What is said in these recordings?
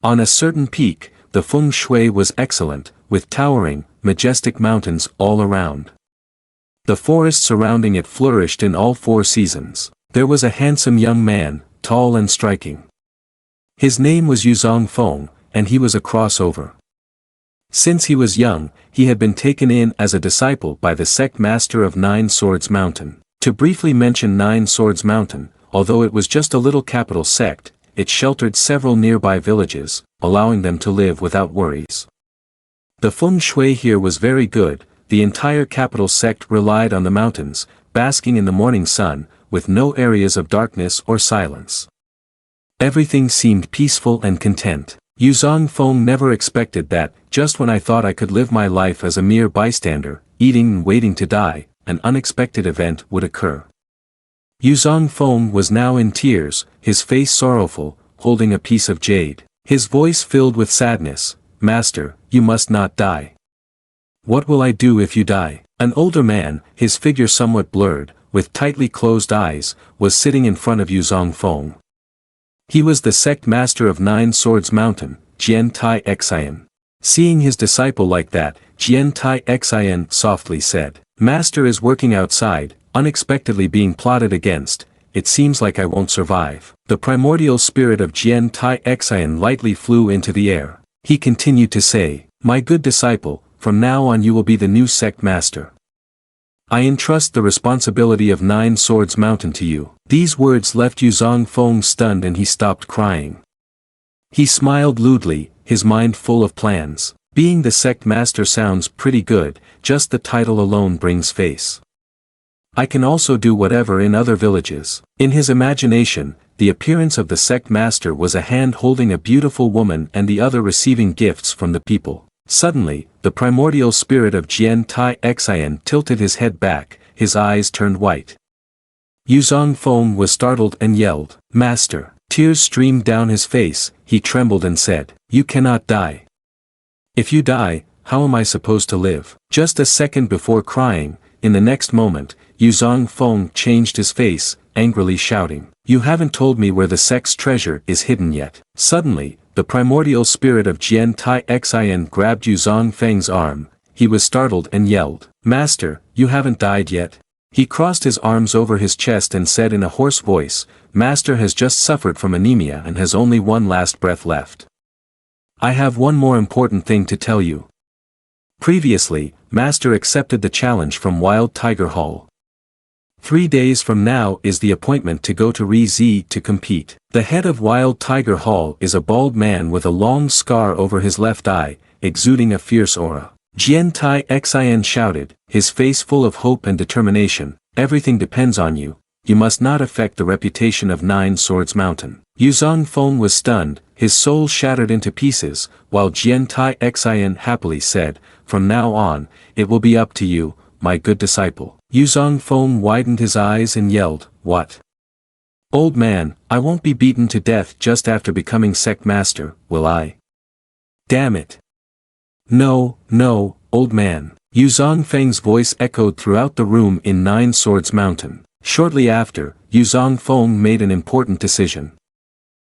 On a certain peak, the feng shui was excellent, with towering, majestic mountains all around. The forest surrounding it flourished in all 4 seasons. There was a handsome young man, tall and striking. His name was Yuzong Fong, and he was a crossover. Since he was young, he had been taken in as a disciple by the sect master of Nine Swords Mountain. To briefly mention Nine Swords Mountain, although it was just a little capital sect, it sheltered several nearby villages, allowing them to live without worries. The feng shui here was very good. The entire capital sect relied on the mountains, basking in the morning sun, with no areas of darkness or silence. Everything seemed peaceful and content. Yuzong Fong never expected that, just when I thought I could live my life as a mere bystander, eating and waiting to die, an unexpected event would occur. Yuzong Fong was now in tears, his face sorrowful, holding a piece of jade. His voice filled with sadness. "Master, you must not die." "What will I do if you die?" An older man, his figure somewhat blurred, with tightly closed eyes, was sitting in front of Yuzong Fong. He was the sect master of Nine Swords Mountain, Jian Tai Xian. Seeing his disciple like that, Jian Tai Xian softly said, "Master is working outside, unexpectedly being plotted against. It seems like I won't survive." The primordial spirit of Jian Tai Xian lightly flew into the air. He continued to say, "My good disciple, from now on you will be the new sect master. I entrust the responsibility of Nine Swords Mountain to you." These words left Yuzong Fong stunned and he stopped crying. He smiled lewdly, his mind full of plans. Being the sect master sounds pretty good, just the title alone brings face. I can also do whatever in other villages. In his imagination, the appearance of the sect master was a hand holding a beautiful woman and the other receiving gifts from the people. Suddenly, the primordial spirit of Jian Tai Xian tilted his head back, his eyes turned white. Yuzong Fong was startled and yelled, "Master!" Tears streamed down his face, he trembled and said, "You cannot die. If you die, how am I supposed to live?" Just a second before crying, in the next moment, Yuzong Fong changed his face, angrily shouting, "You haven't told me where the sect's treasure is hidden yet." Suddenly, the primordial spirit of Jian Tai Xian grabbed Yuzong Feng's arm. He was startled and yelled, "Master, you haven't died yet." He crossed his arms over his chest and said in a hoarse voice, "Master has just suffered from anemia and has only one last breath left. I have one more important thing to tell you." Previously, Master accepted the challenge from Wild Tiger Hall. 3 days from now is the appointment to go to Riz to compete. The head of Wild Tiger Hall is a bald man with a long scar over his left eye, exuding a fierce aura. Jian Tai Xian shouted, his face full of hope and determination, "Everything depends on you. You must not affect the reputation of Nine Swords Mountain." Yuzong Fong was stunned, his soul shattered into pieces, while Jian Tai Xian happily said, "From now on, it will be up to you, my good disciple." Yuzong Fong widened his eyes and yelled, "What? Old man, I won't be beaten to death just after becoming sect master, will I? Damn it. No, no, old man." Yuzong Feng's voice echoed throughout the room in Nine Swords Mountain. Shortly after, Yuzong Fong made an important decision.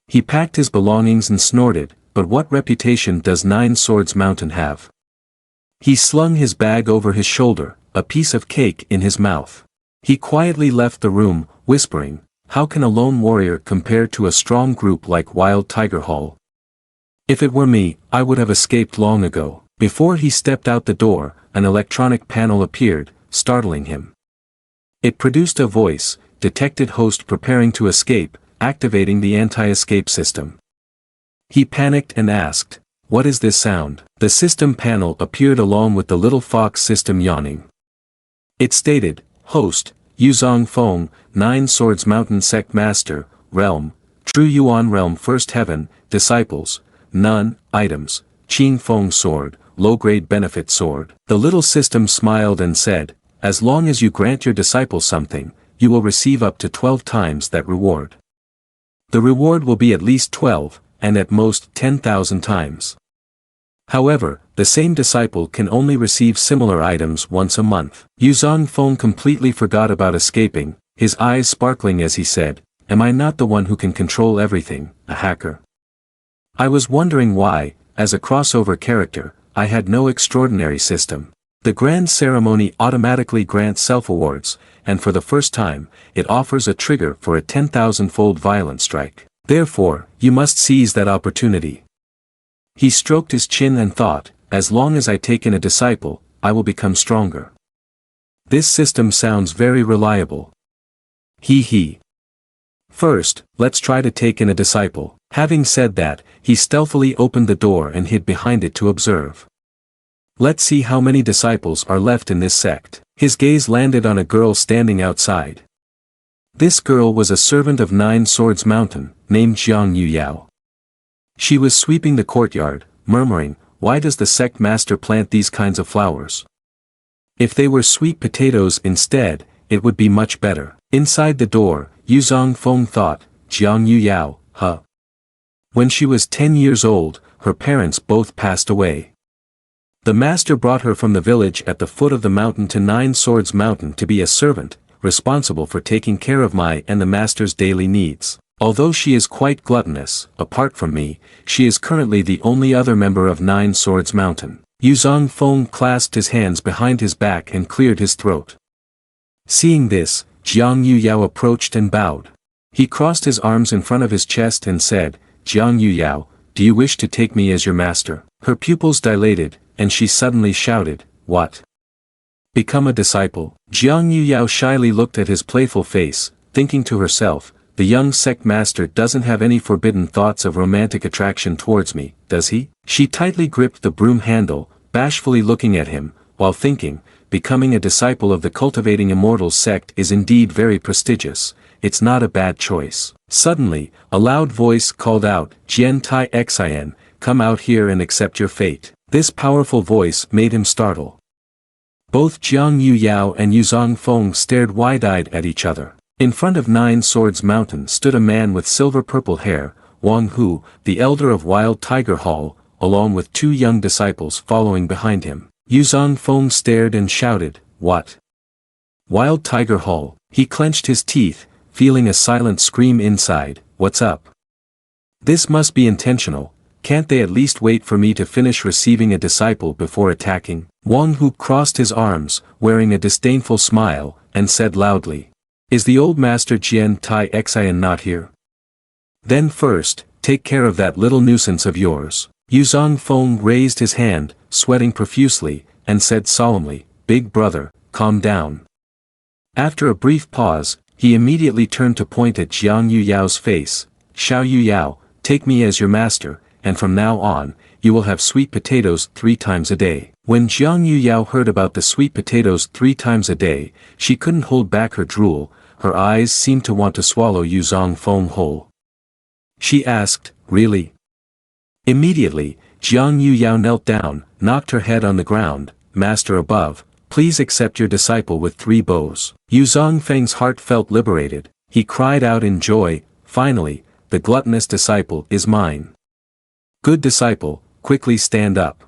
He packed his belongings and snorted, "But what reputation does Nine Swords Mountain have?" He slung his bag over his shoulder, a piece of cake in his mouth. He quietly left the room, whispering, "How can a lone warrior compare to a strong group like Wild Tiger Hall? If it were me, I would have escaped long ago." Before he stepped out the door, an electronic panel appeared, startling him. It produced a voice, "Detected host preparing to escape, activating the anti-escape system." He panicked and asked, "What is this sound?" The system panel appeared along with the little fox system yawning. It stated, "Host, Yuzong Fong, Nine Swords Mountain Sect Master, Realm, True Yuan Realm First Heaven, Disciples, None, Items, Qing Fong Sword, Low-Grade Benefit Sword." The little system smiled and said, "As long as you grant your disciple something, you will receive up to 12 times that reward. The reward will be at least 12, and at most 10,000 times. However, the same disciple can only receive similar items once a month." Yuzong Fong completely forgot about escaping, his eyes sparkling as he said, "Am I not the one who can control everything, a hacker? I was wondering why, as a crossover character, I had no extraordinary system. The grand ceremony automatically grants self-awards, and for the first time, it offers a trigger for a 10,000-fold violent strike. Therefore, you must seize that opportunity. He stroked his chin and thought, as long as I take in a disciple, I will become stronger. This system sounds very reliable. He. First, let's try to take in a disciple. Having said that, he stealthily opened the door and hid behind it to observe. Let's see how many disciples are left in this sect. His gaze landed on a girl standing outside. This girl was a servant of Nine Swords Mountain, named Jiang Yuyao. She was sweeping the courtyard, murmuring, "Why does the sect master plant these kinds of flowers? If they were sweet potatoes instead, it would be much better." Inside the door, Yuzong Fong thought, Jiang Yuyao, huh? When she was 10 years old, her parents both passed away. The master brought her from the village at the foot of the mountain to Nine Swords Mountain to be a servant, responsible for taking care of my and the master's daily needs. Although she is quite gluttonous, apart from me, she is currently the only other member of Nine Swords Mountain. Yuzong Fong clasped his hands behind his back and cleared his throat. Seeing this, Jiang Yuyao approached and bowed. He crossed his arms in front of his chest and said, "Jiang Yuyao, do you wish to take me as your master?" Her pupils dilated, and she suddenly shouted, "What? Become a disciple?" Jiang Yuyao shyly looked at his playful face, thinking to herself, the young sect master doesn't have any forbidden thoughts of romantic attraction towards me, does he? She tightly gripped the broom handle, bashfully looking at him, while thinking, becoming a disciple of the Cultivating Immortals sect is indeed very prestigious, it's not a bad choice. Suddenly, a loud voice called out, "Jian Tai Xin, come out here and accept your fate." This powerful voice made him startle. Both Jiang Yuyao and Yuzong Fong stared wide-eyed at each other. In front of Nine Swords Mountain stood a man with silver-purple hair, Wang Hu, the elder of Wild Tiger Hall, along with two young disciples following behind him. Yuzong Fong stared and shouted, "What? Wild Tiger Hall?" He clenched his teeth, feeling a silent scream inside, "What's up? This must be intentional, can't they at least wait for me to finish receiving a disciple before attacking?" Wang Hu crossed his arms, wearing a disdainful smile, and said loudly, "Is the old master Jian Tai Xin not here? Then first, take care of that little nuisance of yours." Yuzong Fong raised his hand, sweating profusely, and said solemnly, "Big brother, calm down." After a brief pause, he immediately turned to point at Jiang Yuyao's face, "Xiao Yuyao, take me as your master, and from now on, you will have sweet potatoes 3 times a day." When Jiang Yuyao heard about the sweet potatoes 3 times a day, she couldn't hold back her drool, her eyes seemed to want to swallow Yuzong Fong whole. She asked, "Really?" Immediately, Jiang Yuyao knelt down, knocked her head on the ground, "Master above, please accept your disciple with 3 bows." Yuzong Feng's heart felt liberated, he cried out in joy, "Finally, the gluttonous disciple is mine. Good disciple, quickly stand up."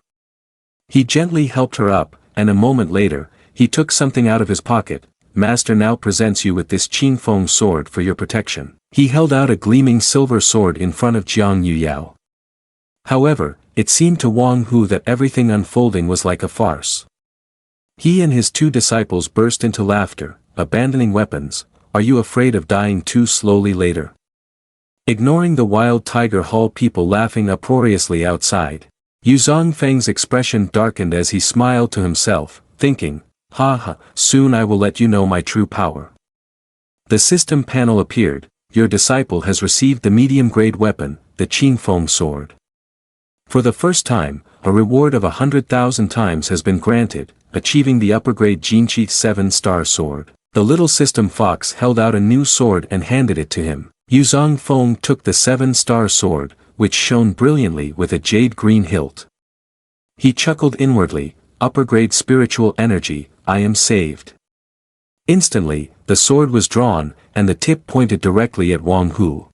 He gently helped her up, and a moment later, he took something out of his pocket. "Master now presents you with this Qing Feng sword for your protection." He held out a gleaming silver sword in front of Jiang Yuyao. However, it seemed to Wang Hu that everything unfolding was like a farce. He and his 2 disciples burst into laughter, abandoning weapons. "Are you afraid of dying too slowly later?" Ignoring the Wild Tiger Hall people laughing uproariously outside, Yuzong Feng's expression darkened as he smiled to himself, thinking, "Ha ha, soon I will let you know my true power." The system panel appeared, "Your disciple has received the medium-grade weapon, the Qing Feng sword. For the first time, a reward of 100,000 times has been granted, achieving the upper-grade Jinchi 7-star sword." The little system fox held out a new sword and handed it to him. Yuzong Fong took the 7-star sword, which shone brilliantly with a jade-green hilt. He chuckled inwardly, "Upper-grade spiritual energy, I am saved." Instantly, the sword was drawn, and the tip pointed directly at Wang Hu.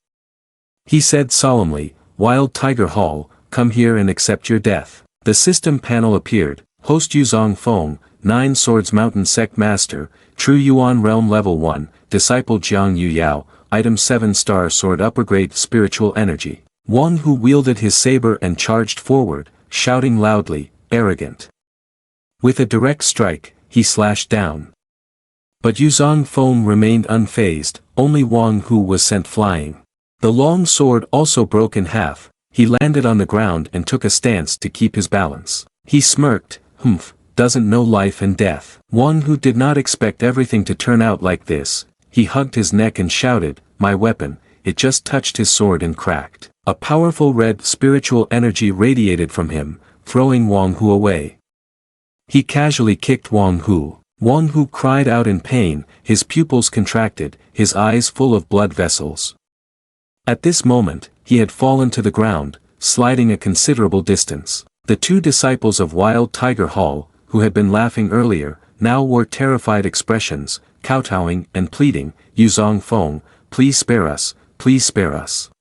He said solemnly, "Wild Tiger Hall, come here and accept your death." The system panel appeared, "Host Yuzong Fong, 9 Swords Mountain Sect Master, True Yuan Realm Level 1, Disciple Jiang Yuyao, Item 7-star Sword Upper Grade Spiritual Energy." Wang Hu wielded his saber and charged forward, shouting loudly, arrogant. With a direct strike, he slashed down. But Yuzong Fong remained unfazed, only Wang Hu was sent flying. The long sword also broke in half, he landed on the ground and took a stance to keep his balance. He smirked, humph, doesn't know life and death. Wang Hu did not expect everything to turn out like this. He hugged his neck and shouted, my weapon, it just touched his sword and cracked. A powerful red spiritual energy radiated from him, throwing Wang Hu away. He casually kicked Wang Hu. Wang Hu cried out in pain, his pupils contracted, his eyes full of blood vessels. At this moment, he had fallen to the ground, sliding a considerable distance. The two disciples of Wild Tiger Hall, who had been laughing earlier, now wore terrified expressions, kowtowing and pleading, Yuzong Fong, please spare us, please spare us.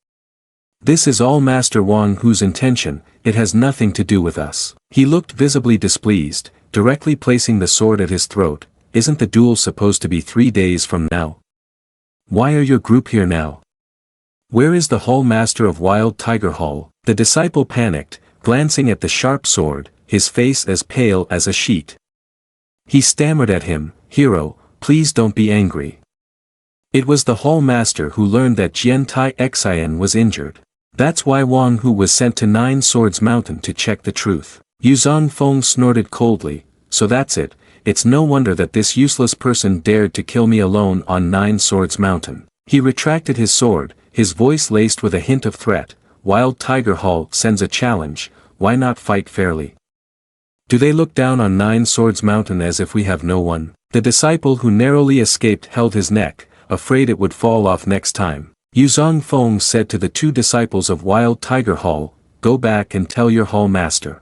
This is all Master Wang Hu's intention, it has nothing to do with us. He looked visibly displeased, directly placing the sword at his throat. Isn't the duel supposed to be 3 days from now? Why are your group here now? Where is the Hall Master of Wild Tiger Hall? The disciple panicked, glancing at the sharp sword, his face as pale as a sheet. He stammered at him, Hero, please don't be angry. It was the Hall Master who learned that Jian Tai Xian was injured. That's why Wang Hu was sent to Nine Swords Mountain to check the truth. Yuzong Fong snorted coldly, so that's it, it's no wonder that this useless person dared to kill me alone on Nine Swords Mountain. He retracted his sword, his voice laced with a hint of threat, Wild Tiger Hall sends a challenge, why not fight fairly? Do they look down on Nine Swords Mountain as if we have no one? The disciple who narrowly escaped held his neck, afraid it would fall off next time. Yuzong Fong said to the two disciples of Wild Tiger Hall, go back and tell your Hall Master.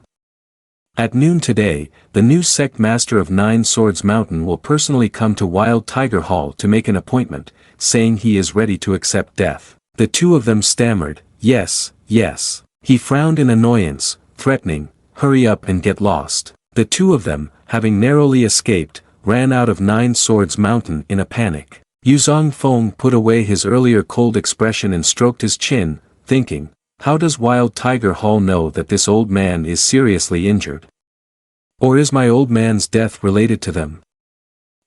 At noon today, the new Sect Master of Nine Swords Mountain will personally come to Wild Tiger Hall to make an appointment, saying he is ready to accept death. The two of them stammered, yes, yes. He frowned in annoyance, threatening, hurry up and get lost. The two of them, having narrowly escaped, ran out of Nine Swords Mountain in a panic. Yuzong Fong put away his earlier cold expression and stroked his chin, thinking, how does Wild Tiger Hall know that this old man is seriously injured? Or is my old man's death related to them?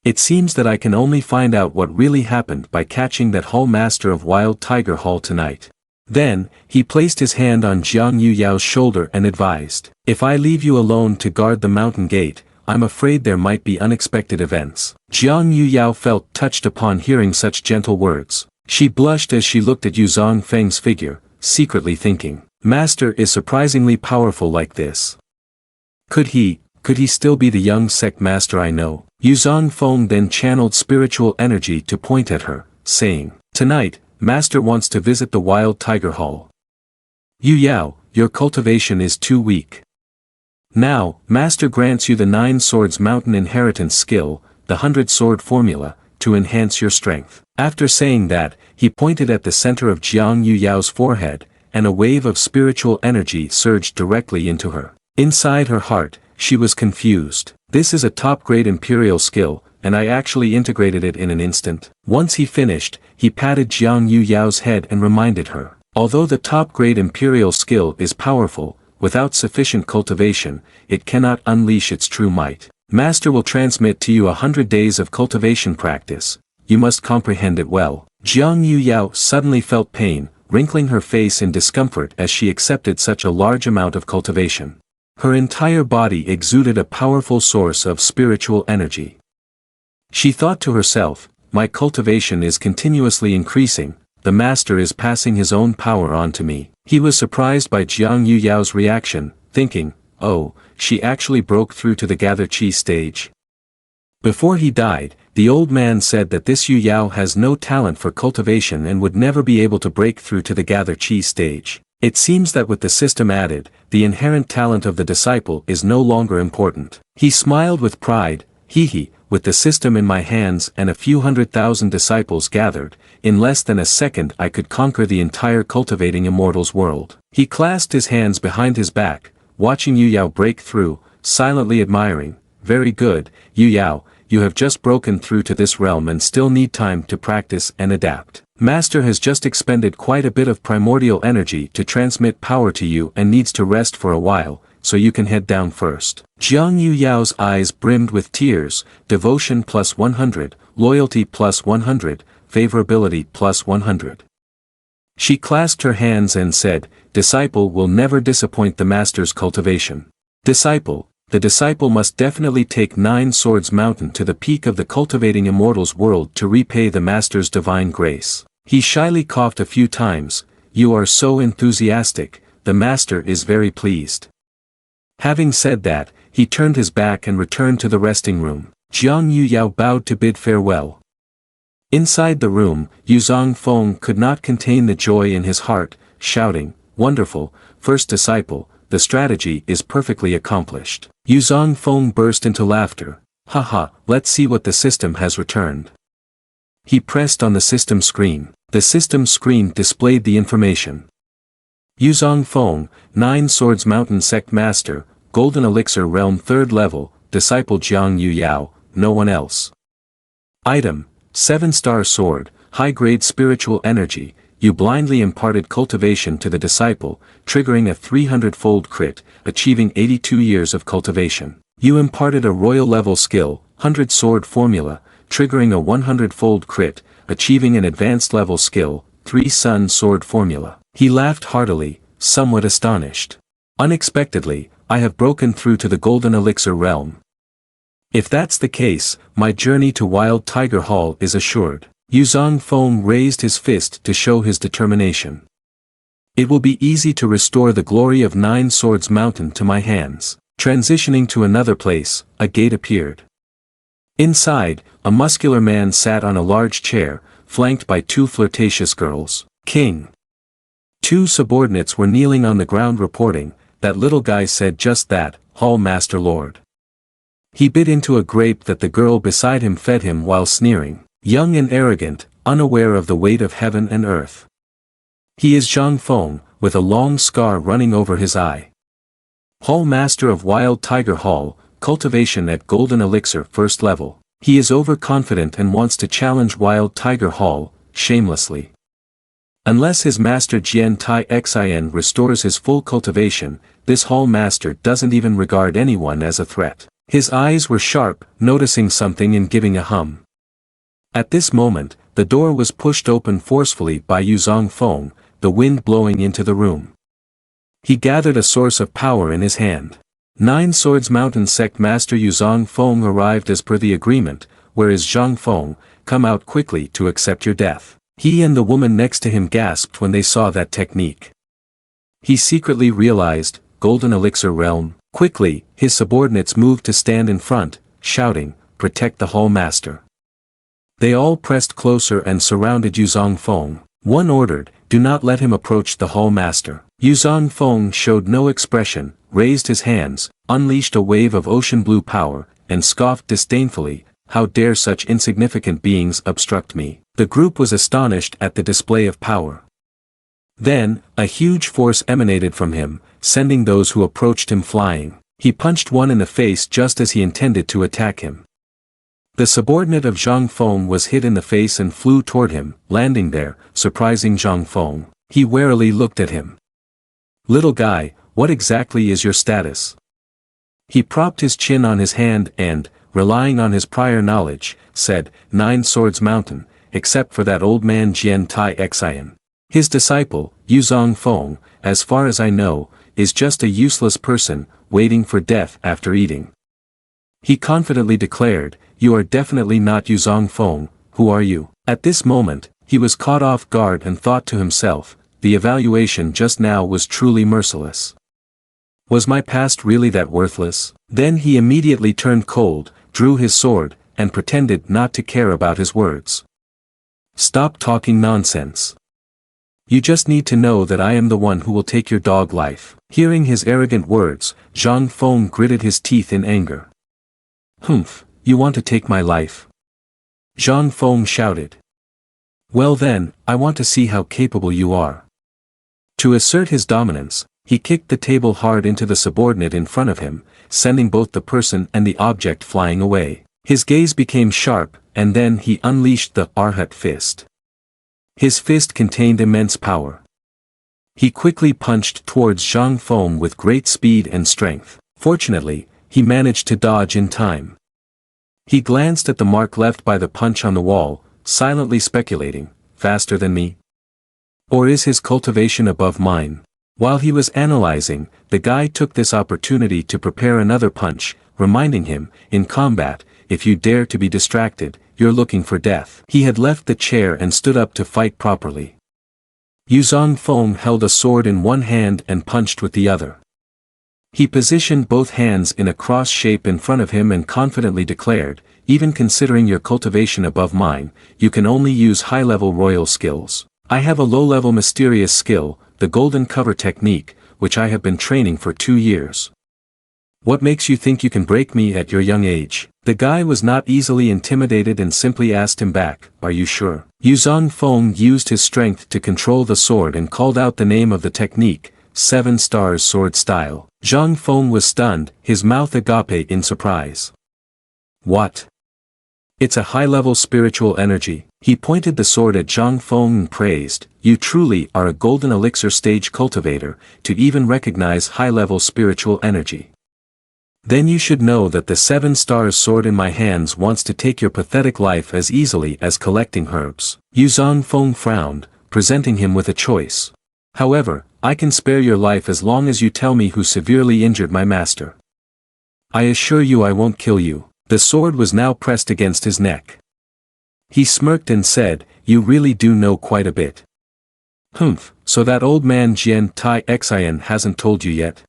It seems that I can only find out what really happened by catching that Hall Master of Wild Tiger Hall tonight. Then, he placed his hand on Jiang Yuyao's shoulder and advised, if I leave you alone to guard the mountain gate, I'm afraid there might be unexpected events. Jiang Yuyao felt touched upon hearing such gentle words. She blushed as she looked at Yuzong Feng's figure, secretly thinking, Master is surprisingly powerful like this. Could he still be the young Sect Master I know? Yuzong Feng then channeled spiritual energy to point at her, saying, tonight, Master wants to visit the Wild Tiger Hall. Yuyao, your cultivation is too weak. Now, Master grants you the Nine Swords Mountain inheritance skill, the 100 Sword Formula, to enhance your strength. After saying that, he pointed at the center of Jiang Yuyao's forehead, and a wave of spiritual energy surged directly into her. Inside her heart, she was confused. This is a top-grade imperial skill, and I actually integrated it in an instant. Once he finished, he patted Jiang Yuyao's head and reminded her, although the top-grade imperial skill is powerful, without sufficient cultivation, it cannot unleash its true might. Master will transmit to you 100 days of cultivation practice. You must comprehend it well. Jiang Yuyao suddenly felt pain, wrinkling her face in discomfort as she accepted such a large amount of cultivation. Her entire body exuded a powerful source of spiritual energy. She thought to herself, my cultivation is continuously increasing, the Master is passing his own power on to me. He was surprised by Jiang Yuyao's reaction, thinking, oh, she actually broke through to the gather chi stage. Before he died, the old man said that this Yuyao has no talent for cultivation and would never be able to break through to the gather chi stage. It seems that with the system added, the inherent talent of the disciple is no longer important. He smiled with pride, hee, with the system in my hands and a few 100,000 disciples gathered, in less than a second I could conquer the entire cultivating immortals world. He clasped his hands behind his back, watching Yuyao break through, silently admiring, very good, Yuyao, you have just broken through to this realm and still need time to practice and adapt. Master has just expended quite a bit of primordial energy to transmit power to you and needs to rest for a while, so you can head down first. Jiang Yuyao's eyes brimmed with tears, devotion plus 100, loyalty plus 100, favorability plus 100. She clasped her hands and said, Disciple will never disappoint the Master's cultivation. Disciple, the disciple must definitely take 9 Swords Mountain to the peak of the cultivating immortals world to repay the Master's divine grace. He shyly coughed a few times. You are so enthusiastic, the Master is very pleased. Having said that, he turned his back and returned to the resting room. Jiang Yuyao bowed to bid farewell. Inside the room, Yuzong Fong could not contain the joy in his heart, shouting, Wonderful, first disciple, the strategy is perfectly accomplished. Yuzong Fong burst into laughter. Haha, let's see what the system has returned. He pressed on the system screen. The system screen displayed the information. Yuzong Fong, 9 Swords Mountain Sect Master, Golden Elixir Realm 3rd level, Disciple Jiang Yuyao, no one else. Item, 7-star sword, high-grade spiritual energy. You blindly imparted cultivation to the disciple, triggering a 300-fold crit, achieving 82 years of cultivation. You imparted a royal level skill, 100 sword formula, triggering a 100-fold crit, achieving an advanced level skill, 3 sun sword formula. He laughed heartily, somewhat astonished. Unexpectedly, I have broken through to the Golden Elixir realm. If that's the case, my journey to Wild Tiger Hall is assured. Yuzong Fong raised his fist to show his determination. It will be easy to restore the glory of 9 Swords Mountain to my hands. Transitioning to another place, a gate appeared. Inside, a muscular man sat on a large chair, flanked by 2 flirtatious girls. King. 2 subordinates were kneeling on the ground reporting, that little guy said just that, Hall Master Lord. He bit into a grape that the girl beside him fed him while sneering. Young and arrogant, unaware of the weight of heaven and earth. He is Zhang Fong, with a long scar running over his eye. Hall Master of Wild Tiger Hall, cultivation at Golden Elixir 1st level. He is overconfident and wants to challenge Wild Tiger Hall, shamelessly. Unless his master Jian Tai Xin restores his full cultivation, this Hall Master doesn't even regard anyone as a threat. His eyes were sharp, noticing something and giving a hum. At this moment, the door was pushed open forcefully by Yuzong Fong, the wind blowing into the room. He gathered a source of power in his hand. 9 Swords Mountain Sect Master Yuzong Fong arrived as per the agreement, whereas Zhang Fong, come out quickly to accept your death. He and the woman next to him gasped when they saw that technique. He secretly realized, Golden Elixir Realm. Quickly, his subordinates moved to stand in front, shouting, Protect the Hall Master. They all pressed closer and surrounded Yuzong Fong. One ordered, Do not let him approach the Hall Master. Yuzong Fong showed no expression, raised his hands, unleashed a wave of ocean blue power, and scoffed disdainfully, How dare such insignificant beings obstruct me? The group was astonished at the display of power. Then, a huge force emanated from him, sending those who approached him flying. He punched one in the face just as he intended to attack him. The subordinate of Zhang Fong was hit in the face and flew toward him, landing there, surprising Zhang Fong. He warily looked at him. Little guy, what exactly is your status? He propped his chin on his hand and, relying on his prior knowledge, said, 9 Swords Mountain, except for that old man Jian Tai Xin. His disciple, Yuzong Fong, as far as I know, is just a useless person, waiting for death after eating. He confidently declared, You are definitely not Yuzong Fong, who are you? At this moment, he was caught off guard and thought to himself, the evaluation just now was truly merciless. Was my past really that worthless? Then he immediately turned cold, drew his sword, and pretended not to care about his words. Stop talking nonsense. You just need to know that I am the one who will take your dog life. Hearing his arrogant words, Zhang Fong gritted his teeth in anger. Humph, you want to take my life? Zhang Fong shouted. Well then, I want to see how capable you are. To assert his dominance, he kicked the table hard into the subordinate in front of him, sending both the person and the object flying away. His gaze became sharp, and then he unleashed the Arhat fist. His fist contained immense power. He quickly punched towards Zhang Feng with great speed and strength. Fortunately, he managed to dodge in time. He glanced at the mark left by the punch on the wall, silently speculating, faster than me? Or is his cultivation above mine? While he was analyzing, the guy took this opportunity to prepare another punch, reminding him, in combat, if you dare to be distracted, you're looking for death. He had left the chair and stood up to fight properly. Yuzong Feng held a sword in one hand and punched with the other. He positioned both hands in a cross shape in front of him and confidently declared, even considering your cultivation above mine, you can only use high-level royal skills. I have a low-level mysterious skill, the golden cover technique, which I have been training for 2 years. What makes you think you can break me at your young age? The guy was not easily intimidated and simply asked him back, are you sure? Yuzong Feng used his strength to control the sword and called out the name of the technique, 7 stars sword style. Zhang Feng was stunned, his mouth agape in surprise. What? It's a high-level spiritual energy. He pointed the sword at Zhang Feng and praised, you truly are a golden elixir stage cultivator, to even recognize high-level spiritual energy. Then you should know that the 7 stars sword in my hands wants to take your pathetic life as easily as collecting herbs. Yuzong Feng frowned, presenting him with a choice. However, I can spare your life as long as you tell me who severely injured my master. I assure you I won't kill you. The sword was now pressed against his neck. He smirked and said, you really do know quite a bit. Humph, so that old man Jian Tai Xian hasn't told you yet?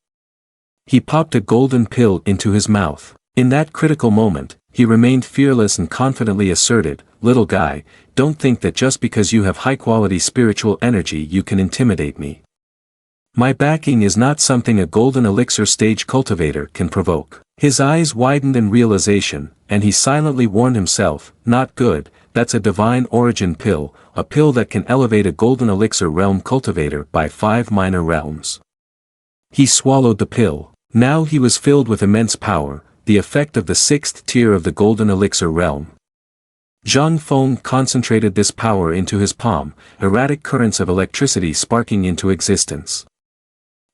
He popped a golden pill into his mouth. In that critical moment, he remained fearless and confidently asserted, little guy, don't think that just because you have high-quality spiritual energy you can intimidate me. My backing is not something a golden elixir stage cultivator can provoke. His eyes widened in realization, and he silently warned himself, not good, that's a divine origin pill, a pill that can elevate a golden elixir realm cultivator by 5 minor realms. He swallowed the pill. Now he was filled with immense power, the effect of the 6th tier of the golden elixir realm. Zhang Feng concentrated this power into his palm, erratic currents of electricity sparking into existence.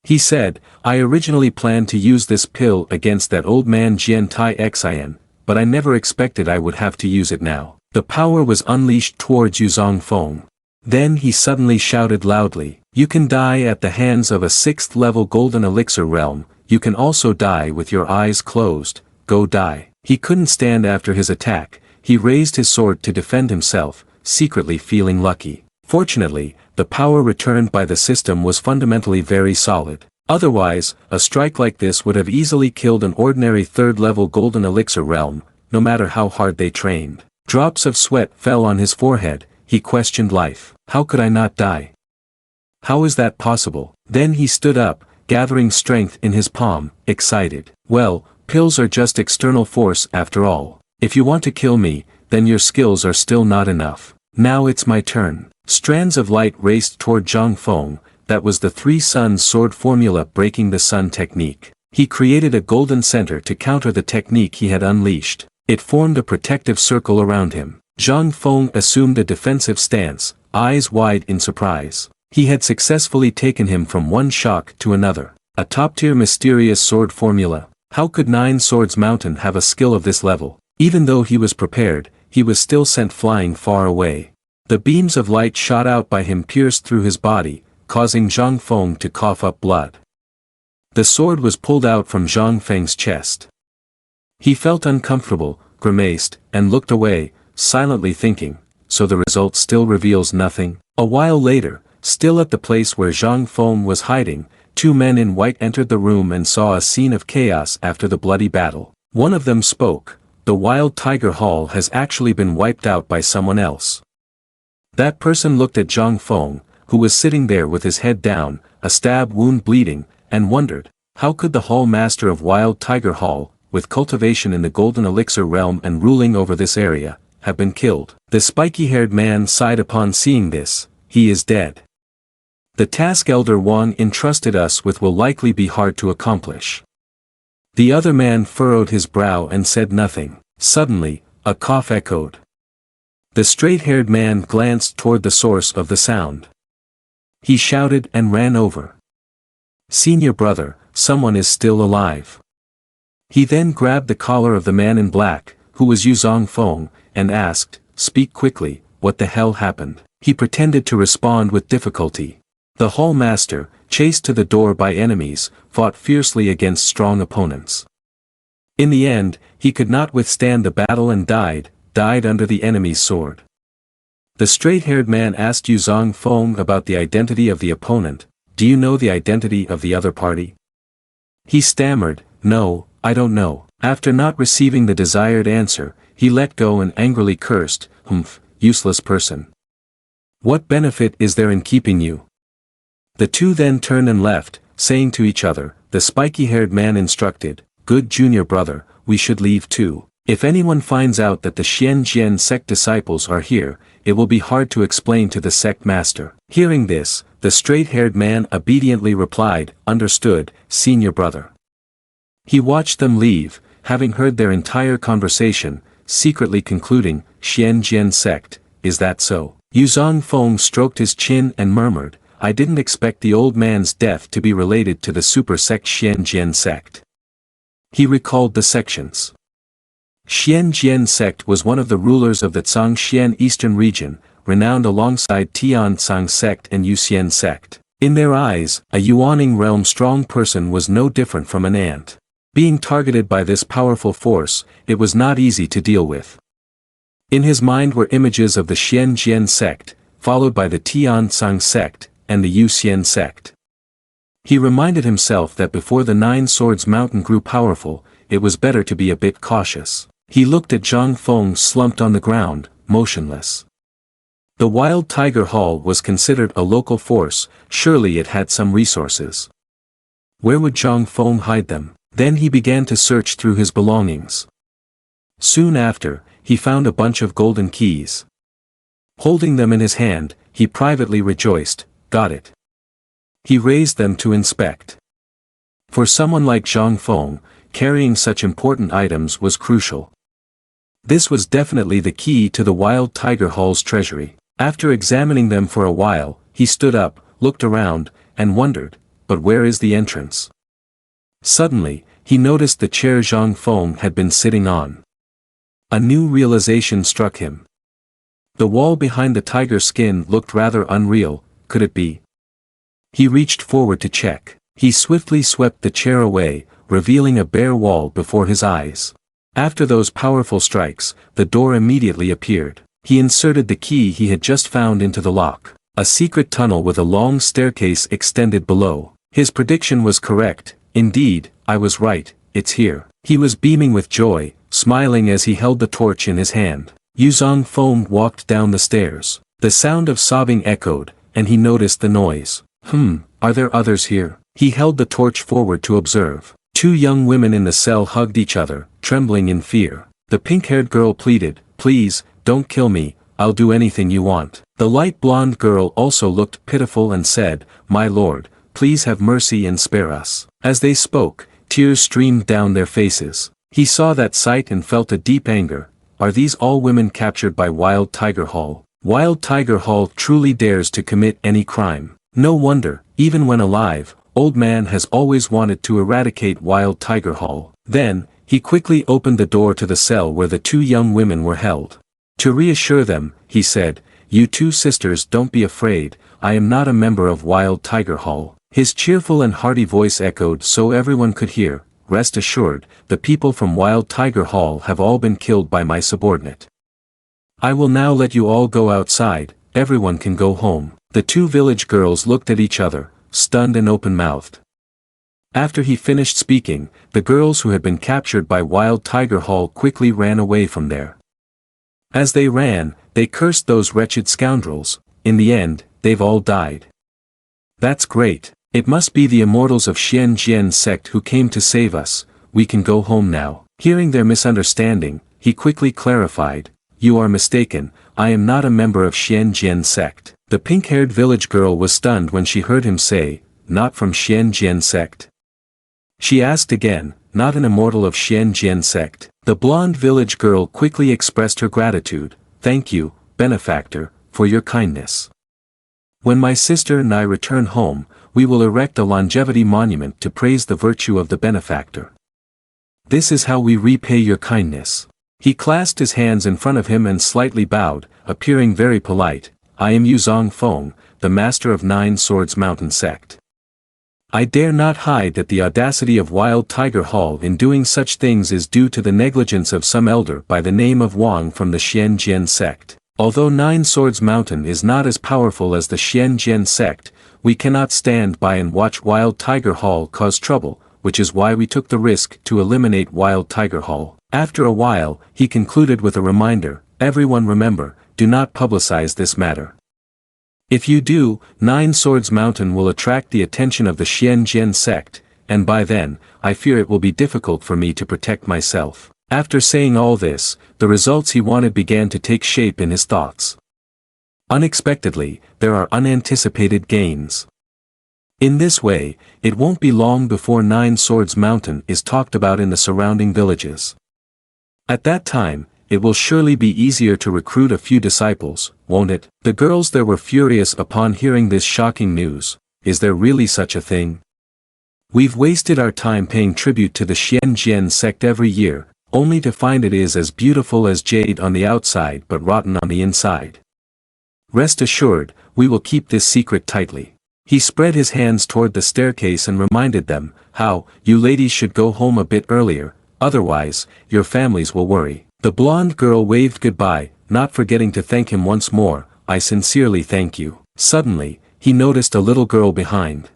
He said, I originally planned to use this pill against that old man Jian Tai Xian, but I never expected I would have to use it now. The power was unleashed towards Yuzong Feng. Then he suddenly shouted loudly, you can die at the hands of a 6th level golden elixir realm, you can also die with your eyes closed, go die. He couldn't stand after his attack, he raised his sword to defend himself, secretly feeling lucky. Fortunately, the power returned by the system was fundamentally very solid. Otherwise, a strike like this would have easily killed an ordinary 3rd level golden elixir realm, no matter how hard they trained. Drops of sweat fell on his forehead, he questioned life. How could I not die? How is that possible? Then he stood up, gathering strength in his palm, excited. Well, pills are just external force after all. If you want to kill me, then your skills are still not enough. Now it's my turn. Strands of light raced toward Zhang Feng, that was the 3 suns sword formula breaking the sun technique. He created a golden center to counter the technique he had unleashed. It formed a protective circle around him. Zhang Feng assumed a defensive stance, eyes wide in surprise. He had successfully taken him from one shock to another. A top-tier mysterious sword formula. How could 9 Swords Mountain have a skill of this level? Even though he was prepared, he was still sent flying far away. The beams of light shot out by him pierced through his body, causing Zhang Feng to cough up blood. The sword was pulled out from Zhang Feng's chest. He felt uncomfortable, grimaced, and looked away, silently thinking, so the result still reveals nothing. A while later, still at the place where Zhang Feng was hiding, 2 men in white entered the room and saw a scene of chaos after the bloody battle. One of them spoke, the Wild Tiger Hall has actually been wiped out by someone else. That person looked at Zhang Feng, who was sitting there with his head down, a stab wound bleeding, and wondered, how could the Hall Master of Wild Tiger Hall, with cultivation in the Golden Elixir realm and ruling over this area, have been killed? The spiky-haired man sighed upon seeing this, he is dead. The task Elder Wang entrusted us with will likely be hard to accomplish. The other man furrowed his brow and said nothing. Suddenly, a cough echoed. The straight-haired man glanced toward the source of the sound. He shouted and ran over. "Senior brother, someone is still alive." He then grabbed the collar of the man in black, who was Yuzong Fong, and asked, "Speak quickly, what the hell happened?" He pretended to respond with difficulty. The hall master, chased to the door by enemies, fought fiercely against strong opponents. In the end, he could not withstand the battle and died under the enemy's sword. The straight-haired man asked Yuzong Fong about the identity of the opponent. "Do you know the identity of the other party?" He stammered, "No, I don't know." After not receiving the desired answer, he let go and angrily cursed, "Useless person. What benefit is there in keeping you?" The two then turned and left, saying to each other. The spiky-haired man instructed, "Good junior brother, we should leave too. If anyone finds out that the Xian Sect disciples are here, it will be hard to explain to the Sect master." Hearing this, the straight-haired man obediently replied, "Understood, senior brother." He watched them leave, having heard their entire conversation, secretly concluding, "Xian Sect, is that so?" Yuzong Fong stroked his chin and murmured, "I didn't expect the old man's death to be related to the super sect Xian Sect." He recalled the sections. Xian Sect was one of the rulers of the Zhangxian Eastern region, renowned alongside Tianzang Sect and Yuxian Sect. In their eyes, a Yuaning realm strong person was no different from an ant. Being targeted by this powerful force, it was not easy to deal with. In his mind were images of the Xian Sect, followed by the Tianzang Sect, and the Yuxian Sect. He reminded himself that before the Nine Swords Mountain grew powerful, it was better to be a bit cautious. He looked at Zhang Feng slumped on the ground, motionless. The Wild Tiger Hall was considered a local force, surely it had some resources. Where would Zhang Feng hide them? Then he began to search through his belongings. Soon after, he found a bunch of golden keys. Holding them in his hand, he privately rejoiced, "Got it." He raised them to inspect. For someone like Zhang Feng, carrying such important items was crucial. This was definitely the key to the Wild Tiger Hall's treasury. After examining them for a while, he stood up, looked around, and wondered, but where is the entrance? Suddenly, he noticed the chair Zhang Feng had been sitting on. A new realization struck him. The wall behind the tiger skin looked rather unreal. Could it be? He reached forward to check. He swiftly swept the chair away, revealing a bare wall before his eyes. After those powerful strikes, the door immediately appeared. He inserted the key he had just found into the lock. A secret tunnel with a long staircase extended below. His prediction was correct. Indeed, I was right, it's here. He was beaming with joy, smiling as he held the torch in his hand. Yuzong Feng walked down the stairs. The sound of sobbing echoed, and he noticed the noise. Are there others here? He held the torch forward to observe. Two young women in the cell hugged each other, trembling in fear. The pink-haired girl pleaded, "Please, don't kill me, I'll do anything you want." The light blonde girl also looked pitiful and said, "My lord, please have mercy and spare us." As they spoke, tears streamed down their faces. He saw that sight and felt a deep anger. Are these all women captured by Wild Tiger Hall? Wild Tiger Hall truly dares to commit any crime. No wonder, even when alive, Old Man has always wanted to eradicate Wild Tiger Hall. Then, he quickly opened the door to the cell where the two young women were held. To reassure them, he said, "You two sisters, don't be afraid, I am not a member of Wild Tiger Hall." His cheerful and hearty voice echoed so everyone could hear, "Rest assured, the people from Wild Tiger Hall have all been killed by my subordinate. I will now let you all go outside, everyone can go home." The two village girls looked at each other, stunned and open-mouthed. After he finished speaking, the girls who had been captured by Wild Tiger Hall quickly ran away from there. As they ran, they cursed those wretched scoundrels. In the end, they've all died. That's great. It must be the immortals of Xian Sect who came to save us. We can go home now. Hearing their misunderstanding, he quickly clarified, "You are mistaken, I am not a member of Xian Sect." The pink-haired village girl was stunned when she heard him say, "Not from Xian Sect?" She asked again, "Not an immortal of Xian Sect?" The blonde village girl quickly expressed her gratitude, "Thank you, benefactor, for your kindness. When my sister and I return home, we will erect a longevity monument to praise the virtue of the benefactor. This is how we repay your kindness." He clasped his hands in front of him and slightly bowed, appearing very polite. "I am Yuzong Fong, the master of Nine Swords Mountain Sect. I dare not hide that the audacity of Wild Tiger Hall in doing such things is due to the negligence of some elder by the name of Wang from the Xian Sect. Although Nine Swords Mountain is not as powerful as the Xian Sect, we cannot stand by and watch Wild Tiger Hall cause trouble, which is why we took the risk to eliminate Wild Tiger Hall." After a while, he concluded with a reminder, "Everyone remember, do not publicize this matter. If you do, Nine Swords Mountain will attract the attention of the Xian Sect, and by then, I fear it will be difficult for me to protect myself." After saying all this, the results he wanted began to take shape in his thoughts. Unexpectedly, there are unanticipated gains. In this way, it won't be long before Nine Swords Mountain is talked about in the surrounding villages. At that time, it will surely be easier to recruit a few disciples, won't it? The girls there were furious upon hearing this shocking news. Is there really such a thing? We've wasted our time paying tribute to the Xian sect every year, only to find it is as beautiful as jade on the outside but rotten on the inside. Rest assured, we will keep this secret tightly. He spread his hands toward the staircase and reminded them, "How, you ladies should go home a bit earlier, otherwise, your families will worry." The blonde girl waved goodbye, not forgetting to thank him once more. "I sincerely thank you." Suddenly, he noticed a little girl behind.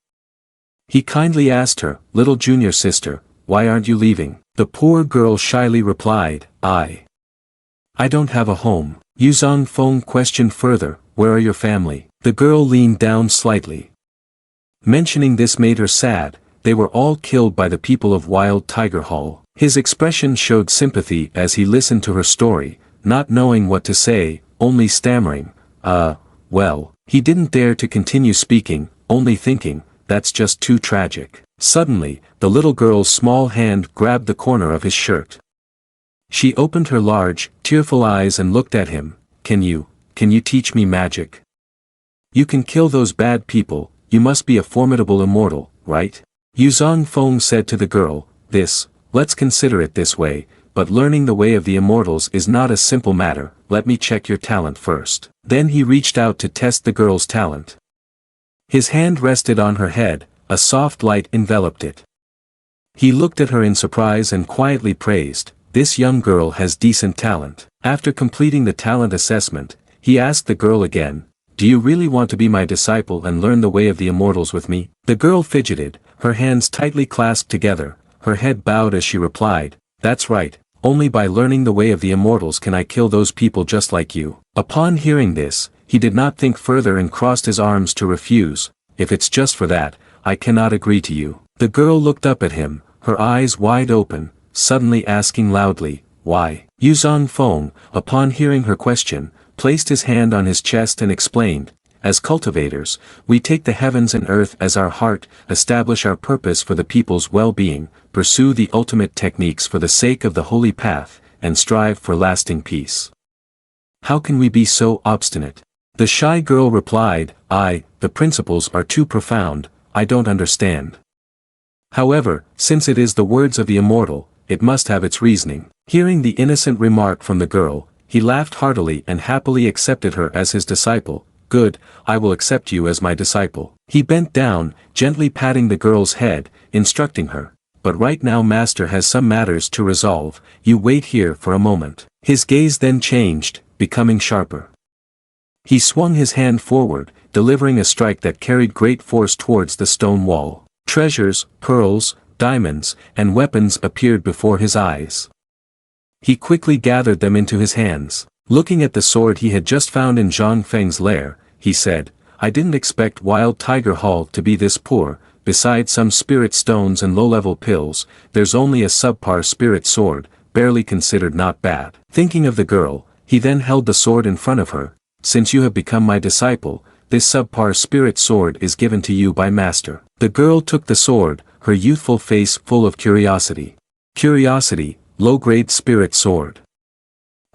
He kindly asked her, "Little junior sister, why aren't you leaving?" The poor girl shyly replied, I don't have a home." Yuzong Fong questioned further, "Where are your family?" The girl leaned down slightly. Mentioning this made her sad. They were all killed by the people of Wild Tiger Hall. His expression showed sympathy as he listened to her story, not knowing what to say, only stammering, well. He didn't dare to continue speaking, only thinking, "That's just too tragic." Suddenly, the little girl's small hand grabbed the corner of his shirt. She opened her large, tearful eyes and looked at him. Can you teach me magic? You can kill those bad people, you must be a formidable immortal, right?" Yuzong Fong said to the girl, Let's consider it this way, but learning the way of the immortals is not a simple matter, let me check your talent first." Then he reached out to test the girl's talent. His hand rested on her head, a soft light enveloped it. He looked at her in surprise and quietly praised, "This young girl has decent talent." After completing the talent assessment, he asked the girl again, "Do you really want to be my disciple and learn the way of the immortals with me?" The girl fidgeted, her hands tightly clasped together, her head bowed as she replied, "That's right, only by learning the way of the immortals can I kill those people just like you." Upon hearing this, he did not think further and crossed his arms to refuse. "If it's just for that, I cannot agree to you." The girl looked up at him, her eyes wide open, suddenly asking loudly, "Why?" Yuzong Fong, upon hearing her question, placed his hand on his chest and explained, "As cultivators, we take the heavens and earth as our heart, establish our purpose for the people's well-being, pursue the ultimate techniques for the sake of the holy path, and strive for lasting peace. How can we be so obstinate?" The shy girl replied, The principles are too profound, I don't understand. However, since it is the words of the immortal, it must have its reasoning." Hearing the innocent remark from the girl, he laughed heartily and happily accepted her as his disciple. "Good, I will accept you as my disciple." He bent down, gently patting the girl's head, instructing her, "But right now master has some matters to resolve, you wait here for a moment." His gaze then changed, becoming sharper. He swung his hand forward, delivering a strike that carried great force towards the stone wall. Treasures, pearls, diamonds, and weapons appeared before his eyes. He quickly gathered them into his hands. Looking at the sword he had just found in Zhang Feng's lair, he said, "I didn't expect Wild Tiger Hall to be this poor. Besides some spirit stones and low-level pills, there's only a subpar spirit sword, barely considered not bad." Thinking of the girl, he then held the sword in front of her. "Since you have become my disciple, this subpar spirit sword is given to you by master." The girl took the sword, her youthful face full of curiosity. Curiosity, low-grade spirit sword.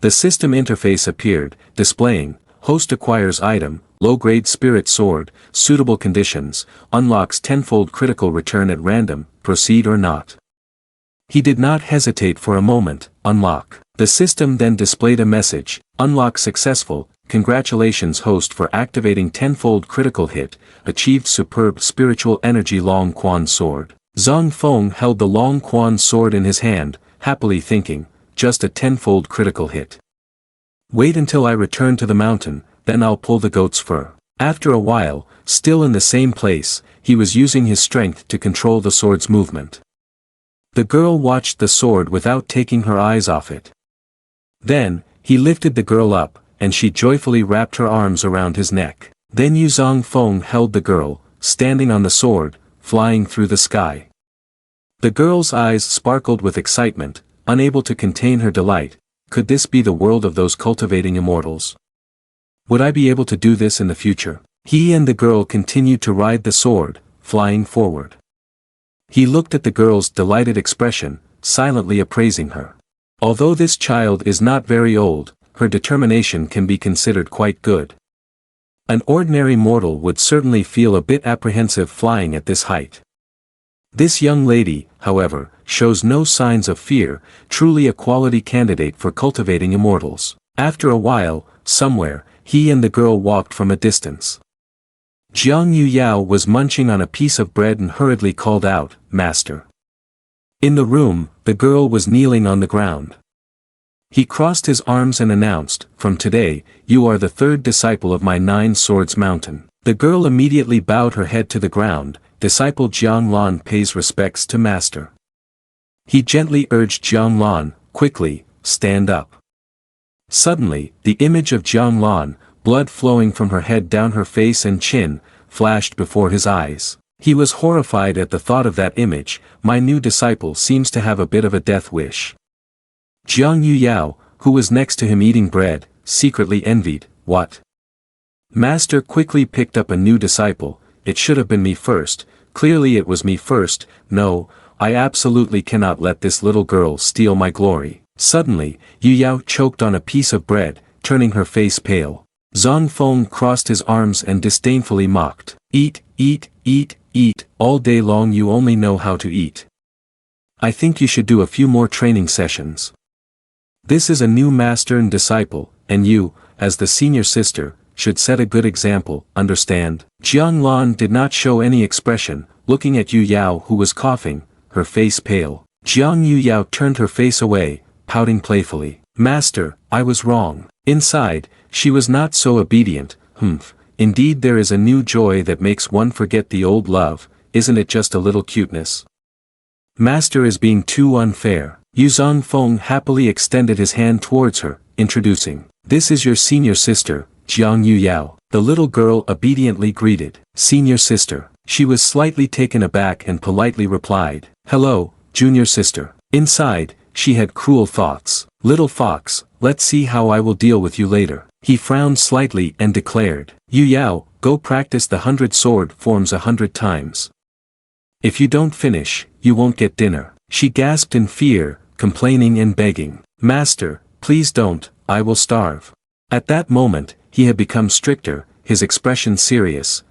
The system interface appeared, displaying, host acquires item, low-grade spirit sword, suitable conditions, unlocks tenfold critical return at random, proceed or not. He did not hesitate for a moment, unlock. The system then displayed a message, unlock successful, congratulations host for activating tenfold critical hit, achieved superb spiritual energy Long Quan sword. Zhang Feng held the Long Quan sword in his hand, happily thinking, just a tenfold critical hit. Wait until I return to the mountain, then I'll pull the goat's fur. After a while, still in the same place, he was using his strength to control the sword's movement. The girl watched the sword without taking her eyes off it. Then, he lifted the girl up, and she joyfully wrapped her arms around his neck. Then Zhang Feng held the girl, standing on the sword, flying through the sky. The girl's eyes sparkled with excitement, unable to contain her delight. Could this be the world of those cultivating immortals? Would I be able to do this in the future? He and the girl continued to ride the sword, flying forward. He looked at the girl's delighted expression, silently appraising her. Although this child is not very old, her determination can be considered quite good. An ordinary mortal would certainly feel a bit apprehensive flying at this height. This young lady, however, shows no signs of fear, truly a quality candidate for cultivating immortals. After a while, somewhere, he and the girl walked from a distance. Jiang Yuyao was munching on a piece of bread and hurriedly called out, "Master." In the room, the girl was kneeling on the ground. He crossed his arms and announced, "From today, you are the third disciple of my 9 Swords Mountain." The girl immediately bowed her head to the ground. Disciple Jiang Lan pays respects to master. He gently urged Jiang Lan, "Quickly, stand up." Suddenly, the image of Jiang Lan, blood flowing from her head down her face and chin, flashed before his eyes. He was horrified at the thought of that image. My new disciple seems to have a bit of a death wish. Jiang Yuyao, who was next to him eating bread, secretly envied. What? Master quickly picked up a new disciple. It should have been me first. Clearly it was me first. No, I absolutely cannot let this little girl steal my glory. Suddenly, Yuyao choked on a piece of bread, turning her face pale. Zhang Feng crossed his arms and disdainfully mocked. Eat, eat, eat, eat, all day long you only know how to eat. I think you should do a few more training sessions. This is a new master and disciple, and you, as the senior sister, should set a good example, understand? Jiang Lan did not show any expression, looking at Yuyao who was coughing, her face pale. Jiang Yuyao turned her face away, pouting playfully. Master, I was wrong. Inside, she was not so obedient. Indeed there is a new joy that makes one forget the old love, isn't it just a little cuteness? Master is being too unfair. Yuzong Feng happily extended his hand towards her, introducing. This is your senior sister, Jiang Yuyao. The little girl obediently greeted. Senior sister. She was slightly taken aback and politely replied. Hello, junior sister. Inside, she had cruel thoughts. Little fox, let's see how I will deal with you later. He frowned slightly and declared. Yuyao, go practice the 100 sword forms 100 times. If you don't finish, you won't get dinner. She gasped in fear, complaining and begging. Master, please don't, I will starve. At that moment, he had become stricter, his expression serious.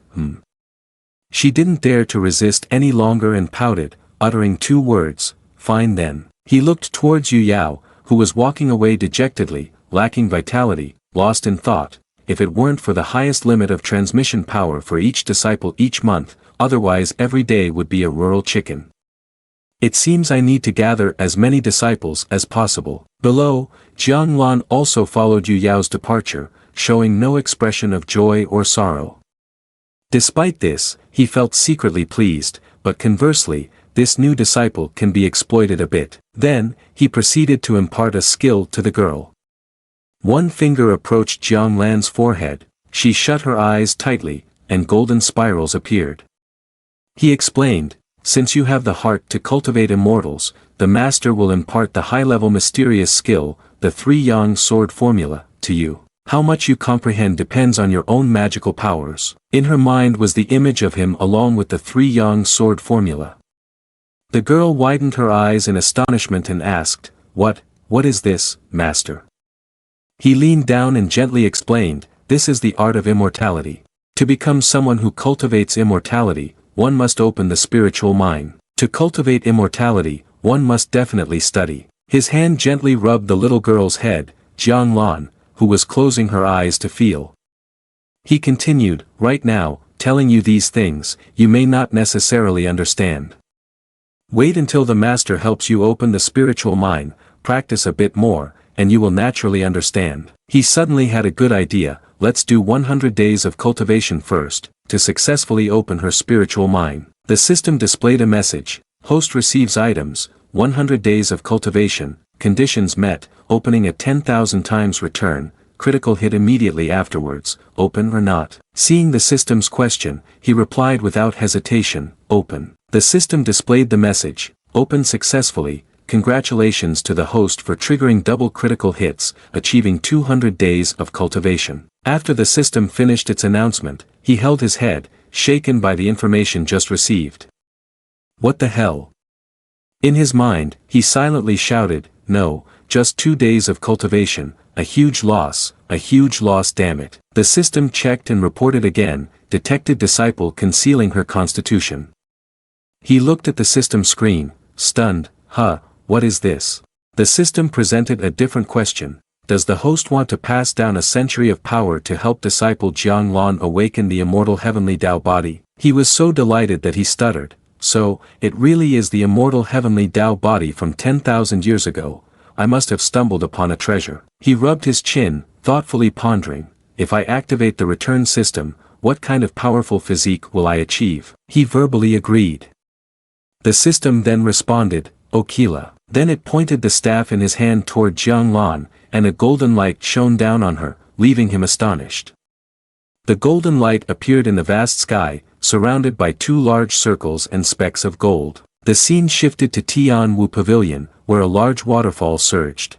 She didn't dare to resist any longer and pouted, uttering 2 words, fine then. He looked towards Yuyao, who was walking away dejectedly, lacking vitality, lost in thought. If it weren't for the highest limit of transmission power for each disciple each month, otherwise every day would be a rural chicken. It seems I need to gather as many disciples as possible. Below, Jiang Lan also followed Yuyao's departure, showing no expression of joy or sorrow. Despite this, he felt secretly pleased, but conversely, this new disciple can be exploited a bit. Then, he proceeded to impart a skill to the girl. One finger approached Jiang Lan's forehead, she shut her eyes tightly, and golden spirals appeared. He explained, since you have the heart to cultivate immortals, the master will impart the high-level mysterious skill, the 3-yang sword formula, to you. How much you comprehend depends on your own magical powers. In her mind was the image of him along with the 3-yang sword formula. The girl widened her eyes in astonishment and asked, what is this, master? He leaned down and gently explained, this is the art of immortality. To become someone who cultivates immortality, one must open the spiritual mind. To cultivate immortality, one must definitely study. His hand gently rubbed the little girl's head, Jiang Lan, who was closing her eyes to feel. He continued, right now, telling you these things, you may not necessarily understand. Wait until the master helps you open the spiritual mind, practice a bit more, and you will naturally understand. He suddenly had a good idea, let's do 100 days of cultivation first, to successfully open her spiritual mind. The system displayed a message, host receives items, 100 days of cultivation, conditions met, opening at 10,000 times return, critical hit immediately afterwards, open or not. Seeing the system's question, he replied without hesitation, open. The system displayed the message, open successfully, congratulations to the host for triggering double critical hits, achieving 200 days of cultivation. After the system finished its announcement, he held his head, shaken by the information just received. What the hell? In his mind, he silently shouted, no, just 2 days of cultivation, a huge loss, damn it. The system checked and reported again, detected disciple concealing her constitution. He looked at the system screen, stunned, what is this? The system presented a different question, does the host want to pass down a century of power to help disciple Jiang Lan awaken the immortal heavenly Tao body? He was so delighted that he stuttered, so, it really is the immortal heavenly Tao body from 10,000 years ago, I must have stumbled upon a treasure. He rubbed his chin, thoughtfully pondering, if I activate the return system, what kind of powerful physique will I achieve? He verbally agreed. The system then responded, Okila. Then it pointed the staff in his hand toward Jiang Lan, and a golden light shone down on her, leaving him astonished. The golden light appeared in the vast sky, surrounded by 2 large circles and specks of gold. The scene shifted to Tianwu Pavilion, where a large waterfall surged.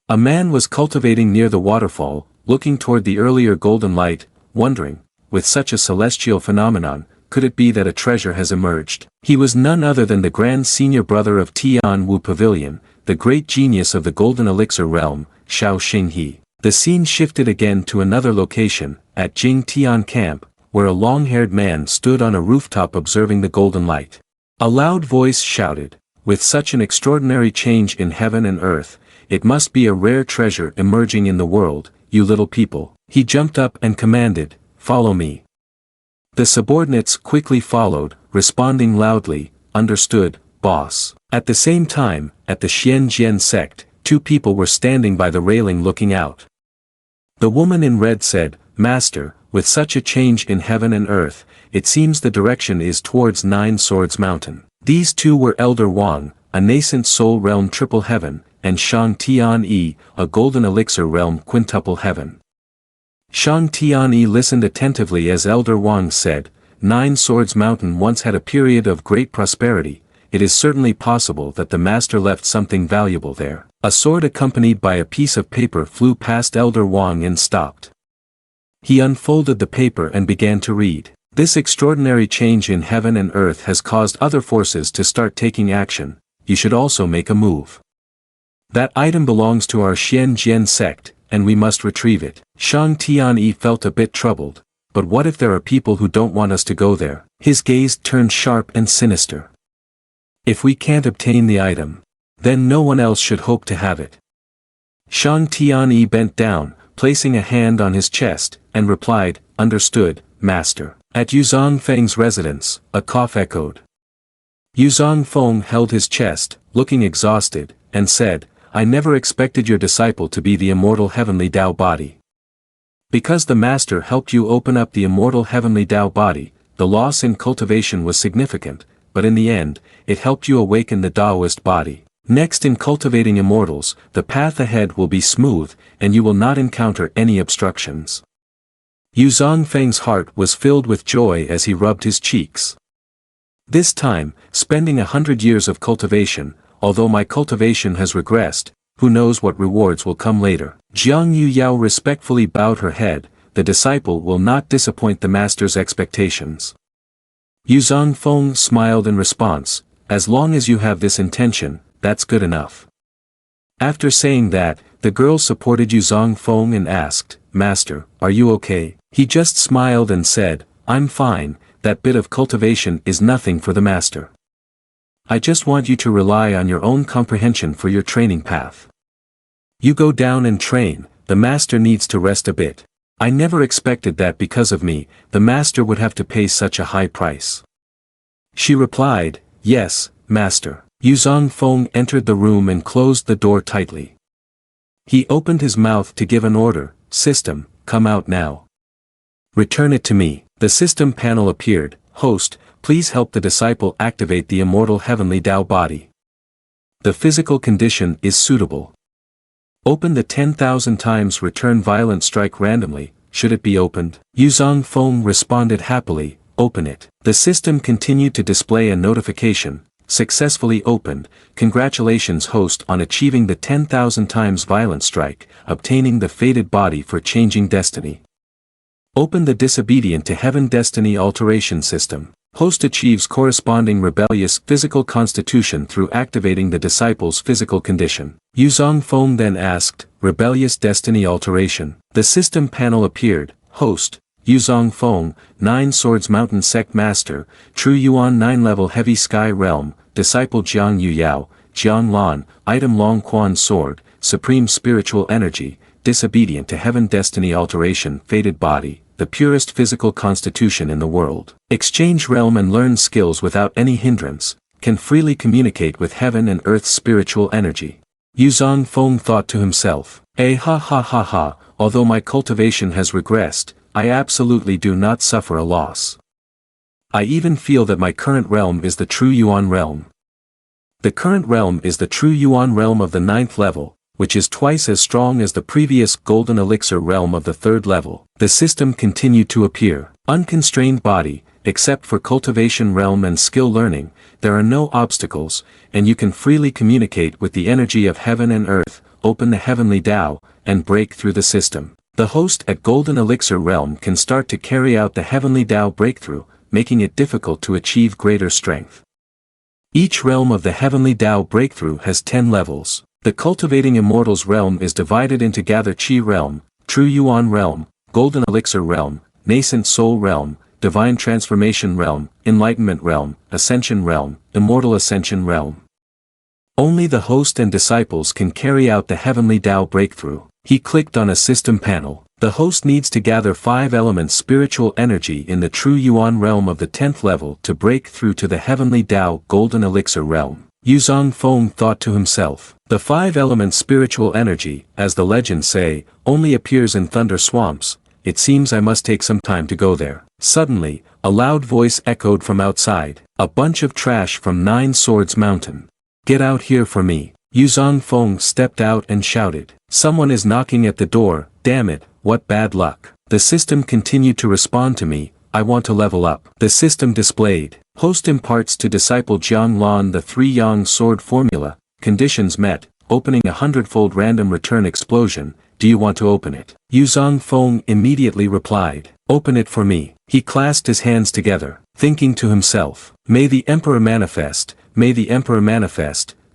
A man was cultivating near the waterfall, looking toward the earlier golden light, wondering, with such a celestial phenomenon, could it be that a treasure has emerged? He was none other than the grand senior brother of Tianwu Pavilion, the great genius of the golden elixir realm, Xiao Xinghe. The scene shifted again to another location, at Jing Tian Camp, where a long-haired man stood on a rooftop observing the golden light. A loud voice shouted, with such an extraordinary change in heaven and earth, it must be a rare treasure emerging in the world, you little people. He jumped up and commanded, follow me. The subordinates quickly followed, responding loudly, understood, boss. At the same time, at the Xianjian Sect, 2 people were standing by the railing looking out. The woman in red said, Master, with such a change in heaven and earth, it seems the direction is towards 9 Swords Mountain. These 2 were Elder Wang, a nascent soul realm triple heaven, and Shang Tianyi, a golden elixir realm quintuple heaven. Shang Tianyi listened attentively as Elder Wang said, 9 Swords Mountain once had a period of great prosperity, it is certainly possible that the master left something valuable there. A sword accompanied by a piece of paper flew past Elder Wang and stopped. He unfolded the paper and began to read. This extraordinary change in heaven and earth has caused other forces to start taking action, you should also make a move. That item belongs to our Xianjian sect, and we must retrieve it. Shang Tianyi felt a bit troubled, but what if there are people who don't want us to go there? His gaze turned sharp and sinister. If we can't obtain the item, then no one else should hope to have it. Shang Tianyi bent down, placing a hand on his chest, and replied, understood, master. At Yuzong Feng's residence, a cough echoed. Yuzong Feng held his chest, looking exhausted, and said, I never expected your disciple to be the immortal heavenly Tao body. Because the master helped you open up the immortal heavenly Tao body, the loss in cultivation was significant, but in the end, it helped you awaken the Taoist body. Next in cultivating immortals, the path ahead will be smooth, and you will not encounter any obstructions. Yuzong Feng's heart was filled with joy as he rubbed his cheeks. This time, spending 100 years of cultivation, although my cultivation has regressed, who knows what rewards will come later. Jiang Yuyao respectfully bowed her head, the disciple will not disappoint the master's expectations. Yuzong Feng smiled in response, as long as you have this intention, that's good enough. After saying that, the girl supported Yuzong Feng and asked, Master, are you okay? He just smiled and said, I'm fine, that bit of cultivation is nothing for the master. I just want you to rely on your own comprehension for your training path. You go down and train, the master needs to rest a bit. I never expected that because of me, the master would have to pay such a high price. She replied, yes, master. Yuzong Fong entered the room and closed the door tightly. He opened his mouth to give an order, system, come out now. Return it to me. The system panel appeared, host, please help the disciple activate the immortal heavenly Tao body. The physical condition is suitable. Open the 10,000 times return violent strike randomly, should it be opened? Yuzong Fong responded happily, open it. The system continued to display a notification, successfully opened, congratulations host on achieving the 10,000 times violent strike, obtaining the fated body for changing destiny. Open the disobedient to heaven destiny alteration system. Host achieves corresponding rebellious physical constitution through activating the disciple's physical condition. Yuzong Fong then asked, rebellious destiny alteration. The system panel appeared, host, Yuzong Fong, 9 Swords Mountain Sect Master, True Yuan 9 Level Heavy Sky Realm, Disciple Jiang Yu Yao, Jiang Lan, Item Long Quan Sword, Supreme Spiritual Energy, Disobedient to Heaven Destiny Alteration Fated Body, the purest physical constitution in the world. Exchange realm and learn skills without any hindrance, can freely communicate with heaven and earth's spiritual energy. Yuzong Fong thought to himself, ha, although my cultivation has regressed, I absolutely do not suffer a loss. I even feel that my current realm is the true Yuan realm. The current realm is the true Yuan realm of the 9th level, which is twice as strong as the previous golden elixir realm of the 3rd level. The system continued to appear. Unconstrained body, except for cultivation realm and skill learning, there are no obstacles, and you can freely communicate with the energy of heaven and earth, open the heavenly Tao, and break through the system. The host at golden elixir realm can start to carry out the heavenly Tao breakthrough, making it difficult to achieve greater strength. Each realm of the heavenly Tao breakthrough has 10 levels. The cultivating immortals realm is divided into Gather Chi realm, True Yuan realm, Golden Elixir realm, Nascent Soul realm, Divine Transformation realm, Enlightenment realm, Ascension realm, Immortal Ascension realm. Only the host and disciples can carry out the heavenly Tao breakthrough. He clicked on a system panel. The host needs to gather 5 elements spiritual energy in the True Yuan realm of the 10th level to break through to the heavenly Tao Golden Elixir realm. Yuzong Fong thought to himself, the 5 elements spiritual energy, as the legends say, only appears in thunder swamps. It seems I must take some time to go there. Suddenly, a loud voice echoed from outside, a bunch of trash from 9 Swords Mountain. Get out here for me. Yuzong Fong stepped out and shouted, someone is knocking at the door, damn it, what bad luck. The system continued to respond to me, I want to level up. The system displayed, host imparts to disciple Jiang Lan the 3 Yang sword formula, conditions met, opening a 100-fold random return explosion, do you want to open it? Yuzong Fong immediately replied, open it for me. He clasped his hands together, thinking to himself, may the Emperor manifest,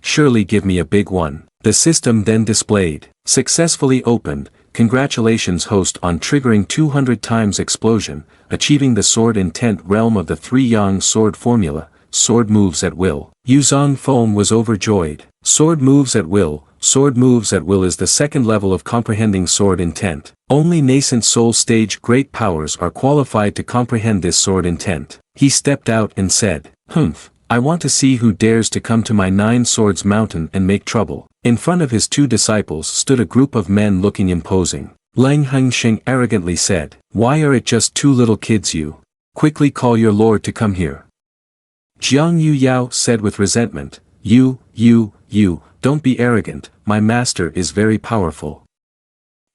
surely give me a big one. The system then displayed, successfully opened, congratulations host on triggering 200 times explosion, achieving the sword intent realm of the 3 Yang sword formula, sword moves at will. Yuzong Fong was overjoyed. Sword moves at will is the 2nd level of comprehending sword intent. Only nascent soul stage great powers are qualified to comprehend this sword intent. He stepped out and said, I want to see who dares to come to my 9 Swords Mountain and make trouble. In front of his 2 disciples stood a group of men looking imposing. Lang Hengsheng arrogantly said, why are it just 2 little kids you? Quickly call your lord to come here. Jiang Yu Yao said with resentment, you, don't be arrogant, my master is very powerful.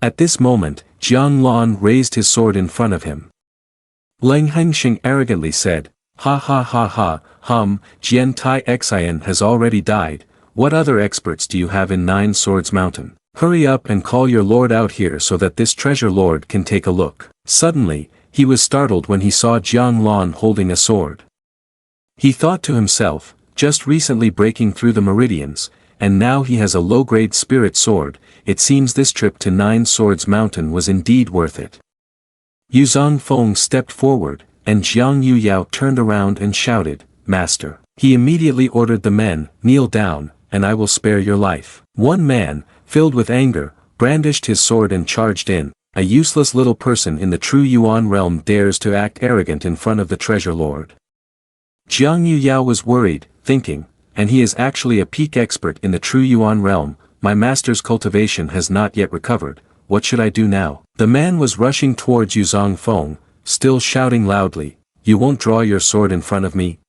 At this moment, Jiang Lan raised his sword in front of him. Lang Hengsheng arrogantly said, ha, Jian Tai Xian has already died, what other experts do you have in 9 Swords Mountain? Hurry up and call your lord out here so that this treasure lord can take a look. Suddenly, he was startled when he saw Jiang Lan holding a sword. He thought to himself, just recently breaking through the meridians, and now he has a low-grade spirit sword. It seems this trip to Nine Swords Mountain was indeed worth it. Yuzong Fong stepped forward, and Jiang Yuyao turned around and shouted, "Master." He immediately ordered the men, "Kneel down, and I will spare your life." One man, filled with anger, brandished his sword and charged in. A useless little person in the true Yuan realm dares to act arrogant in front of the treasure lord. Jiang Yuyao was worried, thinking, and he is actually a peak expert in the true Yuan realm, my master's cultivation has not yet recovered, what should I do now? The man was rushing towards Yuzong Fong, still shouting loudly, "You won't draw your sword in front of me?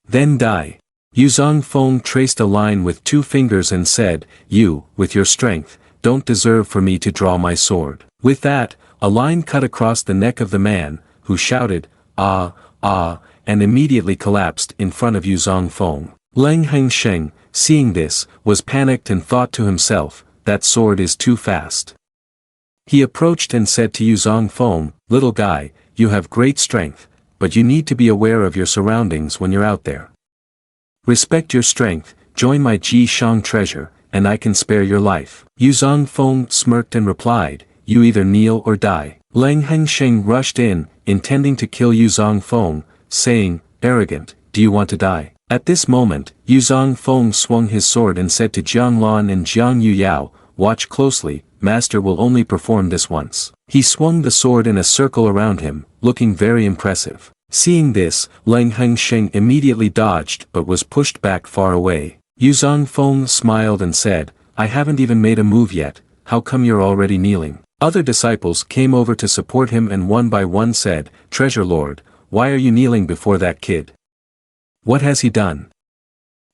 Then die." Yuzong Fong traced a line with 2 fingers and said, "You, with your strength, don't deserve for me to draw my sword." With that, a line cut across the neck of the man, who shouted, "Ah, ah," and immediately collapsed in front of Yuzong Fong. Leng Hengsheng, seeing this, was panicked and thought to himself, that sword is too fast. He approached and said to Yuzong Fong, "Little guy, you have great strength, but you need to be aware of your surroundings when you're out there. Respect your strength, join my Ji Shang treasure, and I can spare your life." Yuzong Fong smirked and replied, "You either kneel or die." Leng Hengsheng rushed in, intending to kill Yuzong Fong, saying, "Arrogant, do you want to die?" At this moment, Yuzong Fong swung his sword and said to Jiang Lan and Jiang Yuyao, "Watch closely, master will only perform this once." He swung the sword in a circle around him, looking very impressive. Seeing this, Leng Hengsheng immediately dodged but was pushed back far away. Yuzong Fong smiled and said, "I haven't even made a move yet, how come you're already kneeling?" Other disciples came over to support him and one by one said, "Treasure Lord, why are you kneeling before that kid? What has he done?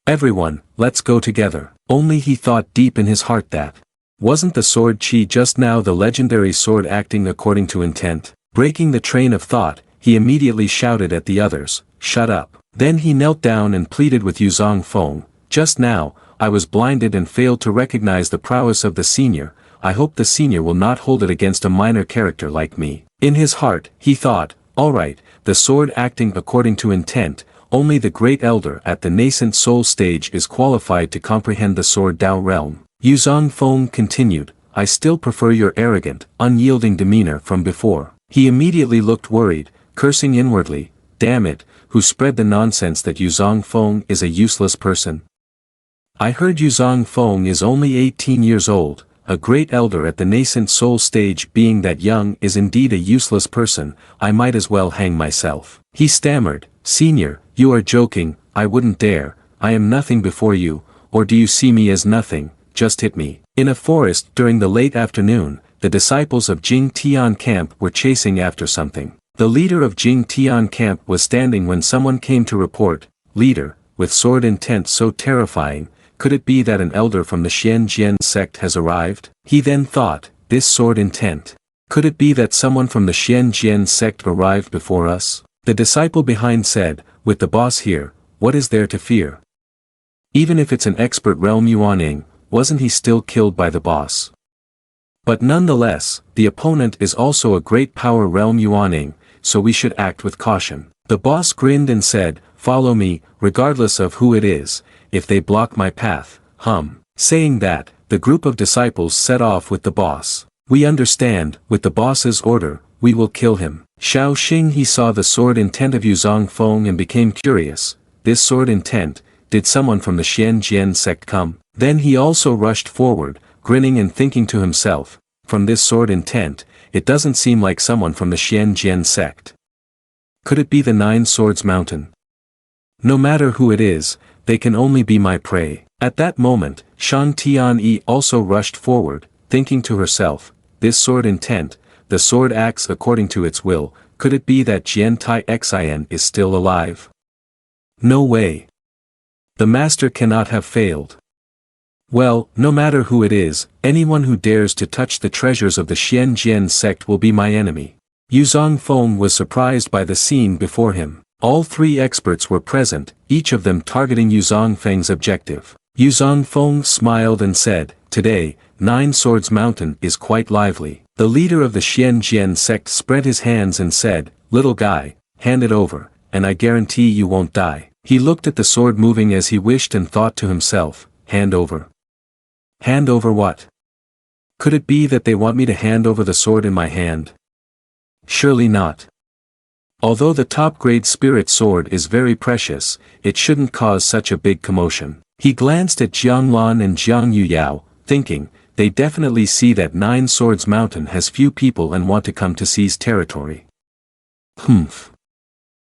Everyone, let's go together." Only he thought deep in his heart that, wasn't the sword chi just now the legendary sword acting according to intent? Breaking the train of thought, he immediately shouted at the others, "Shut up." Then he knelt down and pleaded with Yuzong Fong, "Just now, I was blinded and failed to recognize the prowess of the senior, I hope the senior will not hold it against a minor character like me." In his heart, he thought, alright, the sword acting according to intent, only the great elder at the nascent soul stage is qualified to comprehend the sword Dao realm. Yuzong Fong continued, "I still prefer your arrogant, unyielding demeanor from before." He immediately looked worried, cursing inwardly, "Damn it, who spread the nonsense that Yuzong Fong is a useless person? I heard Yuzong Fong is only 18 years old, a great elder at the nascent soul stage. Being that young is indeed a useless person, I might as well hang myself." He stammered, "Senior, you are joking, I wouldn't dare, I am nothing before you, or do you see me as nothing, just hit me." In a forest during the late afternoon, the disciples of Jing Tian camp were chasing after something. The leader of Jing Tian camp was standing when someone came to report, "Leader, with sword intent so terrifying, could it be that an elder from the Xian sect has arrived?" He then thought, this sword intent. Could it be that someone from the Xian sect arrived before us? The disciple behind said, "With the boss here, what is there to fear? Even if it's an expert realm Yuaning, wasn't he still killed by the boss? But nonetheless, the opponent is also a great power realm Yuaning, so we should act with caution." The boss grinned and said, "Follow me, regardless of who it is, if they block my path, Saying that, the group of disciples set off with the boss. "We understand, with the boss's order, we will kill him." Xiao Xing he saw the sword intent of Yuzong Fong and became curious, this sword intent, did someone from the Xian sect come? Then he also rushed forward, grinning and thinking to himself, from this sword intent, it doesn't seem like someone from the Xian sect. Could it be the Nine Swords Mountain? No matter who it is, they can only be my prey. At that moment, Shan Tianyi also rushed forward, thinking to herself, this sword intent, the sword acts according to its will, could it be that Jian Tai Xin is still alive? No way. The master cannot have failed. Well, no matter who it is, anyone who dares to touch the treasures of the Xian sect will be my enemy. Yuzong Fong was surprised by the scene before him. All 3 experts were present, each of them targeting Yuzong Feng's objective. Yuzong Fong smiled and said, "Today, Nine Swords Mountain is quite lively." The leader of the Xian sect spread his hands and said, "Little guy, hand it over, and I guarantee you won't die." He looked at the sword moving as he wished and thought to himself, hand over. Hand over what? Could it be that they want me to hand over the sword in my hand? Surely not. Although the top-grade spirit sword is very precious, it shouldn't cause such a big commotion. He glanced at Jiang Lan and Jiang Yuyao, thinking, they definitely see that Nine Swords Mountain has few people and want to come to seize territory. Humph.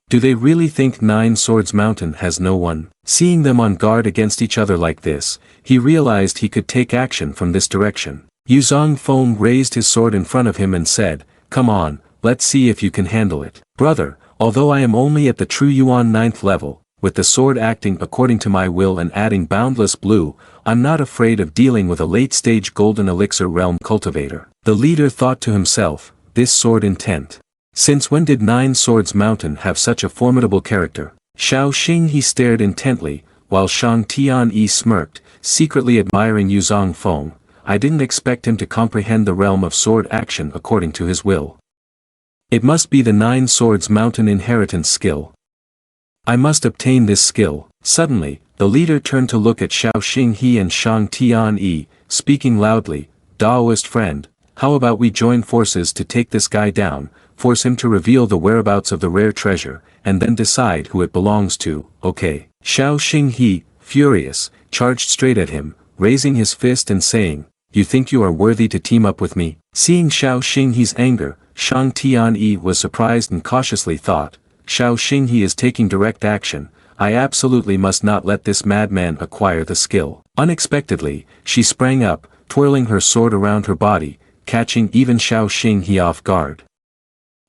Do they really think Nine Swords Mountain has no one? Seeing them on guard against each other like this, he realized he could take action from this direction. Yuzong Fong raised his sword in front of him and said, "Come on, let's see if you can handle it. Brother, although I am only at the true Yuan 9th level, with the sword acting according to my will and adding boundless blue, I'm not afraid of dealing with a late-stage golden elixir realm cultivator." The leader thought to himself, this sword intent. Since when did Nine Swords Mountain have such a formidable character? Xiao Xing he stared intently, while Shang Tian smirked, secretly admiring Yuzong Fong. I didn't expect him to comprehend the realm of sword action according to his will. It must be the Nine Swords Mountain inheritance skill. I must obtain this skill. Suddenly, the leader turned to look at Xiao Xinghe and Shang Tian, speaking loudly, "Daoist friend, how about we join forces to take this guy down, force him to reveal the whereabouts of the rare treasure, and then decide who it belongs to, okay?" Xiao Xinghe, furious, charged straight at him, raising his fist and saying, "You think you are worthy to team up with me?" Seeing Xiao Xinghe's anger, Shang Tian was surprised and cautiously thought, Xiao Xinghe is taking direct action, I absolutely must not let this madman acquire the skill. Unexpectedly, she sprang up, twirling her sword around her body, catching even Xiao Xinghe off guard.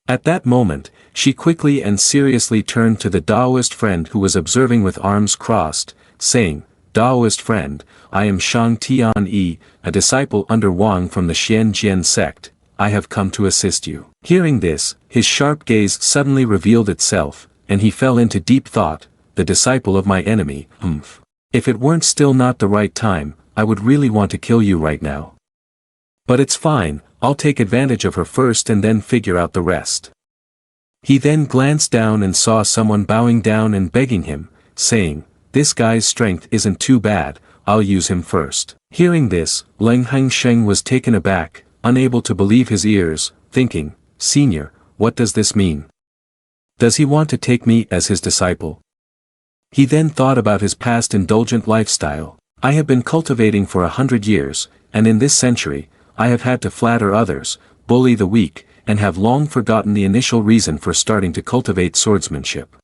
At that moment, she quickly and seriously turned to the Daoist friend who was observing with arms crossed, saying, "Daoist friend, I am Shang Tian, a disciple under Wang from the Xianjian Sect. I have come to assist you." Hearing this, his sharp gaze suddenly revealed itself, and he fell into deep thought, the disciple of my enemy, If it weren't still not the right time, I would really want to kill you right now. But it's fine, I'll take advantage of her first and then figure out the rest. He then glanced down and saw someone bowing down and begging him, saying, "This guy's strength isn't too bad, I'll use him first." Hearing this, Leng Hengsheng was taken aback, unable to believe his ears, thinking, "Senior, what does this mean? Does he want to take me as his disciple?" He then thought about his past indulgent lifestyle. I have been cultivating for 100 years, and in this century, I have had to flatter others, bully the weak, and have long forgotten the initial reason for starting to cultivate swordsmanship.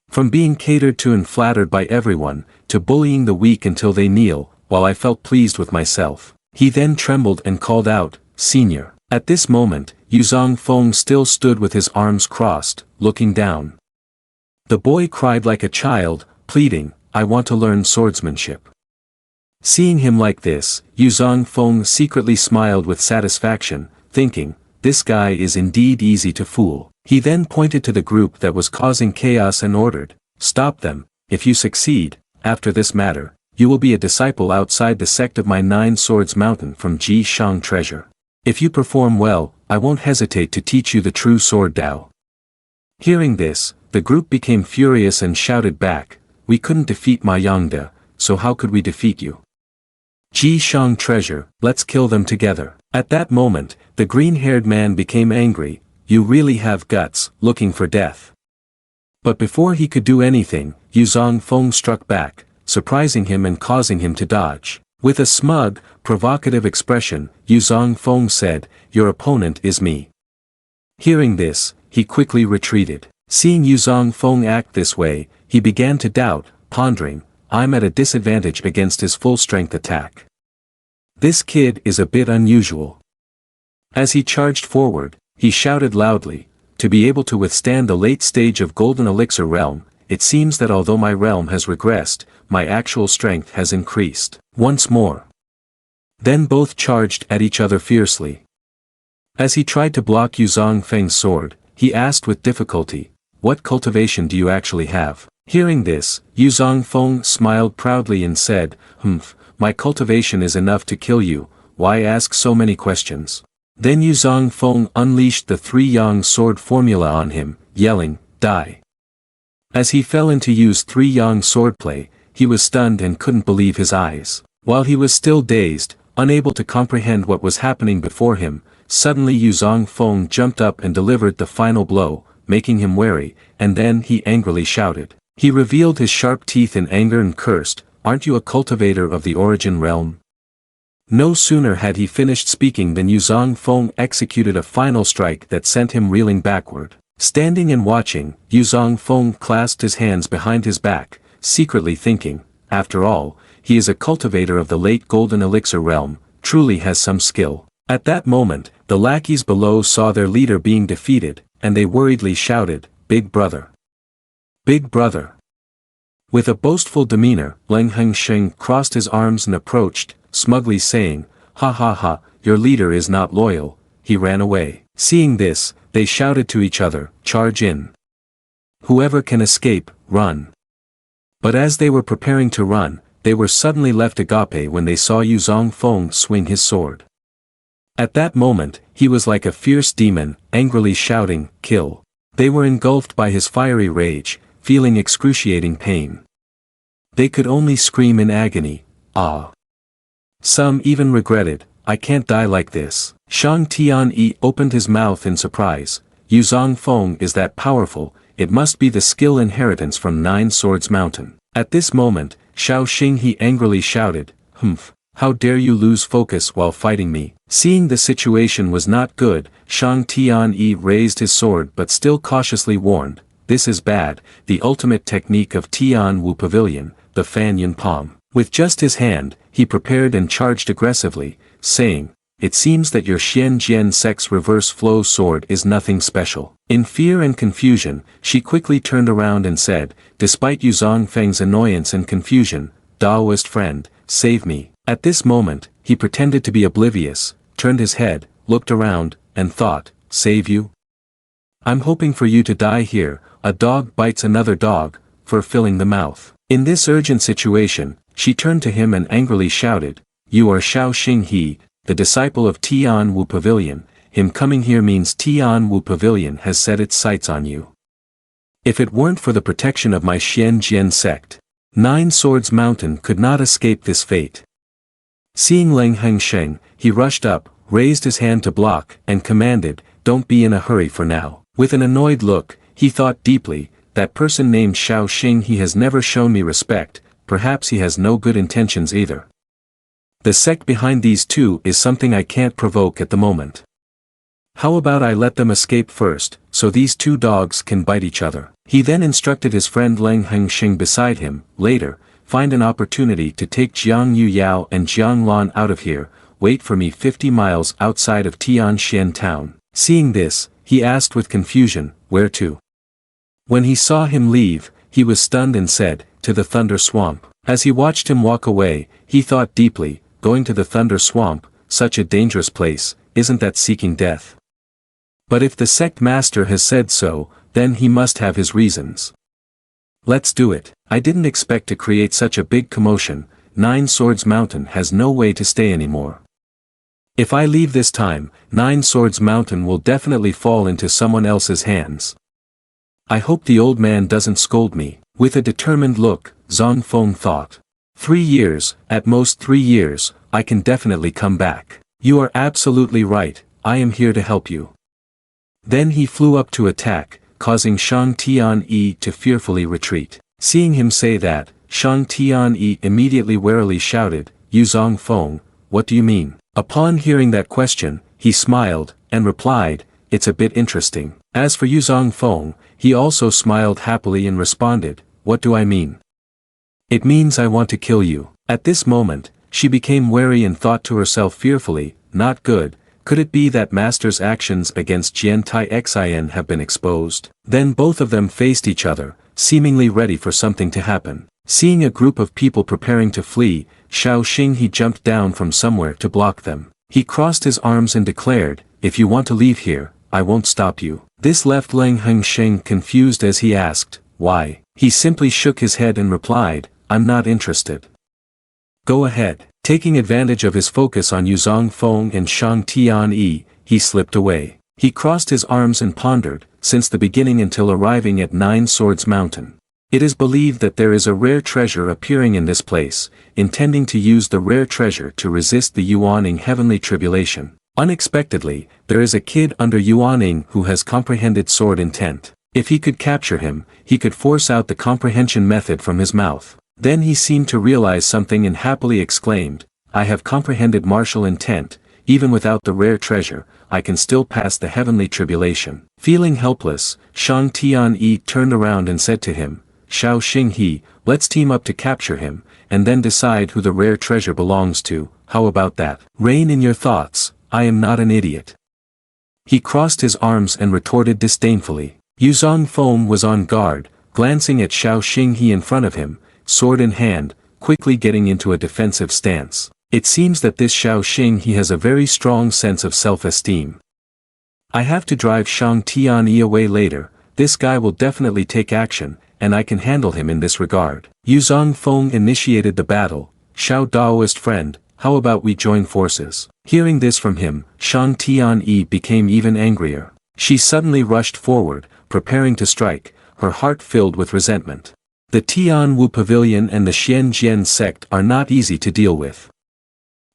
From being catered to and flattered by everyone, to bullying the weak until they kneel, while I felt pleased with myself. He then trembled and called out, "Senior." At this moment, Yuzong Fong still stood with his arms crossed, looking down. The boy cried like a child, pleading, "I want to learn swordsmanship." Seeing him like this, Yuzong Fong secretly smiled with satisfaction, thinking, this guy is indeed easy to fool. He then pointed to the group that was causing chaos and ordered, "Stop them, if you succeed, after this matter, you will be a disciple outside the sect of my Nine Swords Mountain from Ji Shang treasure. If you perform well, I won't hesitate to teach you the true sword Dao." Hearing this, the group became furious and shouted back, "We couldn't defeat Ma Yangde, so how could we defeat you? Ji Shang treasure, let's kill them together." At that moment, the green-haired man became angry, "You really have guts, looking for death." But before he could do anything, Yuzong Fong struck back, surprising him and causing him to dodge. With a smug, provocative expression, Yuzong Fong said, "Your opponent is me." Hearing this, he quickly retreated. Seeing Yuzong Fong act this way, he began to doubt, pondering, I'm at a disadvantage against his full-strength attack. This kid is a bit unusual. As he charged forward, he shouted loudly, "To be able to withstand the late stage of Golden Elixir realm, it seems that although my realm has regressed, my actual strength has increased." Once more. Then both charged at each other fiercely. As he tried to block Yuzong Feng's sword, he asked with difficulty, "What cultivation do you actually have?" Hearing this, Yuzong Feng smiled proudly and said, My cultivation is enough to kill you, why ask so many questions?" Then Yuzong Feng unleashed the three-yang sword formula on him, yelling, "Die!" As he fell into Yu's three-yang swordplay, he was stunned and couldn't believe his eyes. While he was still dazed, unable to comprehend what was happening before him, suddenly Yuzong Fong jumped up and delivered the final blow, making him wary, and then he angrily shouted. He revealed his sharp teeth in anger and cursed, "Aren't you a cultivator of the origin realm?" No sooner had he finished speaking than Yuzong Fong executed a final strike that sent him reeling backward. Standing and watching, Yuzong Fong clasped his hands behind his back, secretly thinking, after all, he is a cultivator of the late golden elixir realm, truly has some skill. At that moment, the lackeys below saw their leader being defeated, and they worriedly shouted, "Big brother! Big brother!" With a boastful demeanor, Leng Hengsheng crossed his arms and approached, smugly saying, "Ha ha ha, your leader is not loyal, he ran away." Seeing this, they shouted to each other, "Charge in! Whoever can escape, run!" But as they were preparing to run, they were suddenly left agape when they saw Yuzong Fong swing his sword. At that moment, he was like a fierce demon, angrily shouting, "Kill!" They were engulfed by his fiery rage, feeling excruciating pain. They could only scream in agony, "Ah!" Some even regretted, "I can't die like this." Shang Tianyi opened his mouth in surprise. Yuzong Fong is that powerful, it must be the skill inheritance from Nine Swords Mountain. At this moment, Xiao Xinghe angrily shouted, "Humph, how dare you lose focus while fighting me?" Seeing the situation was not good, Shang Tianyi raised his sword but still cautiously warned, "This is bad, the ultimate technique of Tian Wu Pavilion, the Fan Yun Palm." With just his hand, he prepared and charged aggressively, saying, "It seems that your Xian Jian Sect's reverse flow sword is nothing special." In fear and confusion, she quickly turned around and said, "Despite Yuzong Feng's annoyance and confusion, Daoist friend, save me." At this moment, he pretended to be oblivious, turned his head, looked around, and thought, "Save you? I'm hoping for you to die here, a dog bites another dog, for filling the mouth." In this urgent situation, she turned to him and angrily shouted, "You are Xiao Xinghe, the disciple of Tian Wu Pavilion, him coming here means Tian Wu Pavilion has set its sights on you. If it weren't for the protection of my Xian Jian sect, Nine Swords Mountain could not escape this fate." Seeing Leng Hengsheng, he rushed up, raised his hand to block, and commanded, "Don't be in a hurry for now." With an annoyed look, he thought deeply, "That person named Xiao Xinghe has never shown me respect, perhaps he has no good intentions either. The sect behind these two is something I can't provoke at the moment. How about I let them escape first, so these two dogs can bite each other?" He then instructed his friend Leng Hengsheng beside him, "Later, find an opportunity to take Jiang Yu Yao and Jiang Lan out of here, wait for me 50 miles outside of Tianxian town." Seeing this, he asked with confusion, "Where to?" When he saw him leave, he was stunned and said, "To the Thunder Swamp." As he watched him walk away, he thought deeply, going to the Thunder Swamp, such a dangerous place, isn't that seeking death? But if the sect master has said so, then he must have his reasons. Let's do it. I didn't expect to create such a big commotion, Nine Swords Mountain has no way to stay anymore. If I leave this time, Nine Swords Mountain will definitely fall into someone else's hands. I hope the old man doesn't scold me. With a determined look, Zong Fong thought. 3 years, at most 3 years, I can definitely come back. You are absolutely right, I am here to help you. Then he flew up to attack, causing Shang Tianyi to fearfully retreat. Seeing him say that, Shang Tianyi immediately warily shouted, "Yuzong Fong, what do you mean?" Upon hearing that question, he smiled, and replied, "It's a bit interesting." As for Yuzong Fong, he also smiled happily and responded, "What do I mean? It means I want to kill you." At this moment, she became wary and thought to herself fearfully, "Not good, could it be that Master's actions against Jian Tai Xin have been exposed?" Then both of them faced each other, seemingly ready for something to happen. Seeing a group of people preparing to flee, Xiao Xinghe jumped down from somewhere to block them. He crossed his arms and declared, "If you want to leave here, I won't stop you." This left Leng Hengsheng confused as he asked, "Why?" He simply shook his head and replied, "I'm not interested." "Go ahead." Taking advantage of his focus on Yuzong Fong and Shang Tianyi, he slipped away. He crossed his arms and pondered, since the beginning until arriving at Nine Swords Mountain. It is believed that there is a rare treasure appearing in this place, intending to use the rare treasure to resist the Yuaning heavenly tribulation. Unexpectedly, there is a kid under Yuaning who has comprehended sword intent. If he could capture him, he could force out the comprehension method from his mouth. Then he seemed to realize something and happily exclaimed, I have comprehended martial intent, even without the rare treasure, I can still pass the heavenly tribulation. Feeling helpless, Shang Tianyi turned around and said to him, Xiao Xinghe, let's team up to capture him, and then decide who the rare treasure belongs to, how about that? Rein in your thoughts, I am not an idiot. He crossed his arms and retorted disdainfully. Yuzong Fong was on guard, glancing at Xiao Xinghe in front of him, sword in hand, quickly getting into a defensive stance. It seems that this Xiao Xinghe has a very strong sense of self-esteem. I have to drive Shang Tianyi away later, this guy will definitely take action, and I can handle him in this regard. Yuzong Fong initiated the battle, Xiao Daoist friend, how about we join forces? Hearing this from him, Shang Tianyi became even angrier. She suddenly rushed forward, preparing to strike, her heart filled with resentment. The Tianwu Pavilion and the Xianjian Sect are not easy to deal with.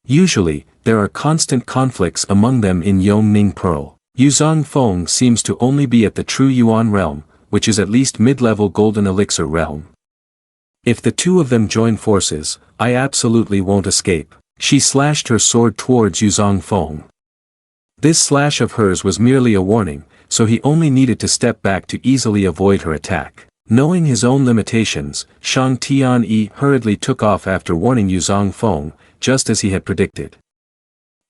Usually, there are constant conflicts among them in Yongning Pearl. Yuzong Fong seems to only be at the true Yuan realm, which is at least mid-level golden elixir realm. If the two of them join forces, I absolutely won't escape. She slashed her sword towards Yuzong Fong. This slash of hers was merely a warning, so he only needed to step back to easily avoid her attack. Knowing his own limitations, Shang Tianyi hurriedly took off after warning Yuzong Fong, just as he had predicted.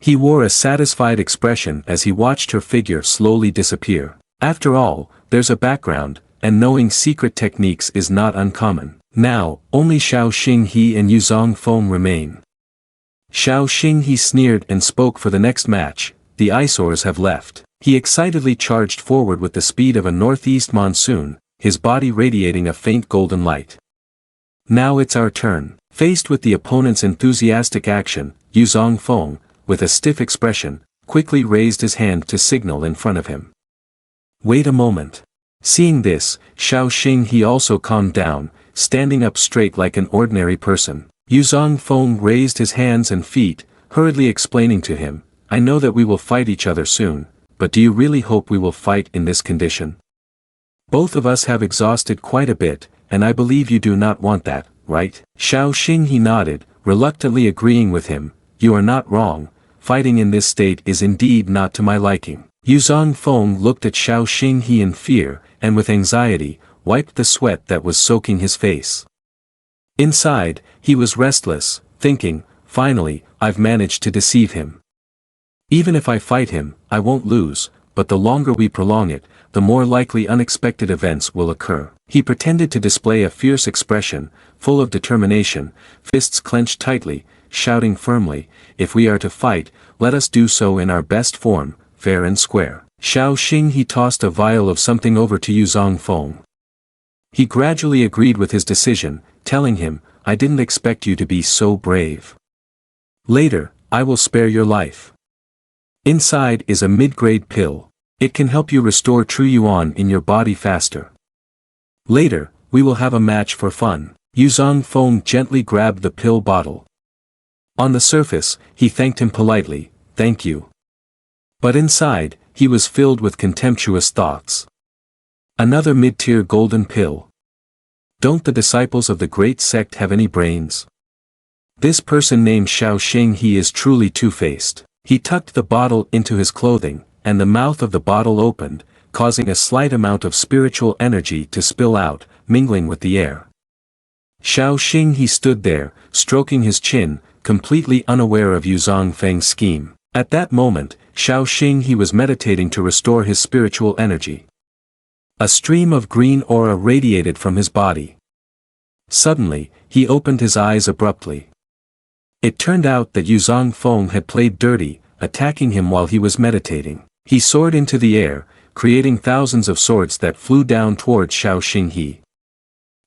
He wore a satisfied expression as he watched her figure slowly disappear. After all, there's a background, and knowing secret techniques is not uncommon. Now, only Xiao Xinghe and Yuzong Fong remain. Xiao Xinghe sneered and spoke for the next match, the eyesores have left. He excitedly charged forward with the speed of a northeast monsoon, his body radiating a faint golden light. Now it's our turn. Faced with the opponent's enthusiastic action, Yuzong Fong, with a stiff expression, quickly raised his hand to signal in front of him. Wait a moment. Seeing this, Xiao Xinghe also calmed down, standing up straight like an ordinary person. Yuzong Fong raised his hands and feet, hurriedly explaining to him, I know that we will fight each other soon, but do you really hope we will fight in this condition? Both of us have exhausted quite a bit, and I believe you do not want that, right? Xiao Xinghe nodded, reluctantly agreeing with him, you are not wrong, fighting in this state is indeed not to my liking. Yuzong Fong looked at Xiao Xinghe in fear, and with anxiety, wiped the sweat that was soaking his face. Inside, he was restless, thinking, finally, I've managed to deceive him. Even if I fight him, I won't lose, but the longer we prolong it, the more likely unexpected events will occur. He pretended to display a fierce expression, full of determination, fists clenched tightly, shouting firmly, if we are to fight, let us do so in our best form, fair and square. Xiao Xinghe tossed a vial of something over to Yuzong Fong. He gradually agreed with his decision, telling him, I didn't expect you to be so brave. Later, I will spare your life. Inside is a mid-grade pill. It can help you restore true yuan in your body faster. Later, we will have a match for fun. Yuzong Fong gently grabbed the pill bottle. On the surface, he thanked him politely, thank you. But inside, he was filled with contemptuous thoughts. Another mid-tier golden pill. Don't the disciples of the great sect have any brains? This person named Xiao Xinghe is truly two-faced. He tucked the bottle into his clothing, and the mouth of the bottle opened, causing a slight amount of spiritual energy to spill out, mingling with the air. Xiao Xinghe stood there, stroking his chin, completely unaware of Yuzong Feng's scheme. At that moment, Xiao Xinghe was meditating to restore his spiritual energy. A stream of green aura radiated from his body. Suddenly, he opened his eyes abruptly. It turned out that Yuzong Feng had played dirty, attacking him while he was meditating. He soared into the air, creating thousands of swords that flew down towards Xiao Xinghe.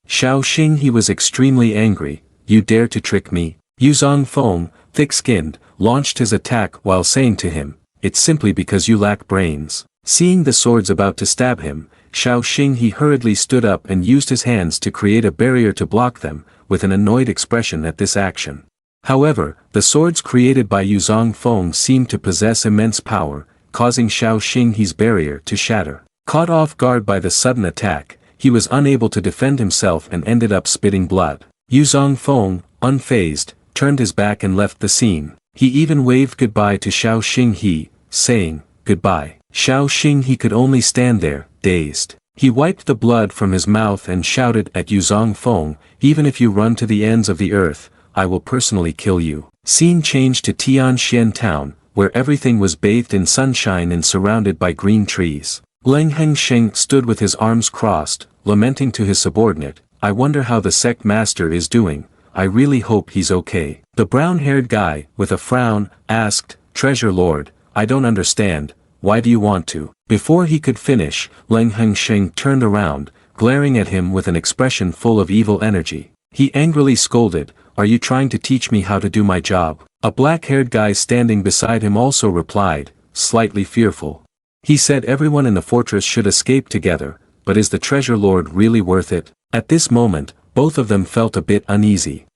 Xiao Xinghe was extremely angry, you dare to trick me? Yuzong Feng, thick-skinned, launched his attack while saying to him, it's simply because you lack brains. Seeing the swords about to stab him, Xiao Xing he hurriedly stood up and used his hands to create a barrier to block them, with an annoyed expression at this action. However, the swords created by Yuzong Fong seemed to possess immense power, causing Xiao Xing he's barrier to shatter. Caught off guard by the sudden attack, he was unable to defend himself and ended up spitting blood. Yuzong Fong, unfazed, turned his back and left the scene. He even waved goodbye to Xiao Xing he, saying, "Goodbye." Xiao Xing he could only stand there, dazed. He wiped the blood from his mouth and shouted at Yuzong Fong, "Even if you run to the ends of the earth, I will personally kill you." Scene changed to Tianxian town, where everything was bathed in sunshine and surrounded by green trees. Leng Hengsheng stood with his arms crossed, lamenting to his subordinate, "I wonder how the sect master is doing, I really hope he's okay." The brown-haired guy, with a frown, asked, "Treasure Lord, I don't understand, why do you want to?" Before he could finish, Leng Hengsheng turned around, glaring at him with an expression full of evil energy. He angrily scolded, "Are you trying to teach me how to do my job?" A black-haired guy standing beside him also replied, slightly fearful. He said everyone in the fortress should escape together, but is the treasure lord really worth it? At this moment, both of them felt a bit uneasy.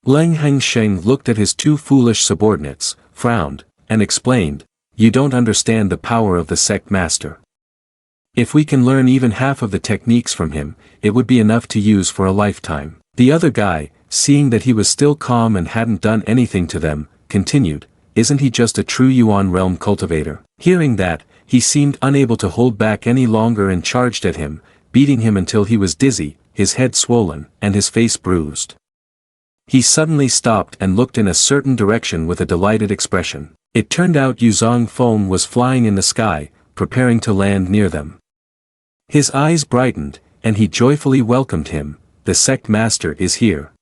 Leng Hengsheng looked at his two foolish subordinates, frowned, and explained, "You don't understand the power of the sect master. If we can learn even half of the techniques from him, it would be enough to use for a lifetime." The other guy, seeing that he was still calm and hadn't done anything to them, continued, "Isn't he just a true Yuan realm cultivator?" Hearing that, he seemed unable to hold back any longer and charged at him, beating him until he was dizzy, his head swollen, and his face bruised. He suddenly stopped and looked in a certain direction with a delighted expression. It turned out Yuzong Fong was flying in the sky, preparing to land near them. His eyes brightened, and he joyfully welcomed him, "The sect master is here.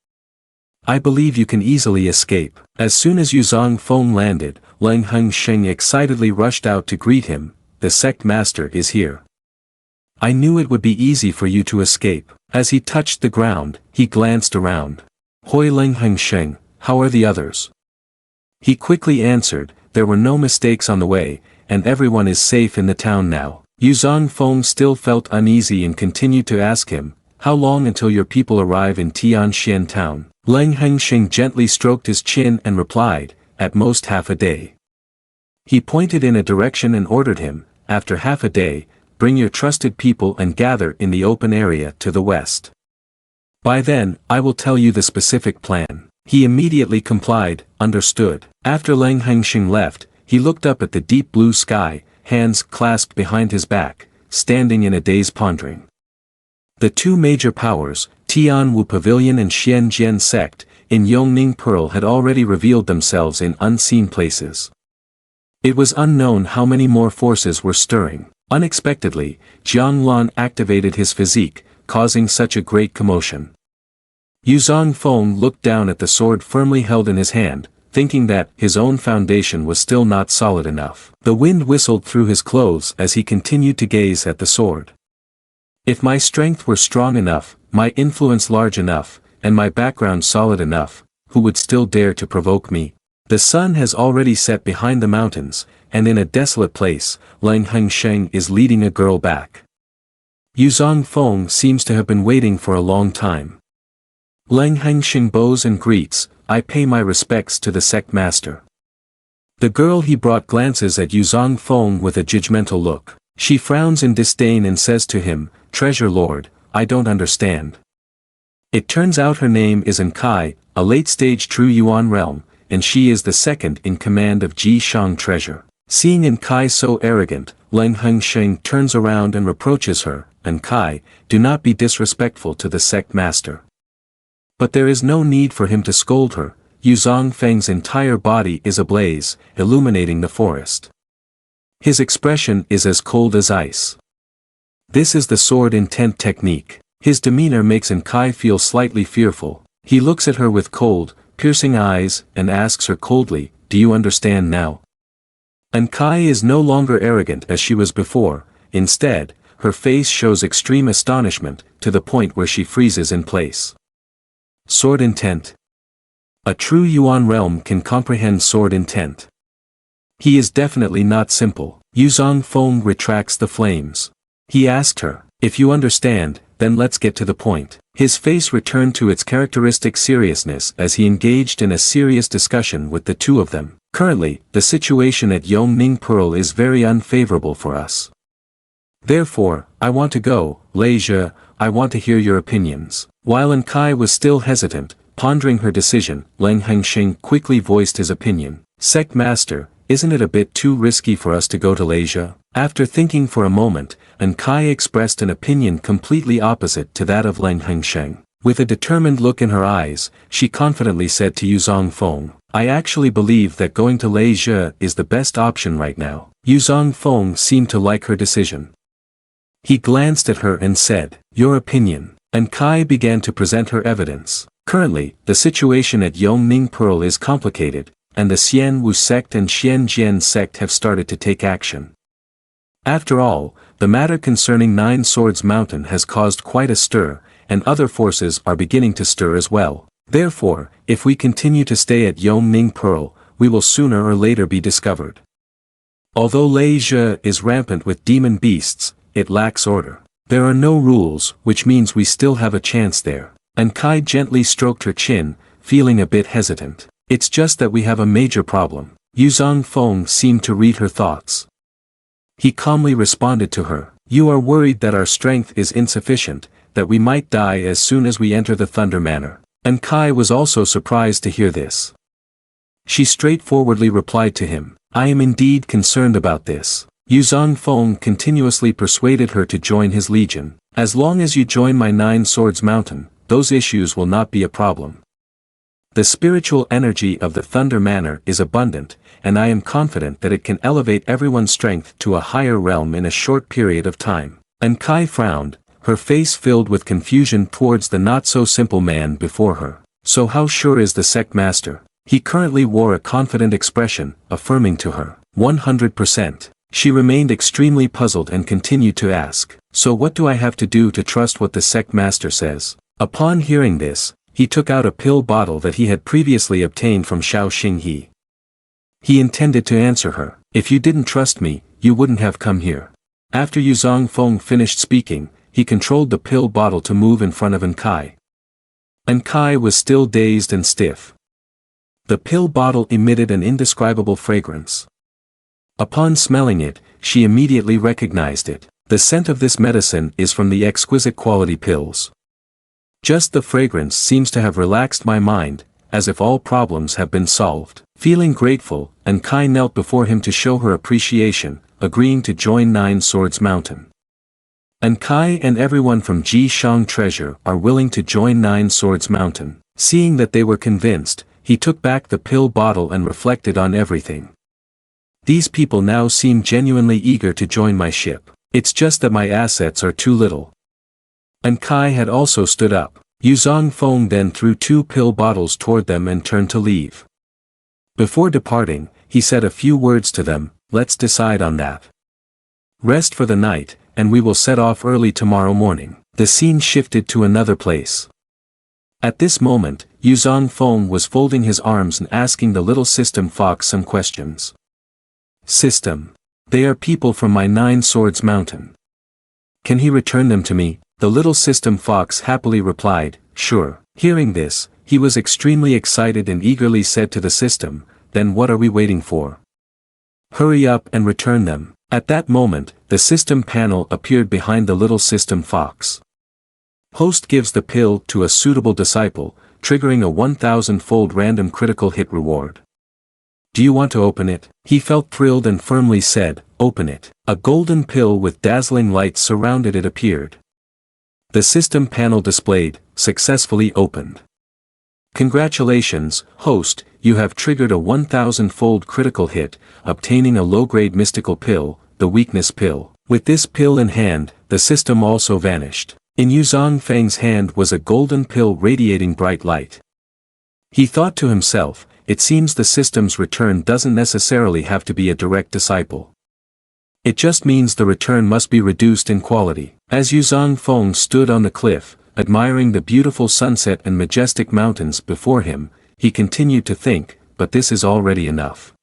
I believe you can easily escape." As soon as Yuzong Fong landed, Leng Hengsheng excitedly rushed out to greet him, "The sect master is here. I knew it would be easy for you to escape." As he touched the ground, he glanced around. "Hoi Leng Hengsheng, how are the others?" He quickly answered, "There were no mistakes on the way, and everyone is safe in the town now." Yuzong Fong still felt uneasy and continued to ask him, "How long until your people arrive in Tianxian town?" Leng Hengsheng gently stroked his chin and replied, "At most half a day." He pointed in a direction and ordered him, "After half a day, bring your trusted people and gather in the open area to the west. By then, I will tell you the specific plan." He immediately complied, "Understood." After Leng Hengsheng left, he looked up at the deep blue sky, hands clasped behind his back, standing in a daze pondering. The two major powers, Tianwu Pavilion and Xianjian Sect, in Yongning Pearl had already revealed themselves in unseen places. It was unknown how many more forces were stirring. Unexpectedly, Jianglan activated his physique, causing such a great commotion. Yuzong Fong looked down at the sword firmly held in his hand, thinking that his own foundation was still not solid enough. The wind whistled through his clothes as he continued to gaze at the sword. "If my strength were strong enough, my influence large enough, and my background solid enough, who would still dare to provoke me?" The sun has already set behind the mountains, and in a desolate place, Leng Hengsheng is leading a girl back. Yuzong Fong seems to have been waiting for a long time. Leng Hengsheng bows and greets, "I pay my respects to the sect master." The girl he brought glances at Yuzong Fong with a judgmental look. She frowns in disdain and says to him, "Treasure Lord, I don't understand." It turns out her name is Kai, a late-stage true Yuan realm, and she is the second in command of Ji Shang treasure. Seeing Kai so arrogant, Leng Hengsheng turns around and reproaches her, "Kai, do not be disrespectful to the sect master." But there is no need for him to scold her. Yuzong Feng's entire body is ablaze, illuminating the forest. His expression is as cold as ice. This is the sword intent technique. His demeanor makes Kai feel slightly fearful. He looks at her with cold, piercing eyes, and asks her coldly, "Do you understand now?" Kai is no longer arrogant as she was before. Instead, her face shows extreme astonishment, to the point where she freezes in place. Sword intent. A true Yuan realm can comprehend sword intent. He is definitely not simple. Yuzong Fong retracts the flames. He asked her, if you understand, then let's get to the point. His face returned to its characteristic seriousness as he engaged in a serious discussion with the two of them. Currently, the situation at Yongning Pearl is very unfavorable for us. Therefore, I want to go, Leisha, I want to hear your opinions. While Enkai was still hesitant, pondering her decision, Leng Hengxing quickly voiced his opinion. Sect Master, isn't it a bit too risky for us to go to Leisha? After thinking for a moment, Enkai expressed an opinion completely opposite to that of Leng Hengxing. With a determined look in her eyes, she confidently said to Yuzong Fong, I actually believe that going to Leisha is the best option right now. Yuzong Fong seemed to like her decision. He glanced at her and said, your opinion. Enkai began to present her evidence. Currently, the situation at Yongning Pearl is complicated, and the Xianwu Sect and Xianjian Sect have started to take action. After all, the matter concerning Nine Swords Mountain has caused quite a stir, and other forces are beginning to stir as well. Therefore, if we continue to stay at Yongning Pearl, we will sooner or later be discovered. Although Leisha is rampant with demon beasts, it lacks order. There are no rules, which means we still have a chance there. Enkai gently stroked her chin, feeling a bit hesitant. It's just that we have a major problem. Yuzong Fong seemed to read her thoughts. He calmly responded to her. You are worried that our strength is insufficient, that we might die as soon as we enter the Thunder Manor. Enkai was also surprised to hear this. She straightforwardly replied to him, I am indeed concerned about this. Yuzong Fong continuously persuaded her to join his legion. As long as you join my Nine Swords Mountain, those issues will not be a problem. The spiritual energy of the Thunder Manor is abundant, and I am confident that it can elevate everyone's strength to a higher realm in a short period of time. Enkai frowned, her face filled with confusion towards the not-so-simple man before her. So how sure is the Sect Master? He currently wore a confident expression, affirming to her, 100%. She remained extremely puzzled and continued to ask, so what do I have to do to trust what the Sect Master says? Upon hearing this, he took out a pill bottle that he had previously obtained from Xiao Xinghe. He intended to answer her, if you didn't trust me, you wouldn't have come here. After Yuzong Fong finished speaking, he controlled the pill bottle to move in front of Enkai. Enkai was still dazed and stiff. The pill bottle emitted an indescribable fragrance. Upon smelling it, she immediately recognized it. The scent of this medicine is from the exquisite quality pills. Just the fragrance seems to have relaxed my mind, as if all problems have been solved. Feeling grateful, Enkai knelt before him to show her appreciation, agreeing to join Nine Swords Mountain. Enkai and everyone from Ji Shang Treasure are willing to join Nine Swords Mountain. Seeing that they were convinced, he took back the pill bottle and reflected on everything. These people now seem genuinely eager to join my ship. It's just that my assets are too little. Enkai had also stood up. Yuzong Fong then threw 2 pill bottles toward them and turned to leave. Before departing, he said a few words to them, let's decide on that. Rest for the night, and we will set off early tomorrow morning. The scene shifted to another place. At this moment, Yuzong Fong was folding his arms and asking the little system Fox some questions. System. They are people from my Nine Swords Mountain. Can he return them to me? The little system Fox happily replied, sure. Hearing this, he was extremely excited and eagerly said to the system, then what are we waiting for? Hurry up and return them. At that moment, the system panel appeared behind the little system Fox. Host gives the pill to a suitable disciple, triggering a 1,000-fold random critical hit reward. Do you want to open it? He felt thrilled and firmly said, open it. A golden pill with dazzling lights surrounded it appeared. The system panel displayed, successfully opened. Congratulations, host, you have triggered a 1,000-fold critical hit, obtaining a low-grade mystical pill, the weakness pill. With this pill in hand, the system also vanished. In Yuzong Feng's hand was a golden pill radiating bright light. He thought to himself, it seems the system's return doesn't necessarily have to be a direct disciple. It just means the return must be reduced in quality. As Yuzong Feng stood on the cliff, admiring the beautiful sunset and majestic mountains before him, he continued to think, but this is already enough.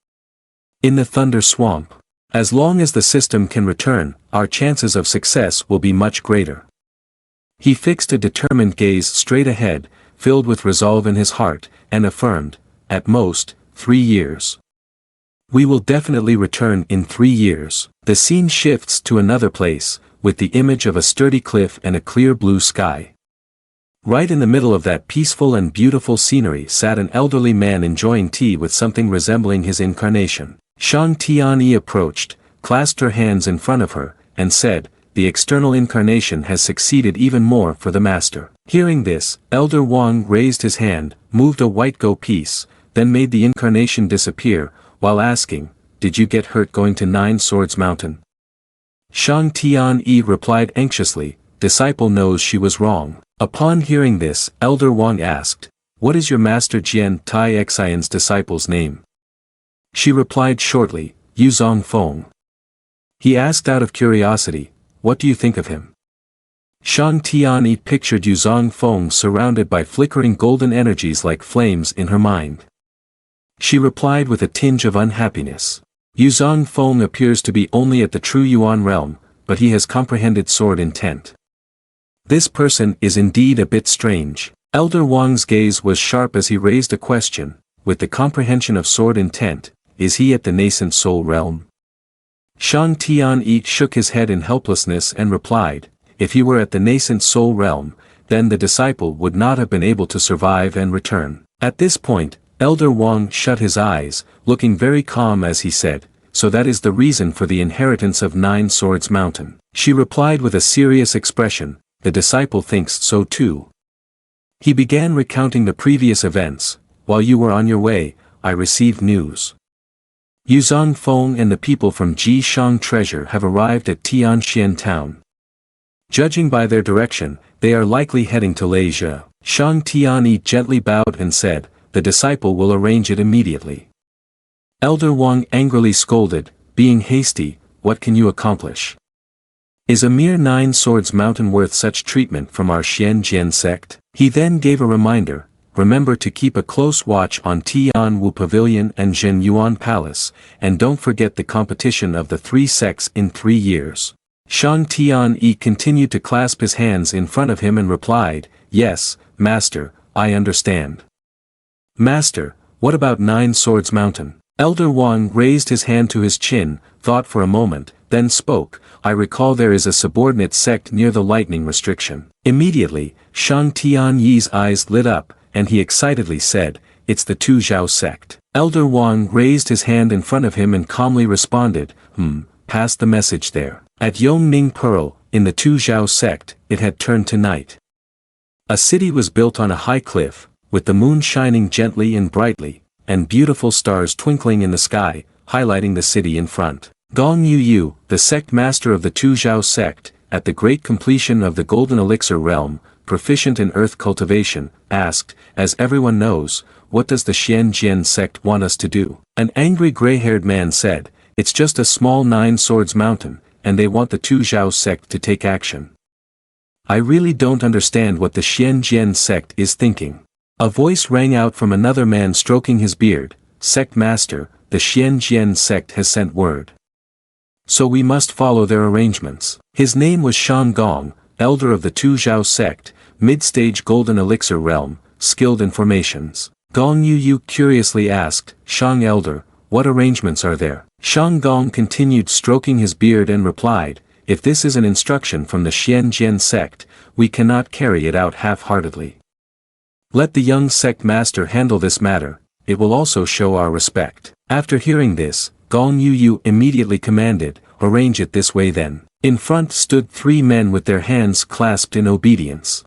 In the Thunder Swamp. As long as the system can return, our chances of success will be much greater. He fixed a determined gaze straight ahead, filled with resolve in his heart, and affirmed, at most, 3 years. We will definitely return in 3 years. The scene shifts to another place, with the image of a sturdy cliff and a clear blue sky. Right in the middle of that peaceful and beautiful scenery sat an elderly man enjoying tea with something resembling his incarnation. Shang Tianyi approached, clasped her hands in front of her, and said, "The external incarnation has succeeded even more for the master." Hearing this, Elder Wang raised his hand, moved a white go piece, then made the incarnation disappear, while asking, "Did you get hurt going to Nine Swords Mountain?" Shang Tianyi replied anxiously, "Disciple knows she was wrong." Upon hearing this, Elder Wang asked, "What is your master Jian Tai Xian's disciple's name?" She replied shortly, Yuzong Fong. He asked out of curiosity, "What do you think of him?" Shang Tianyi pictured Yuzong Fong surrounded by flickering golden energies like flames in her mind. She replied with a tinge of unhappiness. Yuzong Fong appears to be only at the true Yuan realm, but he has comprehended sword intent. This person is indeed a bit strange. Elder Wang's gaze was sharp as he raised a question, with the comprehension of sword intent, is he at the nascent soul realm? Shang Tianyi shook his head in helplessness and replied, if he were at the nascent soul realm, then the disciple would not have been able to survive and return. At this point, Elder Wang shut his eyes, looking very calm as he said, "So that is the reason for the inheritance of Nine Swords Mountain." She replied with a serious expression, "The disciple thinks so too." He began recounting the previous events. "While you were on your way, I received news. Yuzong Fong and the people from Jishang Treasure have arrived at Tianxian town. Judging by their direction, they are likely heading to Leisha." Shang Tianyi gently bowed and said, "The disciple will arrange it immediately." Elder Wang angrily scolded, "Being hasty, what can you accomplish? Is a mere 9 Swords Mountain worth such treatment from our Xianjian sect?" He then gave a reminder, "Remember to keep a close watch on Tianwu Pavilion and Zhen Yuan Palace, and don't forget the competition of the 3 sects in 3 years." Shang Tianyi continued to clasp his hands in front of him and replied, "Yes, Master, I understand." "Master, what about 9 Swords Mountain?" Elder Wang raised his hand to his chin, thought for a moment, then spoke, "I recall there is a subordinate sect near the lightning restriction." Immediately, Shang Tianyi's eyes lit up, and he excitedly said, "It's the Tu Zhao sect." Elder Wang raised his hand in front of him and calmly responded, Pass the message there." At Yongning Pearl, in the Tu Zhao sect, it had turned to night. A city was built on a high cliff, with the moon shining gently and brightly, and beautiful stars twinkling in the sky, highlighting the city in front. Gong Yu, the sect master of the Tu Zhao sect, at the great completion of the Golden Elixir realm, proficient in earth cultivation, asked, "As everyone knows, what does the Xianjian sect want us to do?" An angry gray-haired man said, "It's just a small 9 Swords Mountain, and they want the Tu Zhao sect to take action. I really don't understand what the Xianjian sect is thinking." A voice rang out from another man stroking his beard, "Sect master, the Xianjian sect has sent word. So we must follow their arrangements." His name was Shang Gong, elder of the Tu Zhao sect, mid-stage Golden Elixir realm, skilled in formations. Gong Yu curiously asked, "Shang elder, what arrangements are there?" Shang Gong continued stroking his beard and replied, "If this is an instruction from the Xianjian sect, we cannot carry it out half-heartedly. Let the young sect master handle this matter, it will also show our respect." After hearing this, Gong Yu immediately commanded, "Arrange it this way then." In front stood 3 men with their hands clasped in obedience.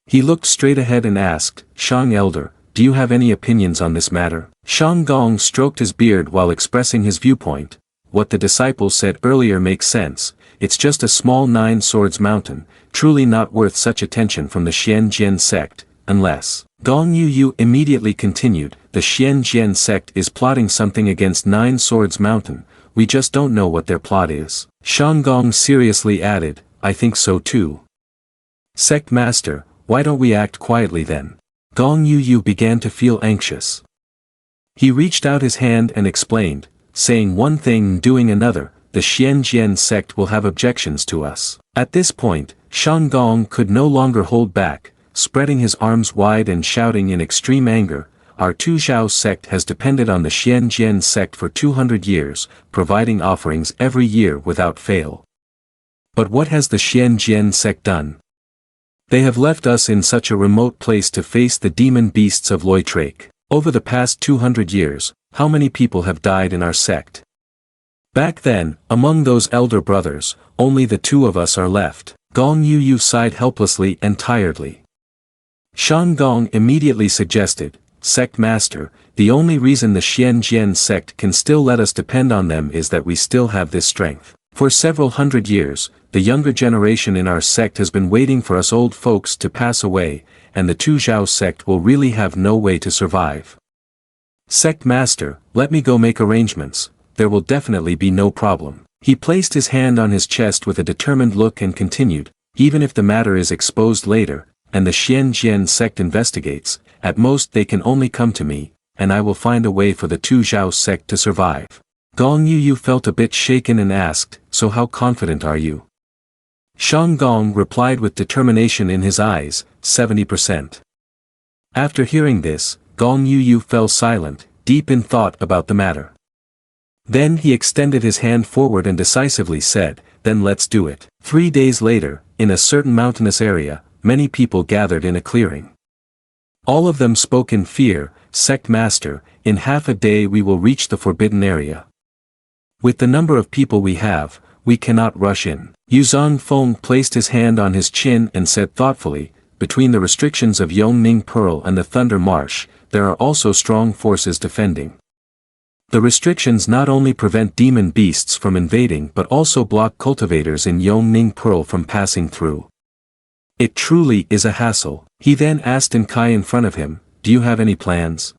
He looked straight ahead and asked, "Shang elder, do you have any opinions on this matter?" Shang Gong stroked his beard while expressing his viewpoint. "What the disciple said earlier makes sense, it's just a small 9 Swords Mountain, truly not worth such attention from the Xianjian sect, unless..." Gong Yu immediately continued, "The Xianjian sect is plotting something against 9 Swords Mountain, we just don't know what their plot is." Shang Gong seriously added, "I think so too. Sect master, why don't we act quietly then?" Gong Yu began to feel anxious. He reached out his hand and explained, saying one thing and doing another, the Xianjian sect will have objections to us. At this point, Shan Gong could no longer hold back, spreading his arms wide and shouting in extreme anger, our Tu Zhao sect has depended on the Xianjian sect for 200 years, providing offerings every year without fail. But what has the Xianjian sect done? They have left us in such a remote place to face the demon beasts of Lotus Lake. Over the past 200 years, how many people have died in our sect? Back then, among those elder brothers, only the two of us are left. Gong Yu sighed helplessly and tiredly. Shan Gong immediately suggested, Sect Master, the only reason the Xianjian sect can still let us depend on them is that we still have this strength. For several hundred years, the younger generation in our sect has been waiting for us old folks to pass away, and the Tu Zhao sect will really have no way to survive. Sect Master, let me go make arrangements, there will definitely be no problem. He placed his hand on his chest with a determined look and continued, even if the matter is exposed later, and the Xianjian sect investigates, at most they can only come to me, and I will find a way for the Tu Zhao sect to survive. Gong Yu felt a bit shaken and asked, so how confident are you? Shan Gong replied with determination in his eyes, 70%. After hearing this, Gong Yu fell silent, deep in thought about the matter. Then he extended his hand forward and decisively said, then let's do it. 3 days later, in a certain mountainous area, many people gathered in a clearing. All of them spoke in fear, Sect Master, in half a day we will reach the forbidden area. With the number of people we have, we cannot rush in. Yuzong Fong placed his hand on his chin and said thoughtfully, between the restrictions of Yongning Pearl and the Thunder Marsh, there are also strong forces defending. The restrictions not only prevent demon beasts from invading but also block cultivators in Yongning Pearl from passing through. It truly is a hassle. He then asked Kai in front of him, do you have any plans?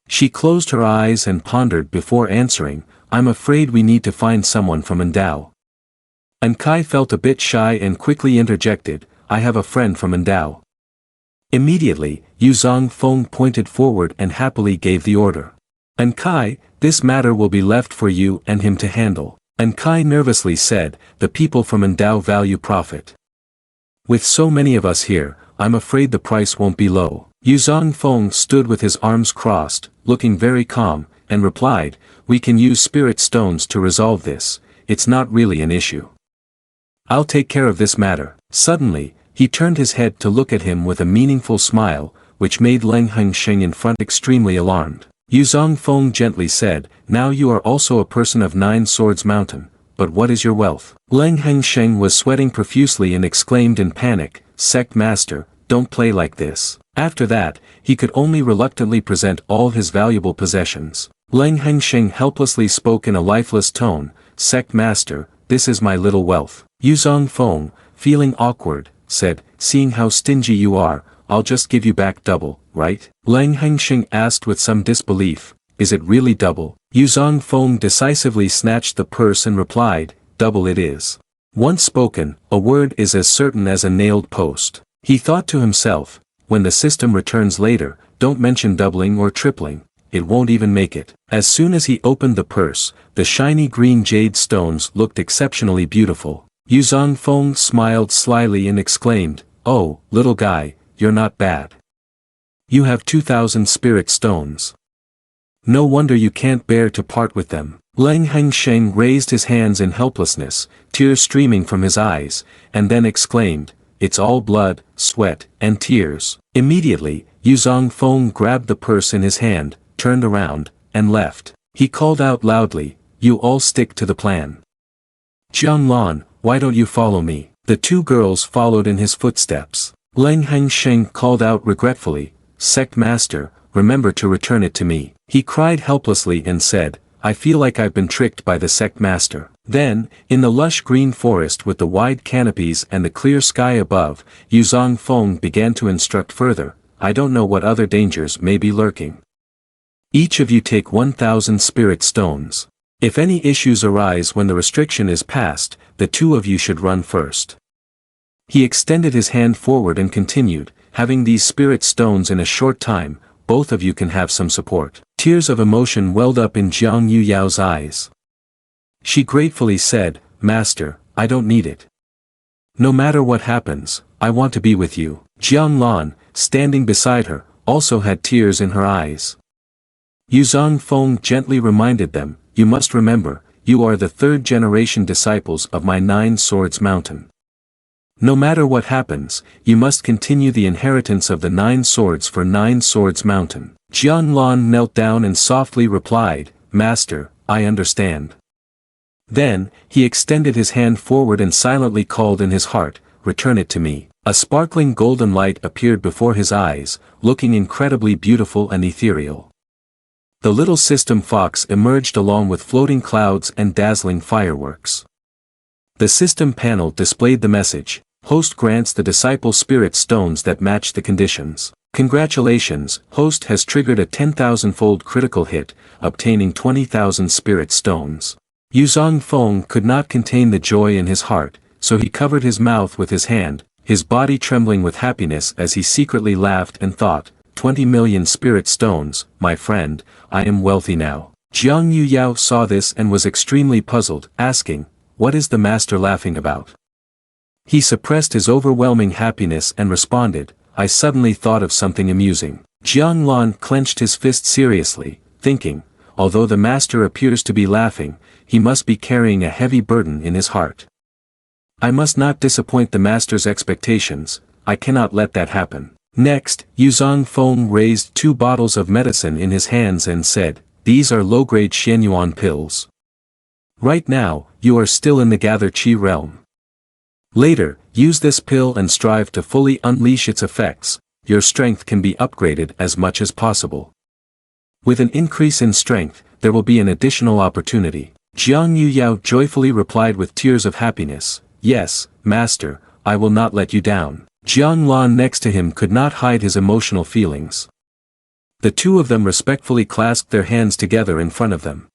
She closed her eyes and pondered before answering, I'm afraid we need to find someone from Endao. Kai felt a bit shy and quickly interjected, I have a friend from Endao. Immediately, Yuzong Fong pointed forward and happily gave the order. Kai, this matter will be left for you and him to handle. Kai nervously said, the people from Endao value profit. With so many of us here, I'm afraid the price won't be low. Yuzong Fong stood with his arms crossed, looking very calm, and replied, we can use spirit stones to resolve this, it's not really an issue. I'll take care of this matter. Suddenly, he turned his head to look at him with a meaningful smile, which made Leng Hengsheng in front extremely alarmed. Yuzong Fong gently said, now you are also a person of 9 Swords Mountain, but what is your wealth? Leng Hengsheng was sweating profusely and exclaimed in panic, Sect Master, don't play like this. After that, he could only reluctantly present all his valuable possessions. Leng Hengsheng helplessly spoke in a lifeless tone, Sect Master, this is my little wealth. Yuzong Fong, feeling awkward, said, seeing how stingy you are, I'll just give you back double, right? Leng Hengsheng asked with some disbelief, is it really double? Yuzong Fong decisively snatched the purse and replied, double it is. Once spoken, a word is as certain as a nailed post. He thought to himself, when the system returns later, don't mention doubling or tripling, it won't even make it. As soon as he opened the purse, the shiny green jade stones looked exceptionally beautiful. Yuzong Fong smiled slyly and exclaimed, oh, little guy, you're not bad. You have 2,000 spirit stones. No wonder you can't bear to part with them. Leng Hengsheng raised his hands in helplessness, tears streaming from his eyes, and then exclaimed, it's all blood, sweat, and tears. Immediately, Yuzong Fong grabbed the purse in his hand, turned around, and left. He called out loudly, you all stick to the plan. Jianglan, why don't you follow me? The two girls followed in his footsteps. Leng Hengsheng called out regretfully, Sect Master, remember to return it to me. He cried helplessly and said, I feel like I've been tricked by the Sect Master. Then, in the lush green forest with the wide canopies and the clear sky above, Yuzong Fong began to instruct further, I don't know what other dangers may be lurking. Each of you take 1,000 spirit stones. If any issues arise when the restriction is passed, the two of you should run first. He extended his hand forward and continued, having these spirit stones in a short time, both of you can have some support. Tears of emotion welled up in Jiang Yuyao's eyes. She gratefully said, Master, I don't need it. No matter what happens, I want to be with you. Jiang Lan, standing beside her, also had tears in her eyes. Yuzong Fong gently reminded them, you must remember, you are the third-generation disciples of my Nine Swords Mountain. No matter what happens, you must continue the inheritance of the Nine Swords for Nine Swords Mountain. Jiang Lan knelt down and softly replied, Master, I understand. Then, he extended his hand forward and silently called in his heart, return it to me. A sparkling golden light appeared before his eyes, looking incredibly beautiful and ethereal. The little system Fox emerged along with floating clouds and dazzling fireworks. The system panel displayed the message, Host grants the disciple spirit stones that match the conditions. Congratulations, Host has triggered a 10,000-fold critical hit, obtaining 20,000 spirit stones. Yuzong Fong could not contain the joy in his heart, so he covered his mouth with his hand, his body trembling with happiness as he secretly laughed and thought, 20 million spirit stones, my friend, I am wealthy now. Jiang Yuyao saw this and was extremely puzzled, asking, what is the master laughing about? He suppressed his overwhelming happiness and responded, I suddenly thought of something amusing. Jiang Lan clenched his fist seriously, thinking, although the master appears to be laughing, he must be carrying a heavy burden in his heart. I must not disappoint the master's expectations, I cannot let that happen. Next, Yuzong Fong raised 2 bottles of medicine in his hands and said, these are low-grade Xianyuan pills. Right now, you are still in the Gather Qi realm. Later, use this pill and strive to fully unleash its effects, your strength can be upgraded as much as possible. With an increase in strength, there will be an additional opportunity. Jiang Yuyao joyfully replied with tears of happiness, yes, master, I will not let you down. Jiang Lan next to him could not hide his emotional feelings. The two of them respectfully clasped their hands together in front of them.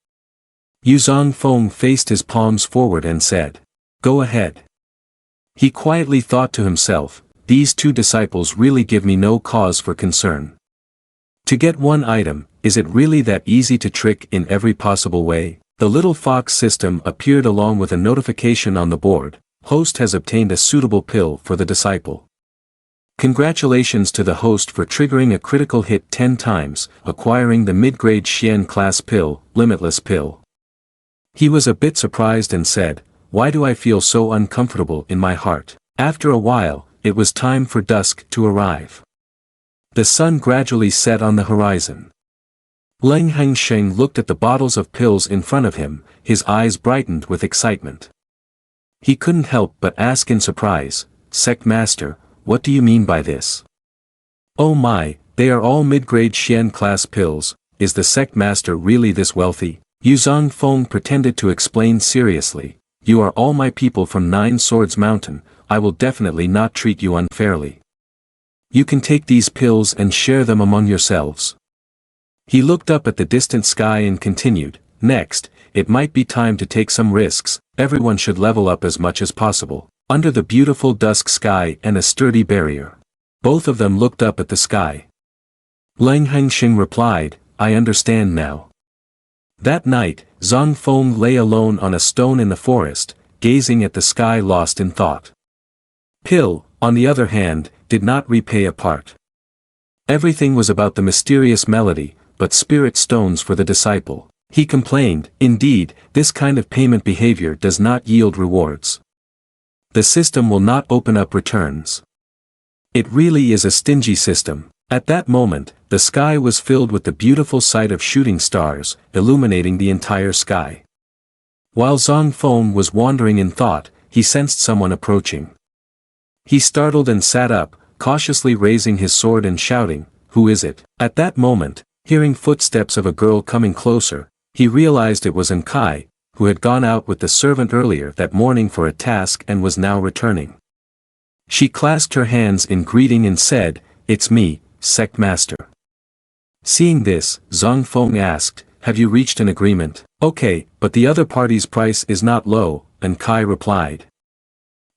Yuzong Fong faced his palms forward and said, go ahead. He quietly thought to himself, these 2 disciples really give me no cause for concern. To get one item, is it really that easy to trick in every possible way? The little fox system appeared along with a notification on the board, Host has obtained a suitable pill for the disciple. Congratulations to the host for triggering a critical hit 10 times, acquiring the mid-grade Xian class pill, Limitless Pill. He was a bit surprised and said, why do I feel so uncomfortable in my heart? After a while, it was time for dusk to arrive. The sun gradually set on the horizon. Leng Hengsheng looked at the bottles of pills in front of him, his eyes brightened with excitement. He couldn't help but ask in surprise, Sect Master, what do you mean by this? Oh my, they are all mid-grade Xian class pills, is the Sect Master really this wealthy? Yuzong Fong pretended to explain seriously, you are all my people from Nine Swords Mountain, I will definitely not treat you unfairly. You can take these pills and share them among yourselves. He looked up at the distant sky and continued, next, it might be time to take some risks, everyone should level up as much as possible. Under the beautiful dusk sky and a sturdy barrier. Both of them looked up at the sky. Leng Hengsheng replied, I understand now. That night, Zhang Feng lay alone on a stone in the forest, gazing at the sky lost in thought. Pill, on the other hand, did not repay a part. Everything was about the mysterious melody, but spirit stones for the disciple. He complained, indeed, this kind of payment behavior does not yield rewards. The system will not open up returns. It really is a stingy system. At that moment, the sky was filled with the beautiful sight of shooting stars, illuminating the entire sky. While Zhang Feng was wandering in thought, he sensed someone approaching. He startled and sat up, cautiously raising his sword and shouting, who is it? At that moment, hearing footsteps of a girl coming closer, he realized it was Kai, who had gone out with the servant earlier that morning for a task and was now returning. She clasped her hands in greeting and said, it's me, Sect Master. Seeing this, Zhang Feng asked, have you reached an agreement? Okay, but the other party's price is not low, Kai replied.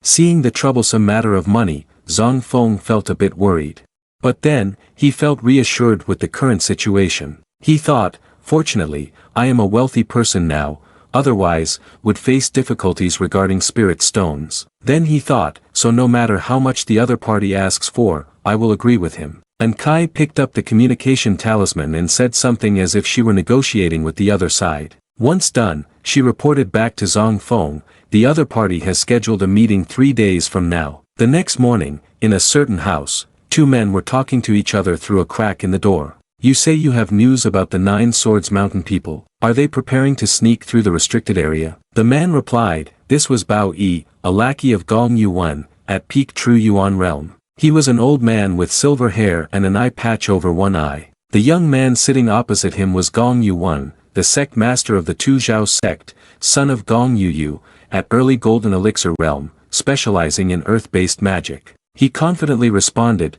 Seeing the troublesome matter of money, Zhang Feng felt a bit worried. But then, he felt reassured with the current situation. He thought, fortunately, I am a wealthy person now, otherwise, would face difficulties regarding spirit stones. Then he thought, so no matter how much the other party asks for, I will agree with him. And Kai picked up the communication talisman and said something as if she were negotiating with the other side. Once done, she reported back to Zhang Fong, the other party has scheduled a meeting 3 days from now. The next morning, in a certain house, 2 men were talking to each other through a crack in the door. You say you have news about the 9 Swords Mountain people. Are they preparing to sneak through the restricted area? The man replied, this was Bao Yi, a lackey of Gong Yuan, at peak True Yuan realm. He was an old man with silver hair and an eye patch over one eye. The young man sitting opposite him was Gong Yuan, the sect master of the Tu Xiao sect, son of Gong Yu, at early Golden Elixir realm, specializing in earth-based magic. He confidently responded,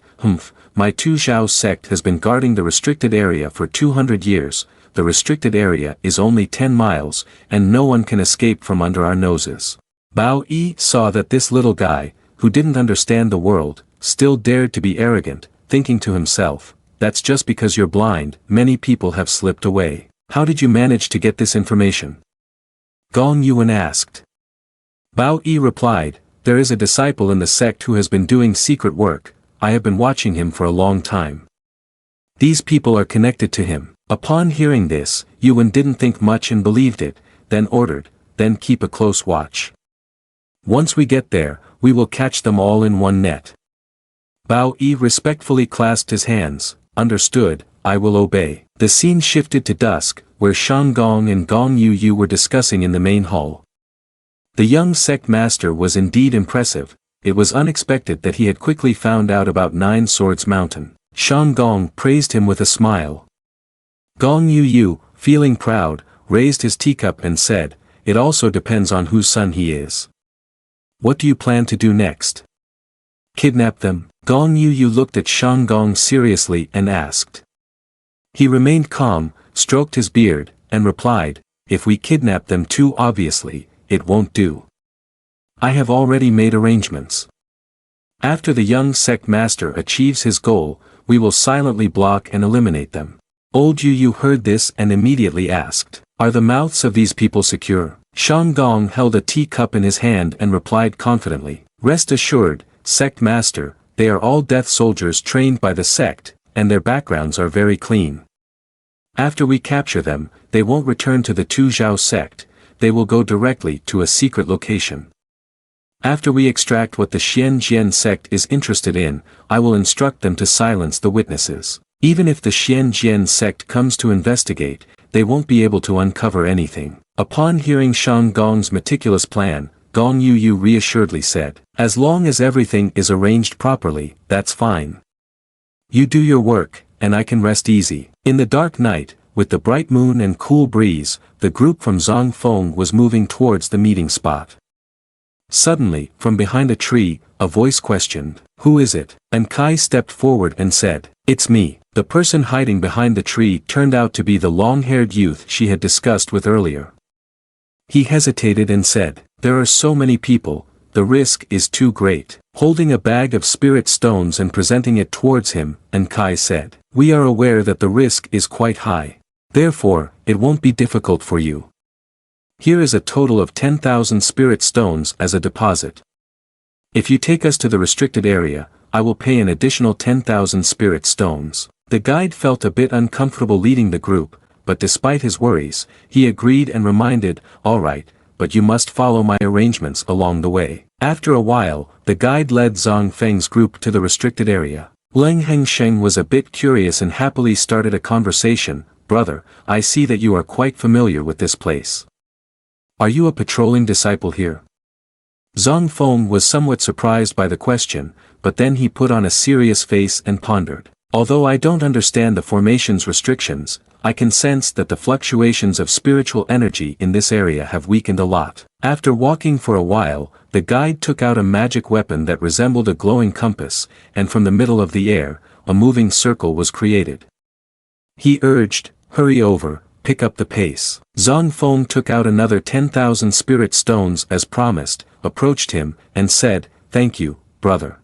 my Tu Xiao sect has been guarding the restricted area for 200 years, the restricted area is only 10 miles, and no one can escape from under our noses. Bao Yi saw that this little guy, who didn't understand the world, still dared to be arrogant, thinking to himself, that's just because you're blind, many people have slipped away. How did you manage to get this information? Gong Yuan asked. Bao Yi replied, there is a disciple in the sect who has been doing secret work, I have been watching him for a long time. These people are connected to him. Upon hearing this, Yuan didn't think much and believed it, then ordered, then keep a close watch. Once we get there, we will catch them all in one net. Bao Yi respectfully clasped his hands, understood, I will obey. The scene shifted to dusk, where Shang Gong and Gong Yu were discussing in the main hall. The young sect master was indeed impressive, it was unexpected that he had quickly found out about 9 Swords Mountain. Shang Gong praised him with a smile. Gong Yu, feeling proud, raised his teacup and said, it also depends on whose son he is. What do you plan to do next? Kidnap them? Gong Yu looked at Shang Gong seriously and asked. He remained calm, stroked his beard, and replied, if we kidnap them too obviously, it won't do. I have already made arrangements. After the young sect master achieves his goal, we will silently block and eliminate them. Old Yu heard this and immediately asked, are the mouths of these people secure? Shang Gong held a teacup in his hand and replied confidently, rest assured, sect master, they are all death soldiers trained by the sect, and their backgrounds are very clean. After we capture them, they won't return to the Tu Xiao sect, they will go directly to a secret location. After we extract what the Xian sect is interested in, I will instruct them to silence the witnesses. Even if the Xian sect comes to investigate, they won't be able to uncover anything. Upon hearing Shang Gong's meticulous plan, Gong Yu reassuredly said, as long as everything is arranged properly, that's fine. You do your work, and I can rest easy. In the dark night, with the bright moon and cool breeze, the group from Zhang Fong was moving towards the meeting spot. Suddenly, from behind a tree, a voice questioned, who is it? And Kai stepped forward and said, it's me. The person hiding behind the tree turned out to be the long-haired youth she had discussed with earlier. He hesitated and said, there are so many people, the risk is too great. Holding a bag of spirit stones and presenting it towards him, and Kai said, we are aware that the risk is quite high. Therefore, it won't be difficult for you. Here is a total of 10,000 spirit stones as a deposit. If you take us to the restricted area, I will pay an additional 10,000 spirit stones. The guide felt a bit uncomfortable leading the group, but despite his worries, he agreed and reminded, all right, but you must follow my arrangements along the way. After a while, the guide led Zhang Feng's group to the restricted area. Leng Hengsheng was a bit curious and happily started a conversation, brother, I see that you are quite familiar with this place. Are you a patrolling disciple here? Zhang Feng was somewhat surprised by the question, but then he put on a serious face and pondered. Although I don't understand the formation's restrictions, I can sense that the fluctuations of spiritual energy in this area have weakened a lot. After walking for a while, the guide took out a magic weapon that resembled a glowing compass, and from the middle of the air, a moving circle was created. He urged, hurry over, pick up the pace. Zhang Feng took out another 10,000 spirit stones as promised, approached him, and said, thank you, brother.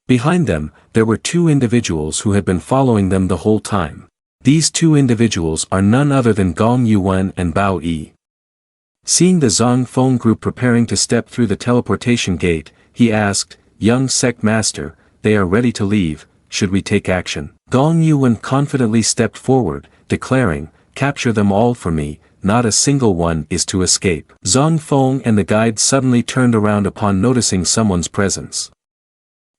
Behind them, there were two individuals who had been following them the whole time. These two individuals are none other than Gong Yuan and Bao Yi. Seeing the Zhang Feng group preparing to step through the teleportation gate, he asked, "Young Sect Master, they are ready to leave, should we take action?" Gong Yuan confidently stepped forward, declaring, "Capture them all for me, not a single one is to escape." Zhang Feng and the guide suddenly turned around upon noticing someone's presence.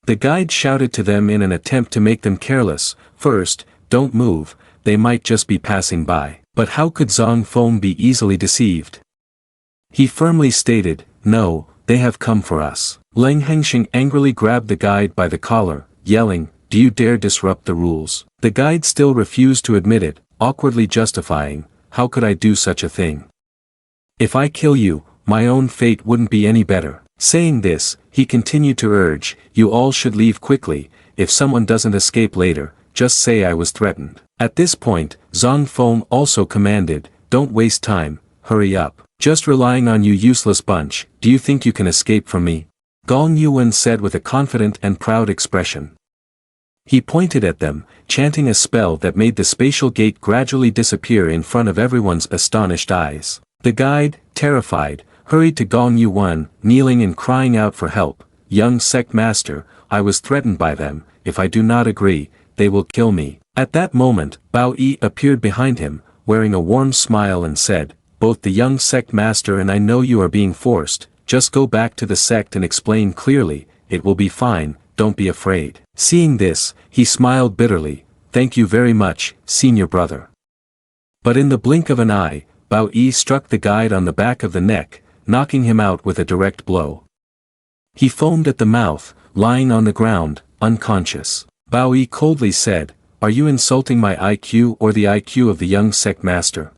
The guide shouted to them in an attempt to make them careless, "First, don't move, they might just be passing by." But how could Zhang Feng be easily deceived? He firmly stated, "No, they have come for us." Leng Hengsheng angrily grabbed the guide by the collar, yelling, "Do you dare disrupt the rules?" The guide still refused to admit it, awkwardly justifying, "How could I do such a thing? If I kill you, my own fate wouldn't be any better." Saying this, he continued to urge, "You all should leave quickly, if someone doesn't escape later, just say I was threatened." At this point, Zhang Feng also commanded, "Don't waste time, hurry up. Just relying on you useless bunch, do you think you can escape from me?" Gong Yuan said with a confident and proud expression. He pointed at them, chanting a spell that made the spatial gate gradually disappear in front of everyone's astonished eyes. The guide, terrified, hurried to Gong Yuan, kneeling and crying out for help, "Young Sect Master, I was threatened by them, if I do not agree, they will kill me." At that moment, Bao Yi appeared behind him, wearing a warm smile and said, "Both the young Sect Master and I know you are being forced, just go back to the sect and explain clearly, it will be fine, don't be afraid." Seeing this, he smiled bitterly, "Thank you very much, senior brother." But in the blink of an eye, Bao Yi struck the guide on the back of the neck, knocking him out with a direct blow. He foamed at the mouth, lying on the ground, unconscious. Bao Yi coldly said, "Are you insulting my IQ or the IQ of the young Sect Master?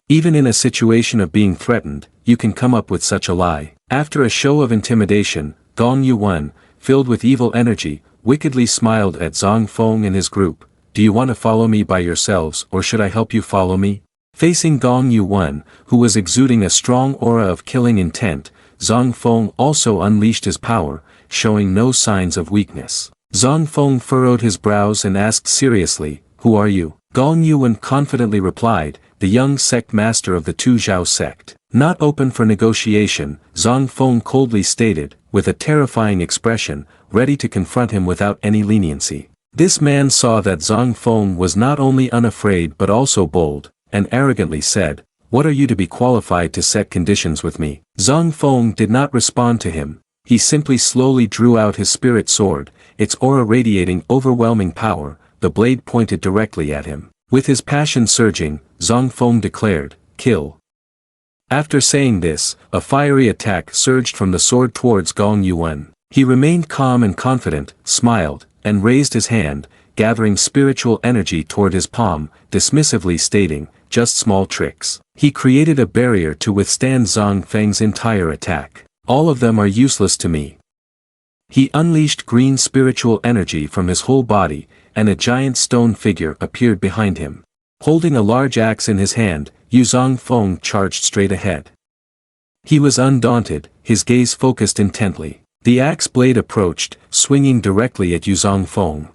Even in a situation of being threatened, you can come up with such a lie." After a show of intimidation, Gong Yuan, filled with evil energy, wickedly smiled at Zhang Feng and his group. "Do you want to follow me by yourselves or should I help you follow me?" Facing Gong Yuan, who was exuding a strong aura of killing intent, Zhang Feng also unleashed his power, showing no signs of weakness. Zhang Feng furrowed his brows and asked seriously, "Who are you?" Gong Yuan confidently replied, "The young sect master of the Tu Xiao sect." Not open for negotiation, Zhang Feng coldly stated, with a terrifying expression, ready to confront him without any leniency. This man saw that Zhang Feng was not only unafraid but also bold, and arrogantly said, "What are you to be qualified to set conditions with me?" Zhang Feng did not respond to him, he simply slowly drew out his spirit sword, its aura radiating overwhelming power, the blade pointed directly at him. With his passion surging, Zhang Feng declared, "Kill." After saying this, a fiery attack surged from the sword towards Gong Yuan. He remained calm and confident, smiled, and raised his hand, gathering spiritual energy toward his palm, dismissively stating, "Just small tricks." He created a barrier to withstand Zhang Feng's entire attack. "All of them are useless to me." He unleashed green spiritual energy from his whole body, and a giant stone figure appeared behind him. Holding a large axe in his hand, Yuzong Feng charged straight ahead. He was undaunted, his gaze focused intently. The axe blade approached, swinging directly at Yuzong Feng.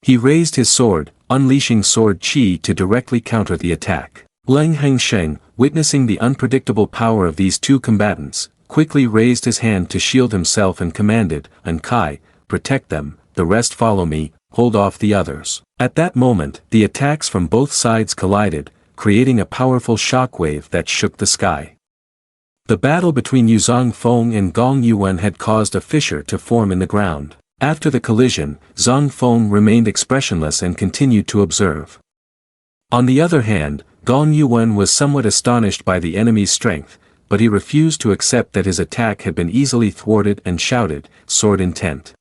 He raised his sword, unleashing sword chi to directly counter the attack. Leng Hengsheng, witnessing the unpredictable power of these two combatants, quickly raised his hand to shield himself and commanded, "An Kai, protect them, the rest follow me, hold off the others." At that moment, the attacks from both sides collided, creating a powerful shockwave that shook the sky. The battle between Yuzong Feng and Gong Yuan had caused a fissure to form in the ground. After the collision, Zhang Feng remained expressionless and continued to observe. On the other hand, Gong Yuan was somewhat astonished by the enemy's strength, but he refused to accept that his attack had been easily thwarted and shouted, "Sword intent.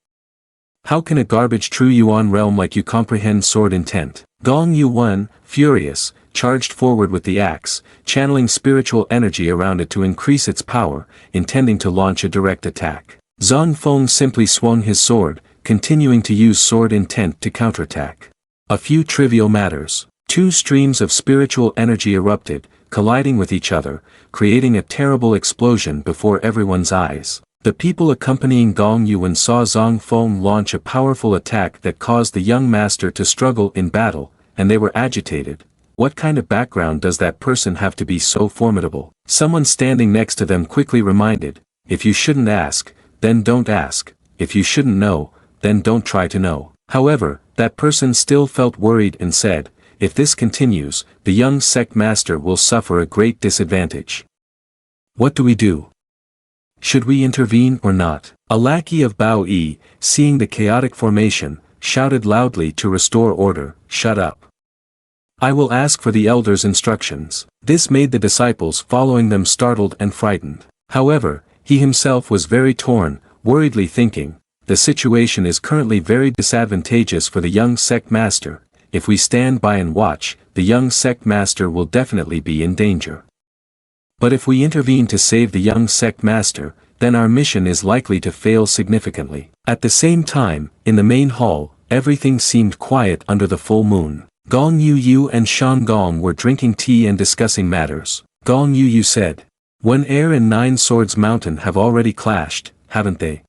How can a garbage true Yuan realm like you comprehend sword intent?" Gong Yuan, furious, charged forward with the axe, channeling spiritual energy around it to increase its power, intending to launch a direct attack. Zhang Feng simply swung his sword, continuing to use sword intent to counterattack. A few trivial matters. Two streams of spiritual energy erupted, colliding with each other, creating a terrible explosion before everyone's eyes. The people accompanying Gong Yuan saw Zhang Feng launch a powerful attack that caused the young master to struggle in battle, and they were agitated. What kind of background does that person have to be so formidable? Someone standing next to them quickly reminded, if you shouldn't ask, then don't ask, if you shouldn't know, then don't try to know. However, that person still felt worried and said, if this continues, the young sect master will suffer a great disadvantage. What do we do? Should we intervene or not? A lackey of Bao Yi, seeing the chaotic formation, shouted loudly to restore order, shut up. I will ask for the elders' instructions. This made the disciples following them startled and frightened. However, he himself was very torn, worriedly thinking, the situation is currently very disadvantageous for the young sect master. If we stand by and watch, the young sect master will definitely be in danger. But if we intervene to save the young sect master, then our mission is likely to fail significantly. At the same time, in the main hall, everything seemed quiet under the full moon. Gong Yu and Shan Gong were drinking tea and discussing matters. Gong Yu said, One Air and Nine Swords Mountain have already clashed, haven't they?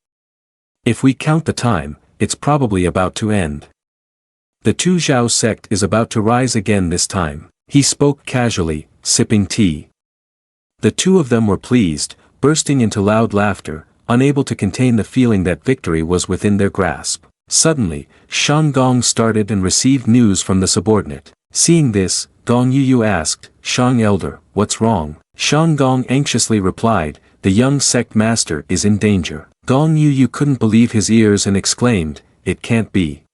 If we count the time, it's probably about to end. The Tu Xiao sect is about to rise again this time. He spoke casually, sipping tea. The two of them were pleased, bursting into loud laughter, unable to contain the feeling that victory was within their grasp. Suddenly, Shan Gong started and received news from the subordinate. Seeing this, Gong Yu asked, Shang Elder, what's wrong? Shan Gong anxiously replied, the young sect master is in danger. Gong Yu couldn't believe his ears and exclaimed, it can't be.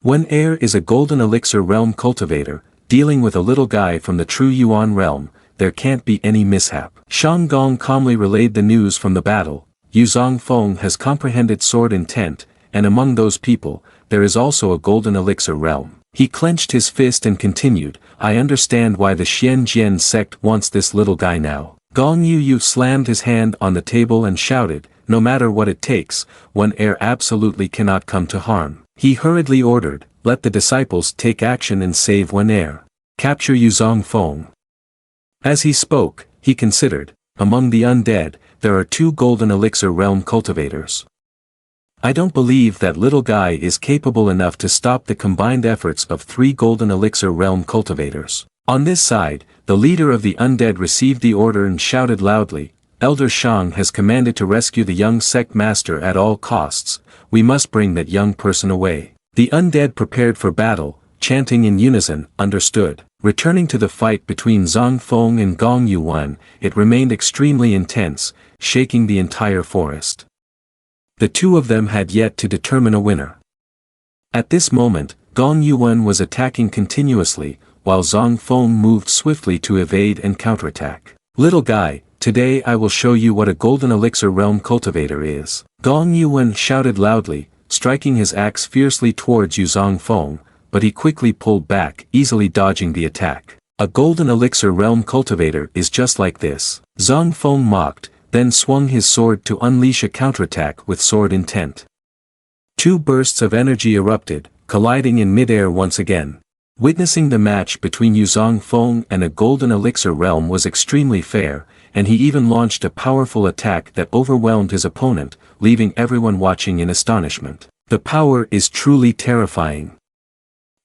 Wen Er is a golden elixir realm cultivator, dealing with a little guy from the true Yuan realm, there can't be any mishap. Shan Gong calmly relayed the news from the battle, Yuzong Fong has comprehended sword intent, and among those people, there is also a golden elixir realm. He clenched his fist and continued, I understand why the Xianjian sect wants this little guy now. Gong Yu slammed his hand on the table and shouted, no matter what it takes, Wen Er absolutely cannot come to harm. He hurriedly ordered, let the disciples take action and save Wen Er. Capture Yuzong Fong. As he spoke, he considered, among the undead, there are 2 golden elixir realm cultivators. I don't believe that little guy is capable enough to stop the combined efforts of 3 golden elixir realm cultivators. On this side, the leader of the undead received the order and shouted loudly, Elder Shang has commanded to rescue the young sect master at all costs, we must bring that young person away. The undead prepared for battle, chanting in unison, understood. Returning to the fight between Zhang Feng and Gong Yuan, it remained extremely intense, shaking the entire forest. The two of them had yet to determine a winner. At this moment, Gong Yuan was attacking continuously, while Zhang Feng moved swiftly to evade and counterattack. Little guy, today I will show you what a golden elixir realm cultivator is. Gong Yuan shouted loudly, striking his axe fiercely towards Zhang Feng, but he quickly pulled back, easily dodging the attack. A golden elixir realm cultivator is just like this. Zhang Feng mocked, then swung his sword to unleash a counterattack with sword intent. 2 bursts of energy erupted, colliding in midair once again. Witnessing the match between Yuzong Feng and a golden elixir realm was extremely fair, and he even launched a powerful attack that overwhelmed his opponent, leaving everyone watching in astonishment. The power is truly terrifying.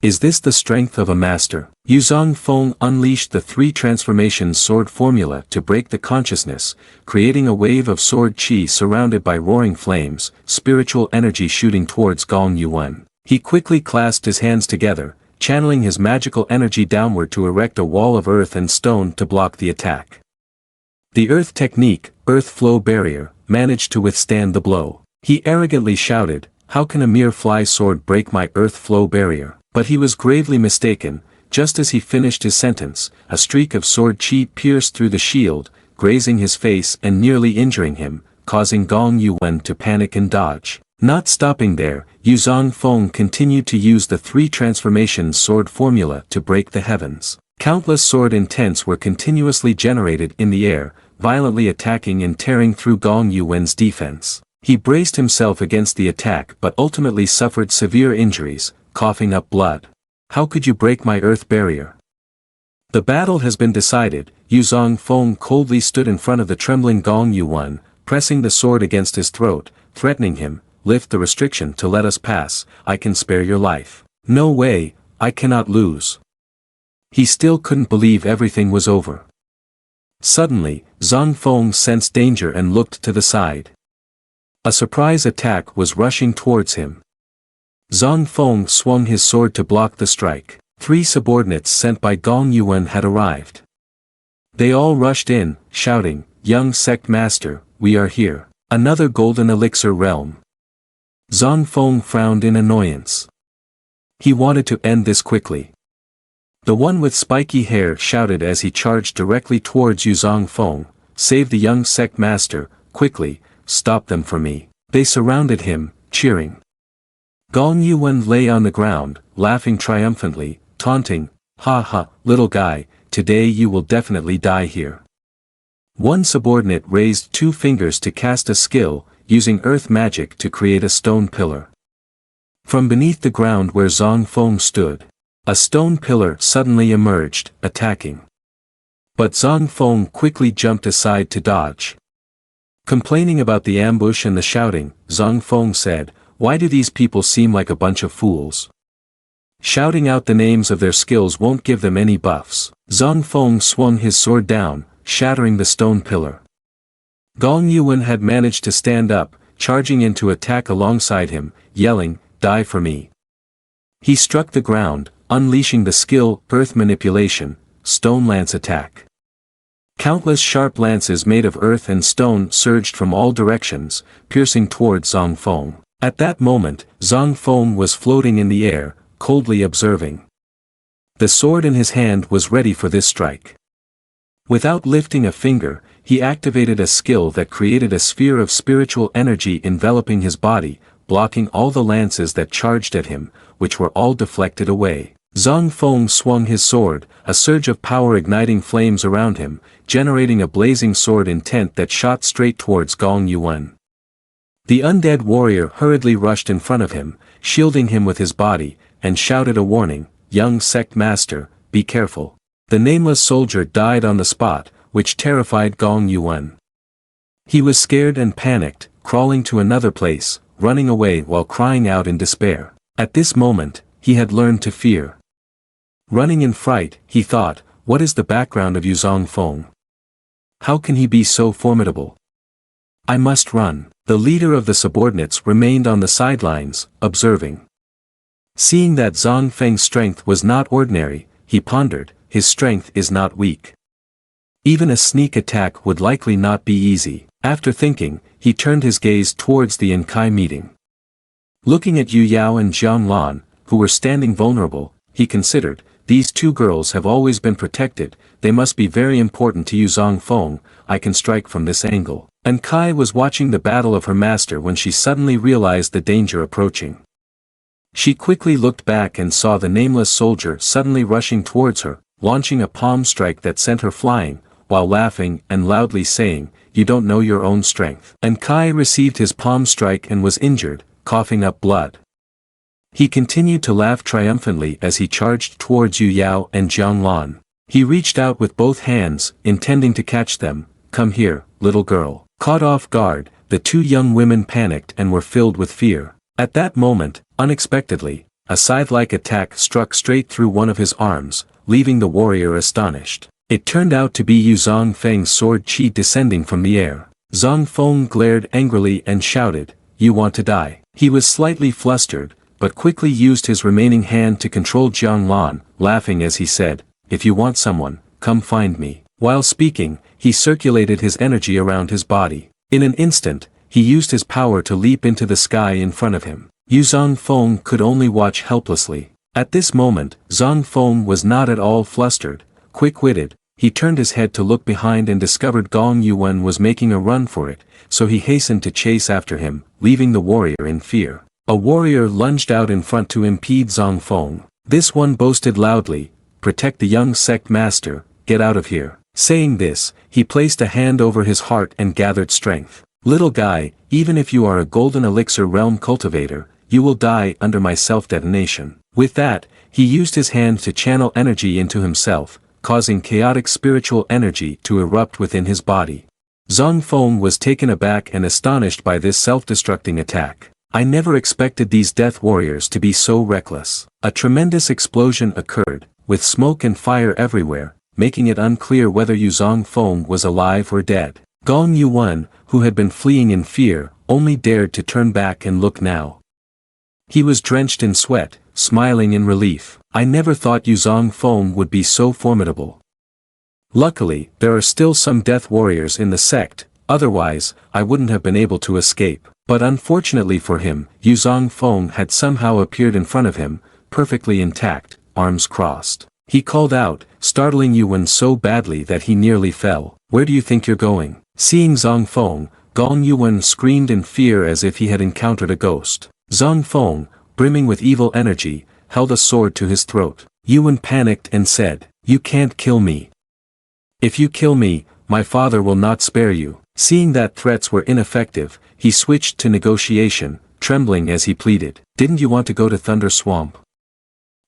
Is this the strength of a master? Yuzong Feng unleashed the 3 transformations sword formula to break the consciousness, creating a wave of sword chi surrounded by roaring flames, spiritual energy shooting towards Gong Yuan. He quickly clasped his hands together, channeling his magical energy downward to erect a wall of earth and stone to block the attack. The earth technique, earth flow barrier, managed to withstand the blow. He arrogantly shouted, how can a mere fly sword break my earth flow barrier? But he was gravely mistaken. Just as he finished his sentence, a streak of sword chi pierced through the shield, grazing his face and nearly injuring him, causing Gong Yuan to panic and dodge. Not stopping there, Yuzong Feng continued to use the 3 transformations sword formula to break the heavens. Countless sword intents were continuously generated in the air, violently attacking and tearing through Gong Yuan's defense. He braced himself against the attack but ultimately suffered severe injuries, coughing up blood. How could you break my earth barrier? The battle has been decided. Yuzong Feng coldly stood in front of the trembling Gong Yuan, pressing the sword against his throat, threatening him, "Lift the restriction to let us pass, I can spare your life." "No way, I cannot lose." He still couldn't believe everything was over. Suddenly, Zhang Feng sensed danger and looked to the side. A surprise attack was rushing towards him. Zhang Feng swung his sword to block the strike. 3 subordinates sent by Gong Yuan had arrived. They all rushed in, shouting, "Young Sect Master, we are here. Another golden elixir realm." Zhang Feng frowned in annoyance. He wanted to end this quickly. The one with spiky hair shouted as he charged directly towards Zhang Feng, "Save the young Sect Master, quickly, stop them for me." They surrounded him, cheering. Gong Yuan lay on the ground, laughing triumphantly, taunting, "Ha ha, little guy, today you will definitely die here." One subordinate raised 2 fingers to cast a skill, using earth magic to create a stone pillar. From beneath the ground where Zhang Feng stood, a stone pillar suddenly emerged, attacking. But Zhang Feng quickly jumped aside to dodge. Complaining about the ambush and the shouting, Zhang Feng said, "Why do these people seem like a bunch of fools? Shouting out the names of their skills won't give them any buffs." Zhang Feng swung his sword down, shattering the stone pillar. Gong Yuan had managed to stand up, charging in to attack alongside him, yelling, "Die for me." He struck the ground, unleashing the skill, Earth Manipulation, Stone Lance Attack. Countless sharp lances made of earth and stone surged from all directions, piercing towards Zhang Feng. At that moment, Zhang Feng was floating in the air, coldly observing. The sword in his hand was ready for this strike. Without lifting a finger, he activated a skill that created a sphere of spiritual energy enveloping his body, blocking all the lances that charged at him, which were all deflected away. Zhang Feng swung his sword, a surge of power igniting flames around him, generating a blazing sword intent that shot straight towards Gong Yuan. The undead warrior hurriedly rushed in front of him, shielding him with his body, and shouted a warning, "Young Sect Master, be careful." The nameless soldier died on the spot, which terrified Gong Yuan. He was scared and panicked, crawling to another place, running away while crying out in despair. At this moment, he had learned to fear. Running in fright, he thought, "What is the background of Zhang Feng? How can he be so formidable? I must run." The leader of the subordinates remained on the sidelines, observing. Seeing that Zhang Feng's strength was not ordinary, he pondered, "His strength is not weak. Even a sneak attack would likely not be easy." After thinking, he turned his gaze towards the Enkai meeting. Looking at Yu Yao and Jiang Lan, who were standing vulnerable, he considered, "These 2 girls have always been protected, they must be very important to Zhang Feng, I can strike from this angle." And Kai was watching the battle of her master when she suddenly realized the danger approaching. She quickly looked back and saw the nameless soldier suddenly rushing towards her, launching a palm strike that sent her flying, while laughing and loudly saying, "You don't know your own strength." And Kai received his palm strike and was injured, coughing up blood. He continued to laugh triumphantly as he charged towards Yu Yao and Jiang Lan. He reached out with both hands, intending to catch them. "Come here, little girl." Caught off guard, the 2 young women panicked and were filled with fear. At that moment, unexpectedly, a scythe-like attack struck straight through one of his arms, leaving the warrior astonished. It turned out to be Zhang Feng's sword chi descending from the air. Zhang Feng glared angrily and shouted, "You want to die." He was slightly flustered, but quickly used his remaining hand to control Jiang Lan, laughing as he said, "If you want someone, come find me." While speaking, he circulated his energy around his body. In an instant, he used his power to leap into the sky in front of him. Zhang Feng could only watch helplessly. At this moment, Zhang Feng was not at all flustered. Quick-witted, he turned his head to look behind and discovered Gong Yuan was making a run for it, so he hastened to chase after him, leaving the warrior in fear. A warrior lunged out in front to impede Zhang Feng. This one boasted loudly, "Protect the young Sect Master, get out of here." Saying this, he placed a hand over his heart and gathered strength. "Little guy, even if you are a golden elixir realm cultivator, you will die under my self-detonation." With that, he used his hand to channel energy into himself, causing chaotic spiritual energy to erupt within his body. Zhang Feng was taken aback and astonished by this self-destructing attack. I never expected these death warriors to be so reckless. A tremendous explosion occurred, with smoke and fire everywhere, making it unclear whether Zhang Feng was alive or dead. Gong Yuan, who had been fleeing in fear, only dared to turn back and look now. He was drenched in sweat, smiling in relief. I never thought Zhang Feng would be so formidable. Luckily, there are still some death warriors in the sect, otherwise, I wouldn't have been able to escape. But unfortunately for him, Zhang Feng had somehow appeared in front of him, perfectly intact, arms crossed. He called out, startling Yuan so badly that he nearly fell. Where do you think you're going? Seeing Zhang Feng, Gong Yuan screamed in fear as if he had encountered a ghost. Zhang Feng, brimming with evil energy, held a sword to his throat. Yuan panicked and said, "You can't kill me. If you kill me, my father will not spare you." Seeing that threats were ineffective, he switched to negotiation, trembling as he pleaded. "Didn't you want to go to Thunder Swamp?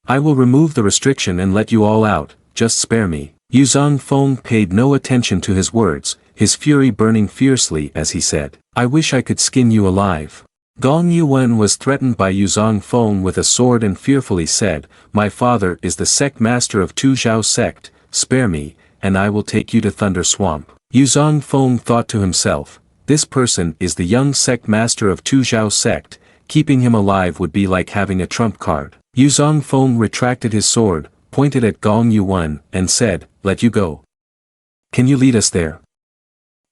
I will remove the restriction and let you all out, just spare me." Zhang Feng paid no attention to his words, his fury burning fiercely as he said, "I wish I could skin you alive." Gong Yuan was threatened by Zhang Feng with a sword and fearfully said, "My father is the sect master of Tu Zhao sect, spare me, and I will take you to Thunder Swamp." Zhang Feng thought to himself, this person is the young sect master of Tu Zhao sect, keeping him alive would be like having a trump card. Zhang Feng retracted his sword, pointed at Gong Yuan, and said, "Let you go. Can you lead us there?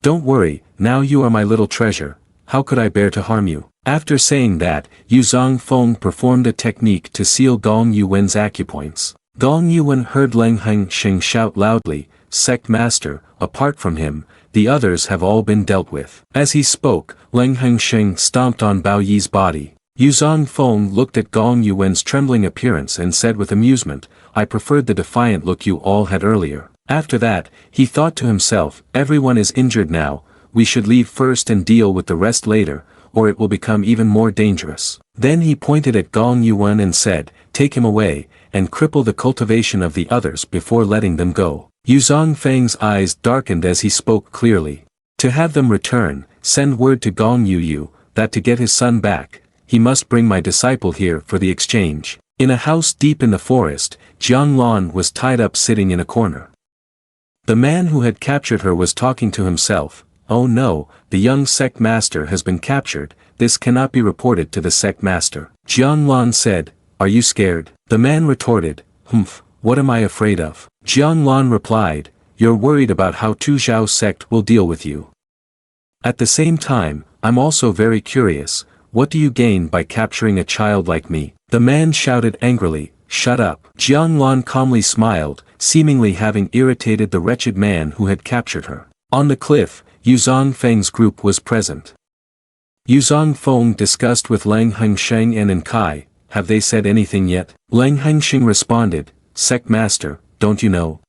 Don't worry, now you are my little treasure, how could I bear to harm you?" After saying that, Zhang Feng performed a technique to seal Gong Yuan's acupoints. Gong Yuan heard Leng Hengsheng shout loudly, "Sect master, apart from him, the others have all been dealt with." As he spoke, Leng Hengsheng stomped on Bao Yi's body. Zhang Feng looked at Gong Yuan's trembling appearance and said with amusement, "I preferred the defiant look you all had earlier." After that, he thought to himself, everyone is injured now, we should leave first and deal with the rest later, or it will become even more dangerous. Then he pointed at Gong Yuan and said, "Take him away, and cripple the cultivation of the others before letting them go." Zhang Feng's eyes darkened as he spoke clearly. To have them return, send word to Gong Yu that to get his son back, he must bring my disciple here for the exchange. In a house deep in the forest, Jiang Lan was tied up sitting in a corner. The man who had captured her was talking to himself, "Oh no, the young sect master has been captured, this cannot be reported to the sect master." Jiang Lan said, "Are you scared?" The man retorted, "Humph, what am I afraid of?" Jiang Lan replied, "You're worried about how Tu Zhao sect will deal with you. At the same time, I'm also very curious, what do you gain by capturing a child like me?" The man shouted angrily, "Shut up." Jiang Lan calmly smiled, seemingly having irritated the wretched man who had captured her. On the cliff, Zhang Feng's group was present. Zhang Feng discussed with Leng Hengsheng and Enkai, "Have they said anything yet?" Leng Hengsheng responded, "Sect master, don't you know?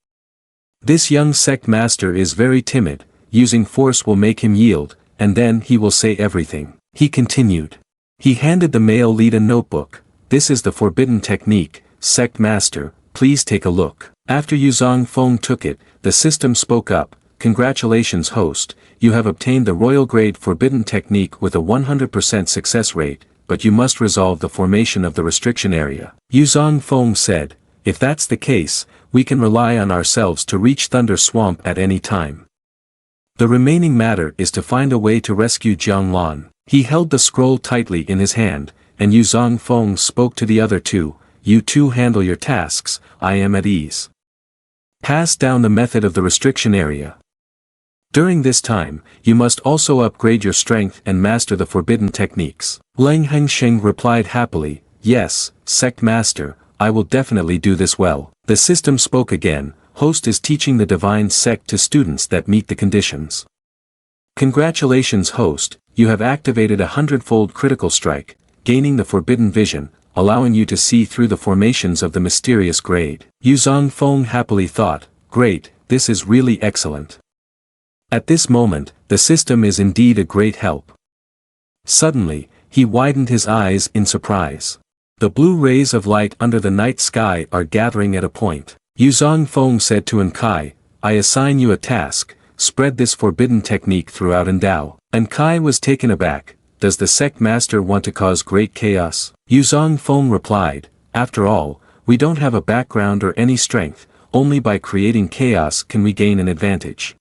This young sect master is very timid, using force will make him yield, and then he will say everything." He continued. He handed the male lead a notebook. "This is the forbidden technique, sect master, please take a look." After Zhang Feng took it, the system spoke up, "Congratulations host, you have obtained the royal grade forbidden technique with a 100% success rate, but you must resolve the formation of the restriction area." Zhang Feng said, "If that's the case, we can rely on ourselves to reach Thunder Swamp at any time. The remaining matter is to find a way to rescue Jiang Lan." He held the scroll tightly in his hand, and Zhang Feng spoke to the other two, "You two handle your tasks, I am at ease. Pass down the method of the restriction area. During this time, you must also upgrade your strength and master the forbidden techniques." Leng Hengsheng replied happily, "Yes, sect master, I will definitely do this well." The system spoke again, "Host is teaching the divine sect to students that meet the conditions. Congratulations host, you have activated a 100-fold critical strike, gaining the forbidden vision, allowing you to see through the formations of the mysterious grade." Zhang Feng happily thought, "Great, this is really excellent. At this moment, the system is indeed a great help." Suddenly, he widened his eyes in surprise. The blue rays of light under the night sky are gathering at a point. Zhang Feng said to Enkai, "I assign you a task, spread this forbidden technique throughout Indao. And Kai was taken aback. Does the sect master want to cause great chaos? Yuzong Fong replied, after all, we don't have a background or any strength, only by creating chaos can we gain an advantage.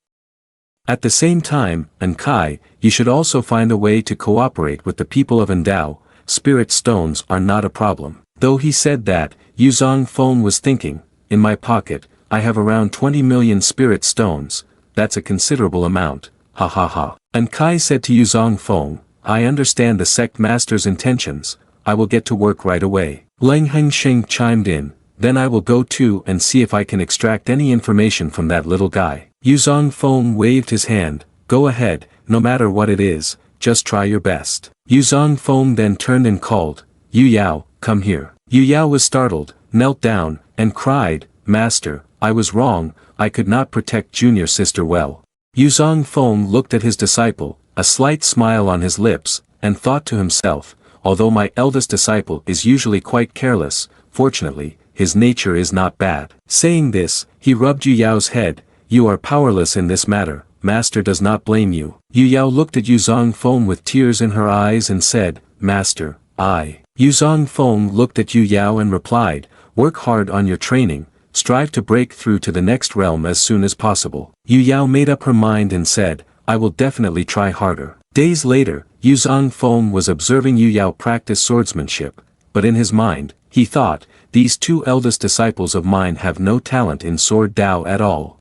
At the same time, and Kai, you should also find a way to cooperate with the people of Indao. Spirit stones are not a problem. Though he said that, Yuzong Fong was thinking, in my pocket, I have around 20 million spirit stones, that's a considerable amount, ha ha ha. And Kai said to Yuzong Fong, I understand the sect master's intentions, I will get to work right away. Leng Hengsheng chimed in, then I will go too and see if I can extract any information from that little guy. Yuzong Fong waved his hand, go ahead, no matter what it is, just try your best. Yuzong Fong then turned and called, Yu Yao, come here. Yu Yao was startled, knelt down, and cried, Master, I was wrong, I could not protect junior sister well. Yuzong Fong looked at his disciple, a slight smile on his lips, and thought to himself, although my eldest disciple is usually quite careless, fortunately, his nature is not bad. Saying this, he rubbed Yu Yao's head, you are powerless in this matter, Master does not blame you. Yu Yao looked at Yuzong Fong with tears in her eyes and said, Master, Yuzong Fong looked at Yu Yao and replied, work hard on your training, strive to break through to the next realm as soon as possible. Yu Yao made up her mind and said, I will definitely try harder. Days later, Yuzong Fong was observing Yu Yao practice swordsmanship, but in his mind, he thought, these two eldest disciples of mine have no talent in sword Dao at all.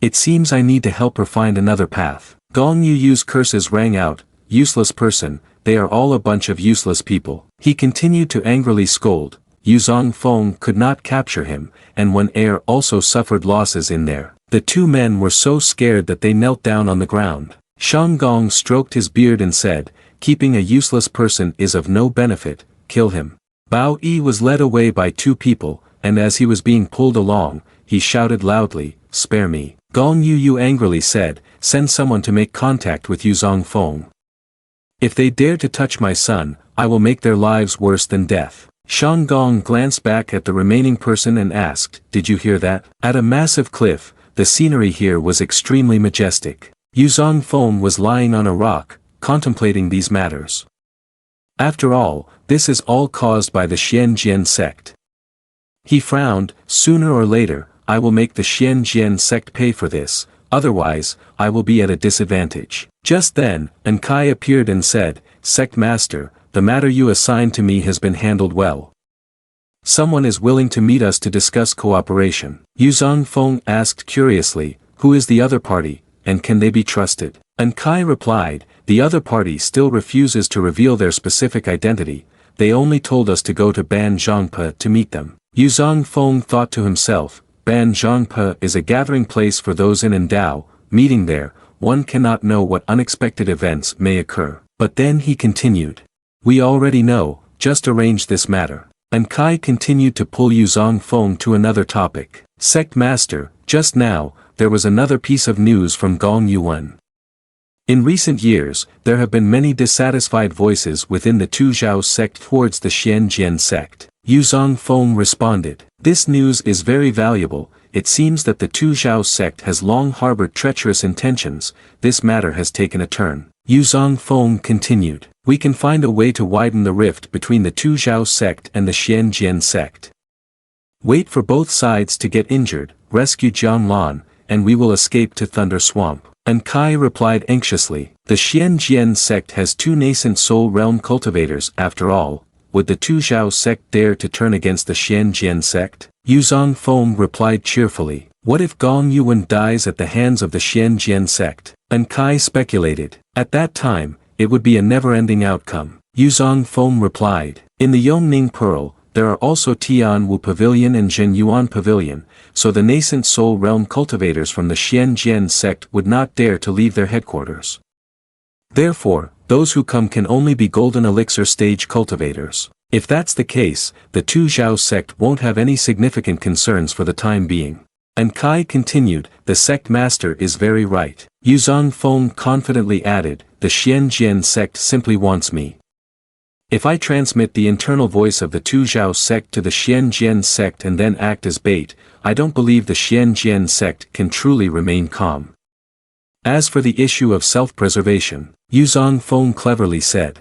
It seems I need to help her find another path. Gong Yu's curses rang out, useless person, they are all a bunch of useless people. He continued to angrily scold, Yuzong Fong could not capture him, and Wen Er also suffered losses in there. The two men were so scared that they knelt down on the ground. Shang Gong stroked his beard and said, keeping a useless person is of no benefit, kill him. Bao Yi was led away by two people, and as he was being pulled along, he shouted loudly, spare me. Gong Yu angrily said, send someone to make contact with Yuzong Fong. If they dare to touch my son, I will make their lives worse than death. Shang Gong glanced back at the remaining person and asked, did you hear that? At a massive cliff, the scenery here was extremely majestic. Yuzong Fong was lying on a rock, contemplating these matters. After all, this is all caused by the Xianjian sect. He frowned, sooner or later, I will make the Xianjian sect pay for this, otherwise, I will be at a disadvantage. Just then, An Kai appeared and said, Sect Master, the matter you assigned to me has been handled well. Someone is willing to meet us to discuss cooperation. Yuzong Fong asked curiously, who is the other party, and can they be trusted? An Kai replied, the other party still refuses to reveal their specific identity, they only told us to go to Ban Zhongpa to meet them. Yuzong Fong thought to himself, Ban Zhongpa is a gathering place for those in Indao, meeting there, one cannot know what unexpected events may occur. But then he continued. We already know, just arrange this matter. And Kai continued to pull Yuzong Fong to another topic. Sect Master, just now, there was another piece of news from Gong Yuan. In recent years, there have been many dissatisfied voices within the Tu Zhao sect towards the Xianjian sect. Yuzong Fong responded, this news is very valuable, it seems that the Tu Zhao sect has long harbored treacherous intentions, this matter has taken a turn. Yuzong Fong continued, we can find a way to widen the rift between the Tu Zhao sect and the Xianjian sect. Wait for both sides to get injured, rescue Jianglan, and we will escape to Thunder Swamp. And Kai replied anxiously, the Xianjian sect has two nascent soul realm cultivators after all, would the Tu Zhao sect dare to turn against the Xianjian sect? Yuzong Fong replied cheerfully, what if Gong Yuan dies at the hands of the Xianjian sect? And Kai speculated, at that time, it would be a never-ending outcome. Yuzong Fong replied, in the Yongning Pearl, there are also Tianwu Pavilion and Zhenyuan Pavilion, so the nascent soul realm cultivators from the Xianjian sect would not dare to leave their headquarters. Therefore, those who come can only be golden elixir stage cultivators. If that's the case, the Tu Zhao sect won't have any significant concerns for the time being. And Kai continued, the sect master is very right. Yuzong Fong confidently added, the Xianjian sect simply wants me. If I transmit the internal voice of the Tu Zhao sect to the Xianjian sect and then act as bait, I don't believe the Xianjian sect can truly remain calm. As for the issue of self-preservation, Yuzong Fong cleverly said.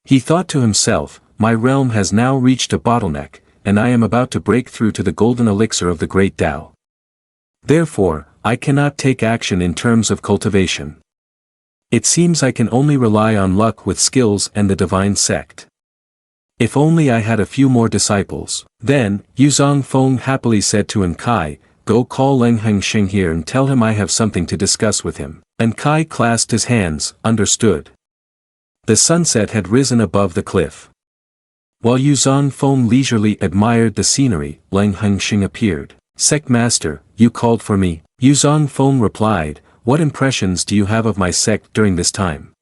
He thought to himself, my realm has now reached a bottleneck, and I am about to break through to the golden elixir of the great Tao. Therefore, I cannot take action in terms of cultivation. It seems I can only rely on luck with skills and the divine sect. If only I had a few more disciples. Then, Yuzong Fong happily said to Kai, go call Leng Hengsheng here and tell him I have something to discuss with him. Kai clasped his hands, understood. The sunset had risen above the cliff. While Yuzong Fong leisurely admired the scenery, Leng Hengsheng appeared. Sect Master, you called for me. Yuzong Fong replied, what impressions do you have of my sect during this time?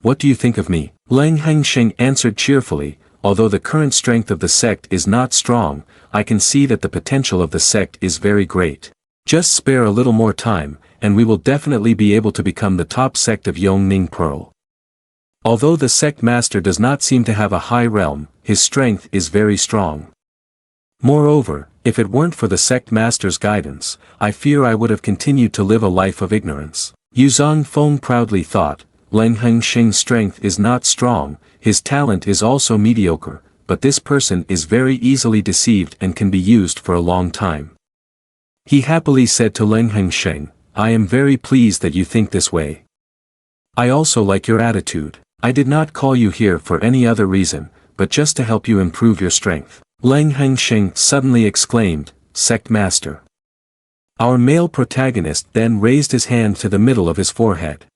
What do you think of me? Leng Hengsheng answered cheerfully, although the current strength of the sect is not strong, I can see that the potential of the sect is very great. Just spare a little more time, and we will definitely be able to become the top sect of Yongning Pearl. Although the sect master does not seem to have a high realm, his strength is very strong. Moreover, if it weren't for the sect master's guidance, I fear I would have continued to live a life of ignorance. Yuzong Fong proudly thought, Leng Hengsheng's strength is not strong, his talent is also mediocre, but this person is very easily deceived and can be used for a long time. He happily said to Leng Hengsheng, I am very pleased that you think this way. I also like your attitude. I did not call you here for any other reason, but just to help you improve your strength. Leng Hengsheng suddenly exclaimed, Sect Master. Our male protagonist then raised his hand to the middle of his forehead.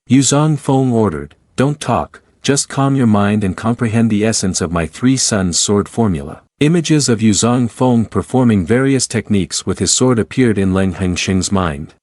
Yuzong Fong ordered, don't talk, just calm your mind and comprehend the essence of my three sons' sword formula. Images of Yuzong Fong performing various techniques with his sword appeared in Leng Hengsheng's mind.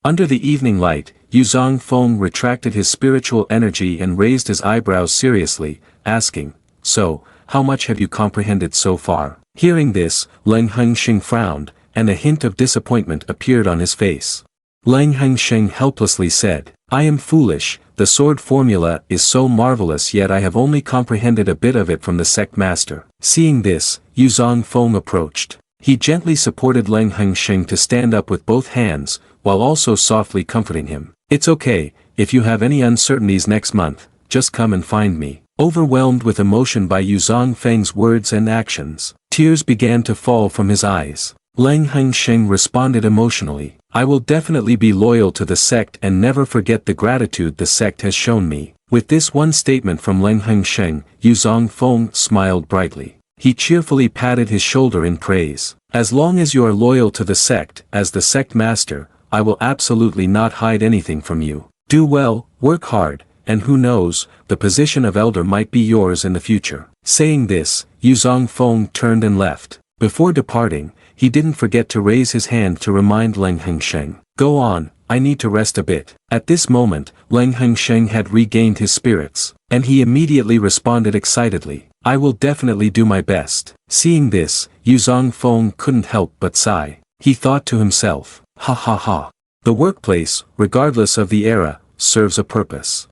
Under the evening light, Yuzong Fong retracted his spiritual energy and raised his eyebrows seriously, asking, so, how much have you comprehended so far? Hearing this, Leng Hengsheng frowned, and a hint of disappointment appeared on his face. Leng Hengsheng helplessly said, I am foolish, the sword formula is so marvelous yet I have only comprehended a bit of it from the sect master. Seeing this, Yuzong Fong approached. He gently supported Leng Hengsheng to stand up with both hands, while also softly comforting him. It's okay, if you have any uncertainties next month, just come and find me. Overwhelmed with emotion by Yuzong Feng's words and actions, tears began to fall from his eyes. Leng Hengsheng responded emotionally, I will definitely be loyal to the sect and never forget the gratitude the sect has shown me. With this one statement from Leng Hengsheng, Yuzong Fong smiled brightly. He cheerfully patted his shoulder in praise. As long as you are loyal to the sect, as the sect master, I will absolutely not hide anything from you. Do well, work hard, and who knows, the position of elder might be yours in the future. Saying this, Yuzong Fong turned and left. Before departing, he didn't forget to raise his hand to remind Leng Hengsheng, go on, I need to rest a bit. At this moment, Leng Hengsheng had regained his spirits, and he immediately responded excitedly, I will definitely do my best. Seeing this, Yuzong Fong couldn't help but sigh. He thought to himself, ha ha ha. The workplace, regardless of the era, serves a purpose.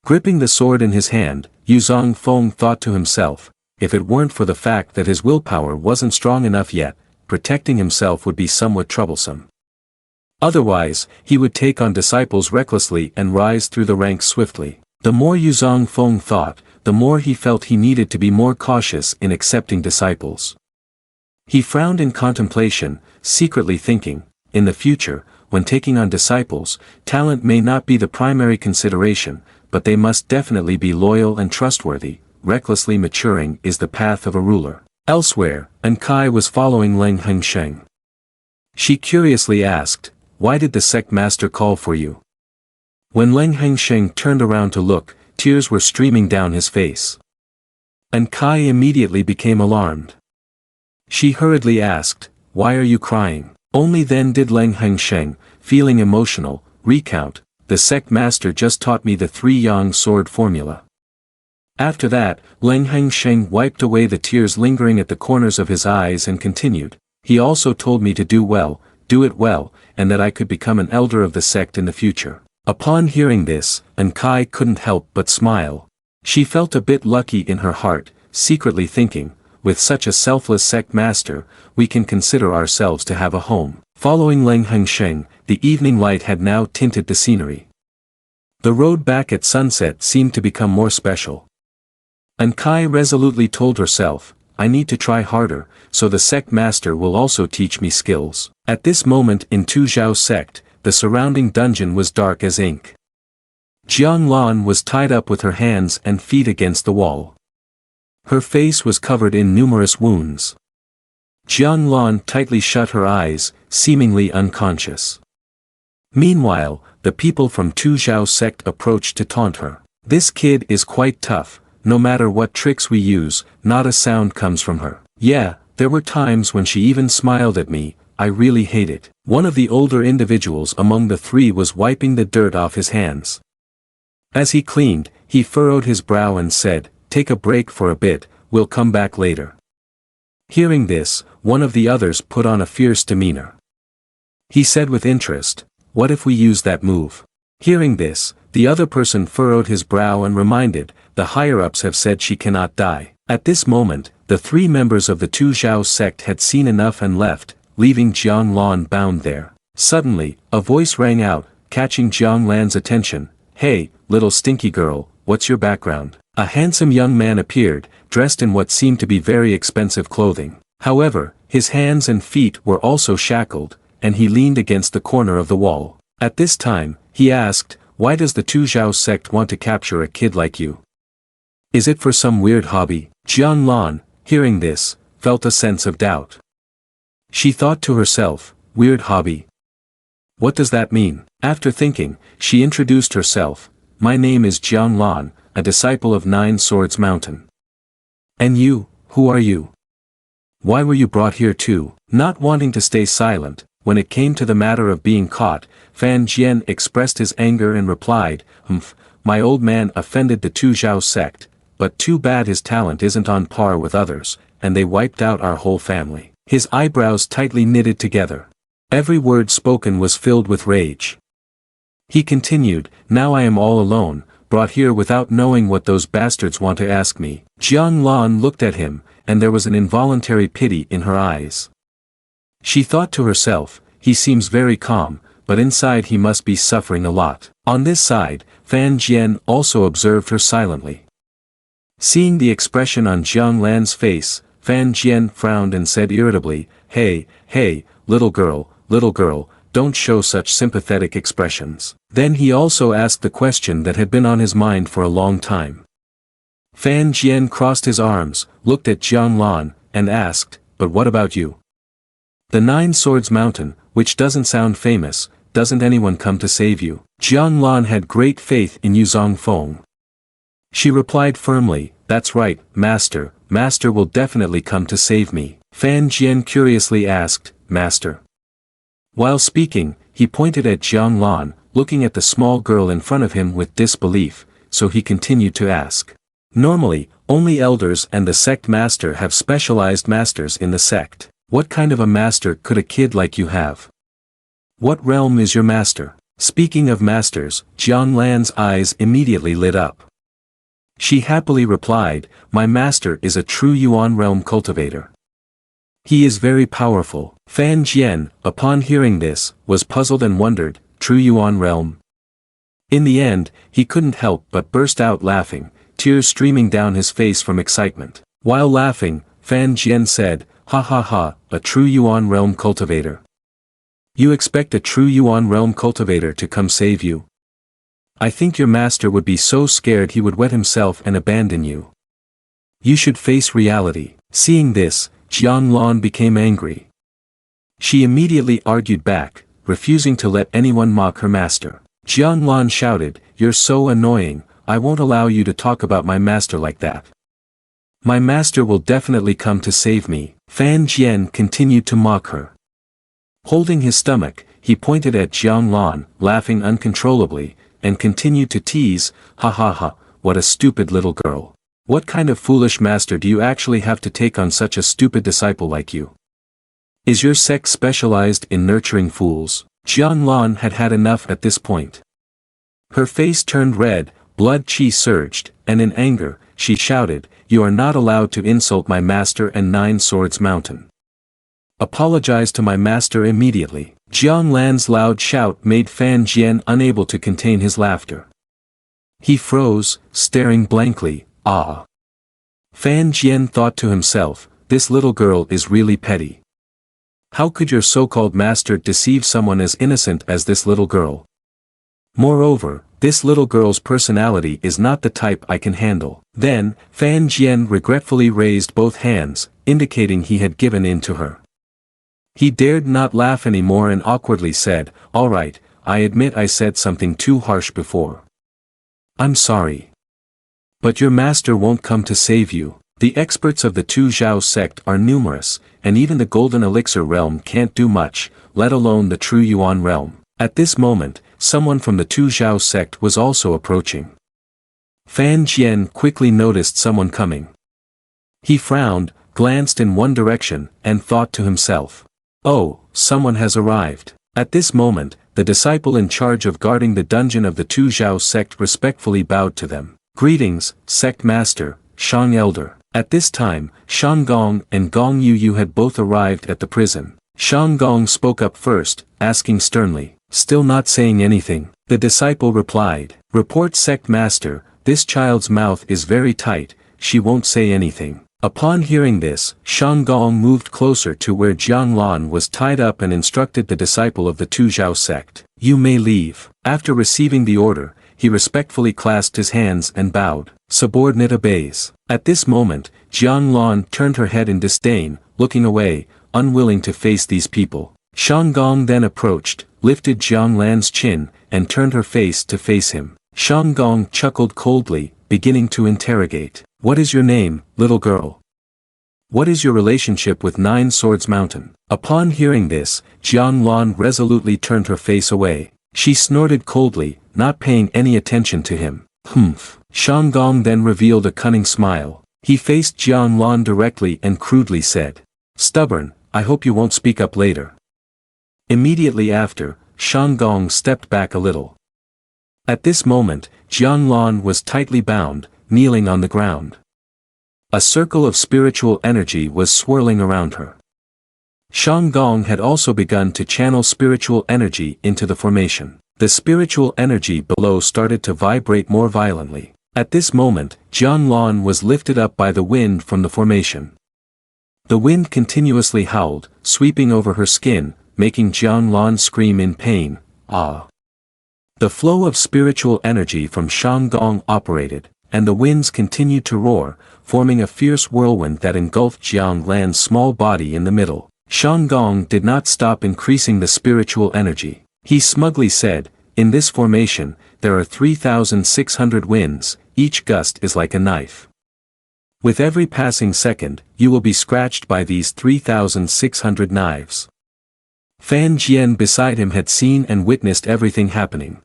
Gripping the sword in his hand, Yuzong Fong thought to himself, if it weren't for the fact that his willpower wasn't strong enough yet, protecting himself would be somewhat troublesome. Otherwise, he would take on disciples recklessly and rise through the ranks swiftly. The more Yuzong Fong thought, the more he felt he needed to be more cautious in accepting disciples. He frowned in contemplation, secretly thinking, in the future, when taking on disciples, talent may not be the primary consideration, but they must definitely be loyal and trustworthy. Recklessly maturing is the path of a ruler. Elsewhere, Kai was following Leng Hengsheng. She curiously asked, why did the sect master call for you? When Leng Hengsheng turned around to look, tears were streaming down his face. Kai immediately became alarmed. She hurriedly asked, why are you crying? Only then did Leng Hengsheng, feeling emotional, recount, the sect master just taught me the three-yang sword formula. After that, Leng Hengsheng wiped away the tears lingering at the corners of his eyes and continued, he also told me to do well, do it well, and that I could become an elder of the sect in the future. Upon hearing this, Kai couldn't help but smile. She felt a bit lucky in her heart, secretly thinking, with such a selfless sect master, we can consider ourselves to have a home. Following Leng Hengsheng, the evening light had now tinted the scenery. The road back at sunset seemed to become more special. And Kai resolutely told herself, I need to try harder, so the sect master will also teach me skills. At this moment in Tu Zhao's sect, the surrounding dungeon was dark as ink. Jiang Lan was tied up with her hands and feet against the wall. Her face was covered in numerous wounds. Jiang Lan tightly shut her eyes, seemingly unconscious. Meanwhile, the people from Tu Zhao's sect approached to taunt her. This kid is quite tough, no matter what tricks we use, not a sound comes from her. Yeah, there were times when she even smiled at me, I really hate it. One of the older individuals among the three was wiping the dirt off his hands. As he cleaned, he furrowed his brow and said, take a break for a bit, we'll come back later. Hearing this, one of the others put on a fierce demeanor. He said with interest, what if we use that move? Hearing this, the other person furrowed his brow and reminded, the higher-ups have said she cannot die. At this moment, the three members of the Tu Zhao sect had seen enough and left, leaving Jiang Lan bound there. Suddenly, a voice rang out, catching Jiang Lan's attention, hey, little stinky girl, what's your background? A handsome young man appeared, dressed in what seemed to be very expensive clothing. However, his hands and feet were also shackled, and he leaned against the corner of the wall. At this time, he asked, why does the Tu Zhao sect want to capture a kid like you? Is it for some weird hobby? Jiang Lan, hearing this, felt a sense of doubt. She thought to herself, weird hobby? What does that mean? After thinking, she introduced herself, my name is Jiang Lan, a disciple of Nine Swords Mountain. And you, who are you? Why were you brought here too? Not wanting to stay silent, when it came to the matter of being caught, Fan Jian expressed his anger and replied, my old man offended the Tu Zhao sect, but too bad his talent isn't on par with others, and they wiped out our whole family. His eyebrows tightly knitted together. Every word spoken was filled with rage. He continued, now I am all alone, brought here without knowing what those bastards want to ask me. Jiang Lan looked at him, and there was an involuntary pity in her eyes. She thought to herself, he seems very calm, but inside he must be suffering a lot. On this side, Fan Jian also observed her silently. Seeing the expression on Jiang Lan's face, Fan Jian frowned and said irritably, hey, little girl, don't show such sympathetic expressions. Then he also asked the question that had been on his mind for a long time. Fan Jian crossed his arms, looked at Jiang Lan, and asked, but what about you? The Nine Swords Mountain, which doesn't sound famous, doesn't anyone come to save you? Jiang Lan had great faith in Yuzong Fong. She replied firmly, that's right, master will definitely come to save me. Fan Jian curiously asked, master? While speaking, he pointed at Jiang Lan, looking at the small girl in front of him with disbelief, so he continued to ask. Normally, only elders and the sect master have specialized masters in the sect. What kind of a master could a kid like you have? What realm is your master? Speaking of masters, Jiang Lan's eyes immediately lit up. She happily replied, my master is a true Yuan realm cultivator. He is very powerful. Fan Jian, upon hearing this, was puzzled and wondered, true Yuan realm? In the end, he couldn't help but burst out laughing, tears streaming down his face from excitement. While laughing, Fan Jian said, ha, a true Yuan realm cultivator. You expect a true Yuan realm cultivator to come save you? I think your master would be so scared he would wet himself and abandon you. You should face reality. Seeing this, Jiang Lan became angry. She immediately argued back, refusing to let anyone mock her master. Jiang Lan shouted, you're so annoying, I won't allow you to talk about my master like that. My master will definitely come to save me. Fan Jian continued to mock her. Holding his stomach, he pointed at Jiang Lan, laughing uncontrollably, and continued to tease, ha, what a stupid little girl. What kind of foolish master do you actually have to take on such a stupid disciple like you? Is your sect specialized in nurturing fools? Jiang Lan had had enough at this point. Her face turned red, blood chi surged, and in anger, she shouted, you are not allowed to insult my master and Nine Swords Mountain. Apologize to my master immediately. Jiang Lan's loud shout made Fan Jian unable to contain his laughter. He froze, staring blankly. Ah. Fan Jian thought to himself, this little girl is really petty. How could your so-called master deceive someone as innocent as this little girl? Moreover, this little girl's personality is not the type I can handle. Then, Fan Jian regretfully raised both hands, indicating he had given in to her. He dared not laugh anymore and awkwardly said, all right, I admit I said something too harsh before. I'm sorry. But your master won't come to save you. The experts of the Tu Xiao sect are numerous, and even the Golden Elixir realm can't do much, let alone the True Yuan realm. At this moment, someone from the Tu Xiao sect was also approaching. Fan Jian quickly noticed someone coming. He frowned, glanced in one direction, and thought to himself, oh, someone has arrived. At this moment, the disciple in charge of guarding the dungeon of the Tu Xiao sect respectfully bowed to them. Greetings, sect master, Shang elder. At this time, Shang Gong and Gong Yu had both arrived at the prison. Shang Gong spoke up first, asking sternly, still not saying anything. The disciple replied, report sect master, this child's mouth is very tight, she won't say anything. Upon hearing this, Shang Gong moved closer to where Jiang Lan was tied up and instructed the disciple of the Tu Xiao sect. You may leave. After receiving the order, he respectfully clasped his hands and bowed. Subordinate obeys. At this moment, Jiang Lan turned her head in disdain, looking away, unwilling to face these people. Shang Gong then approached, lifted Jiang Lan's chin, and turned her face to face him. Shang Gong chuckled coldly, beginning to interrogate. What is your name, little girl? What is your relationship with Nine Swords Mountain? Upon hearing this, Jiang Lan resolutely turned her face away. She snorted coldly, not paying any attention to him. Humph. Shang Gong then revealed a cunning smile. He faced Jiang Lan directly and crudely said, stubborn, I hope you won't speak up later. Immediately after, Shang Gong stepped back a little. At this moment, Jiang Lan was tightly bound, kneeling on the ground. A circle of spiritual energy was swirling around her. Shang Gong had also begun to channel spiritual energy into the formation. The spiritual energy below started to vibrate more violently. At this moment, Jiang Lan was lifted up by the wind from the formation. The wind continuously howled, sweeping over her skin, making Jiang Lan scream in pain. Ah! The flow of spiritual energy from Shang Gong operated, and the winds continued to roar, forming a fierce whirlwind that engulfed Jiang Lan's small body in the middle. Shang Gong did not stop increasing the spiritual energy. He smugly said, in this formation, there are 3,600 winds, each gust is like a knife. With every passing second, you will be scratched by these 3,600 knives. Fan Jian beside him had seen and witnessed everything happening.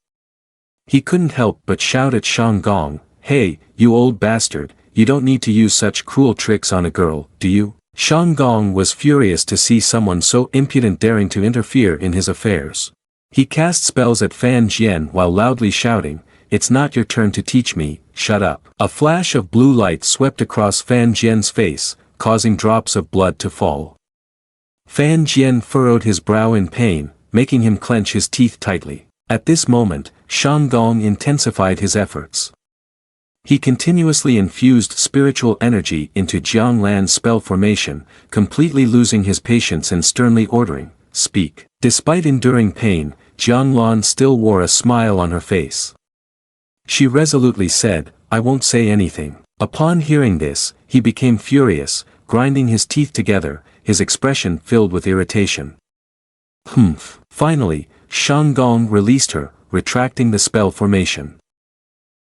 He couldn't help but shout at Shang Gong, hey, you old bastard, you don't need to use such cruel tricks on a girl, do you? Shang Gong was furious to see someone so impudent daring to interfere in his affairs. He cast spells at Fan Jian while loudly shouting, it's not your turn to teach me, shut up. A flash of blue light swept across Fan Jian's face, causing drops of blood to fall. Fan Jian furrowed his brow in pain, making him clench his teeth tightly. At this moment, Shang Gong intensified his efforts. He continuously infused spiritual energy into Jiang Lan's spell formation, completely losing his patience and sternly ordering, speak. Despite enduring pain, Jiang Lan still wore a smile on her face. She resolutely said, I won't say anything. Upon hearing this, he became furious, grinding his teeth together, his expression filled with irritation. Humph. Finally, Shang Gong released her, retracting the spell formation.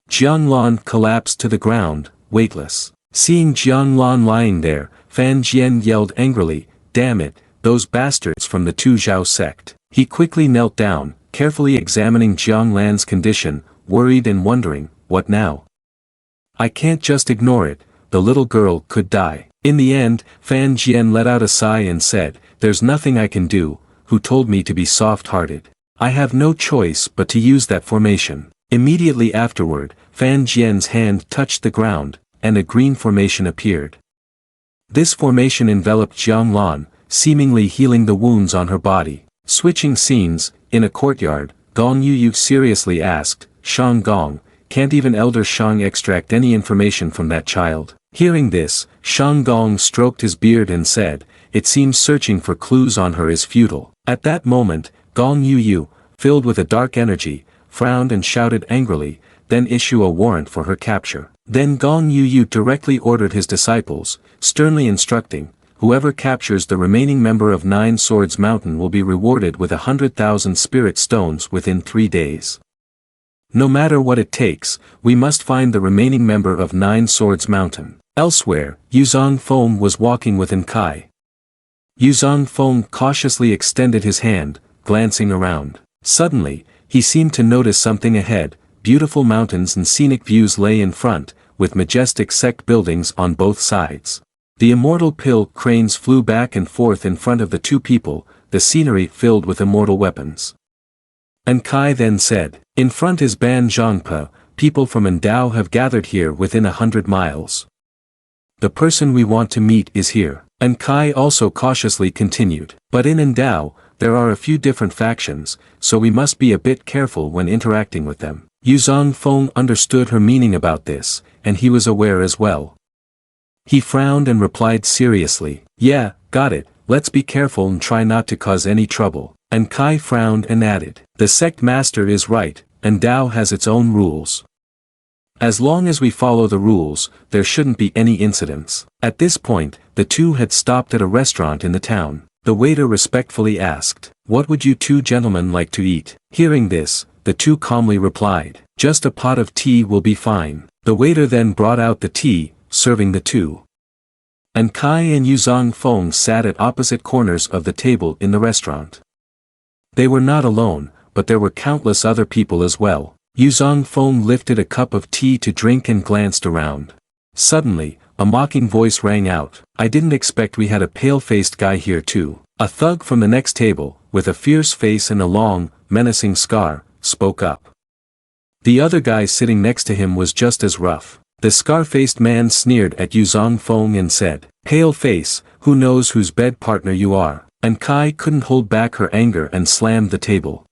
Jiang Lan collapsed to the ground, weightless. Seeing Jiang Lan lying there, Fan Jian yelled angrily, damn it, those bastards from the Tu Xiao sect. He quickly knelt down, carefully examining Jiang Lan's condition, worried and wondering, what now? I can't just ignore it, the little girl could die. In the end, Fan Jian let out a sigh and said, there's nothing I can do, who told me to be soft-hearted. I have no choice but to use that formation. Immediately afterward, Fan Jian's hand touched the ground, and a green formation appeared. This formation enveloped Jiang Lan, seemingly healing the wounds on her body. Switching scenes, in a courtyard, Gong Yu seriously asked, Shang Gong, can't even Elder Shang extract any information from that child? Hearing this, Shang Gong stroked his beard and said, it seems searching for clues on her is futile. At that moment, Gong Yu, filled with a dark energy, frowned and shouted angrily, then issue a warrant for her capture. Then Gong Yu directly ordered his disciples, sternly instructing, whoever captures the remaining member of Nine Swords Mountain will be rewarded with 100,000 spirit stones within 3 days. No matter what it takes, we must find the remaining member of Nine Swords Mountain. Elsewhere, Yuzong Fong was walking with Kai. Yuzong Fong cautiously extended his hand, glancing around. Suddenly, he seemed to notice something ahead. Beautiful mountains and scenic views lay in front, with majestic Sect buildings on both sides. The immortal pill cranes flew back and forth in front of the two people, the scenery filled with immortal weapons. Kai then said, in front is Ban Zhangpe, people from Endao have gathered here within 100 miles. The person we want to meet is here. Kai also cautiously continued, but in Endao, there are a few different factions, so we must be a bit careful when interacting with them. Yuzong Fong understood her meaning about this, and he was aware as well. He frowned and replied seriously, yeah, got it, let's be careful and try not to cause any trouble. Kai frowned and added, the sect master is right, and Dao has its own rules. As long as we follow the rules, there shouldn't be any incidents. At this point, the two had stopped at a restaurant in the town. The waiter respectfully asked, what would you two gentlemen like to eat? Hearing this, the two calmly replied, just a pot of tea will be fine. The waiter then brought out the tea, serving the two. Kai and Yuzong Fong sat at opposite corners of the table in the restaurant. They were not alone, but there were countless other people as well. Yuzong Fong lifted a cup of tea to drink and glanced around. Suddenly, a mocking voice rang out, I didn't expect we had a pale-faced guy here too. A thug from the next table, with a fierce face and a long, menacing scar, spoke up. The other guy sitting next to him was just as rough. The scar-faced man sneered at Yuzong Fong and said, pale face, who knows whose bed partner you are? Kai couldn't hold back her anger and slammed the table.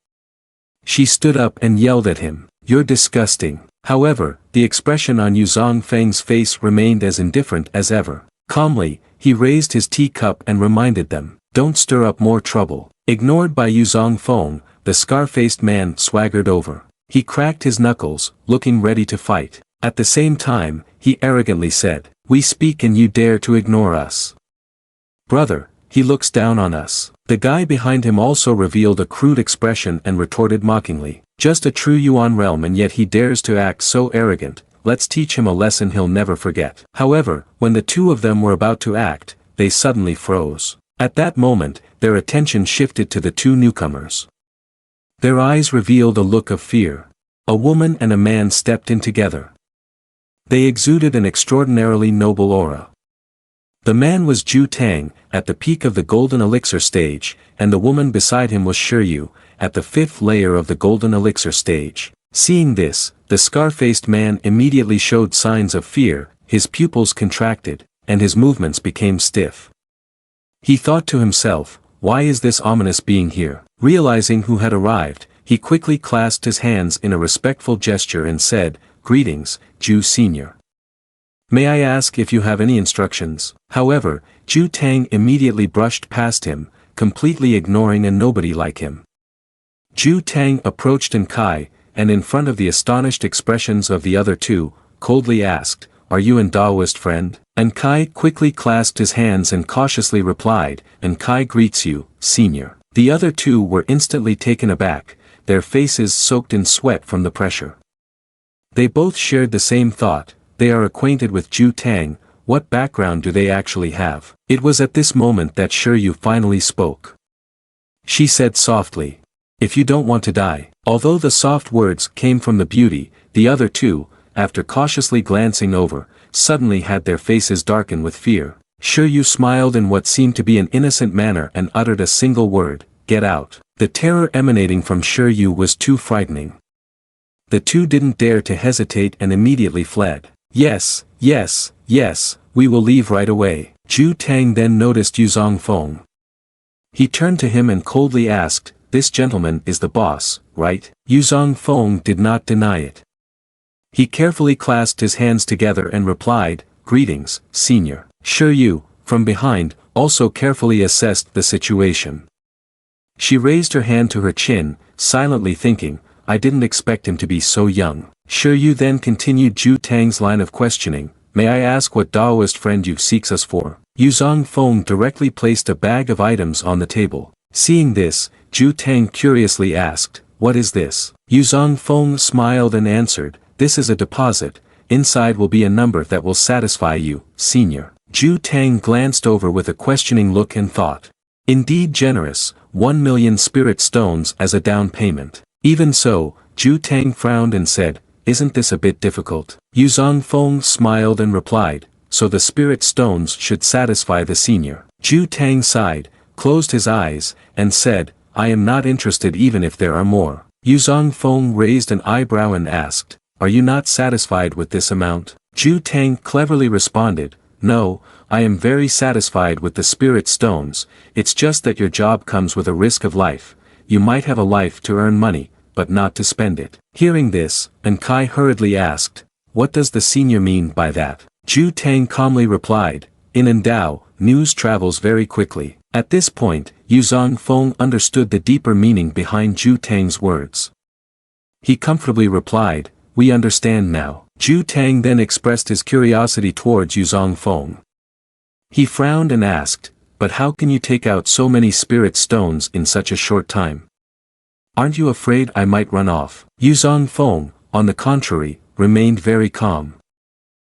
She stood up and yelled at him, you're disgusting. However, the expression on Yuzong Feng's face remained as indifferent as ever. Calmly, he raised his teacup and reminded them, don't stir up more trouble. Ignored by Yuzong Feng, the scar-faced man swaggered over. He cracked his knuckles, looking ready to fight. At the same time, he arrogantly said, we speak and you dare to ignore us. Brother, he looks down on us. The guy behind him also revealed a crude expression and retorted mockingly, just a true Yuan realm and yet he dares to act so arrogant, let's teach him a lesson he'll never forget. However, when the two of them were about to act, they suddenly froze. At that moment, their attention shifted to the two newcomers. Their eyes revealed a look of fear. A woman and a man stepped in together. They exuded an extraordinarily noble aura. The man was Ju Tang, at the peak of the Golden Elixir stage, and the woman beside him was Shiryu, at the 5th layer of the Golden Elixir stage. Seeing this, the scar-faced man immediately showed signs of fear, his pupils contracted, and his movements became stiff. He thought to himself, why is this ominous being here? Realizing who had arrived, he quickly clasped his hands in a respectful gesture and said, greetings, Ju Senior. May I ask if you have any instructions? However, Ju Tang immediately brushed past him, completely ignoring a nobody like him. Ju Tang approached Kai, and in front of the astonished expressions of the other two, coldly asked, are you an Daoist friend? Kai quickly clasped his hands and cautiously replied, Kai greets you, Senior. The other two were instantly taken aback, their faces soaked in sweat from the pressure. They both shared the same thought, they are acquainted with Ju Tang, what background do they actually have? It was at this moment that Shiryu finally spoke. She said softly, if you don't want to die. Although the soft words came from the beauty, the other two, after cautiously glancing over, suddenly had their faces darken with fear. Shiryu smiled in what seemed to be an innocent manner and uttered a single word, get out. The terror emanating from Shiryu was too frightening. The two didn't dare to hesitate and immediately fled. Yes, yes, yes, we will leave right away. Ju Tang then noticed Yuzong Feng. He turned to him and coldly asked, "This gentleman is the boss, right?" Yuzong Fong did not deny it. He carefully clasped his hands together and replied, "Greetings, senior." Xiao, from behind, also carefully assessed the situation. She raised her hand to her chin, silently thinking, "I didn't expect him to be so young." Xiao then continued Zhu Tang's line of questioning, "May I ask what Daoist friend you seeks us for?" Yuzong Fong directly placed a bag of items on the table. Seeing this, Zhu Tang curiously asked, "What is this?" Yuzong Fong smiled and answered, "This is a deposit. Inside will be a number that will satisfy you, senior." Zhu Tang glanced over with a questioning look and thought, "Indeed generous, 1,000,000 spirit stones as a down payment." Even so, Zhu Tang frowned and said, "Isn't this a bit difficult?" Yuzong Fong smiled and replied, "So the spirit stones should satisfy the senior." Zhu Tang sighed, closed his eyes, and said, "I am not interested even if there are more." Yuzong Fong raised an eyebrow and asked, "Are you not satisfied with this amount?" Zhu Tang cleverly responded, "No, I am very satisfied with the spirit stones, it's just that your job comes with a risk of life. You might have a life to earn money, but not to spend it." Hearing this, Kai hurriedly asked, "What does the senior mean by that?" Zhu Tang calmly replied, "In Endao, news travels very quickly." At this point, Yuzong Fong understood the deeper meaning behind Zhu Tang's words. He comfortably replied, "We understand now." Zhu Tang then expressed his curiosity towards Yuzong Fong. He frowned and asked, "But how can you take out so many spirit stones in such a short time? Aren't you afraid I might run off?" Yuzong Fong, on the contrary, remained very calm.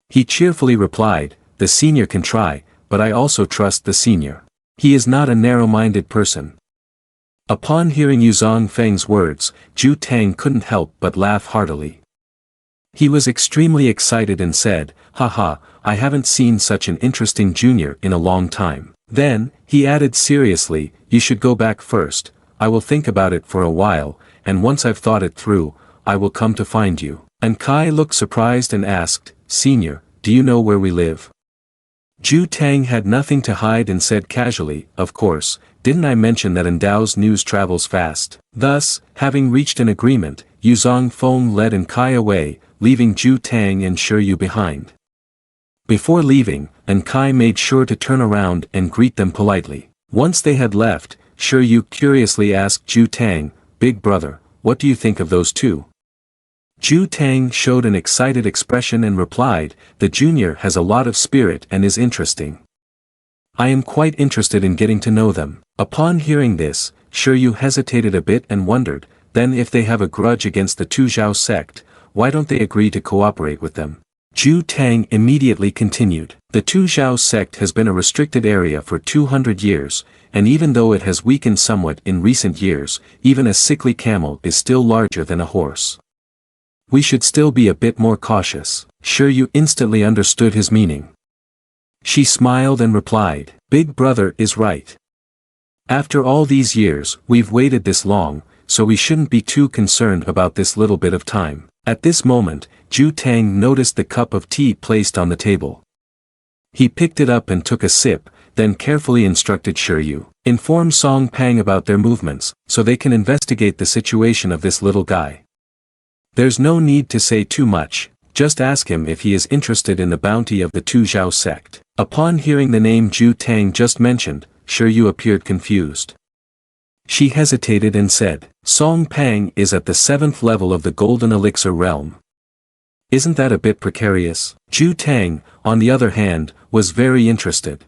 He cheerfully replied, "The senior can try, but I also trust the senior. He is not a narrow-minded person." Upon hearing Yuzong Feng's words, Zhu Tang couldn't help but laugh heartily. He was extremely excited and said, "Haha, I haven't seen such an interesting junior in a long time." Then, he added seriously, "You should go back first. I will think about it for a while, and once I've thought it through, I will come to find you." And Kai looked surprised and asked, "Senior, do you know where we live?" Zhu Tang had nothing to hide and said casually, "Of course, didn't I mention that Endao's news travels fast?" Thus, having reached an agreement, Yuzong Fong led Kai away, leaving Zhu Tang and Xiao behind. Before leaving, Kai made sure to turn around and greet them politely. Once they had left, Xiao curiously asked Zhu Tang, "Big brother, what do you think of those two?" Zhu Tang showed an excited expression and replied, "The junior has a lot of spirit and is interesting. I am quite interested in getting to know them." Upon hearing this, Xiao hesitated a bit and wondered, then if they have a grudge against the Xiao sect, why don't they agree to cooperate with them? Zhu Tang immediately continued, "The Xiao sect has been a restricted area for 200 years, and even though it has weakened somewhat in recent years, even a sickly camel is still larger than a horse. We should still be a bit more cautious." Xiao instantly understood his meaning. She smiled and replied, "Big brother is right. After all these years, we've waited this long, so we shouldn't be too concerned about this little bit of time." At this moment, Zhu Tang noticed the cup of tea placed on the table. He picked it up and took a sip, then carefully instructed Xiao, "Inform Song Pang about their movements, so they can investigate the situation of this little guy. There's no need to say too much, just ask him if he is interested in the bounty of the Xiao sect." Upon hearing the name Zhu Tang just mentioned, Xiao appeared confused. She hesitated and said, "Song Pang is at the 7th level of the Golden Elixir realm. Isn't that a bit precarious?" Zhu Tang, on the other hand, was very interested.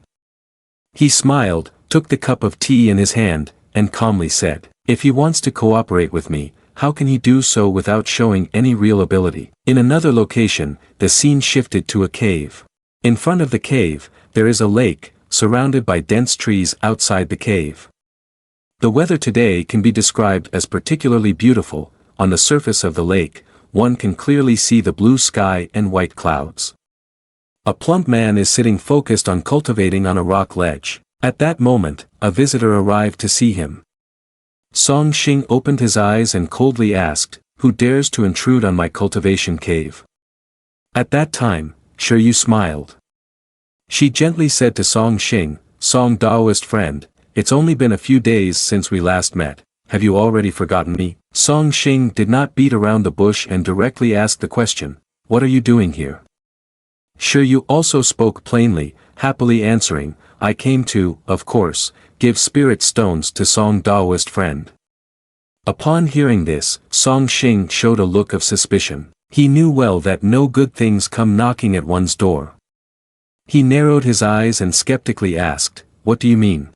He smiled, took the cup of tea in his hand, and calmly said, "If he wants to cooperate with me, how can he do so without showing any real ability?" In another location, the scene shifted to a cave. In front of the cave, there is a lake, surrounded by dense trees outside the cave. The weather today can be described as particularly beautiful. On the surface of the lake, one can clearly see the blue sky and white clouds. A plump man is sitting focused on cultivating on a rock ledge. At that moment, a visitor arrived to see him. Song Xing opened his eyes and coldly asked, "Who dares to intrude on my cultivation cave?" At that time, Xiao smiled. She gently said to Song Xing, "Song Daoist friend, it's only been a few days since we last met. Have you already forgotten me? Song Xing did not beat around the bush and directly asked the question, what are you doing here? Sure, you also spoke plainly, happily answering, I came to, of course, give spirit stones to Song Daoist friend. Upon hearing this, Song Xing showed a look of suspicion. He knew well that no good things come knocking at one's door. He narrowed his eyes and skeptically asked, what do you mean?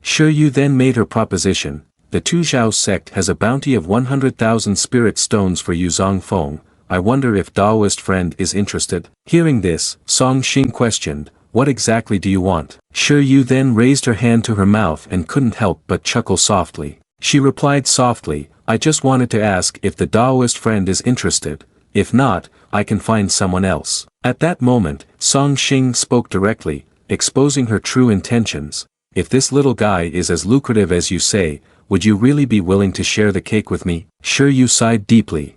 Sure, you then made her proposition. The Xiao sect has a bounty of 100,000 spirit stones for Yuzong Fong. I wonder if Daoist friend is interested. Hearing this, Song Xing questioned, what exactly do you want? Sure, you then raised her hand to her mouth and couldn't help but chuckle softly. She replied softly, I just wanted to ask if the Daoist friend is interested. If not, I can find someone else. At that moment, Song Xing spoke directly, exposing her true intentions. If this little guy is as lucrative as you say, would you really be willing to share the cake with me? Sure, you sighed deeply.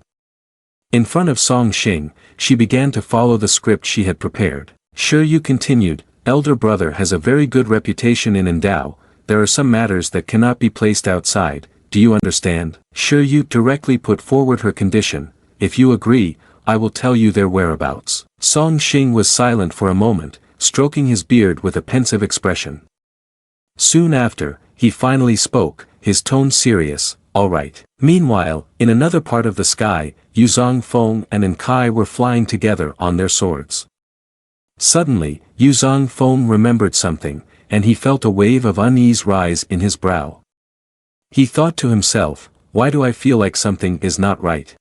In front of Song Xing, she began to follow the script she had prepared. Sure, you continued, elder brother has a very good reputation in Endao. There are some matters that cannot be placed outside, do you understand? Sure, you directly put forward her condition. If you agree, I will tell you their whereabouts. Song Xing was silent for a moment, stroking his beard with a pensive expression. Soon after, he finally spoke, his tone serious, all right. Meanwhile, in another part of the sky, Yuzong Fong and Enkai were flying together on their swords. Suddenly, Yuzong Fong remembered something, and he felt a wave of unease rise in his brow. He thought to himself, why do I feel like something is not right?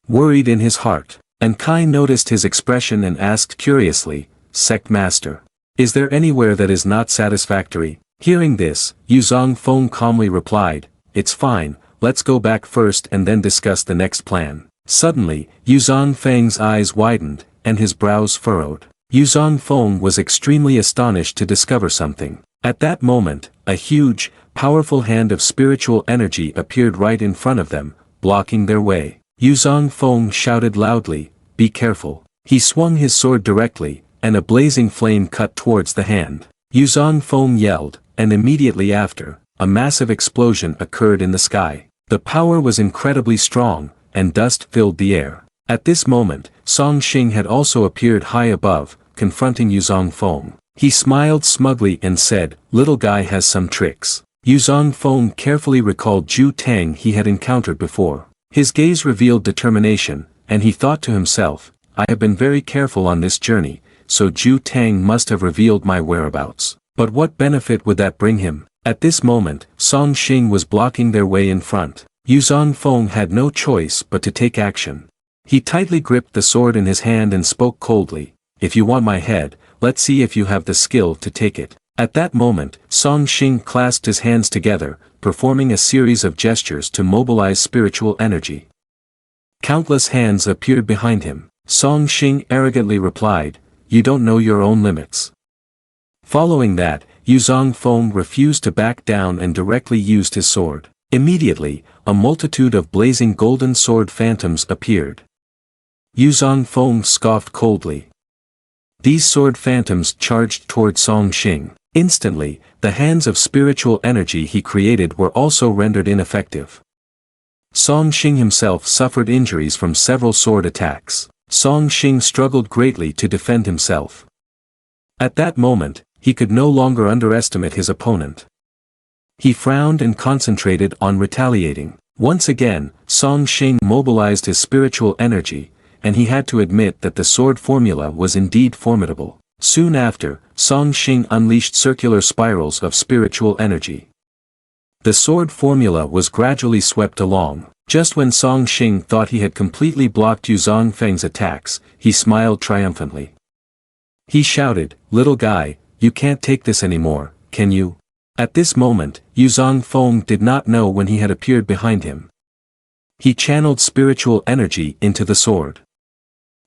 Worried in his heart, Enkai noticed his expression and asked curiously, Sect Master, is there anywhere that is not satisfactory? Hearing this, Yuzong Fong calmly replied, it's fine, let's go back first and then discuss the next plan. Suddenly, Yuzong Feng's eyes widened, and his brows furrowed. Yuzong Fong was extremely astonished to discover something. At that moment, a huge, powerful hand of spiritual energy appeared right in front of them, blocking their way. Yuzong Fong shouted loudly, be careful. He swung his sword directly, and a blazing flame cut towards the hand. Yuzong Fong yelled, and immediately after, a massive explosion occurred in the sky. The power was incredibly strong, and dust filled the air. At this moment, Song Xing had also appeared high above, confronting Yuzong Fong. He smiled smugly and said, little guy has some tricks. Yuzong Fong carefully recalled Zhu Tang he had encountered before. His gaze revealed determination, and he thought to himself, I have been very careful on this journey, so Zhu Tang must have revealed my whereabouts. But what benefit would that bring him? At this moment, Song Xing was blocking their way in front. Yuzong Fong had no choice but to take action. He tightly gripped the sword in his hand and spoke coldly, if you want my head, let's see if you have the skill to take it. At that moment, Song Xing clasped his hands together, performing a series of gestures to mobilize spiritual energy. Countless hands appeared behind him. Song Xing arrogantly replied, you don't know your own limits. Following that, Yuzong Fong refused to back down and directly used his sword. Immediately, a multitude of blazing golden sword phantoms appeared. Yuzong Fong scoffed coldly. These sword phantoms charged toward Song Xing. Instantly, the hands of spiritual energy he created were also rendered ineffective. Song Xing himself suffered injuries from several sword attacks. Song Xing struggled greatly to defend himself. At that moment, he could no longer underestimate his opponent. He frowned and concentrated on retaliating. Once again, Song Xing mobilized his spiritual energy, and he had to admit that the sword formula was indeed formidable. Soon after, Song Xing unleashed circular spirals of spiritual energy. The sword formula was gradually swept along. Just when Song Xing thought he had completely blocked Yuzong Feng's attacks, he smiled triumphantly. He shouted, little guy, you can't take this anymore, can you? At this moment, Yuzong Fong did not know when he had appeared behind him. He channeled spiritual energy into the sword.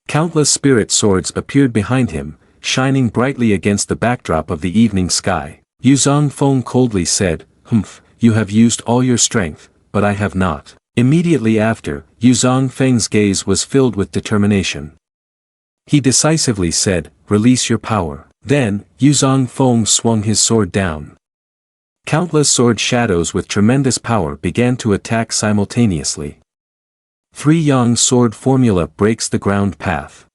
Countless spirit swords appeared behind him, shining brightly against the backdrop of the evening sky. Yuzong Fong coldly said, humph, you have used all your strength, but I have not. Immediately after, Yuzong Feng's gaze was filled with determination. He decisively said, release your power. Then, Yuzong Fong swung his sword down. Countless sword shadows with tremendous power began to attack simultaneously. 3 Yang sword formula breaks the ground path.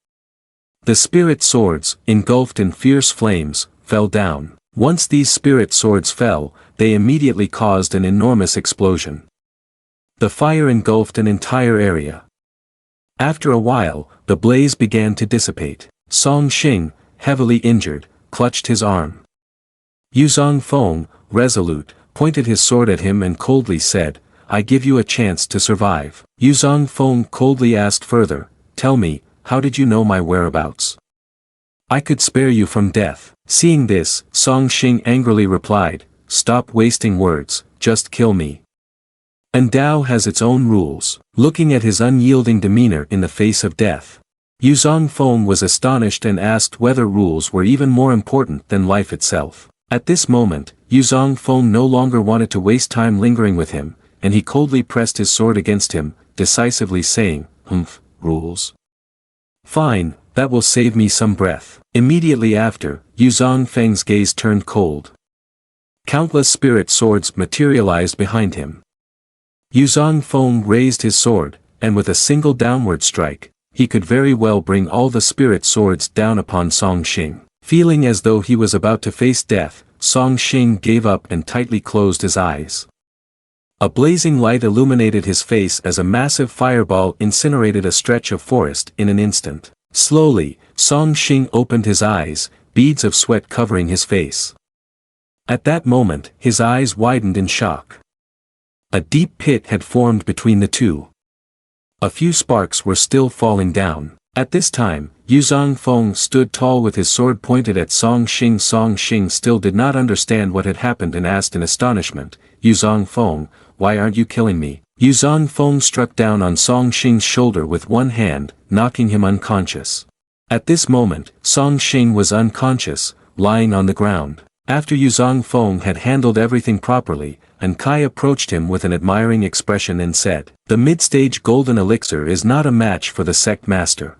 The spirit swords, engulfed in fierce flames, fell down. Once these spirit swords fell, they immediately caused an enormous explosion. The fire engulfed an entire area. After a while, the blaze began to dissipate. Song Xing, heavily injured, clutched his arm. Yuzong Fong, resolute, pointed his sword at him and coldly said, "I give you a chance to survive." Yuzong Fong coldly asked further, "Tell me, how did you know my whereabouts? I could spare you from death." Seeing this, Song Xing angrily replied, "Stop wasting words, just kill me. And Dao has its own rules." Looking at his unyielding demeanor in the face of death, Yuzong Fong was astonished and asked whether rules were even more important than life itself. At this moment, Yuzong Fong no longer wanted to waste time lingering with him, and he coldly pressed his sword against him, decisively saying, "Rules? Fine, that will save me some breath." Immediately after, Yuzong Feng's gaze turned cold. Countless spirit swords materialized behind him. Yuzong Feng raised his sword, and with a single downward strike, he could very well bring all the spirit swords down upon Song Xing. Feeling as though he was about to face death, Song Xing gave up and tightly closed his eyes. A blazing light illuminated his face as a massive fireball incinerated a stretch of forest in an instant. Slowly, Song Xing opened his eyes, beads of sweat covering his face. At that moment, his eyes widened in shock. A deep pit had formed between the two. A few sparks were still falling down. At this time, Yuzong Feng stood tall with his sword pointed at Song Xing. Song Xing still did not understand what had happened and asked in astonishment, "Yuzong Feng, why aren't you killing me?" Yuzong Feng struck down on Song Xing's shoulder with one hand, knocking him unconscious. At this moment, Song Xing was unconscious, lying on the ground. After Yuzong Feng had handled everything properly, Kai approached him with an admiring expression and said, "The mid-stage golden elixir is not a match for the Sect Master.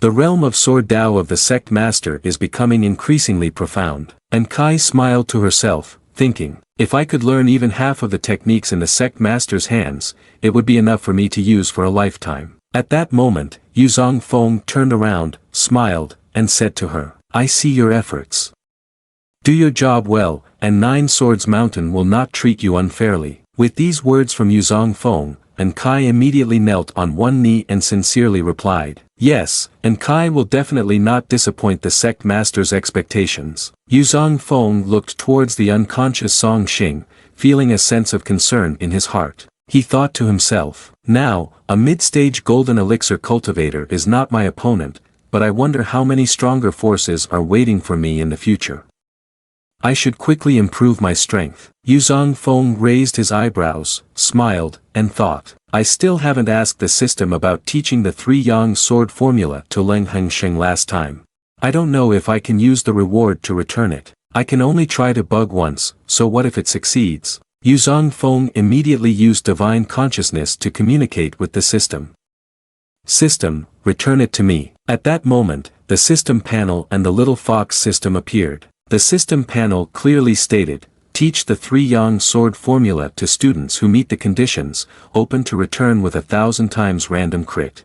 The realm of sword Dao of the Sect Master is becoming increasingly profound." Kai smiled to herself, thinking, "If I could learn even half of the techniques in the Sect Master's hands, it would be enough for me to use for a lifetime." At that moment, Yuzong Feng turned around, smiled, and said to her, "I see your efforts. Do your job well, and Nine Swords Mountain will not treat you unfairly." With these words from Yuzong Feng, Kai immediately knelt on one knee and sincerely replied, "Yes, Kai will definitely not disappoint the Sect Master's expectations." Yuzong Feng looked towards the unconscious Song Xing, feeling a sense of concern in his heart. He thought to himself, "Now, a mid-stage golden elixir cultivator is not my opponent, but I wonder how many stronger forces are waiting for me in the future. I should quickly improve my strength." Yuzong Feng raised his eyebrows, smiled, and thought, "I still haven't asked the system about teaching the 3 Yang sword formula to Leng Hengsheng last time. I don't know if I can use the reward to return it. I can only try to bug once, so what if it succeeds?" Yuzong Feng immediately used divine consciousness to communicate with the system. "System, return it to me." At that moment, the system panel and the little fox system appeared. The system panel clearly stated, "Teach the 3 Yang sword formula to students who meet the conditions, open to return with 1,000 times random crit."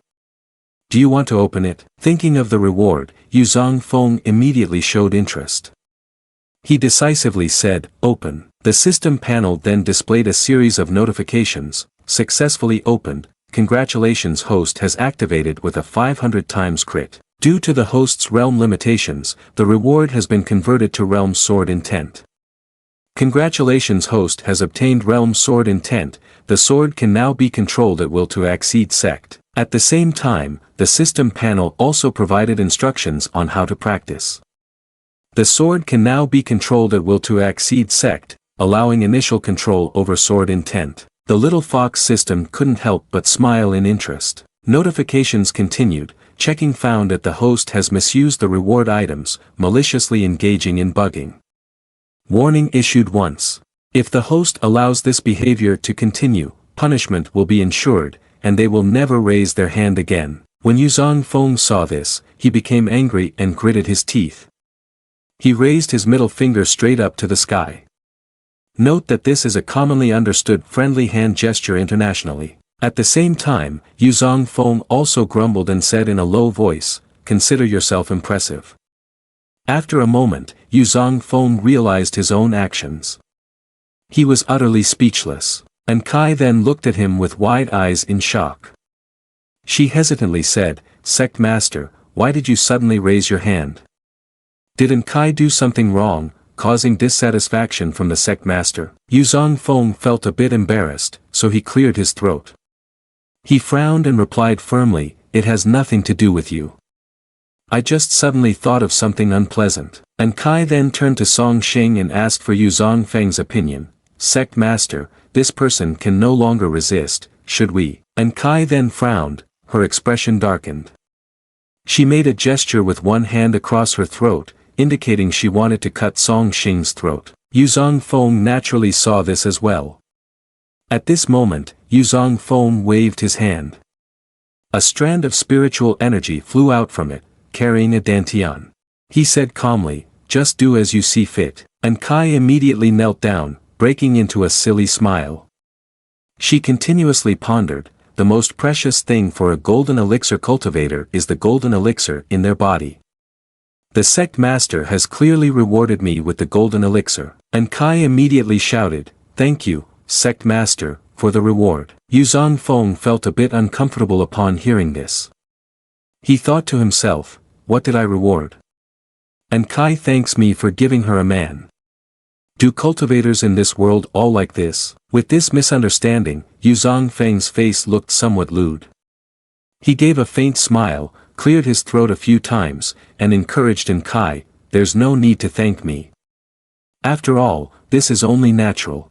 "Do you want to open it?" Thinking of the reward, Yuzong Feng immediately showed interest. He decisively said, "Open." The system panel then displayed a series of notifications, "Successfully opened, congratulations, host has activated with a 500 times crit. Due to the host's realm limitations, the reward has been converted to Realm Sword Intent. Congratulations, host has obtained Realm Sword Intent, the sword can now be controlled at will to exceed Sect." At the same time, the system panel also provided instructions on how to practice. The sword can now be controlled at will to exceed Sect, allowing initial control over Sword Intent. The little fox system couldn't help but smile in interest. Notifications continued. Checking found that the host has misused the reward items, maliciously engaging in bugging. Warning issued once. If the host allows this behavior to continue, punishment will be ensured, and they will never raise their hand again. When Yuzong Feng saw this, he became angry and gritted his teeth. He raised his middle finger straight up to the sky. Note that this is a commonly understood friendly hand gesture internationally. At the same time, Yuzong Fong also grumbled and said in a low voice, "Consider yourself impressive." After a moment, Yuzong Fong realized his own actions. He was utterly speechless, and Kai then looked at him with wide eyes in shock. She hesitantly said, "Sect Master, why did you suddenly raise your hand? Didn't Kai do something wrong, causing dissatisfaction from the Sect Master?" Yuzong Fong felt a bit embarrassed, so he cleared his throat. He frowned and replied firmly, "It has nothing to do with you. I just suddenly thought of something unpleasant." And Kai then turned to Song Xing and asked for Yuzong Feng's opinion. "Sect Master, this person can no longer resist, should we?" And Kai then frowned, her expression darkened. She made a gesture with one hand across her throat, indicating she wanted to cut Song Xing's throat. Yuzong Fong naturally saw this as well. At this moment, Yuzong Fong waved his hand. A strand of spiritual energy flew out from it, carrying a dantian. He said calmly, "Just do as you see fit." And Kai immediately knelt down, breaking into a silly smile. She continuously pondered, the most precious thing for a golden elixir cultivator is the golden elixir in their body. The Sect Master has clearly rewarded me with the golden elixir. And Kai immediately shouted, "Thank you, Sect Master, for the reward." Yuzong Fong felt a bit uncomfortable upon hearing this. He thought to himself, "What did I reward? And Kai thanks me for giving her a man. Do cultivators in this world all like this?" With this misunderstanding, Yuzong Feng's face looked somewhat lewd. He gave a faint smile, cleared his throat a few times, and encouraged in Kai, "There's no need to thank me. After all, this is only natural.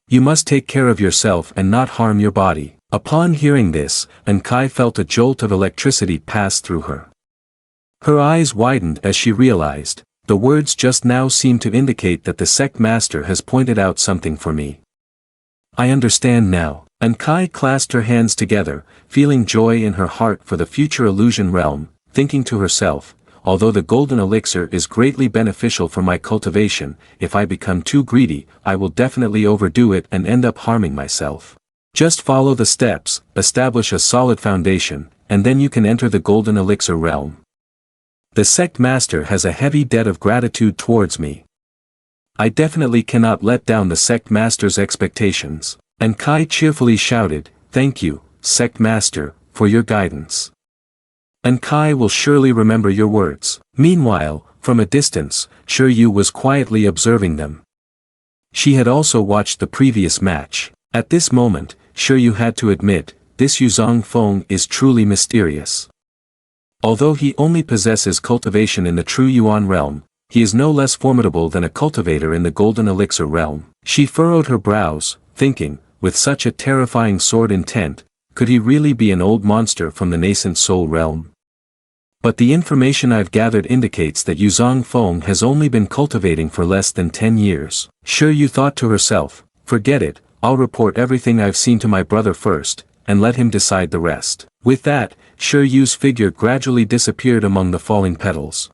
You must take care of yourself and not harm your body." Upon hearing this, Kai felt a jolt of electricity pass through her. Her eyes widened as she realized, the words just now seem to indicate that the Sect Master has pointed out something for me. I understand now. And Kai clasped her hands together, feeling joy in her heart for the future illusion realm, thinking to herself, although the golden elixir is greatly beneficial for my cultivation, if I become too greedy, I will definitely overdo it and end up harming myself. Just follow the steps, establish a solid foundation, and then you can enter the golden elixir realm. The Sect Master has a heavy debt of gratitude towards me. I definitely cannot let down the Sect Master's expectations. And Kai cheerfully shouted, "Thank you, Sect Master, for your guidance. And Kai will surely remember your words." Meanwhile, from a distance, Xiao was quietly observing them. She had also watched the previous match. At this moment, Xiao had to admit, this Yuzong Fong is truly mysterious. Although he only possesses cultivation in the true Yuan realm, he is no less formidable than a cultivator in the golden elixir realm. She furrowed her brows, thinking, with such a terrifying sword intent, could he really be an old monster from the nascent soul realm? But the information I've gathered indicates that Yuzong Fong has only been cultivating for less than 10 years. Xiao thought to herself, forget it, I'll report everything I've seen to my brother first, and let him decide the rest. With that, Xiao's figure gradually disappeared among the falling petals.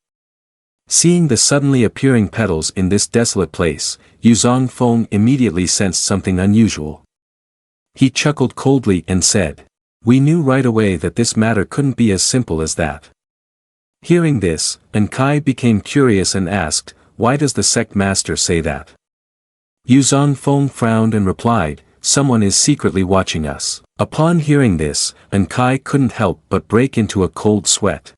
Seeing the suddenly appearing petals in this desolate place, Yuzong Fong immediately sensed something unusual. He chuckled coldly and said, "We knew right away that this matter couldn't be as simple as that." Hearing this, Kai became curious and asked, "Why does the Sect Master say that?" Yuzong Fong frowned and replied, "Someone is secretly watching us." Upon hearing this, Kai couldn't help but break into a cold sweat.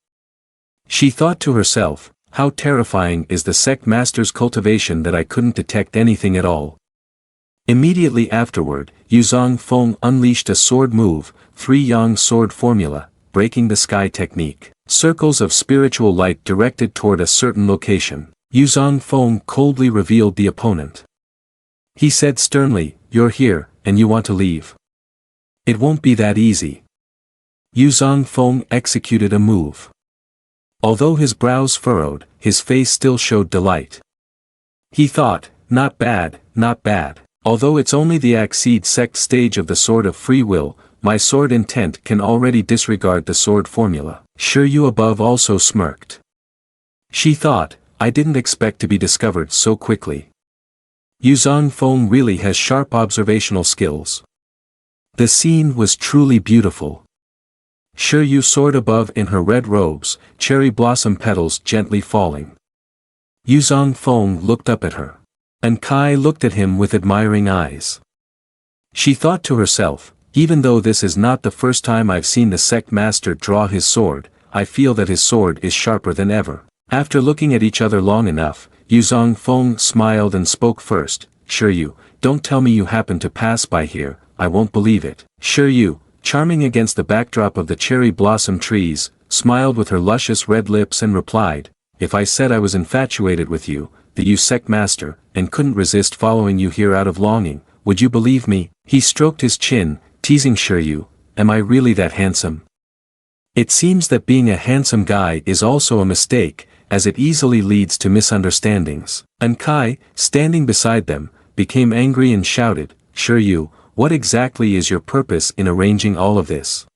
She thought to herself, how terrifying is the Sect Master's cultivation that I couldn't detect anything at all. Immediately afterward, Yuzong Fong unleashed a sword move, 3-yang sword formula, breaking the sky technique. Circles of spiritual light directed toward a certain location. Yuzong Fong coldly revealed the opponent. He said sternly, "You're here, and you want to leave. It won't be that easy." Yuzong Fong executed a move. Although his brows furrowed, his face still showed delight. He thought, not bad, not bad. Although it's only the Accede Sect stage of the Sword of Free Will, my sword intent can already disregard the sword formula. Xiao above also smirked. She thought, I didn't expect to be discovered so quickly. Yuzong Fong really has sharp observational skills. The scene was truly beautiful. Xiao soared above in her red robes, cherry blossom petals gently falling. Yuzong Fong looked up at her. And Kai looked at him with admiring eyes. She thought to herself, even though this is not the first time I've seen the Sect master draw his sword, I feel that his sword is sharper than ever. After looking at each other long enough, Yuzong Fong smiled and spoke first. Xiao, don't tell me you happened to pass by here, I won't believe it. Xiao, charming against the backdrop of the cherry blossom trees, smiled with her luscious red lips and replied, if I said I was infatuated with you, the Sect master, and couldn't resist following you here out of longing, would you believe me? He stroked his chin, teasing Xiao, am I really that handsome? It seems that being a handsome guy is also a mistake, as it easily leads to misunderstandings. And Kai, standing beside them, became angry and shouted, Xiao, what exactly is your purpose in arranging all of this?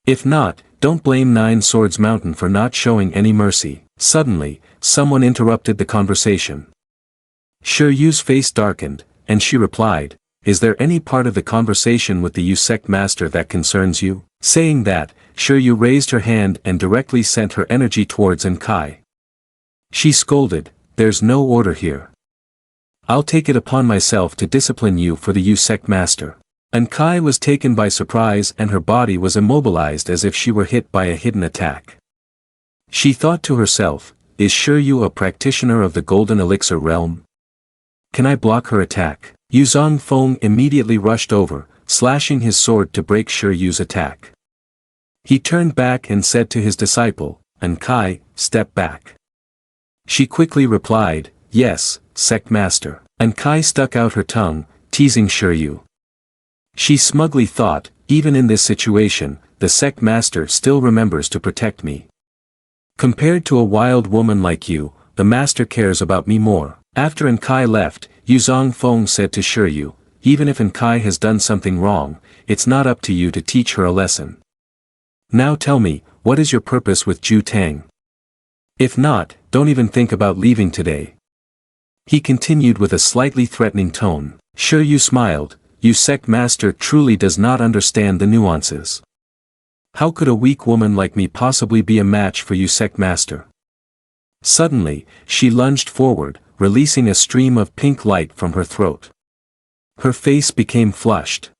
If not, don't blame Nine Swords Mountain for not showing any mercy. Suddenly, someone interrupted the conversation. Xiao's face darkened, and she replied, is there any part of the conversation with the Sect master that concerns you? Saying that, Xiao raised her hand and directly sent her energy towards Kai. She scolded, there's no order here. I'll take it upon myself to discipline you for the Sect master. And Kai was taken by surprise and her body was immobilized as if she were hit by a hidden attack. She thought to herself, is Xiao a practitioner of the Golden Elixir realm? Can I block her attack? Yuzong Fong immediately rushed over, slashing his sword to break Xiao's attack. He turned back and said to his disciple, and Kai, step back. She quickly replied, yes, Sect master. And Kai stuck out her tongue, teasing Xiao. She smugly thought, even in this situation, the Sect master still remembers to protect me. Compared to a wild woman like you, the master cares about me more. After Kai left, Yuzong Fong said to Xiao, even if Kai has done something wrong, it's not up to you to teach her a lesson. Now tell me, what is your purpose with Ju Tang? If not, don't even think about leaving today. He continued with a slightly threatening tone. Xiao smiled, Sect master truly does not understand the nuances. How could a weak woman like me possibly be a match for Sect master? Suddenly, she lunged forward, releasing a stream of pink light from her throat. Her face became flushed.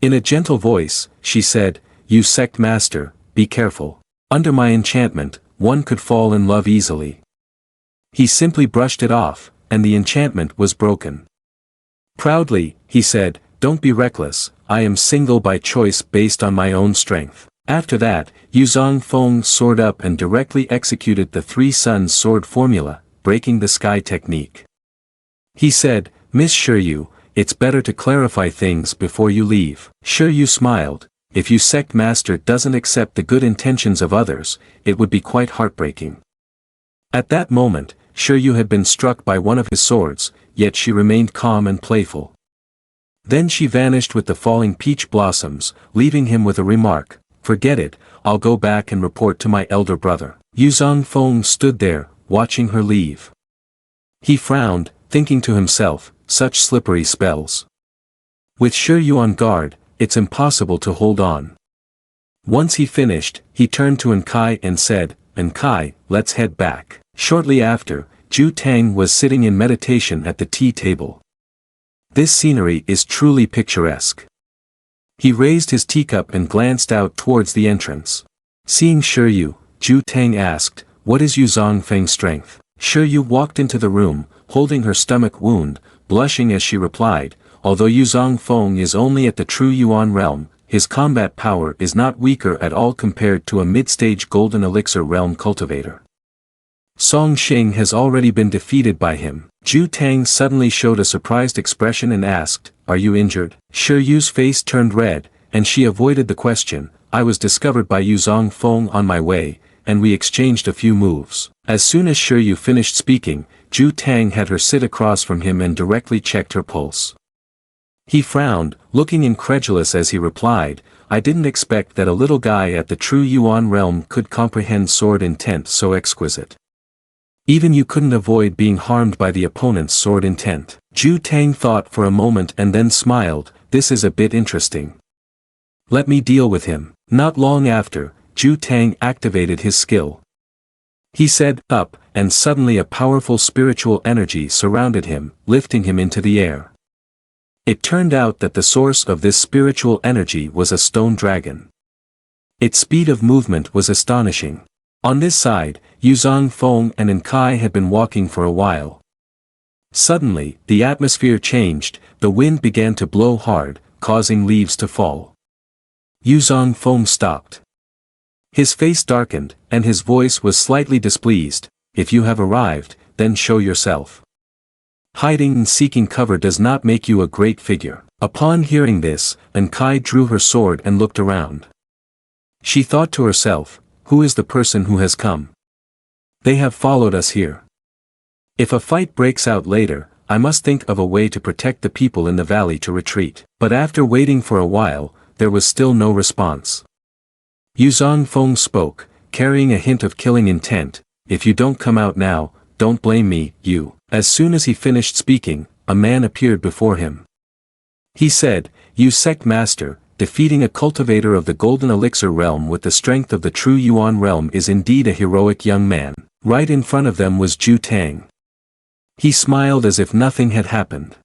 In a gentle voice, she said, Sect master, be careful. Under my enchantment, one could fall in love easily. He simply brushed it off, and the enchantment was broken. Proudly, he said, don't be reckless, I am single by choice based on my own strength. After that, Yuzong Fong soared up and directly executed the Three Suns sword formula, breaking the sky technique. He said, Miss Xiao, it's better to clarify things before you leave. Xiao smiled, if Sect master doesn't accept the good intentions of others, it would be quite heartbreaking. At that moment, Xiao had been struck by one of his swords, yet she remained calm and playful. Then she vanished with the falling peach blossoms, leaving him with a remark, forget it, I'll go back and report to my elder brother. Yuzong Fong stood there, watching her leave. He frowned, thinking to himself, such slippery spells. With Xiao on guard, it's impossible to hold on. Once he finished, he turned to Kai and said, Kai, let's head back. Shortly after, Ju Tang was sitting in meditation at the tea table. This scenery is truly picturesque. He raised his teacup and glanced out towards the entrance. Seeing Xiao, Ju Tang asked, what is Yuzong Feng's strength? Xiao walked into the room, holding her stomach wound, blushing as she replied, although Yuzong Feng is only at the true Yuan realm, his combat power is not weaker at all compared to a mid-stage golden elixir realm cultivator. Song Xing has already been defeated by him. Ju Tang suddenly showed a surprised expression and asked, are you injured? Xiao's face turned red, and she avoided the question, I was discovered by Yuzong Feng on my way, and we exchanged a few moves. As soon as Xiao finished speaking, Ju Tang had her sit across from him and directly checked her pulse. He frowned, looking incredulous as he replied, I didn't expect that a little guy at the true Yuan realm could comprehend sword intent so exquisite. Even you couldn't avoid being harmed by the opponent's sword intent. Ju Tang thought for a moment and then smiled, this is a bit interesting. Let me deal with him. Not long after, Ju Tang activated his skill. He said, up, and suddenly a powerful spiritual energy surrounded him, lifting him into the air. It turned out that the source of this spiritual energy was a stone dragon. Its speed of movement was astonishing. On this side, Yuzong, Fong and Enkai had been walking for a while. Suddenly, the atmosphere changed, the wind began to blow hard, causing leaves to fall. Yuzong Fong stopped. His face darkened, and his voice was slightly displeased. If you have arrived, then show yourself. Hiding and seeking cover does not make you a great figure. Upon hearing this, Enkai drew her sword and looked around. She thought to herself, who is the person who has come? They have followed us here. If a fight breaks out later, I must think of a way to protect the people in the valley to retreat. But after waiting for a while, there was still no response. Yuzong Fong spoke, carrying a hint of killing intent, if you don't come out now, don't blame me, you. As soon as he finished speaking, a man appeared before him. He said, you Sect Master, defeating a cultivator of the Golden Elixir realm with the strength of the true Yuan realm is indeed a heroic young man. Right in front of them was Ju Tang. He smiled as if nothing had happened.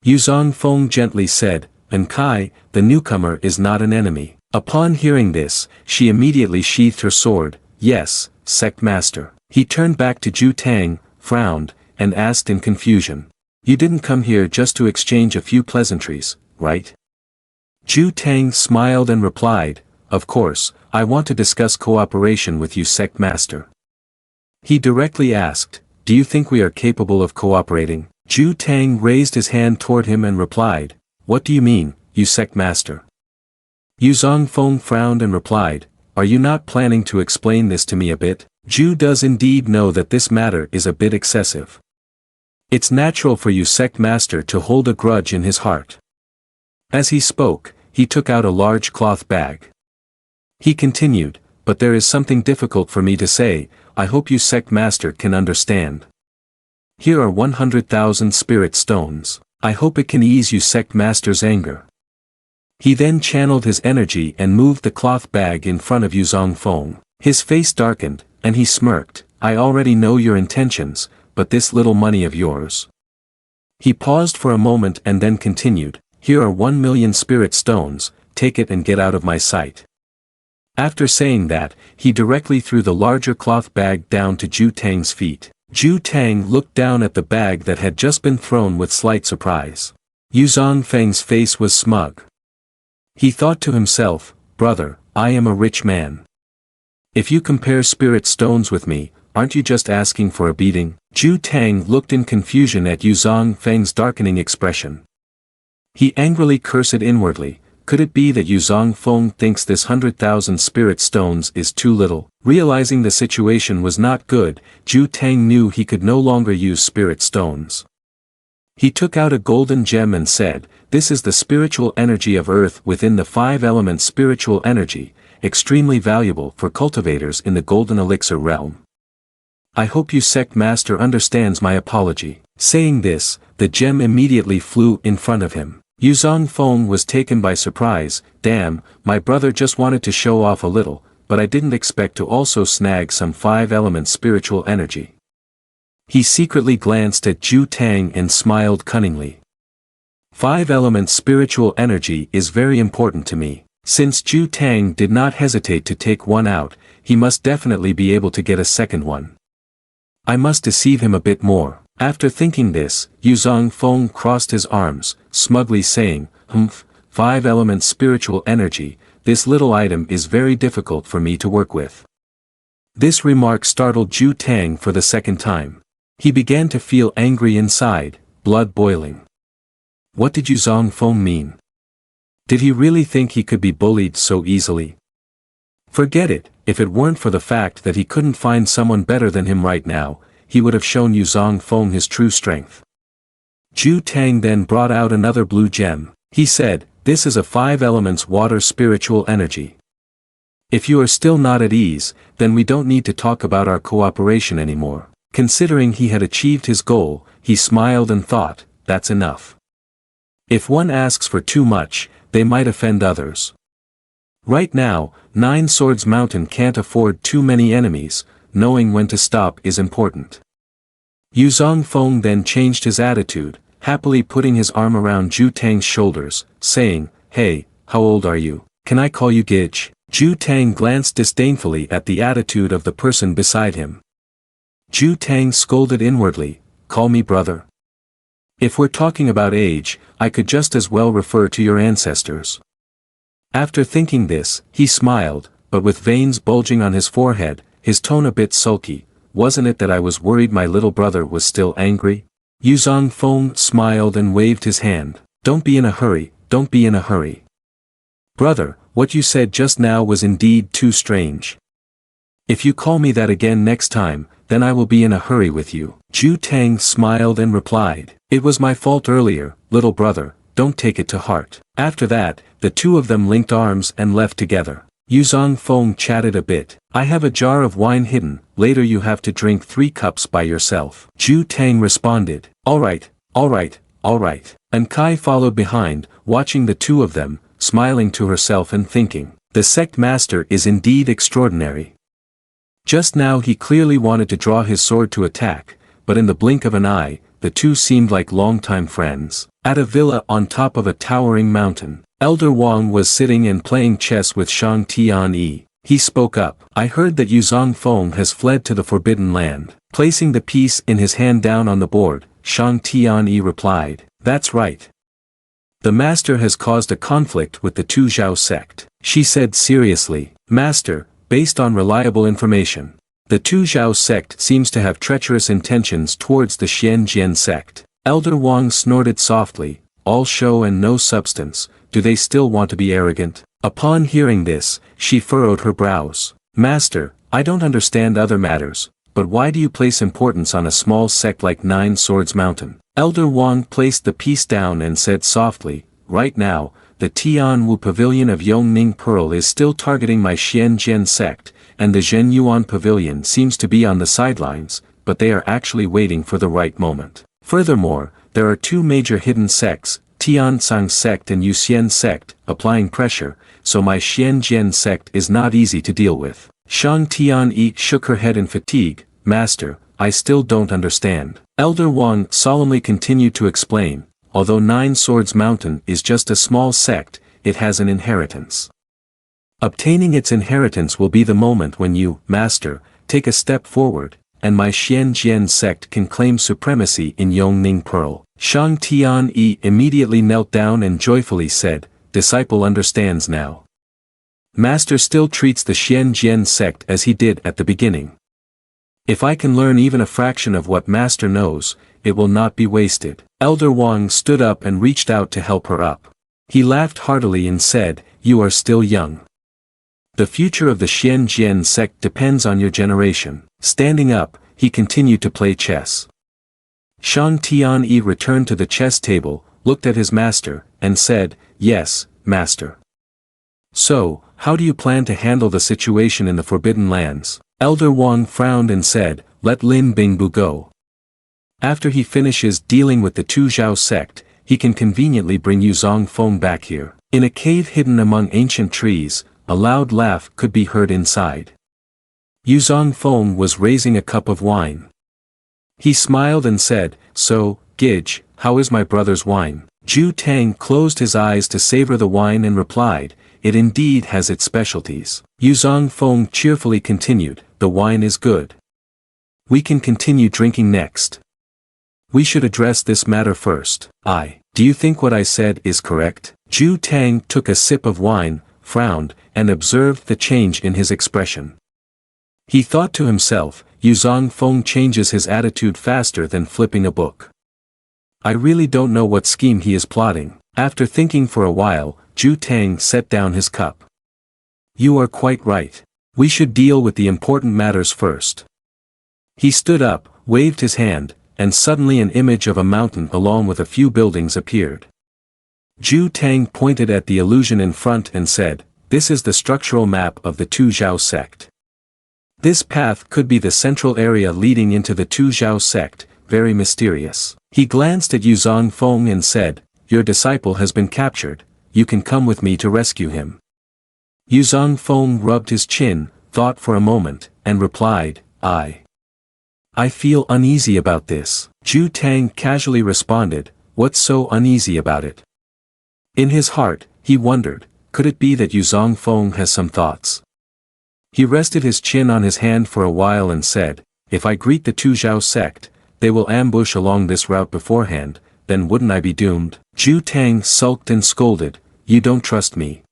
Yuzong Fong gently said, Enkai, the newcomer is not an enemy. Upon hearing this, she immediately sheathed her sword, yes, Sect Master. He turned back to Ju Tang, frowned, and asked in confusion. You didn't come here just to exchange a few pleasantries, right? Ju Tang smiled and replied, of course, I want to discuss cooperation with you Sect Master. He directly asked, do you think we are capable of cooperating? Ju Tang raised his hand toward him and replied, what do you mean, you Sect Master? Yuzong Fong frowned and replied, are you not planning to explain this to me a bit? Ju does indeed know that this matter is a bit excessive. It's natural for you Sect Master to hold a grudge in his heart. As he spoke, he took out a large cloth bag. He continued, but there is something difficult for me to say, I hope you Sect Master can understand. Here are 100,000 spirit stones. I hope it can ease you Sect Master's anger. He then channeled his energy and moved the cloth bag in front of Yuzong Fong. His face darkened, and he smirked, I already know your intentions, but this little money of yours. He paused for a moment and then continued, here are 1 million spirit stones, take it and get out of my sight. After saying that, he directly threw the larger cloth bag down to Ju Tang's feet. Ju Tang looked down at the bag that had just been thrown with slight surprise. Yuzong Feng's face was smug. He thought to himself, brother, I am a rich man. If you compare spirit stones with me, aren't you just asking for a beating? Ju Tang looked in confusion at Yuzong Feng's darkening expression. He angrily cursed inwardly, could it be that Yuzong Feng thinks this 100,000 spirit stones is too little? Realizing the situation was not good, Ju Tang knew he could no longer use spirit stones. He took out a golden gem and said, this is the spiritual energy of earth within the 5 elements spiritual energy, extremely valuable for cultivators in the Golden Elixir realm. I hope you Sect Master understands my apology. Saying this, the gem immediately flew in front of him. Yuzong Feng was taken by surprise, damn, my brother just wanted to show off a little, but I didn't expect to also snag some 5 elements spiritual energy. He secretly glanced at Ju Tang and smiled cunningly. 5 elements spiritual energy is very important to me. Since Ju Tang did not hesitate to take one out, he must definitely be able to get a second one. I must deceive him a bit more. After thinking this, Yuzong Feng crossed his arms, smugly saying, 5 elements spiritual energy, this little item is very difficult for me to work with. This remark startled Ju Tang for the second time. He began to feel angry inside, blood boiling. What did Yuzong Feng mean? Did he really think he could be bullied so easily? Forget it, if it weren't for the fact that he couldn't find someone better than him right now, he would have shown Yuzong Feng his true strength. Ju Tang then brought out another blue gem. He said, this is a 5 elements water spiritual energy. If you are still not at ease, then we don't need to talk about our cooperation anymore. Considering he had achieved his goal, he smiled and thought, that's enough. If one asks for too much, they might offend others. Right now, Nine Swords Mountain can't afford too many enemies, knowing when to stop is important. Yuzong Fong then changed his attitude, happily putting his arm around Ju Tang's shoulders, saying, "Hey, how old are you? Can I call you Gidge?" Ju Tang glanced disdainfully at the attitude of the person beside him. Ju Tang scolded inwardly, "Call me brother. If we're talking about age, I could just as well refer to your ancestors." After thinking this, he smiled, but with veins bulging on his forehead, his tone a bit sulky. "Wasn't it that I was worried my little brother was still angry?" Yuzong Fong smiled and waved his hand. "Don't be in a hurry, don't be in a hurry. Brother, what you said just now was indeed too strange. If you call me that again next time, then I will be in a hurry with you." Ju Tang smiled and replied, "It was my fault earlier, little brother, don't take it to heart." After that, the two of them linked arms and left together. Yuzong Fong chatted a bit. "I have a jar of wine hidden, later you have to drink 3 cups by yourself." Ju Tang responded, Alright, alright. And Kai followed behind, watching the two of them, smiling to herself and thinking, the sect master is indeed extraordinary. Just now he clearly wanted to draw his sword to attack, but in the blink of an eye, the two seemed like longtime friends. At a villa on top of a towering mountain, Elder Wang was sitting and playing chess with Shang Tianyi. He spoke up, "I heard that Yuzong Fong has fled to the Forbidden Land." Placing the piece in his hand down on the board, Shang Tianyi replied, "That's right. The master has caused a conflict with the Tu Xiao sect." She said seriously, "Master, based on reliable information, the Tu Xiao sect seems to have treacherous intentions towards the Xianjian sect." Elder Wang snorted softly, "All show and no substance, do they still want to be arrogant?" Upon hearing this, she furrowed her brows. "Master, I don't understand other matters, but why do you place importance on a small sect like Nine Swords Mountain?" Elder Wang placed the piece down and said softly, "Right now, the Tianwu Pavilion of Yongning Pearl is still targeting my Xianjian sect, and the Zhenyuan Pavilion seems to be on the sidelines, but they are actually waiting for the right moment. Furthermore, there are 2 major hidden sects, Tiansang sect and Yuxian sect, applying pressure, so my Xianjian sect is not easy to deal with." Shang Tianyi shook her head in fatigue, "Master, I still don't understand." Elder Wang solemnly continued to explain, "Although Nine Swords Mountain is just a small sect, it has an inheritance. Obtaining its inheritance will be the moment when you, Master, take a step forward, and my Xianjian sect can claim supremacy in Yongning Pearl." Shang Tianyi immediately knelt down and joyfully said, "Disciple understands now. Master still treats the Xianjian sect as he did at the beginning. If I can learn even a fraction of what Master knows, it will not be wasted." Elder Wang stood up and reached out to help her up. He laughed heartily and said, "You are still young. The future of the Xianjian sect depends on your generation." Standing up, he continued to play chess. Shang Tianyi returned to the chess table, looked at his master, and said, "Yes, Master. So, how do you plan to handle the situation in the Forbidden Lands?" Elder Wang frowned and said, "Let Lin Bingbu go. After he finishes dealing with the Tu Xiao sect, he can conveniently bring Yuzong Fong back here." In a cave hidden among ancient trees, a loud laugh could be heard inside. Yuzong Fong was raising a cup of wine. He smiled and said, "So, Gidge, how is my brother's wine?" Ju Tang closed his eyes to savor the wine and replied, "It indeed has its specialties." Yuzong Fong cheerfully continued, "The wine is good. We can continue drinking next. We should address this matter first. Do you think what I said is correct?" Ju Tang took a sip of wine, frowned, and observed the change in his expression. He thought to himself, Yuzong Fong changes his attitude faster than flipping a book. I really don't know what scheme he is plotting. After thinking for a while, Ju Tang set down his cup. "You are quite right. We should deal with the important matters first." He stood up, waved his hand, and suddenly an image of a mountain along with a few buildings appeared. Ju Tang pointed at the illusion in front and said, "This is the structural map of the Tu Xiao sect. This path could be the central area leading into the Tu Xiao sect, very mysterious. He glanced at Yuzong Fong and said, "Your disciple has been captured, you can come with me to rescue him." Yuzong Fong rubbed his chin, thought for a moment, and replied, I feel uneasy about this. Zhu Tang casually responded, "What's so uneasy about it?" In his heart, he wondered, could it be that Yuzong Fong has some thoughts? He rested his chin on his hand for a while and said, "If I greet the Tu Xiao sect, they will ambush along this route beforehand, then wouldn't I be doomed?" Zhu Tang sulked and scolded, "You don't trust me."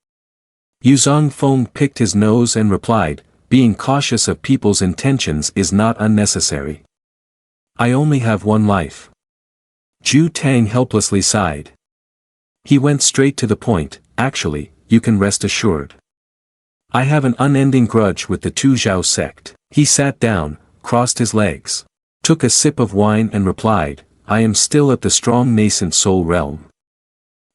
Yuzong Fong picked his nose and replied, "Being cautious of people's intentions is not unnecessary. I only have one life." Zhu Tang helplessly sighed. He went straight to the point, "Actually, you can rest assured. I have an unending grudge with the Tu Xiao sect." He sat down, crossed his legs, took a sip of wine and replied, "I am still at the strong nascent soul realm.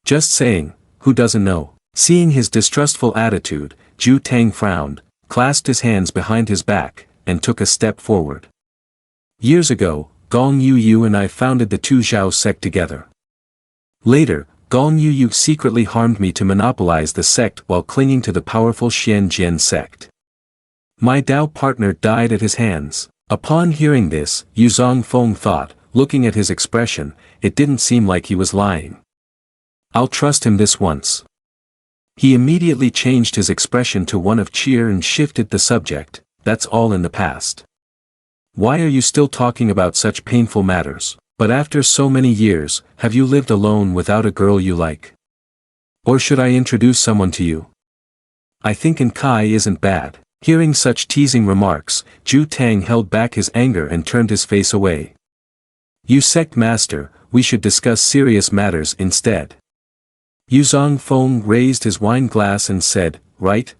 Just saying, who doesn't know?" Seeing his distrustful attitude, Zhu Tang frowned, clasped his hands behind his back, and took a step forward. "Years ago, Gong Yu and I founded the Tu Xiao sect together. Later, Gong Yu secretly harmed me to monopolize the sect while clinging to the powerful Xian sect. My Dao partner died at his hands." Upon hearing this, Yuzong Fong thought, looking at his expression, it didn't seem like he was lying. "I'll trust him this once." He immediately changed his expression to one of cheer and shifted the subject, "That's all in the past. Why are you still talking about such painful matters? But after so many years, have you lived alone without a girl you like? Or should I introduce someone to you? I think in Kai isn't bad." Hearing such teasing remarks, Zhu Tang held back his anger and turned his face away. "You sect master, we should discuss serious matters instead." Yuzong Fong raised his wine glass and said, Right.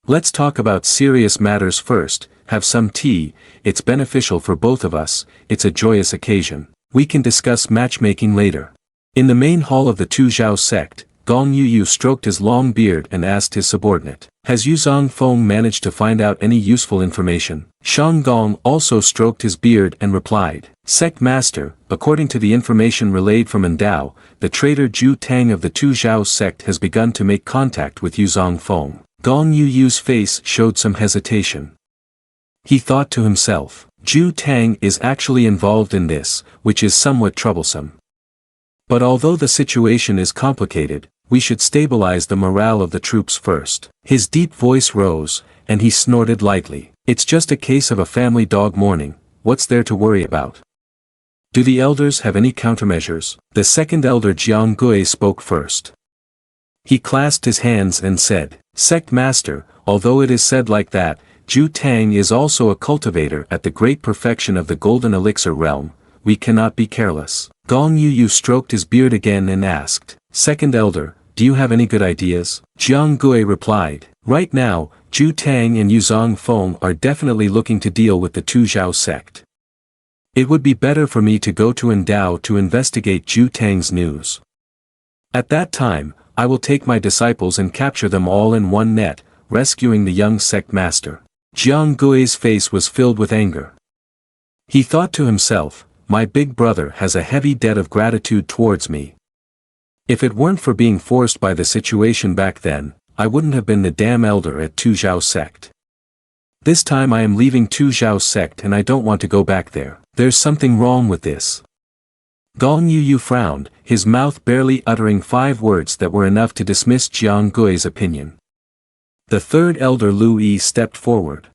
Let's talk about serious matters first, have some tea, it's beneficial for both of us, it's a joyous occasion. We can discuss matchmaking later." In the main hall of the Tu Xiao sect, Gong Yu stroked his long beard and asked his subordinate, "Has Yuzong Fong managed to find out any useful information?" Shang Gong also stroked his beard and replied, "Sect master, according to the information relayed from Endao, the traitor Zhu Tang of the Tu Xiao sect has begun to make contact with Yuzong Fong." Gong Yu's face showed some hesitation. He thought to himself, Zhu Tang is actually involved in this, which is somewhat troublesome. But although the situation is complicated, we should stabilize the morale of the troops first. His deep voice rose, and he snorted lightly. "It's just a case of a family dog mourning, what's there to worry about? Do the elders have any countermeasures?" The second elder Jiang Gui spoke first. He clasped his hands and said, "Sect master, although it is said like that, Zhu Tang is also a cultivator at the great perfection of the golden elixir realm, we cannot be careless." Gong Yu stroked his beard again and asked, "Second elder, do you have any good ideas?" Jiang Gui replied, "Right now, Zhu Tang and Yuzong Fong are definitely looking to deal with the Tu Xiao sect. It would be better for me to go to Endao to investigate Zhu Tang's news. At that time, I will take my disciples and capture them all in one net, rescuing the young sect master." Jiang Gui's face was filled with anger. He thought to himself, "My big brother has a heavy debt of gratitude towards me. If it weren't for being forced by the situation back then, I wouldn't have been the damn elder at Tu Xiao sect. This time I am leaving Tu Xiao sect and I don't want to go back there. There's something wrong with this." Gong Yu frowned, his mouth barely uttering 5 words that were enough to dismiss Jiang Gui's opinion. The third elder Lu Yi stepped forward.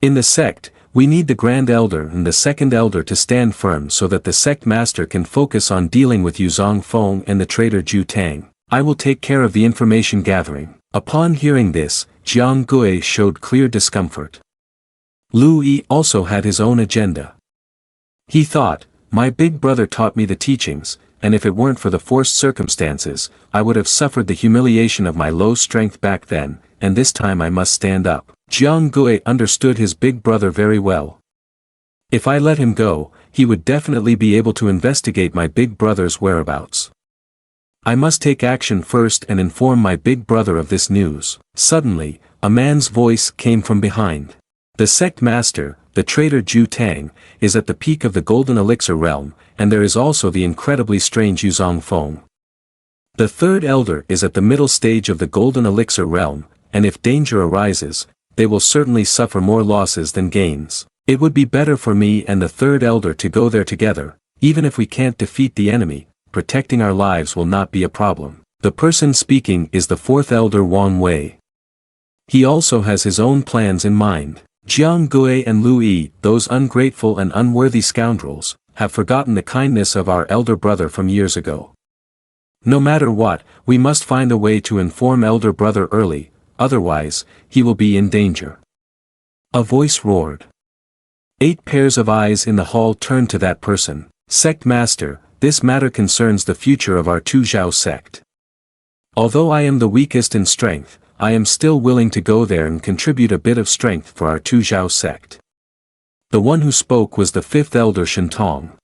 "In the sect, we need the Grand Elder and the Second Elder to stand firm so that the Sect Master can focus on dealing with Yuzong Fong and the traitor Zhu Tang. I will take care of the information gathering." Upon hearing this, Jiang Gui showed clear discomfort. Lu Yi also had his own agenda. He thought, "My big brother taught me the teachings, and if it weren't for the forced circumstances, I would have suffered the humiliation of my low strength back then, and this time I must stand up." Jiang Gui understood his big brother very well. If I let him go, he would definitely be able to investigate my big brother's whereabouts. I must take action first and inform my big brother of this news. Suddenly, A man's voice came from behind. The sect master, the traitor Ju Tang, is at the peak of the golden elixir realm, and there is also the incredibly strange Yuzong Fong. The third elder is at the middle stage of the golden elixir realm, and if danger arises, they will certainly suffer more losses than gains. It would be better for me and the third elder to go there together. Even if we can't defeat the enemy, protecting our lives will not be a problem. The person speaking is the fourth elder Wang Wei. He also has his own plans in mind. Jiang Gui and Lu Yi, those ungrateful and unworthy scoundrels, have forgotten the kindness of our elder brother from years ago. No matter what, we must find a way to inform elder brother early, otherwise, he will be in danger. A voice roared. 8 pairs of eyes in the hall turned to that person. Sect Master, this matter concerns the future of our Tu Xiao sect. Although I am the weakest in strength, I am still willing to go there and contribute a bit of strength for our Tu Xiao sect. The one who spoke was the 5th elder Shen Tong.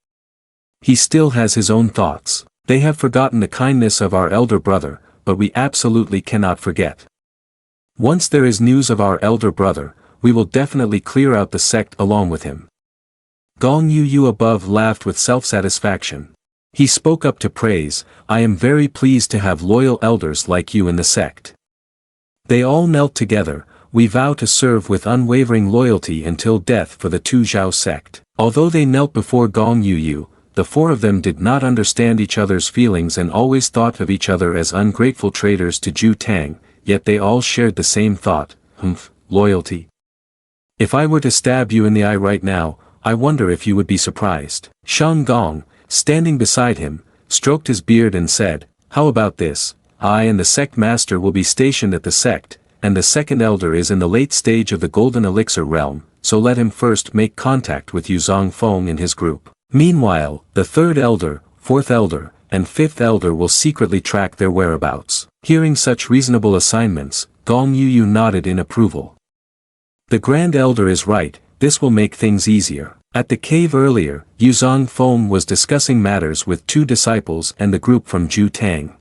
He still has his own thoughts. They have forgotten the kindness of our elder brother, but we absolutely cannot forget. Once there is news of our elder brother, we will definitely clear out the sect along with him. Gong Yu above laughed with self-satisfaction. He spoke up to praise, I am very pleased to have loyal elders like you in the sect. They all knelt together, we vow to serve with unwavering loyalty until death for the Tu Xiao sect. Although they knelt before Gong Yu, the 4 of them did not understand each other's feelings and always thought of each other as ungrateful traitors to Ju Tang, yet they all shared the same thought, loyalty. If I were to stab you in the eye right now, I wonder if you would be surprised. Shang Gong, standing beside him, stroked his beard and said, how about this, I and the sect master will be stationed at the sect, and the second elder is in the late stage of the golden elixir realm, so let him first make contact with Yuzong Fong and his group. Meanwhile, the third elder, fourth elder, and fifth elder will secretly track their whereabouts. Hearing such reasonable assignments, Gong Yu nodded in approval. The grand elder is right, this will make things easier. At the cave earlier, Yuzong Fong was discussing matters with 2 disciples and the group from Ju Tang.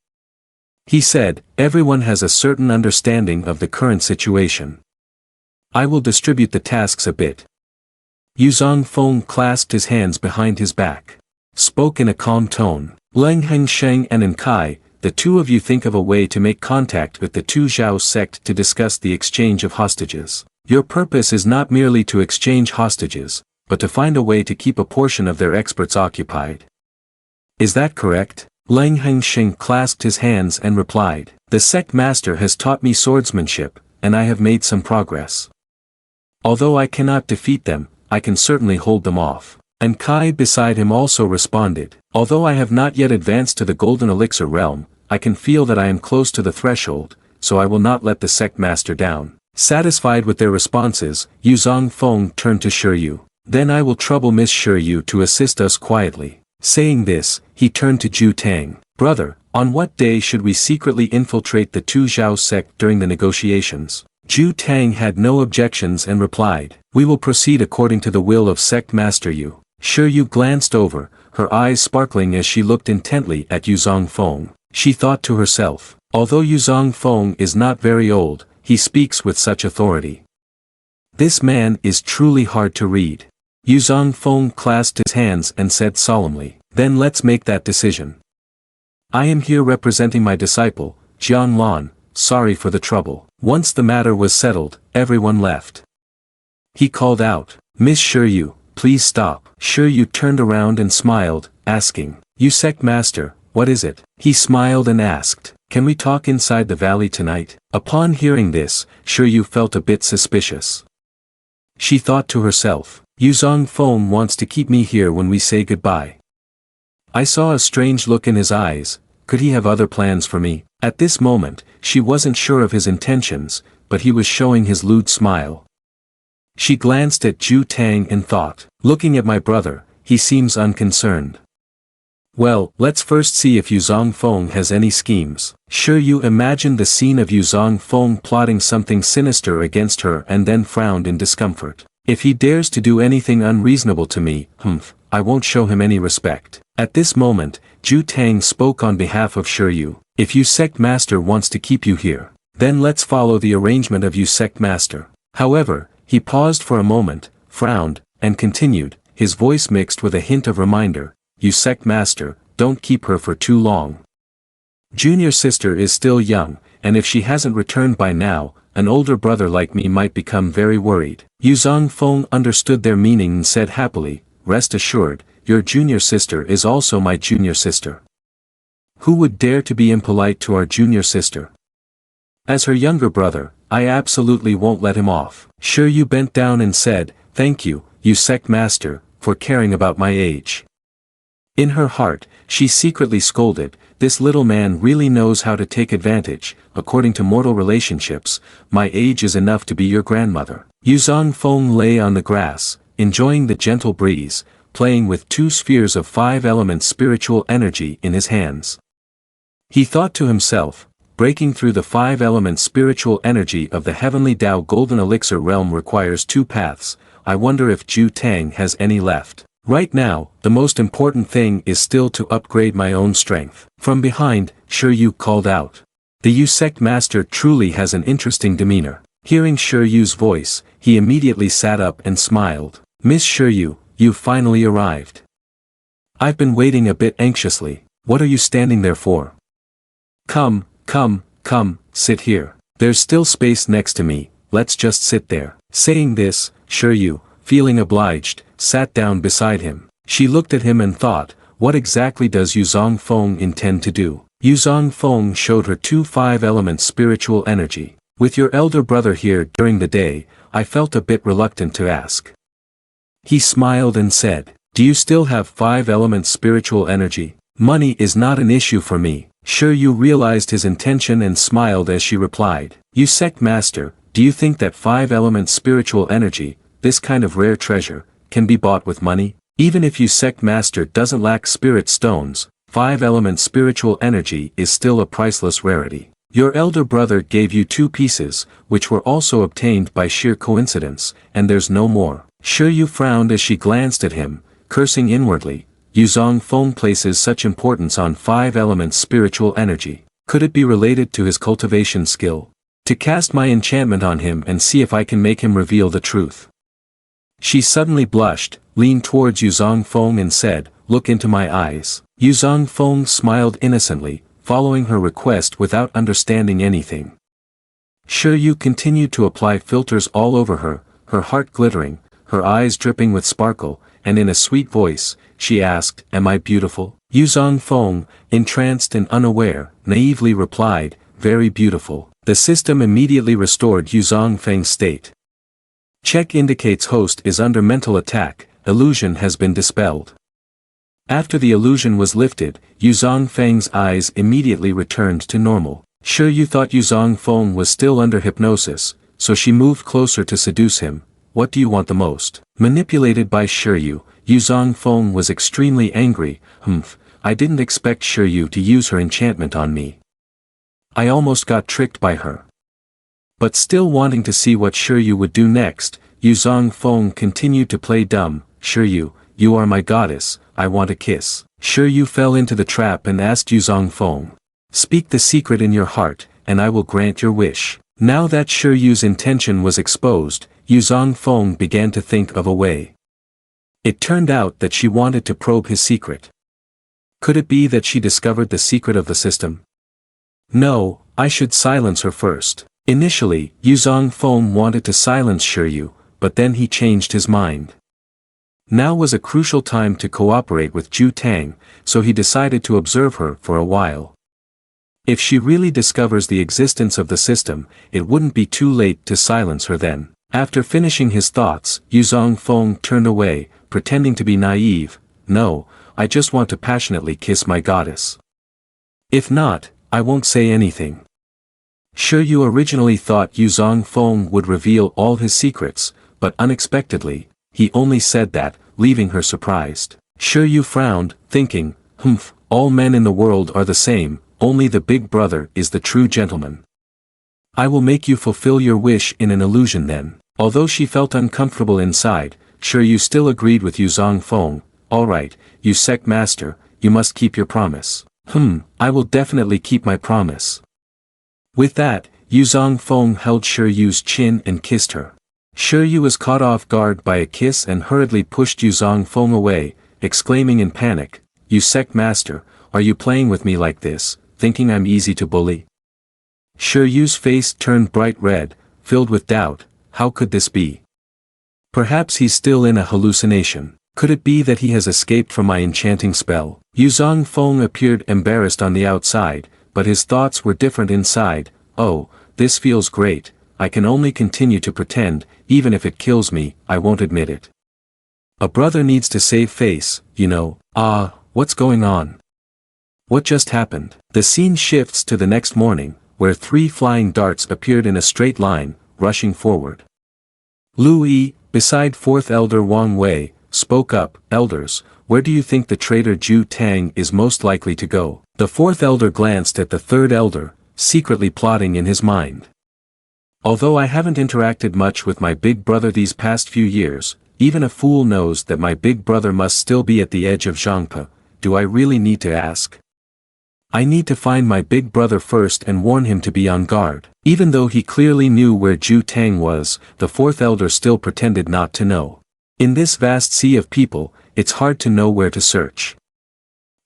He said, everyone has a certain understanding of the current situation. I will distribute the tasks a bit. Yuzong Fong clasped his hands behind his back. Spoke in a calm tone. Leng Hengsheng and Enkai, the 2 of you think of a way to make contact with the Tu Xiao sect to discuss the exchange of hostages. Your purpose is not merely to exchange hostages, but to find a way to keep a portion of their experts occupied. Is that correct? Leng Hengsheng clasped his hands and replied, the sect master has taught me swordsmanship, and I have made some progress. Although I cannot defeat them, I can certainly hold them off. And Kai beside him also responded, although I have not yet advanced to the golden elixir realm, I can feel that I am close to the threshold, so I will not let the sect master down. Satisfied with their responses, Yuzong Fong turned to Shiryu. Then I will trouble Miss Shiryu to assist us quietly. Saying this, he turned to Ju Tang. Brother, on what day should we secretly infiltrate the Tu Xiao sect during the negotiations? Ju Tang had no objections and replied, we will proceed according to the will of Sect Master Yu. Shiryu glanced over, her eyes sparkling as she looked intently at Yuzong Fong. She thought to herself, although Yuzong Fong is not very old, he speaks with such authority. This man is truly hard to read. Yuzong Fong clasped his hands and said solemnly, then let's make that decision. I am here representing my disciple, Jiang Lan, sorry for the trouble. Once the matter was settled, everyone left. He called out, Miss Shiryu, please stop. Shiryu turned around and smiled, asking, you sect master, what is it? He smiled and asked, can we talk inside the valley tonight? Upon hearing this, Shiryu felt a bit suspicious. She thought to herself, Yuzong Fong wants to keep me here when we say goodbye. I saw a strange look in his eyes, could he have other plans for me? At this moment, she wasn't sure of his intentions, but he was showing his lewd smile. She glanced at Ju Tang and thought, looking at my brother, he seems unconcerned. Well, let's first see if Yuzong Fong has any schemes. Shiryu imagined the scene of Yuzong Fong plotting something sinister against her and then frowned in discomfort. If he dares to do anything unreasonable to me, I won't show him any respect. At this moment, Ju Tang spoke on behalf of Shiryu. If you sect master wants to keep you here, Then let's follow the arrangement of you Sect Master. However, he paused for a moment, frowned, and continued, his voice mixed with a hint of reminder, you Sect Master, don't keep her for too long. Junior sister is still young, and if she hasn't returned by now, an older brother like me might become very worried. Yuzong Fong understood their meaning and said happily, rest assured, your junior sister is also my junior sister. Who would dare to be impolite to our junior sister? As her younger brother, I absolutely won't let him off. Xiao bent down and said, thank you, you Sect Master, for caring about my age. In her heart, she secretly scolded, this little man really knows how to take advantage. According to mortal relationships, my age is enough to be your grandmother. Yuzong Fong lay on the grass, enjoying the gentle breeze, playing with 2 spheres of 5 elements spiritual energy in his hands. He thought to himself, breaking through the 5 elements spiritual energy of the heavenly Tao golden elixir realm requires 2 paths. I wonder if Ju Tang has any left. Right now, the most important thing is still to upgrade my own strength. From behind, Xiao called out. The Yu Sect Master truly has an interesting demeanor. Hearing Xiao's voice, he immediately sat up and smiled. Miss Xiao, you finally arrived. I've been waiting a bit anxiously. What are you standing there for? Come, sit here. There's still space next to me, let's just sit there. Saying this, Xiao, feeling obliged, sat down beside him. She looked at him and thought, what exactly does Yuzong Fong intend to do? Yuzong Fong showed her 2 5 elements spiritual energy. With your elder brother here during the day, I felt a bit reluctant to ask. He smiled and said, do you still have 5 elements spiritual energy? Money is not an issue for me. Xiao realized his intention and smiled as she replied, you Sect Master, do you think that 5 elements spiritual energy, this kind of rare treasure, can be bought with money? Even if you Sect Master doesn't lack spirit stones, 5 elements spiritual energy is still a priceless rarity. Your elder brother gave you 2 pieces, which were also obtained by sheer coincidence, and there's no more. Xiao frowned as she glanced at him, cursing inwardly. Yuzong Fong places such importance on 5 elements spiritual energy. Could it be related to his cultivation skill? To cast my enchantment on him and see if I can make him reveal the truth. She suddenly blushed, leaned towards Yuzong Fong and said, look into my eyes. Yuzong Fong smiled innocently, following her request without understanding anything. Xiao continued to apply filters all over her heart glittering, her eyes dripping with sparkle, and in a sweet voice, she asked, am I beautiful? Yuzong Fong, entranced and unaware, naively replied, very beautiful. The system immediately restored Yuzong Feng's state. Check indicates host is under mental attack, illusion has been dispelled. After the illusion was lifted, Yuzong Feng's eyes immediately returned to normal. Xiao thought Yuzong Feng was still under hypnosis, so she moved closer to seduce him. What do you want the most? Manipulated by Xiao, Yuzong Feng was extremely angry. I didn't expect Xiao to use her enchantment on me. I almost got tricked by her. But still wanting to see what Xiao would do next, Yuzong Feng continued to play dumb. Xiao, you are my goddess, I want a kiss. Xiao fell into the trap and asked Yuzong Feng. Speak the secret in your heart, and I will grant your wish. Now that Xiao's intention was exposed, Yuzong Feng began to think of a way. It turned out that she wanted to probe his secret. Could it be that she discovered the secret of the system? No, I should silence her first. Initially, Yuzong Feng wanted to silence Xiao, but then he changed his mind. Now was a crucial time to cooperate with Ju Tang, so he decided to observe her for a while. If she really discovers the existence of the system, it wouldn't be too late to silence her then. After finishing his thoughts, Yuzong Feng turned away, pretending to be naive. No, I just want to passionately kiss my goddess. If not, I won't say anything. Xiao originally thought Yuzong Feng would reveal all his secrets, but unexpectedly, he only said that, leaving her surprised. Xiao frowned, thinking, all men in the world are the same, only the big brother is the true gentleman. I will make you fulfill your wish in an illusion then. Although she felt uncomfortable inside, Xiao still agreed with Yuzong Feng. Alright, you Sect Master, you must keep your promise. I will definitely keep my promise. With that, Yuzong Fong held Shiyu's chin and kissed her. Shiyu was caught off guard by a kiss and hurriedly pushed Yuzong Fong away, exclaiming in panic, "You Sect master, are you playing with me like this, thinking I'm easy to bully?" Shiyu's face turned bright red, filled with doubt. How could this be? Perhaps he's still in a hallucination. Could it be that he has escaped from my enchanting spell? Yuzong Fong appeared embarrassed on the outside, but his thoughts were different inside. Oh, this feels great. I can only continue to pretend, even if it kills me, I won't admit it. A brother needs to save face, you know. What's going on? What just happened? The scene shifts to the next morning, where 3 flying darts appeared in a straight line, rushing forward. Lu Yi, beside 4th Elder Wang Wei, spoke up, "Elders, where do you think the traitor Zhu Tang is most likely to go?" The 4th Elder glanced at the 3rd Elder, secretly plotting in his mind. Although I haven't interacted much with my big brother these past few years, even a fool knows that my big brother must still be at the edge of Zhangpe. Do I really need to ask? I need to find my big brother first and warn him to be on guard. Even though he clearly knew where Zhu Tang was, the 4th Elder still pretended not to know. In this vast sea of people, it's hard to know where to search.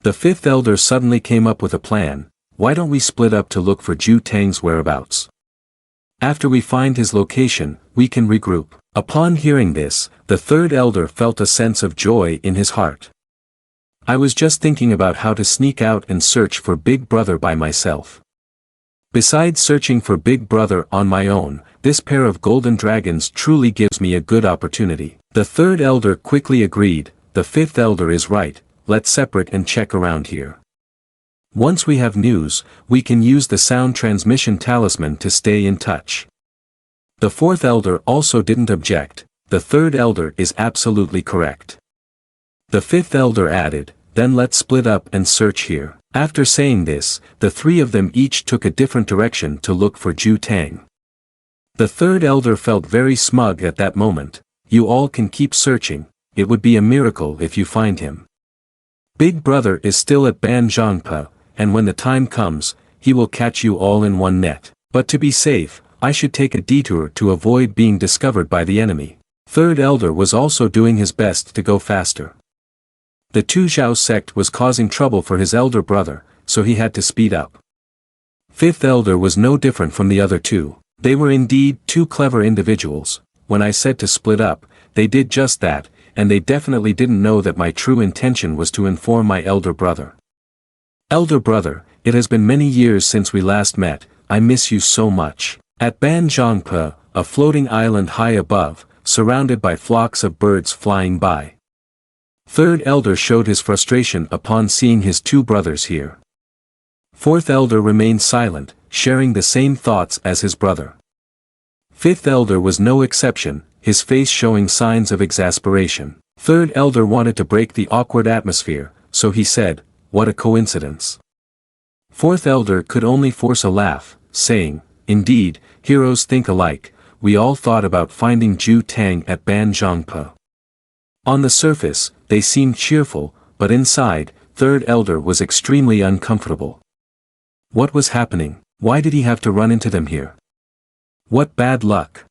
The 5th Elder suddenly came up with a plan. Why don't we split up to look for Zhu Tang's whereabouts? After we find his location, we can regroup. Upon hearing this, the 3rd Elder felt a sense of joy in his heart. I was just thinking about how to sneak out and search for Big Brother by myself. Besides searching for Big Brother on my own, this pair of golden dragons truly gives me a good opportunity. The 3rd Elder quickly agreed, the 5th Elder is right, let's separate and check around here. Once we have news, we can use the sound transmission talisman to stay in touch. The 4th Elder also didn't object, the 3rd Elder is absolutely correct. The 5th Elder added, then let's split up and search here. After saying this, the 3 of them each took a different direction to look for Zhu Tang. The 3rd Elder felt very smug at that moment. You all can keep searching, it would be a miracle if you find him. Big Brother is still at Ban Zhangpe, and when the time comes, he will catch you all in one net. But to be safe, I should take a detour to avoid being discovered by the enemy. 3rd Elder was also doing his best to go faster. The Tu Xiao sect was causing trouble for his elder brother, so he had to speed up. 5th Elder was no different from the other 2. They were indeed 2 clever individuals. When I said to split up, they did just that, and they definitely didn't know that my true intention was to inform my elder brother. Elder brother, it has been many years since we last met, I miss you so much. At Ban Zhangpe, a floating island high above, surrounded by flocks of birds flying by. 3rd Elder showed his frustration upon seeing his 2 brothers here. 4th Elder remained silent, sharing the same thoughts as his brother. 5th Elder was no exception, his face showing signs of exasperation. 3rd Elder wanted to break the awkward atmosphere, so he said, "What a coincidence." 4th Elder could only force a laugh, saying, "Indeed, heroes think alike, we all thought about finding Zhu Tang at Ban Zhangpe." On the surface, they seemed cheerful, but inside, 3rd Elder was extremely uncomfortable. What was happening? Why did he have to run into them here? What bad luck.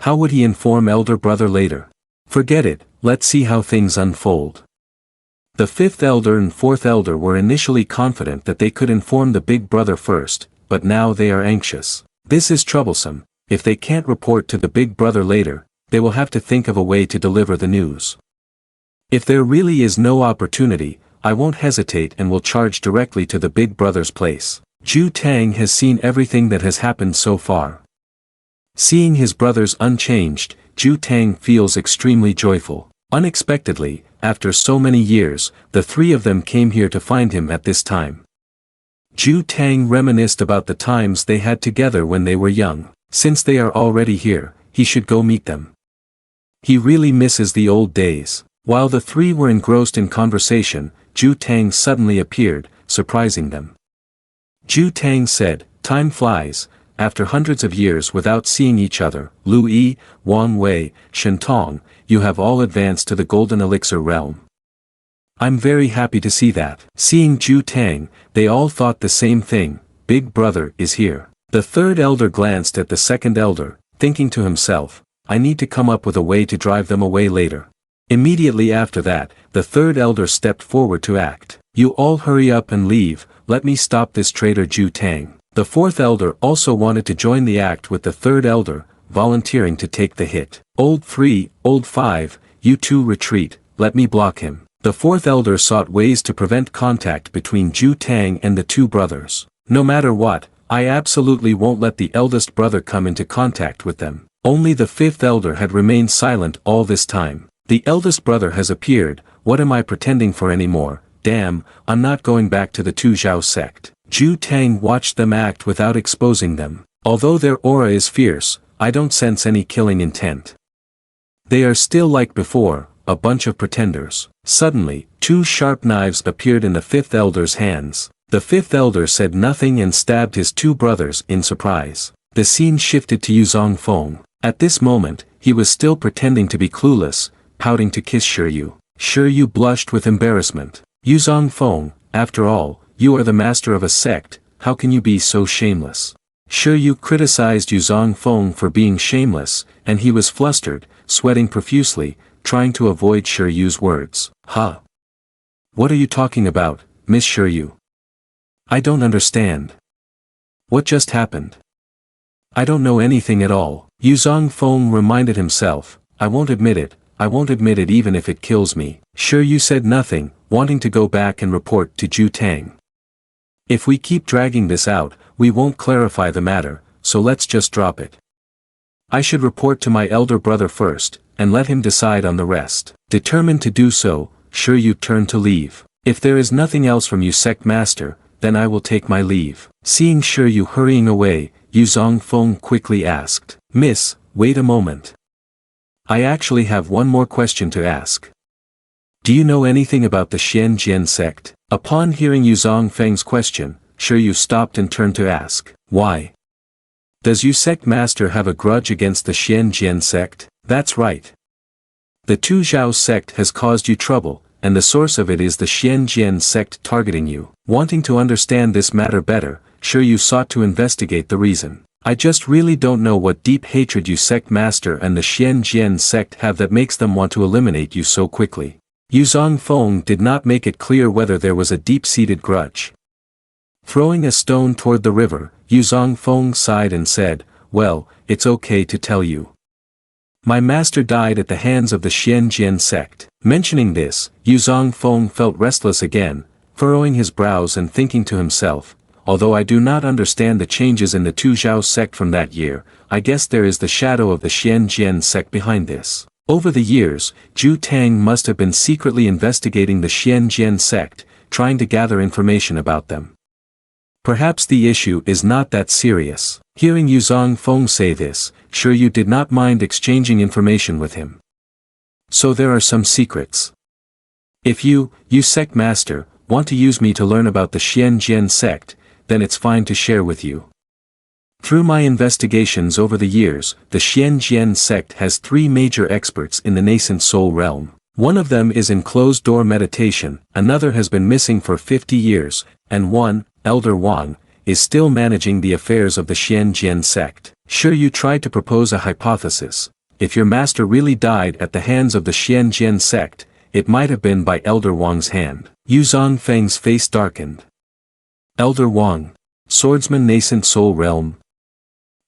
How would he inform elder brother later? Forget it, let's see how things unfold. The 5th Elder and 4th Elder were initially confident that they could inform the big brother first, but now they are anxious. This is troublesome. If they can't report to the big brother later, they will have to think of a way to deliver the news. If there really is no opportunity, I won't hesitate and will charge directly to the big brother's place. Zhu Tang has seen everything that has happened so far. Seeing his brothers unchanged, Zhu Tang feels extremely joyful. Unexpectedly, after so many years, the 3 of them came here to find him at this time. Zhu Tang reminisced about the times they had together when they were young. Since they are already here, he should go meet them. He really misses the old days. While the 3 were engrossed in conversation, Zhu Tang suddenly appeared, surprising them. Zhu Tang said, "Time flies, after hundreds of years without seeing each other, Lu Yi, Wang Wei, Shen Tong, you have all advanced to the Golden Elixir realm. I'm very happy to see that." Seeing Zhu Tang, they all thought the same thing, Big Brother is here. The third elder glanced at the second elder, thinking to himself, I need to come up with a way to drive them away later. Immediately after that, the third elder stepped forward to act. You all hurry up and leave, let me stop this traitor Ju Tang. The fourth elder also wanted to join the act with the third elder, volunteering to take the hit. Old 3, Old 5, you two retreat, let me block him. The fourth elder sought ways to prevent contact between Ju Tang and the two brothers. No matter what, I absolutely won't let the eldest brother come into contact with them. Only the fifth elder had remained silent all this time. The eldest brother has appeared, what am I pretending for anymore? Damn, I'm not going back to the Tu Xiao sect. Ju Tang watched them act without exposing them. Although their aura is fierce, I don't sense any killing intent. They are still like before, a bunch of pretenders. Suddenly, two sharp knives appeared in the fifth elder's hands. The fifth elder said nothing and stabbed his two brothers in surprise. The scene shifted to Yuzong Fong. At this moment, he was still pretending to be clueless, pouting to kiss Shiryu. Shiryu blushed with embarrassment. Yuzong Fong, after all, you are the master of a sect, how can you be so shameless? Shiryu criticized Yuzong Fong for being shameless, and he was flustered, sweating profusely, trying to avoid Shiryu's words. Huh? What are you talking about, Miss Shiryu? I don't understand. What just happened? I don't know anything at all. Yuzong Fong reminded himself, I won't admit it even if it kills me. Shiryu said nothing, wanting to go back and report to Ju Tang. If we keep dragging this out, we won't clarify the matter, so let's just drop it. I should report to my elder brother first, and let him decide on the rest. Determined to do so, Shiryu turned to leave. If there is nothing else from you sect master, then I will take my leave. Seeing Shiryu hurrying away, Yuzong Fong quickly asked, Miss, wait a moment. I actually have one more question to ask. Do you know anything about the Xian sect? Upon hearing Yuzong Feng's question, Shiryu stopped and turned to ask, why? Does you sect master have a grudge against the Xian sect? That's right. The Tu Xiao sect has caused you trouble, and the source of it is the Xian sect targeting you. Wanting to understand this matter better, Shiryu sought to investigate the reason. I just really don't know what deep hatred you sect master and the Xian sect have that makes them want to eliminate you so quickly. Yuzong Fong did not make it clear whether there was a deep-seated grudge. Throwing a stone toward the river, Yuzong Fong sighed and said, well, it's okay to tell you. My master died at the hands of the Xian sect. Mentioning this, Yuzong Fong felt restless again, furrowing his brows and thinking to himself, although I do not understand the changes in the Tu Xiao sect from that year, I guess there is the shadow of the Xian sect behind this. Over the years, Ju Tang must have been secretly investigating the Xian sect, trying to gather information about them. Perhaps the issue is not that serious. Hearing Yuzong Fong say this, Shiryu did not mind exchanging information with him. So there are some secrets. If you sect master, want to use me to learn about the Xian sect, then it's fine to share with you. Through my investigations over the years, the Xian sect has 3 major experts in the nascent soul realm. One of them is in closed-door meditation, another has been missing for 50 years, and one, Elder Wang, is still managing the affairs of the Xian sect. Shiryu tried to propose a hypothesis. If your master really died at the hands of the Xian sect, it might have been by Elder Wang's hand. Yuzong Feng's face darkened. Elder Wang, swordsman nascent soul realm.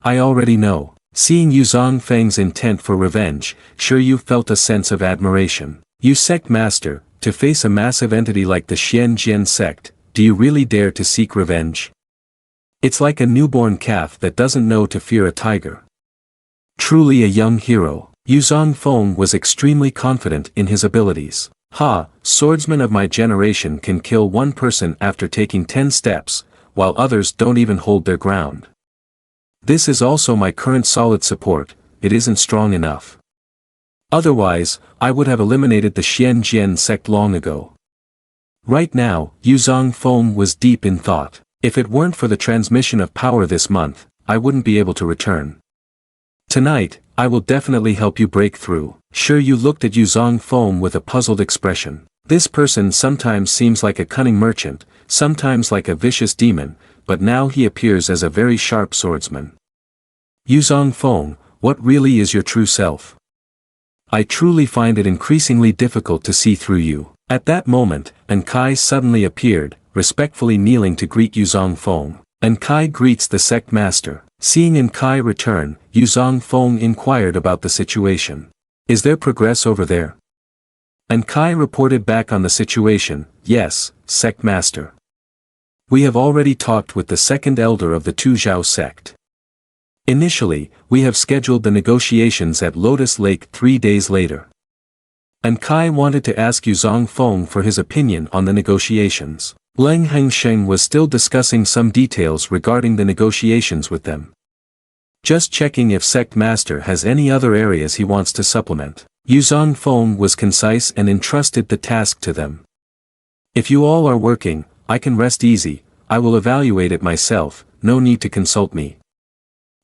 I already know. Seeing Yuzong Feng's intent for revenge, Shiryu felt a sense of admiration. You sect master, to face a massive entity like the Xian sect, do you really dare to seek revenge? It's like a newborn calf that doesn't know to fear a tiger. Truly a young hero. Yuzong Feng was extremely confident in his abilities. Swordsmen of my generation can kill one person after taking 10 steps, while others don't even hold their ground. This is also my current solid support, it isn't strong enough. Otherwise, I would have eliminated the Xian sect long ago. Right now, Yuzong Feng was deep in thought. If it weren't for the transmission of power this month, I wouldn't be able to return. Tonight, I will definitely help you break through. Shiryu looked at Yuzong Feng with a puzzled expression. This person sometimes seems like a cunning merchant, sometimes like a vicious demon, but now he appears as a very sharp swordsman. Yuzong Fong, what really is your true self? I truly find it increasingly difficult to see through you. At that moment, Kai suddenly appeared, respectfully kneeling to greet Yuzong Fong. Kai greets the sect master. Seeing Kai return, Yuzong Fong inquired about the situation. Is there progress over there? Kai reported back on the situation. Yes, sect master. We have already talked with the second elder of the Xiao sect. Initially, we have scheduled the negotiations at Lotus Lake 3 days later. Kai wanted to ask Yuzong Fong for his opinion on the negotiations. Leng Hengsheng was still discussing some details regarding the negotiations with them. Just checking if sect master has any other areas he wants to supplement. Yuzong Fong was concise and entrusted the task to them. If you all are working, I can rest easy. I will evaluate it myself, no need to consult me.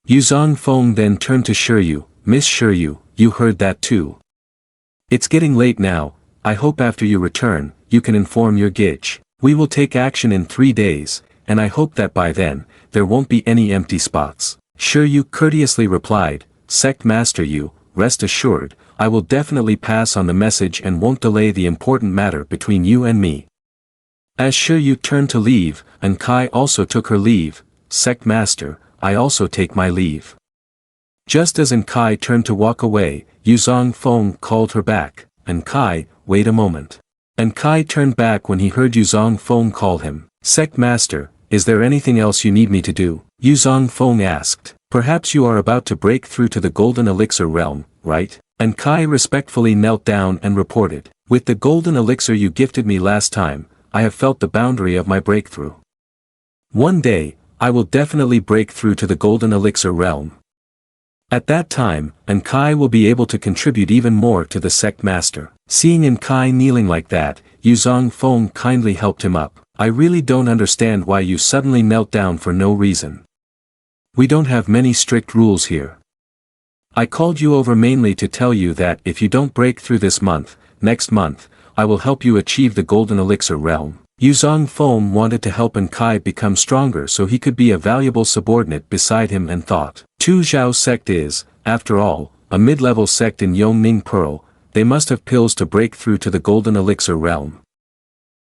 Yuzong Fong then turned to Shiryu. Miss Shiryu, you heard that too. It's getting late now, I hope after you return, you can inform your Gich. We will take action in 3 days, and I hope that by then, there won't be any empty spots. Shiryu courteously replied, Sect Master you, rest assured, I will definitely pass on the message and won't delay the important matter between you and me. As Shiryu turned to leave, Kai also took her leave. Sect Master, I also take my leave. Just as Kai turned to walk away, Yuzong Fong called her back. Kai, wait a moment. Kai turned back when he heard Yuzong Fong call him. Sect Master, is there anything else you need me to do? Yuzong Fong asked. Perhaps you are about to break through to the Golden Elixir realm, right? Kai respectfully knelt down and reported. With the Golden Elixir you gifted me last time, I have felt the boundary of my breakthrough. One day, I will definitely break through to the Golden Elixir realm. At that time, Kai will be able to contribute even more to the sect master. Seeing Kai kneeling like that, Yuzong Fong kindly helped him up. I really don't understand why you suddenly knelt down for no reason. We don't have many strict rules here. I called you over mainly to tell you that if you don't break through this month, next month, I will help you achieve the Golden Elixir realm. Yuzong Fong wanted to help Kai become stronger so he could be a valuable subordinate beside him and thought. Xiao sect is, after all, a mid-level sect in Yongning Pearl, they must have pills to break through to the Golden Elixir realm.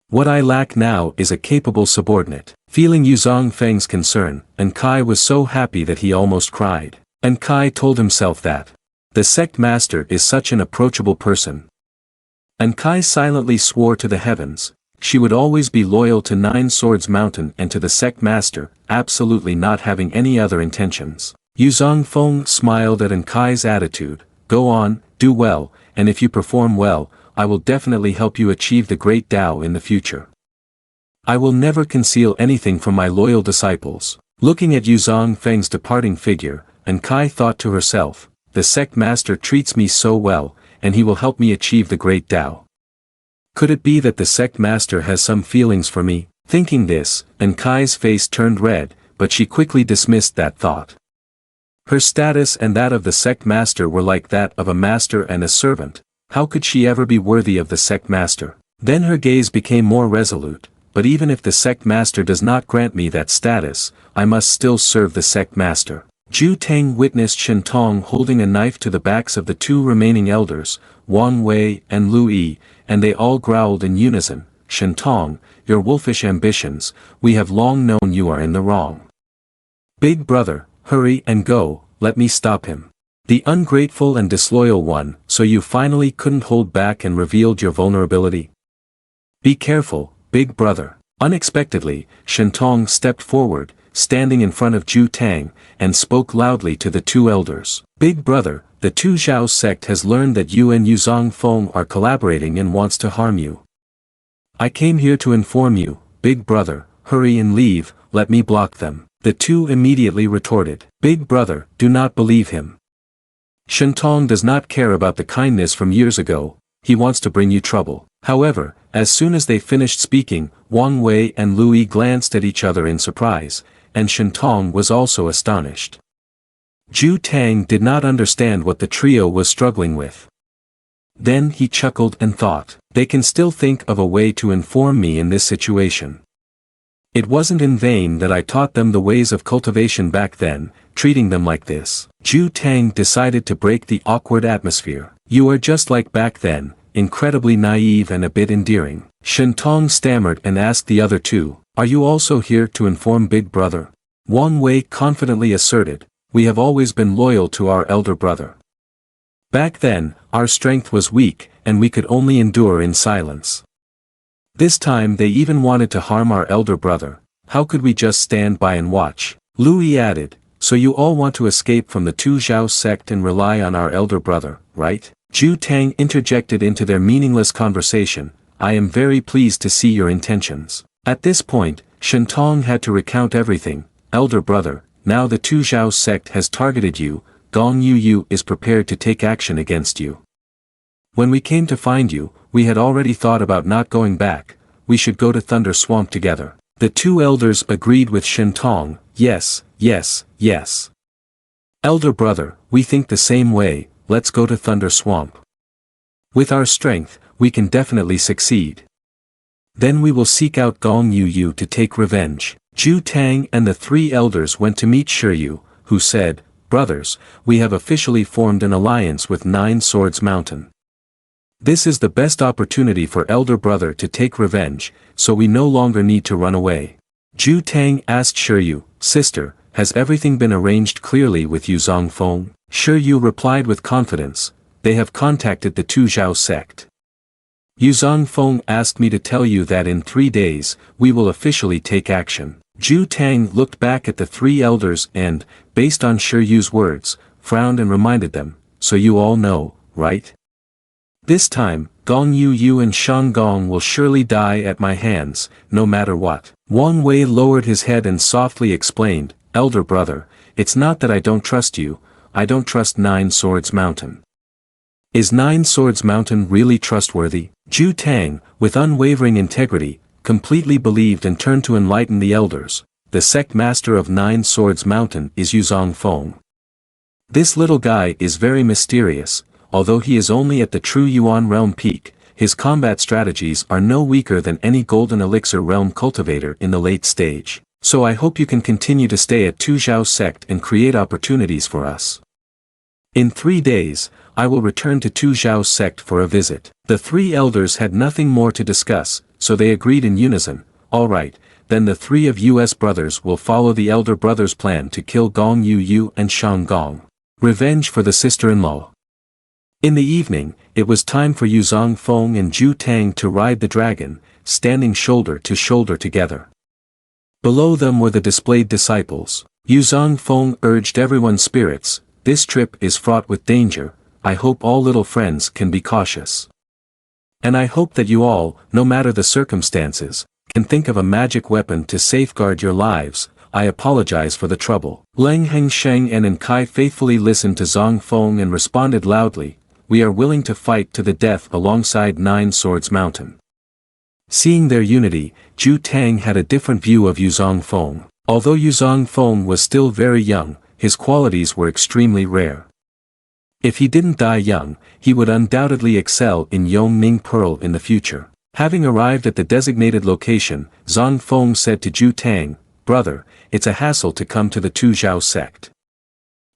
What I lack now is a capable subordinate. Feeling Yuzong Feng's concern, Kai was so happy that he almost cried. Kai told himself that the sect master is such an approachable person. Kai silently swore to the heavens, she would always be loyal to Nine Swords Mountain and to the sect master, absolutely not having any other intentions. Yuzong Fong smiled at Kai's attitude. Go on, do well, and if you perform well, I will definitely help you achieve the great Tao in the future. I will never conceal anything from my loyal disciples. Looking at Yuzong Feng's departing figure, Kai thought to herself, the sect master treats me so well, and he will help me achieve the great Tao. Could it be that the sect master has some feelings for me? Thinking this, Kai's face turned red, but she quickly dismissed that thought. Her status and that of the sect master were like that of a master and a servant. How could she ever be worthy of the sect master? Then her gaze became more resolute, but even if the sect master does not grant me that status, I must still serve the sect master. Zhu Teng witnessed Shen Tong holding a knife to the backs of the 2 remaining elders, Wang Wei and Lu Yi, and they all growled in unison, Shen Tong, your wolfish ambitions, we have long known you are in the wrong. Big brother, hurry and go, let me stop him. The ungrateful and disloyal one, so you finally couldn't hold back and revealed your vulnerability? Be careful, big brother. Unexpectedly, Shen Tong stepped forward, standing in front of Zhu Tang, and spoke loudly to the 2 elders. Big brother, the Xiao sect has learned that you and Yuzong Fong are collaborating and wants to harm you. I came here to inform you, big brother, hurry and leave, let me block them. The 2 immediately retorted. Big brother, do not believe him. Shen Tong does not care about the kindness from years ago, he wants to bring you trouble. However, as soon as they finished speaking, Wang Wei and Lu Yi glanced at each other in surprise, and Shen Tong was also astonished. Zhu Tang did not understand what the trio was struggling with. Then he chuckled and thought, they can still think of a way to inform me in this situation. It wasn't in vain that I taught them the ways of cultivation back then, treating them like this. Ju Tang decided to break the awkward atmosphere. You are just like back then, incredibly naive and a bit endearing. Shen Tong stammered and asked the other two, are you also here to inform Big Brother? Wang Wei confidently asserted, we have always been loyal to our elder brother. Back then, our strength was weak, and we could only endure in silence. This time they even wanted to harm our elder brother. How could we just stand by and watch? Louis added, so you all want to escape from the Tu Xiao sect and rely on our elder brother, right? Ju Tang interjected into their meaningless conversation, I am very pleased to see your intentions. At this point, Shen Tong had to recount everything. Elder brother, now the Tu Xiao sect has targeted you, Gong Yu is prepared to take action against you. When we came to find you, we had already thought about not going back, we should go to Thunder Swamp together. The two elders agreed with Shen Tong, yes, yes, yes. Elder brother, we think the same way, let's go to Thunder Swamp. With our strength, we can definitely succeed. Then we will seek out Gong Yu to take revenge. Ju Tang and the three elders went to meet Shiryu, who said, brothers, we have officially formed an alliance with Nine Swords Mountain. This is the best opportunity for elder brother to take revenge, so we no longer need to run away. Ju Tang asked Shiryu, sister, has everything been arranged clearly with Yuzong Fong? Shiryu replied with confidence, they have contacted the Tu Xiao sect. Yuzong Fong asked me to tell you that in 3 days, we will officially take action. Ju Tang looked back at the three elders and, based on Shiryu's words, frowned and reminded them, so you all know, right? This time, Gong Yu and Shang Gong will surely die at my hands, no matter what. Wang Wei lowered his head and softly explained, elder brother, it's not that I don't trust you, I don't trust Nine Swords Mountain. Is Nine Swords Mountain really trustworthy? Ju Tang, with unwavering integrity, completely believed and turned to enlighten the elders. The sect master of Nine Swords Mountain is Yuzong Fong. This little guy is very mysterious, although he is only at the true Yuan realm peak, his combat strategies are no weaker than any golden elixir realm cultivator in the late stage. So I hope you can continue to stay at Tu Xiao sect and create opportunities for us. In 3 days, I will return to Tu Xiao sect for a visit. The three elders had nothing more to discuss, so they agreed in unison, alright, then the three of us brothers will follow the elder brother's plan to kill Gong Yu and Shang Gong. Revenge for the sister-in-law. In the evening, it was time for Yuzong Fong and Ju Tang to ride the dragon, standing shoulder to shoulder together. Below them were the displayed disciples. Yuzong Fong urged everyone's spirits, this trip is fraught with danger, I hope all little friends can be cautious. And I hope that you all, no matter the circumstances, can think of a magic weapon to safeguard your lives. I apologize for the trouble. Leng Hengsheng and Kai faithfully listened to Zong Fong and responded loudly, we are willing to fight to the death alongside Nine Swords Mountain. Seeing their unity, Ju Tang had a different view of Yuzong Fong. Although Yuzong Fong was still very young, his qualities were extremely rare. If he didn't die young, he would undoubtedly excel in Yongning Pearl in the future. Having arrived at the designated location, Zong Fong said to Ju Tang, brother, it's a hassle to come to the Tu Xiao sect.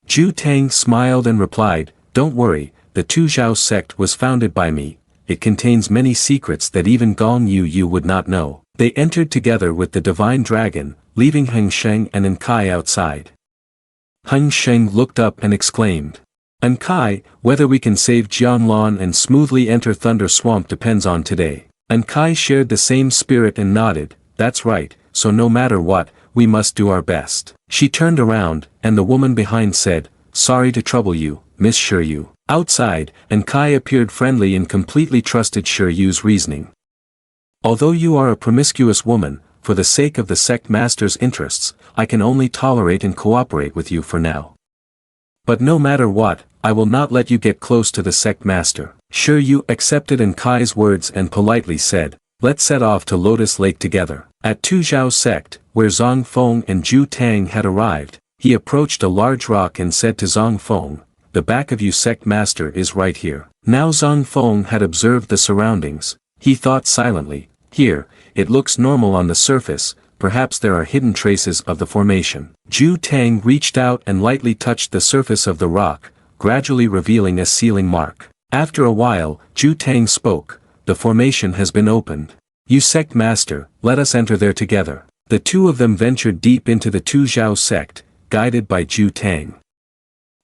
Ju Tang smiled and replied, don't worry, the Tu Xiao sect was founded by me, it contains many secrets that even Gong Yu would not know. They entered together with the divine dragon, leaving Heng Sheng and Kai outside. Heng Sheng looked up and exclaimed, Kai, whether we can save Jianlan and smoothly enter Thunder Swamp depends on today. Kai shared the same spirit and nodded, that's right, so no matter what, we must do our best. She turned around, and the woman behind said, sorry to trouble you, Miss Shiryu. Outside, Kai appeared friendly and completely trusted Shiryu's reasoning. Although you are a promiscuous woman, for the sake of the sect master's interests, I can only tolerate and cooperate with you for now. But no matter what, I will not let you get close to the sect master. Shiryu accepted Kai's words and politely said, let's set off to Lotus Lake together. At Tu Xiao sect, where Zong Fong and Ju Tang had arrived, he approached a large rock and said to Zong Fong, the back of you sect master is right here. Now Zong Fong had observed the surroundings, he thought silently, here, it looks normal on the surface, perhaps there are hidden traces of the formation. Ju Tang reached out and lightly touched the surface of the rock, gradually revealing a sealing mark. After a while, Ju Tang spoke, "The formation has been opened. You Sect Master, let us enter there together." The two of them ventured deep into the Tu Xiao sect, guided by Ju Tang.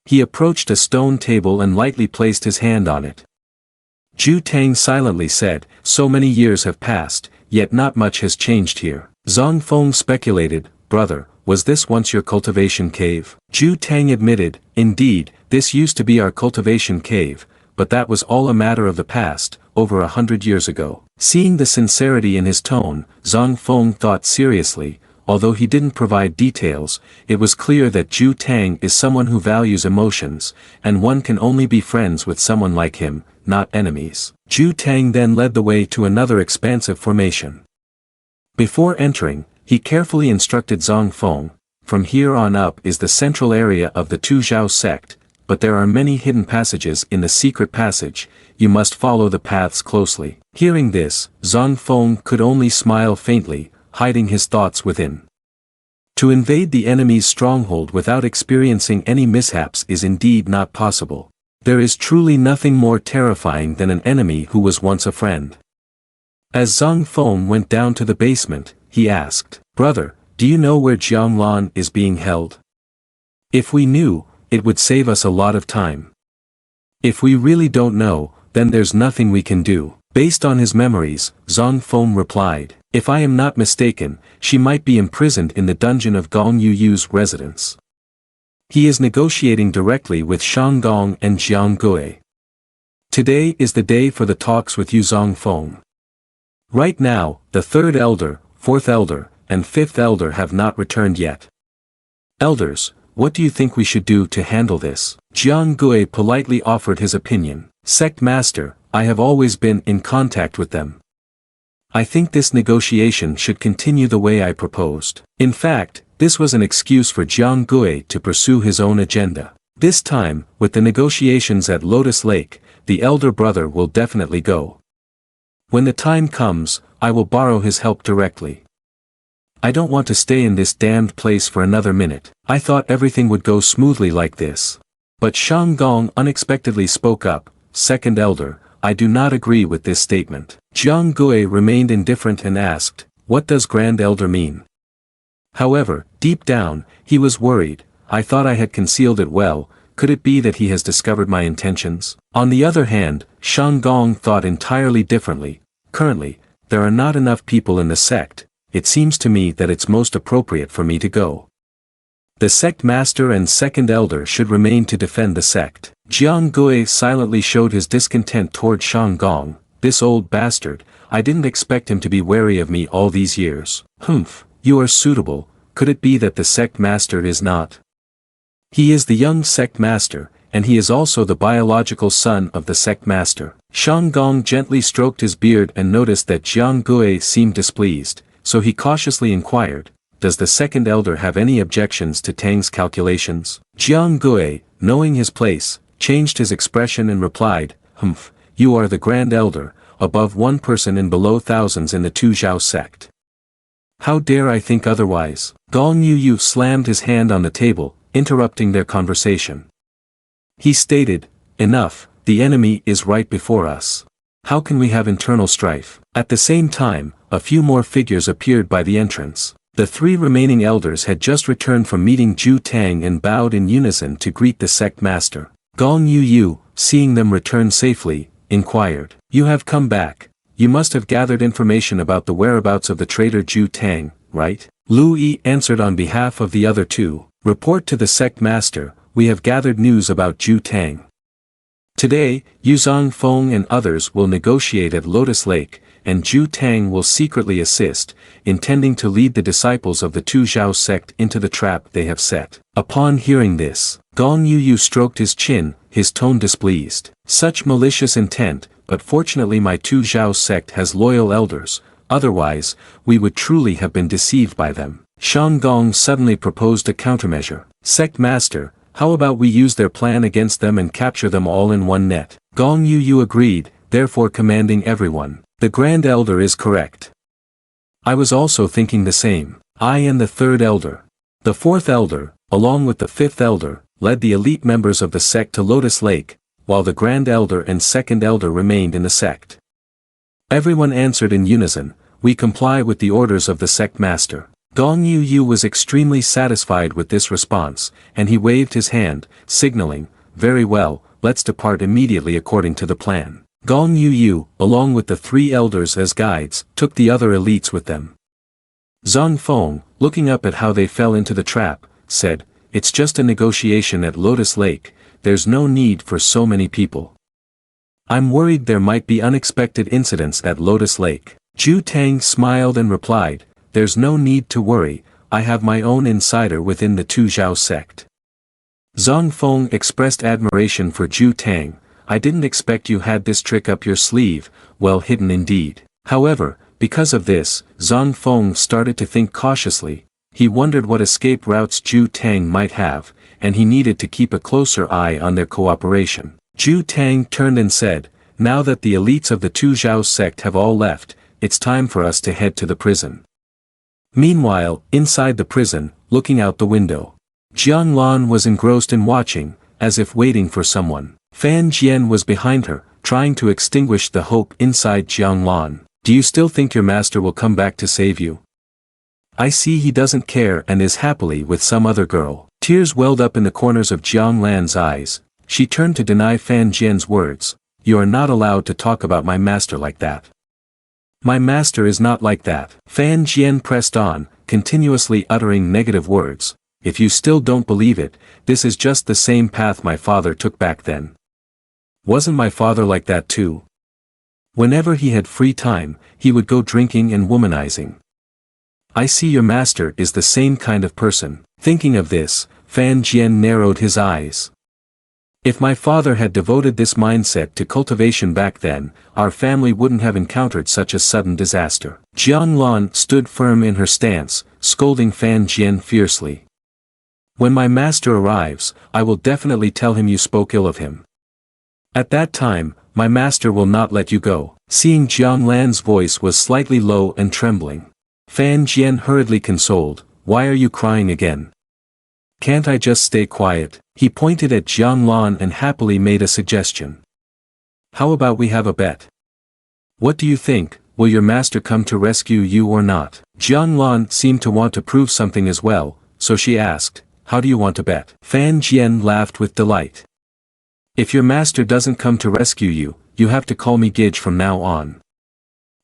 He approached a stone table and lightly placed his hand on it. Ju Tang silently said, "So many years have passed, yet not much has changed here." Zhang Fong speculated, "Brother, was this once your cultivation cave?" Ju Tang admitted, "Indeed, this used to be our cultivation cave, but that was all a matter of the past, over 100 years ago." Seeing the sincerity in his tone, Zhang Fong thought seriously. Although he didn't provide details, it was clear that Ju Tang is someone who values emotions, and one can only be friends with someone like him, not enemies. Ju Tang then led the way to another expansive formation. Before entering, he carefully instructed Zhang Fong, "From here on up is the central area of the Tu Xiao sect, but there are many hidden passages in the secret passage, you must follow the paths closely." Hearing this, Zhang Fong could only smile faintly, hiding his thoughts within. To invade the enemy's stronghold without experiencing any mishaps is indeed not possible. There is truly nothing more terrifying than an enemy who was once a friend. As Zhang Fong went down to the basement, he asked, "Brother, do you know where Jianglan is being held? If we knew, it would save us a lot of time. If we really don't know, then there's nothing we can do." Based on his memories, Zhang Fong replied, "If I am not mistaken, she might be imprisoned in the dungeon of Gong Yuyu's residence. He is negotiating directly with Shang Gong and Jiang Gui. Today is the day for the talks with Yuzong Fong. Right now, the third elder, fourth elder, and fifth elder have not returned yet. Elders, what do you think we should do to handle this?" Jiang Gui politely offered his opinion. "Sect Master, I have always been in contact with them. I think this negotiation should continue the way I proposed." In fact, this was an excuse for Jiang Gui to pursue his own agenda. This time, with the negotiations at Lotus Lake, the elder brother will definitely go. When the time comes, I will borrow his help directly. I don't want to stay in this damned place for another minute. I thought everything would go smoothly like this. But Shang Gong unexpectedly spoke up, "Second elder, I do not agree with this statement." Jiang Gui remained indifferent and asked, "What does Grand Elder mean?" However, deep down, he was worried. "I thought I had concealed it well, could it be that he has discovered my intentions?" On the other hand, Shang Gong thought entirely differently. "Currently, there are not enough people in the sect, it seems to me that it's most appropriate for me to go. The sect master and second elder should remain to defend the sect." Jiang Gui silently showed his discontent toward Shang Gong. "This old bastard, I didn't expect him to be wary of me all these years." "Humph, you are suitable, could it be that the sect master is not?" "He is the young sect master, and he is also the biological son of the sect master." Shang Gong gently stroked his beard and noticed that Jiang Gui seemed displeased, so he cautiously inquired, "Does the second elder have any objections to Tang's calculations?" Jiang Gui, knowing his place, changed his expression and replied, "Humph, you are the grand elder, above one person and below thousands in the Tu Xiao sect. How dare I think otherwise?" Gong Yu slammed his hand on the table, interrupting their conversation. He stated, "Enough, the enemy is right before us. How can we have internal strife?" At the same time, a few more figures appeared by the entrance. The three remaining elders had just returned from meeting Ju Tang and bowed in unison to greet the sect master. Gong Yu, seeing them return safely, inquired, "You have come back. You must have gathered information about the whereabouts of the traitor Ju Tang, right?" Lu Yi answered on behalf of the other two, "Report to the sect master, we have gathered news about Ju Tang. Today, Yuzong Fong and others will negotiate at Lotus Lake, and Ju Tang will secretly assist, intending to lead the disciples of the Tu Xiao sect into the trap they have set." Upon hearing this, Gong Yu stroked his chin, his tone displeased. "Such malicious intent, but fortunately my Tu Xiao sect has loyal elders, otherwise, we would truly have been deceived by them." Shang Gong suddenly proposed a countermeasure. "Sect master, how about we use their plan against them and capture them all in one net?" Gong Yu agreed, therefore commanding everyone, "The Grand Elder is correct. I was also thinking the same. I am the third elder. The fourth elder, along with the fifth elder, led the elite members of the sect to Lotus Lake, while the grand elder and second elder remained in the sect. Everyone answered in unison, "We comply with the orders of the sect master." Gong Yu was extremely satisfied with this response, and he waved his hand, signaling, "Very well, let's depart immediately according to the plan." Gong Yu, along with the three elders as guides, took the other elites with them. Zhang Fong, looking up at how they fell into the trap, said, "It's just a negotiation at Lotus Lake, there's no need for so many people. I'm worried there might be unexpected incidents at Lotus Lake." Zhu Tang smiled and replied, "There's no need to worry, I have my own insider within the Tu Zhao sect." Zhang Fong expressed admiration for Zhu Tang. "I didn't expect you had this trick up your sleeve, well hidden indeed." However, because of this, Zhang Fong started to think cautiously. He wondered what escape routes Zhu Tang might have, and he needed to keep a closer eye on their cooperation. Zhu Tang turned and said, "Now that the elites of the Tu Zhao sect have all left, it's time for us to head to the prison." Meanwhile, inside the prison, looking out the window, Jiang Lan was engrossed in watching, as if waiting for someone. Fan Jian was behind her, trying to extinguish the hope inside Jiang Lan. "Do you still think your master will come back to save you? I see he doesn't care and is happily with some other girl." Tears welled up in the corners of Jiang Lan's eyes. She turned to deny Fan Jian's words. "You are not allowed to talk about my master like that. My master is not like that." Fan Jian pressed on, continuously uttering negative words. "If you still don't believe it, this is just the same path my father took back then. Wasn't my father like that too? Whenever he had free time, he would go drinking and womanizing. I see your master is the same kind of person." Thinking of this, Fan Jian narrowed his eyes. "If my father had devoted this mindset to cultivation back then, our family wouldn't have encountered such a sudden disaster." Jiang Lan stood firm in her stance, scolding Fan Jian fiercely. "When my master arrives, I will definitely tell him you spoke ill of him. At that time, my master will not let you go." Seeing Jiang Lan's voice was slightly low and trembling, Fan Jian hurriedly consoled, "Why are you crying again? Can't I just stay quiet?" He pointed at Jiang Lan and happily made a suggestion. "How about we have a bet? What do you think, will your master come to rescue you or not?" Jiang Lan seemed to want to prove something as well, so she asked, "How do you want to bet?" Fan Jian laughed with delight. "If your master doesn't come to rescue you, you have to call me Gidge from now on.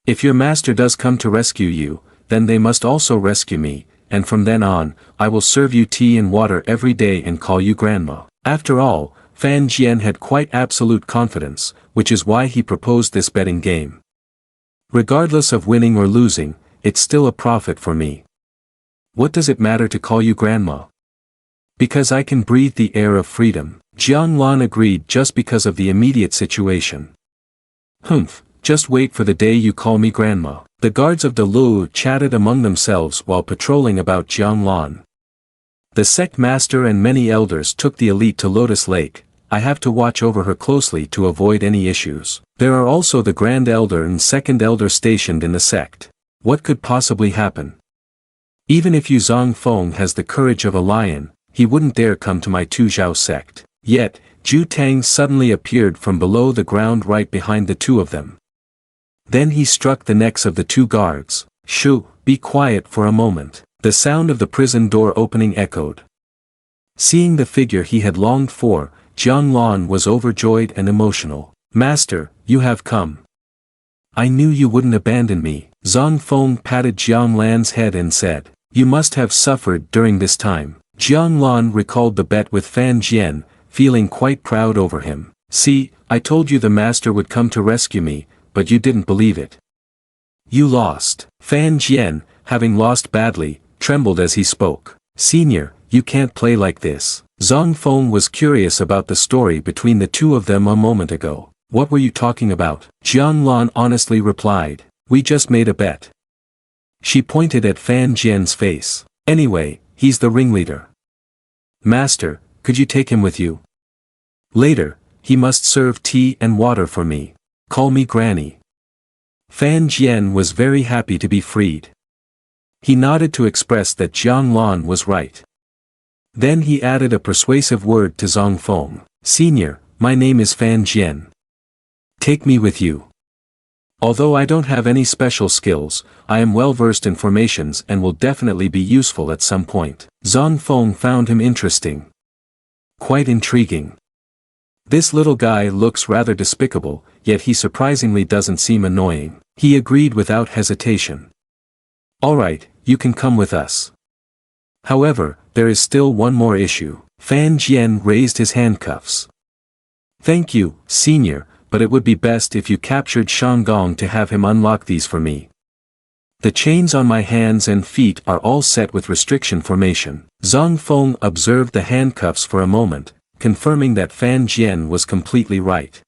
If your master does come to rescue you, then they must also rescue me, and from then on, I will serve you tea and water every day and call you grandma." After all, Fan Jian had quite absolute confidence, which is why he proposed this betting game. "Regardless of winning or losing, it's still a profit for me. What does it matter to call you grandma? Because I can breathe the air of freedom." Jiang Lan agreed just because of the immediate situation. "Humph, just wait for the day you call me grandma." The guards of the Lu chatted among themselves while patrolling about Jiang Lan. "The sect master and many elders took the elite to Lotus Lake. I have to watch over her closely to avoid any issues. There are also the grand elder and second elder stationed in the sect. What could possibly happen? Even if Zhang Fong has the courage of a lion, he wouldn't dare come to my Tu Zhao sect." Yet, Zhu Tang suddenly appeared from below the ground right behind the two of them. Then he struck the necks of the two guards. "Shoo, be quiet for a moment." The sound of the prison door opening echoed. Seeing the figure he had longed for, Jiang Lan was overjoyed and emotional. "Master, you have come. I knew you wouldn't abandon me." Zhang Fong patted Jiang Lan's head and said, "You must have suffered during this time." Jiang Lan recalled the bet with Fan Jian, feeling quite proud over him. "See, I told you the master would come to rescue me, but you didn't believe it. You lost." Fan Jian, having lost badly, trembled as he spoke. "Senior, you can't play like this." Zhang Fong was curious about the story between the two of them a moment ago. "What were you talking about?" Jiang Lan honestly replied, "We just made a bet." She pointed at Fan Jian's face. "Anyway, he's the ringleader. Master, could you take him with you? Later, he must serve tea and water for me. Call me Granny." Fan Jian was very happy to be freed. He nodded to express that Jiang Lan was right. Then he added a persuasive word to Zhang Fong. Senior, my name is Fan Jian. Take me with you. Although I don't have any special skills, I am well versed in formations and will definitely be useful at some point. Zhang Fong found him interesting. Quite intriguing. This little guy looks rather despicable, yet he surprisingly doesn't seem annoying. He agreed without hesitation. Alright, you can come with us. However, there is still one more issue. Fan Jian raised his handcuffs. Thank you, senior, but it would be best if you captured Shanggong to have him unlock these for me. The chains on my hands and feet are all set with restriction formation. Zhang Fong observed the handcuffs for a moment, confirming that Fan Jian was completely right.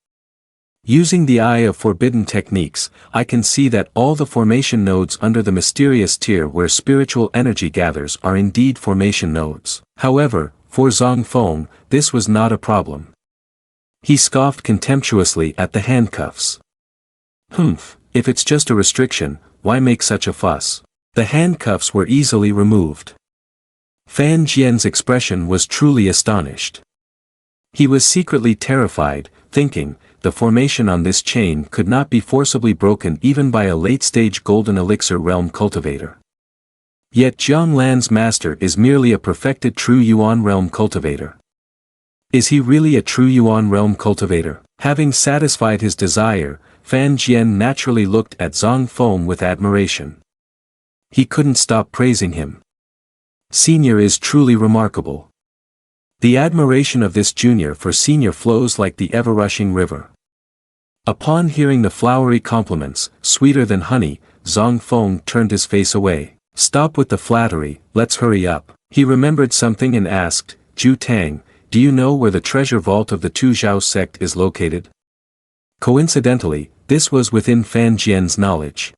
Using the Eye of Forbidden techniques, I can see that all the formation nodes under the mysterious tier where spiritual energy gathers are indeed formation nodes. However, for Zhang Fong, this was not a problem. He scoffed contemptuously at the handcuffs. If it's just a restriction, why make such a fuss? The handcuffs were easily removed. Fan Jian's expression was truly astonished. He was secretly terrified, thinking, the formation on this chain could not be forcibly broken even by a late-stage golden elixir realm cultivator. Yet Jiang Lan's master is merely a perfected true Yuan realm cultivator. Is he really a true Yuan realm cultivator? Having satisfied his desire, Fan Jian naturally looked at Zhang Fong with admiration. He couldn't stop praising him. Senior is truly remarkable. The admiration of this junior for senior flows like the ever-rushing river. Upon hearing the flowery compliments, sweeter than honey, Zhang Fong turned his face away. Stop with the flattery, let's hurry up. He remembered something and asked, Ju Tang, do you know where the treasure vault of the Tu Xiao sect is located? Coincidentally, this was within Fan Jian's knowledge.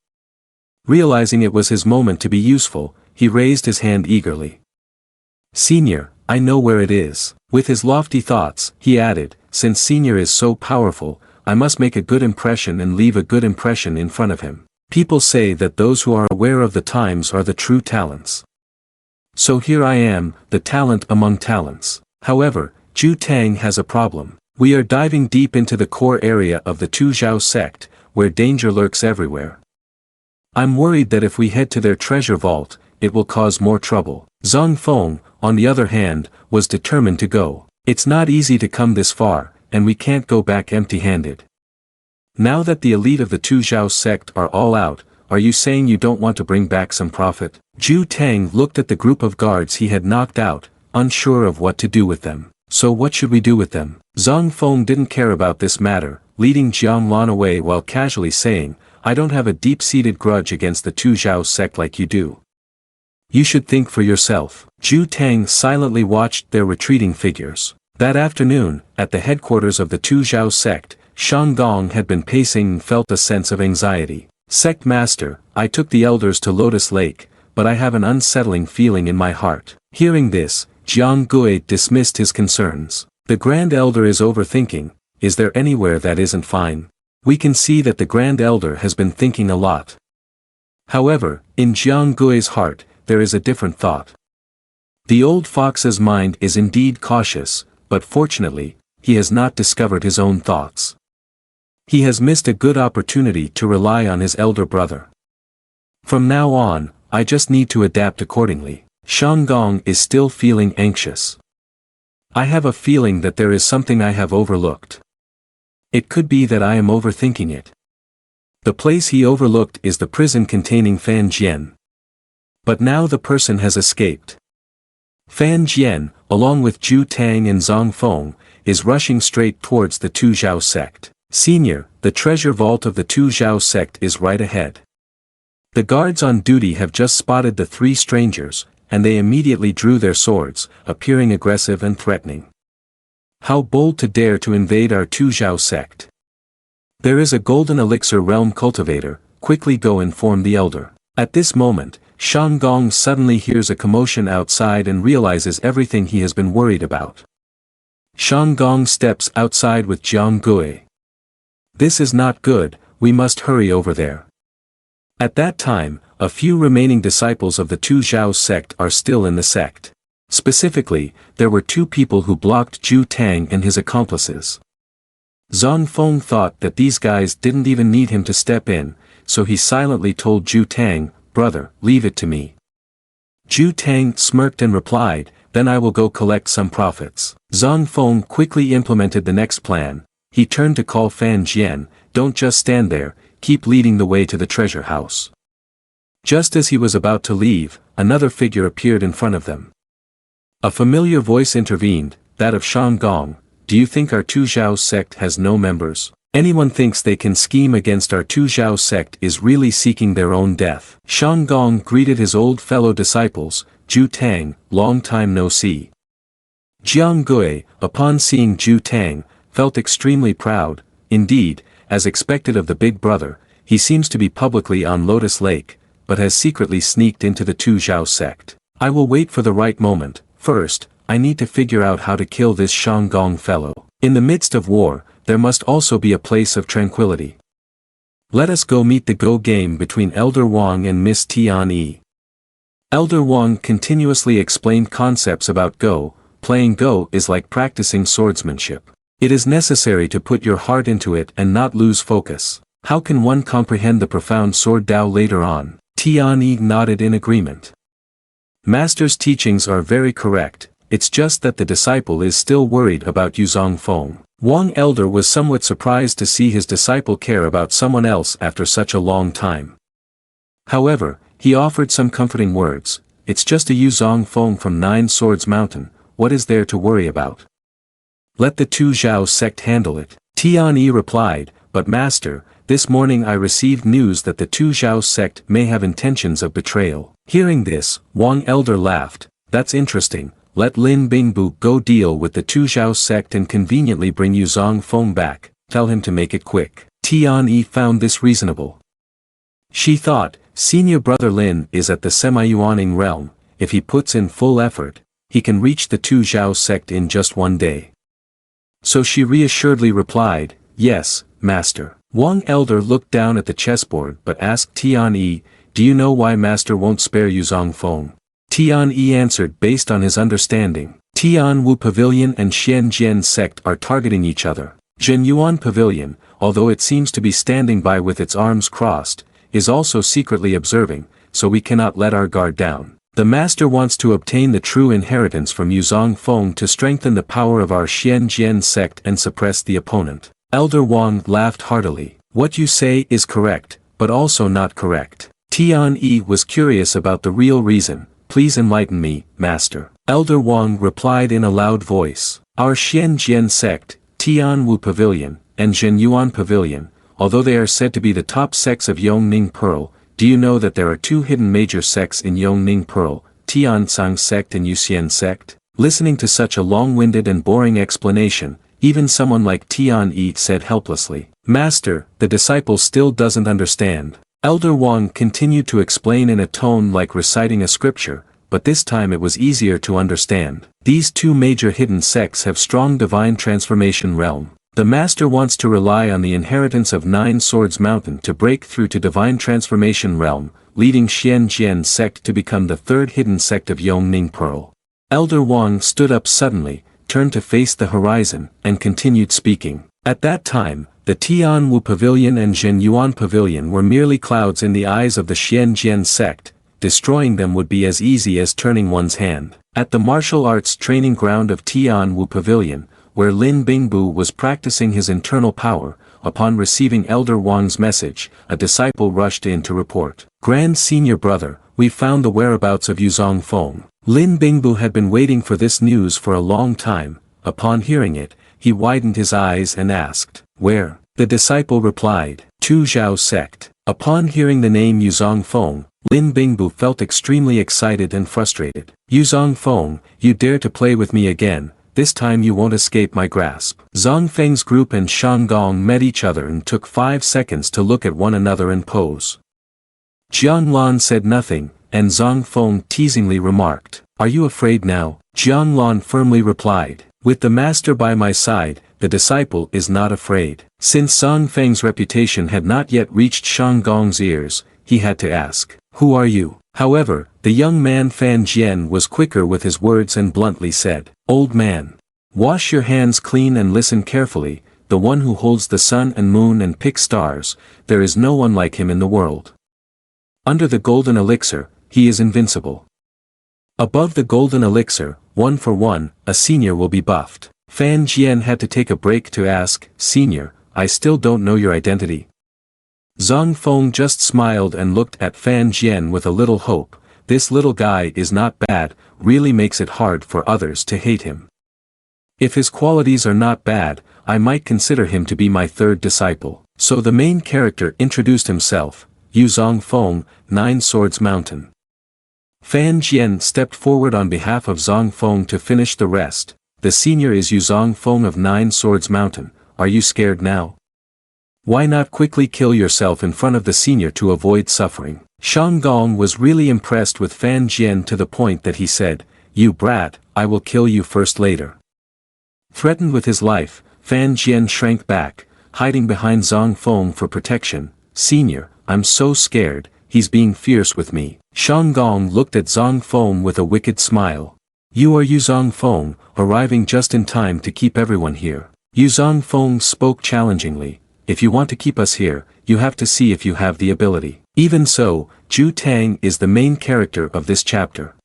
Realizing it was his moment to be useful, he raised his hand eagerly. Senior, I know where it is. With his lofty thoughts, he added, since Senior is so powerful, I must make a good impression and leave a good impression in front of him. People say that those who are aware of the times are the true talents. So here I am, the talent among talents. However, Ju Tang has a problem. We are diving deep into the core area of the Tu Xiao sect, where danger lurks everywhere. I'm worried that if we head to their treasure vault, it will cause more trouble. Zhang Fong, on the other hand, was determined to go. It's not easy to come this far, and we can't go back empty-handed. Now that the elite of the Tu Xiao sect are all out, are you saying you don't want to bring back some profit? Ju Tang looked at the group of guards he had knocked out, unsure of what to do with them. So what should we do with them? Zhang Fong didn't care about this matter, leading Jiang Lan away while casually saying, I don't have a deep-seated grudge against the Tu Xiao sect like you do. You should think for yourself. Ju Tang silently watched their retreating figures. That afternoon, at the headquarters of the Tu Xiao sect, Shanggong had been pacing and felt a sense of anxiety. Sect Master, I took the elders to Lotus Lake, but I have an unsettling feeling in my heart. Hearing this, Jiang Gui dismissed his concerns. The Grand Elder is overthinking. Is there anywhere that isn't fine? We can see that the Grand Elder has been thinking a lot. However, in Jiang Gui's heart, there is a different thought. The old fox's mind is indeed cautious, but fortunately, he has not discovered his own thoughts. He has missed a good opportunity to rely on his elder brother. From now on, I just need to adapt accordingly. Shanggong is still feeling anxious. I have a feeling that there is something I have overlooked. It could be that I am overthinking it. The place he overlooked is the prison containing Fan Jian. But now the person has escaped. Fan Jian, along with Ju Tang and Zhang Fong, is rushing straight towards the Tu Xiao sect. Senior, the treasure vault of the Tu Xiao sect is right ahead. The guards on duty have just spotted the three strangers, and they immediately drew their swords, appearing aggressive and threatening. How bold to dare to invade our Tu Xiao sect. There is a golden elixir realm cultivator, quickly go inform the elder. At this moment, Shanggong suddenly hears a commotion outside and realizes everything he has been worried about. Shanggong steps outside with Jiang Gui. This is not good, we must hurry over there. At that time, a few remaining disciples of the Tu Zhao's sect are still in the sect. Specifically, there were 2 people who blocked Zhu Tang and his accomplices. Zhang Feng thought that these guys didn't even need him to step in, so he silently told Zhu Tang, "Brother, leave it to me." Zhu Tang smirked and replied, "Then I will go collect some profits." Zhang Feng quickly implemented the next plan. He turned to call Fan Jian, "Don't just stand there, keep leading the way to the treasure house." Just as he was about to leave, another figure appeared in front of them. A familiar voice intervened, that of Shan Gong. "Do you think our Tu Zhao sect has no members? Anyone thinks they can scheme against our Tu Zhao sect is really seeking their own death." Shan Gong greeted his old fellow disciples, "Zhu Tang, long time no see." Jiang Gui, upon seeing Zhu Tang, felt extremely proud. Indeed, as expected of the big brother, he seems to be publicly on Lotus Lake, but has secretly sneaked into the Tu Zhao sect. "I will wait for the right moment. First, I need to figure out how to kill this Shan Gong fellow. In the midst of war, there must also be a place of tranquility. Let us go meet the Go game between Elder Wang and Miss Tian Yi." Elder Wang continuously explained concepts about Go. Playing Go is like practicing swordsmanship. It is necessary to put your heart into it and not lose focus. How can one comprehend the profound sword Dao later on? Tian Yi nodded in agreement. Master's teachings are very correct, it's just that the disciple is still worried about Yuzong Fong. Wang Elder was somewhat surprised to see his disciple care about someone else after such a long time. However, he offered some comforting words. "It's just a Yuzong Fong from 9 Swords Mountain, what is there to worry about? Let the Tu Zhao sect handle it." Tian Yi replied, "But Master, this morning I received news that the Tu Zhao sect may have intentions of betrayal." Hearing this, Wang Elder laughed, "That's interesting, let Lin Bingbu go deal with the Tu Zhao sect and conveniently bring Yuzong Feng back, tell him to make it quick." Tian Yi found this reasonable. She thought, senior brother Lin is at the semi-Yuaning realm, if he puts in full effort, he can reach the Tu Zhao sect in just 1 day. So she reassuredly replied, "Yes, Master." Wang Elder looked down at the chessboard but asked Tian Yi, "Do you know why Master won't spare Yuzong Feng?" Tian Yi answered based on his understanding. Tian Wu Pavilion and Xian Jian sect are targeting each other. Zhen Yuan Pavilion, although it seems to be standing by with its arms crossed, is also secretly observing, so we cannot let our guard down. The Master wants to obtain the true inheritance from Yuzong Feng to strengthen the power of our Xian Jian sect and suppress the opponent. Elder Wang laughed heartily. "What you say is correct, but also not correct." Tian Yi was curious about the real reason. "Please enlighten me, Master." Elder Wang replied in a loud voice. "Our Xian Jian sect, Tian Wu Pavilion, and Zhen Yuan Pavilion, although they are said to be the top sects of Yongning Pearl, do you know that there are 2 hidden major sects in Yongning Pearl, Tiansang sect and Yuxian sect?" Listening to such a long-winded and boring explanation, even someone like Tian Yi said helplessly, "Master, the disciple still doesn't understand." Elder Wang continued to explain in a tone like reciting a scripture, but this time it was easier to understand. These 2 major hidden sects have strong divine transformation realm. The Master wants to rely on the inheritance of 9 Swords Mountain to break through to divine transformation realm, leading Xian Jian sect to become the 3rd hidden sect of Yongning Pearl. Elder Wang stood up suddenly, turned to face the horizon, and continued speaking. At that time, the Tian Wu Pavilion and Zhen Yuan Pavilion were merely clouds in the eyes of the Xian Jian sect. Destroying them would be as easy as turning one's hand. At the martial arts training ground of Tian Wu Pavilion, where Lin Bingbu was practicing his internal power, upon receiving Elder Wang's message, a disciple rushed in to report. "Grand Senior Brother, we found the whereabouts of Yuzong Feng." Lin Bingbu had been waiting for this news for a long time. Upon hearing it, he widened his eyes and asked, "Where?" The disciple replied, "Tu Zhao sect." Upon hearing the name Yuzong Feng, Lin Bingbu felt extremely excited and frustrated. "Yuzong Feng, you dare to play with me again, this time you won't escape my grasp." Zhang Feng's group and Shan Gong met each other and took 5 seconds to look at one another and pose. Jiang Lan said nothing, and Zhang Feng teasingly remarked, "Are you afraid now?" Jiang Lan firmly replied, "With the Master by my side, the disciple is not afraid." Since Zhang Feng's reputation had not yet reached Shan Gong's ears, he had to ask, Who are you? However, the young man Fan Jian was quicker with his words and bluntly said, Old man. Wash your hands clean and listen carefully, the one who holds the sun and moon and picks stars, there is no one like him in the world. Under the golden elixir, he is invincible. Above the golden elixir, 1 for 1, a senior will be buffed. Fan Jian had to take a break to ask, Senior, I still don't know your identity. Zhang Feng just smiled and looked at Fan Jian with a little hope. This little guy is not bad, really makes it hard for others to hate him. If his qualities are not bad, I might consider him to be my third disciple. So the main character introduced himself, Yuzong Feng, 9 Swords Mountain. Fan Jian stepped forward on behalf of Zhang Feng to finish the rest. The senior is Yuzong Feng of 9 Swords Mountain. Are you scared now? Why not quickly kill yourself in front of the senior to avoid suffering? Shang Gong was really impressed with Fan Jian to the point that he said, You brat, I will kill you first later. Threatened with his life, Fan Jian shrank back, hiding behind Zhang Feng for protection. Senior, I'm so scared, he's being fierce with me. Shang Gong looked at Zhang Feng with a wicked smile. You are Yuzong Feng, arriving just in time to keep everyone here. Yuzong Feng spoke challengingly. If you want to keep us here, you have to see if you have the ability. Even so, Zhu Tang is the main character of this chapter.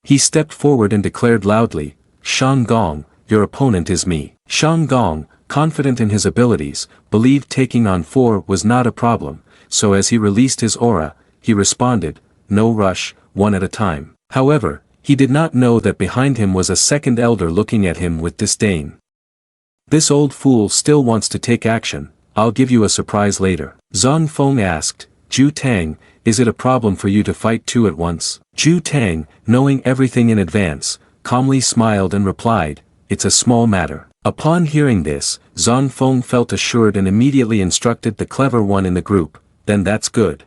He stepped forward and declared loudly, Shang Gong, your opponent is me. Shang Gong, confident in his abilities, believed taking on 4 was not a problem, so as he released his aura, he responded, No rush, one at a time. However, he did not know that behind him was a second elder looking at him with disdain. This old fool still wants to take action, I'll give you a surprise later. Zhang Feng asked, Zhu Tang, is it a problem for you to fight 2 at once? Zhu Tang, knowing everything in advance, calmly smiled and replied, It's a small matter. Upon hearing this, Zhang Feng felt assured and immediately instructed the clever one in the group, then that's good.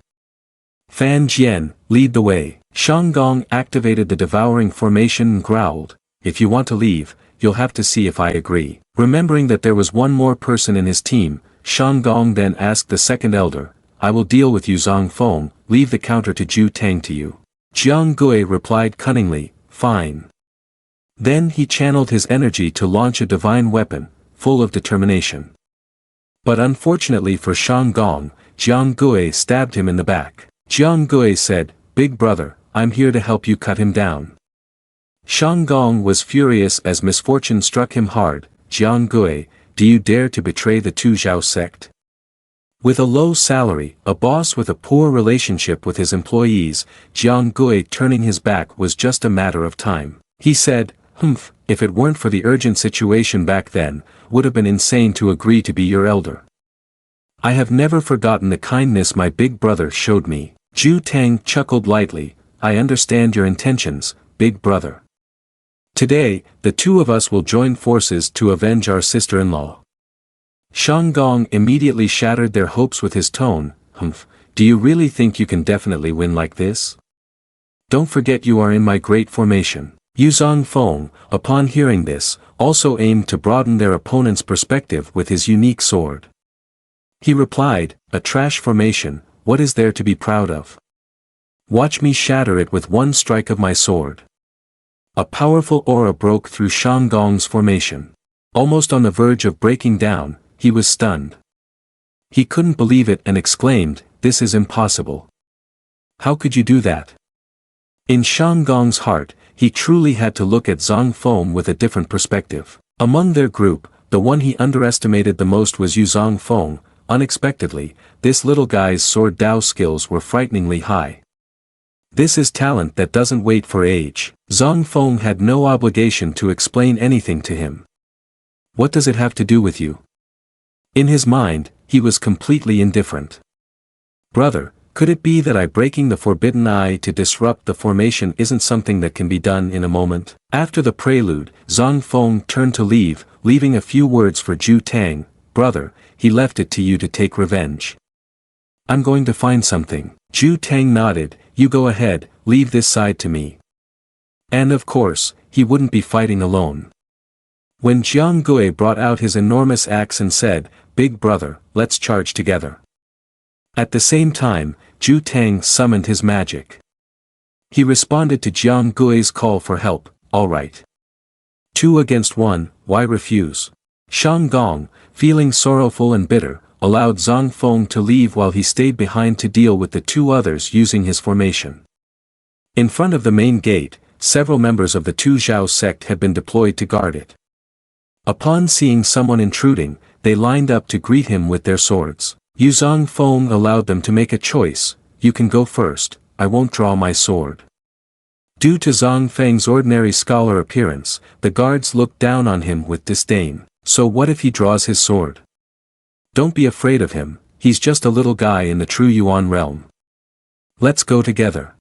Fan Jian, lead the way. Shang Gong activated the devouring formation and growled, If you want to leave, you'll have to see if I agree. Remembering that there was one more person in his team, Shang Gong then asked the second elder, I will deal with you Zhang Feng, leave the counter to Zhu Tang to you. Jiang Gui replied cunningly, Fine. Then he channeled his energy to launch a divine weapon, full of determination. But unfortunately for Shang Gong, Jiang Gui stabbed him in the back. Jiang Gui said, Big brother, I'm here to help you cut him down. Shang Gong was furious as misfortune struck him hard. Jiang Gui, do you dare to betray the Tu Xiao sect? With a low salary, a boss with a poor relationship with his employees, Jiang Gui turning his back was just a matter of time. He said, if it weren't for the urgent situation back then, would have been insane to agree to be your elder. I have never forgotten the kindness my big brother showed me. Zhu Tang chuckled lightly, I understand your intentions, big brother. Today, the 2 of us will join forces to avenge our sister-in-law. Shang Gong immediately shattered their hopes with his tone, do you really think you can definitely win like this? Don't forget you are in my great formation. Yuzong Feng, upon hearing this, also aimed to broaden their opponent's perspective with his unique sword. He replied, a trash formation, what is there to be proud of? Watch me shatter it with one strike of my sword. A powerful aura broke through Shang Gong's formation. Almost on the verge of breaking down, he was stunned. He couldn't believe it and exclaimed, this is impossible. How could you do that? In Shang Gong's heart, he truly had to look at Zhang Feng with a different perspective. Among their group, the one he underestimated the most was Yuzong Feng. Unexpectedly, this little guy's sword Dao skills were frighteningly high. This is talent that doesn't wait for age. Zhang Feng had no obligation to explain anything to him. What does it have to do with you? In his mind, he was completely indifferent. Brother, could it be that I breaking the forbidden eye to disrupt the formation isn't something that can be done in a moment? After the prelude, Zhang Feng turned to leave, leaving a few words for Zhu Tang, brother, he left it to you to take revenge. I'm going to find something. Zhu Tang nodded, you go ahead, leave this side to me. And of course, he wouldn't be fighting alone. When Jiang Gui brought out his enormous axe and said, Big brother, let's charge together. At the same time, Ju Tang summoned his magic. He responded to Jiang Gui's call for help, alright. 2 against 1, why refuse? Shang Gong, feeling sorrowful and bitter, allowed Zhang Feng to leave while he stayed behind to deal with the 2 others using his formation. In front of the main gate, several members of the Tu Zhao sect had been deployed to guard it. Upon seeing someone intruding, they lined up to greet him with their swords. Yuzong Feng allowed them to make a choice: you can go first, I won't draw my sword. Due to Zhang Feng's ordinary scholar appearance, the guards looked down on him with disdain. So what if he draws his sword? Don't be afraid of him, he's just a little guy in the true Yuan realm. Let's go together.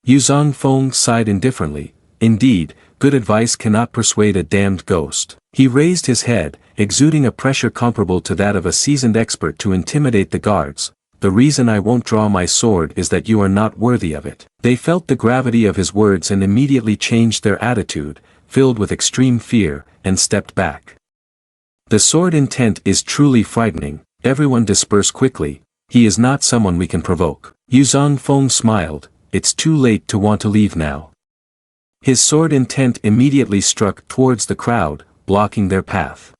Yuzong Feng sighed indifferently. Indeed, good advice cannot persuade a damned ghost. He raised his head, exuding a pressure comparable to that of a seasoned expert to intimidate the guards. The reason I won't draw my sword is that you are not worthy of it. They felt the gravity of his words and immediately changed their attitude, filled with extreme fear, and stepped back. The sword intent is truly frightening. Everyone disperse quickly, he is not someone we can provoke. Yuzong Feng smiled, it's too late to want to leave now. His sword intent immediately struck towards the crowd, blocking their path.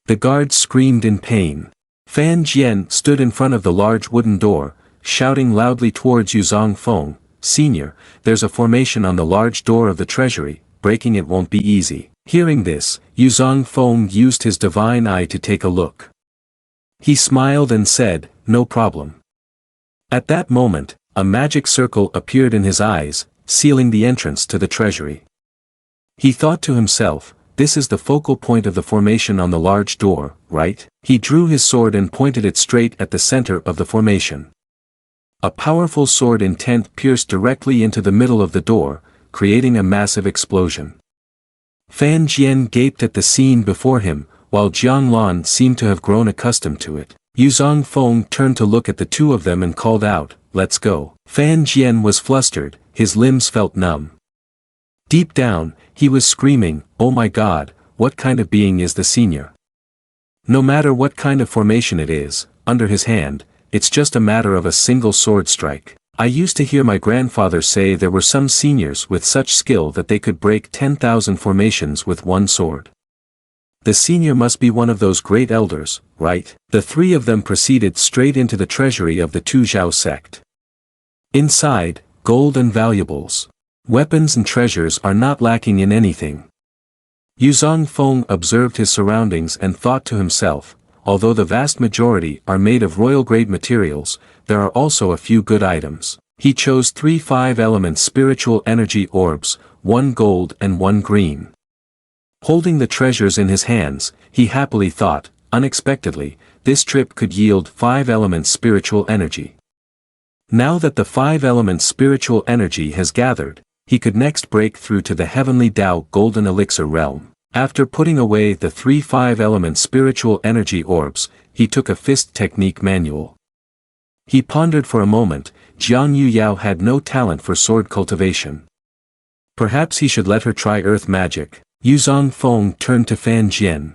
The guards screamed in pain. Fan Jian stood in front of the large wooden door, shouting loudly towards Yuzong Feng, Senior, there's a formation on the large door of the treasury, breaking it won't be easy. Hearing this, Yuzong Feng used his divine eye to take a look. He smiled and said, no problem. At that moment, a magic circle appeared in his eyes, sealing the entrance to the treasury. He thought to himself, this is the focal point of the formation on the large door, right? He drew his sword and pointed it straight at the center of the formation. A powerful sword intent pierced directly into the middle of the door, creating a massive explosion. Fan Jian gaped at the scene before him, while Jiang Lan seemed to have grown accustomed to it. Yuzong Feng turned to look at the 2 of them and called out, let's go. Fan Jian was flustered, his limbs felt numb. Deep down, he was screaming, oh my god, what kind of being is the senior? No matter what kind of formation it is, under his hand, it's just a matter of a single sword strike. I used to hear my grandfather say there were some seniors with such skill that they could break 10,000 formations with one sword. The senior must be one of those great elders, right? The 3 of them proceeded straight into the treasury of the Tu Zhao sect. Inside, gold and valuables. Weapons and treasures are not lacking in anything. Yuzong Feng observed his surroundings and thought to himself, although the vast majority are made of royal-grade materials, there are also a few good items. He chose 3 5-element spiritual energy orbs, 1 gold and 1 green. Holding the treasures in his hands, he happily thought, unexpectedly, this trip could yield 5-element spiritual energy. Now that the 5-element spiritual energy has gathered, he could next break through to the heavenly Tao golden elixir realm. After putting away the 3 5-element spiritual energy orbs, he took a fist technique manual. He pondered for a moment. Jiang Yuyao had no talent for sword cultivation. Perhaps he should let her try earth magic. Yuzong Feng turned to Fan Jian.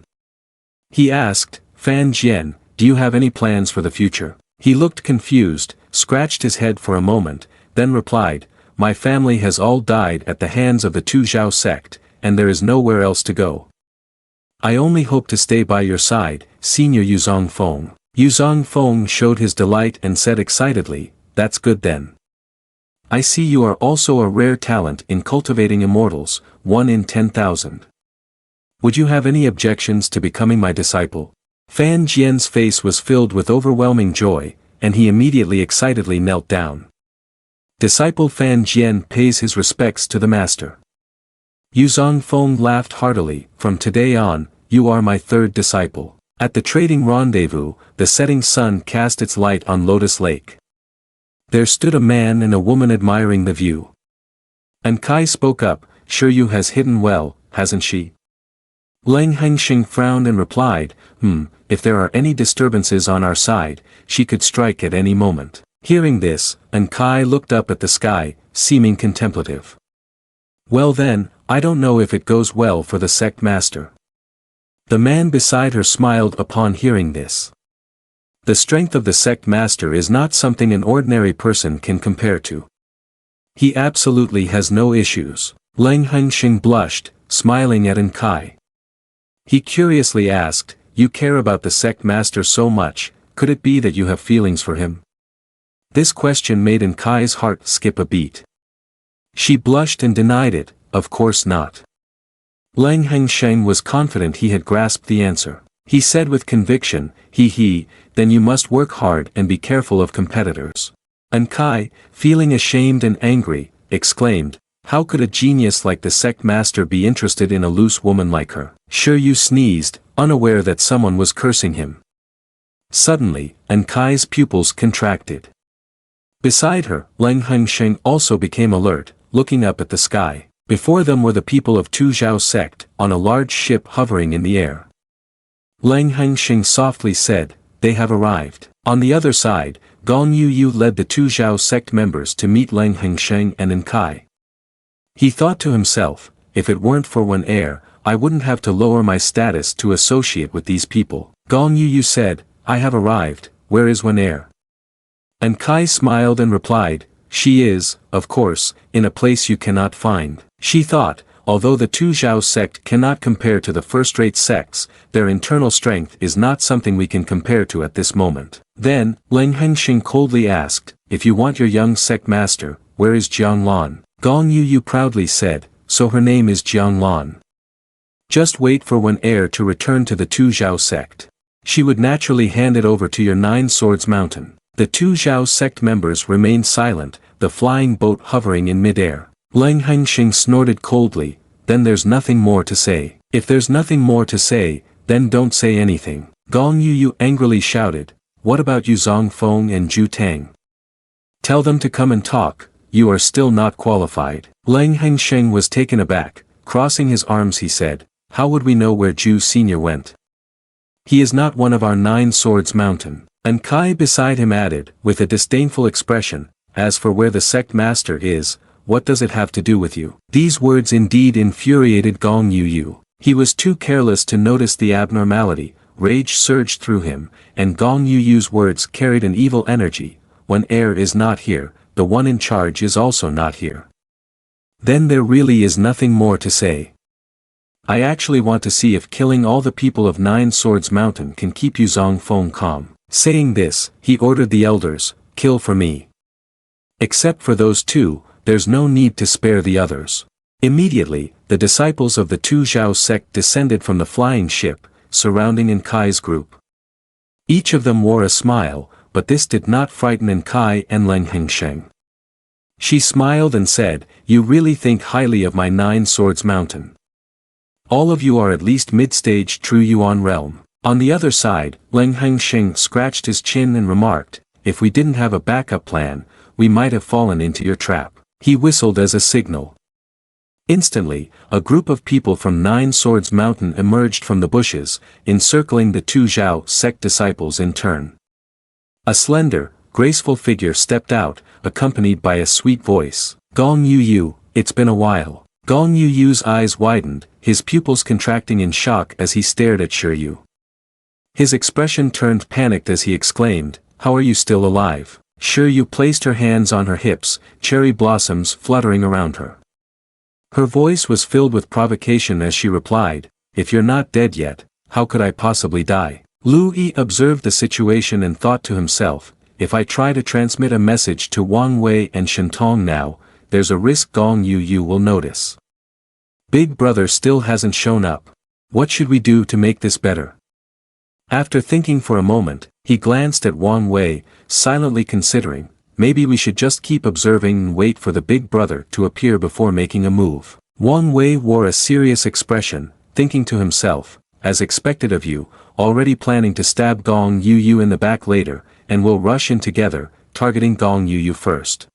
He asked, Fan Jian, do you have any plans for the future? He looked confused, scratched his head for a moment, then replied, my family has all died at the hands of the Tu Zhao sect, and there is nowhere else to go. I only hope to stay by your side, Senior Yuzong Feng. Yuzong Feng showed his delight and said excitedly, that's good then. I see you are also a rare talent in cultivating immortals, 1 in 10,000. Would you have any objections to becoming my disciple? Fan Jian's face was filled with overwhelming joy, and he immediately excitedly knelt down. Disciple Fan Jian pays his respects to the master. Yuzong Feng laughed heartily, from today on, you are my 3rd disciple. At the trading rendezvous, the setting sun cast its light on Lotus Lake. There stood a man and a woman admiring the view. And Kai spoke up, sure you has hidden well, hasn't she? Leng Hengxing frowned and replied, if there are any disturbances on our side, she could strike at any moment. Hearing this, and Kai looked up at the sky, seeming contemplative. Well then, I don't know if it goes well for the sect master. The man beside her smiled upon hearing this. The strength of the sect master is not something an ordinary person can compare to. He absolutely has no issues. Lang Hengxing blushed, smiling at Kai. He curiously asked, "You care about the sect master so much, could it be that you have feelings for him?" This question made Kai's heart skip a beat. She blushed and denied it, "Of course not." Lang Hengsheng was confident he had grasped the answer. He said with conviction, then you must work hard and be careful of competitors." Kai, feeling ashamed and angry, exclaimed, "How could a genius like the sect master be interested in a loose woman like her?" Xiao sneezed, unaware that someone was cursing him. Suddenly, Kai's pupils contracted. Beside her, Lang Hengsheng also became alert, looking up at the sky. Before them were the people of Tu Zhao's sect, on a large ship hovering in the air. Lang Hengxing softly said, "They have arrived." On the other side, Gong Yu led the Tu Zhao sect members to meet Lang Hengsheng and Kai. He thought to himself, "If it weren't for Wen Er, I wouldn't have to lower my status to associate with these people." Gong Yu said, "I have arrived, where is Wen Er?" Kai smiled and replied, "She is, of course, in a place you cannot find." She thought, although the Tu Zhao sect cannot compare to the first-rate sects, their internal strength is not something we can compare to at this moment. Then, Lang Hengxing coldly asked, "If you want your young sect master, where is Jiang Lan?" Gong Yu proudly said, "So her name is Jiang Lan. Just wait for Wen Er to return to the Tu Zhao sect. She would naturally hand it over to your Nine Swords Mountain." The Tu Zhao sect members remained silent, the flying boat hovering in midair. Lang Hengxing snorted coldly, "Then there's nothing more to say." "If there's nothing more to say, then don't say anything." Gong Yu angrily shouted, "What about Yuzong Fong and Zhu Tang? Tell them to come and talk, you are still not qualified." Lang Hengsheng was taken aback, crossing his arms he said, "How would we know where Zhu Senior went? He is not one of our Nine Swords Mountain." Kai beside him added, with a disdainful expression, "As for where the sect master is, what does it have to do with you?" These words indeed infuriated Gong Yu. He was too careless to notice the abnormality, rage surged through him, and Gong Yu's words carried an evil energy. When Er is not here, the one in charge is also not here. Then there really is nothing more to say. I actually want to see if killing all the people of Nine Swords Mountain can keep Yuzong Fong calm. Saying this, he ordered the elders, "Kill for me. Except for those two, there's no need to spare the others." Immediately, the disciples of the Tu Zhao sect descended from the flying ship, surrounding Kai's group. Each of them wore a smile, but this did not frighten Kai and Lang Hengsheng. She smiled and said, "You really think highly of my Nine Swords Mountain. All of you are at least mid-stage True Yuan realm." On the other side, Lang Hengsheng scratched his chin and remarked, "If we didn't have a backup plan, we might have fallen into your trap." He whistled as a signal. Instantly, a group of people from Nine Swords Mountain emerged from the bushes, encircling the Tu Zhao sect disciples in turn. A slender, graceful figure stepped out, accompanied by a sweet voice. "Gong Yu, it's been a while." Gong Yu's eyes widened, his pupils contracting in shock as he stared at Xiao. His expression turned panicked as he exclaimed, "How are you still alive?" Xiao placed her hands on her hips, cherry blossoms fluttering around her. Her voice was filled with provocation as she replied, "If you're not dead yet, how could I possibly die?" Lu Yi observed the situation and thought to himself, "If I try to transmit a message to Wang Wei and Shentong now, there's a risk Gong Yu will notice. Big Brother still hasn't shown up. What should we do to make this better?" After thinking for a moment, he glanced at Wang Wei, silently considering, maybe we should just keep observing and wait for the Big Brother to appear before making a move. Wang Wei wore a serious expression, thinking to himself, as expected of you, already planning to stab Gong Yu in the back later, and we'll rush in together, targeting Gong Yu first.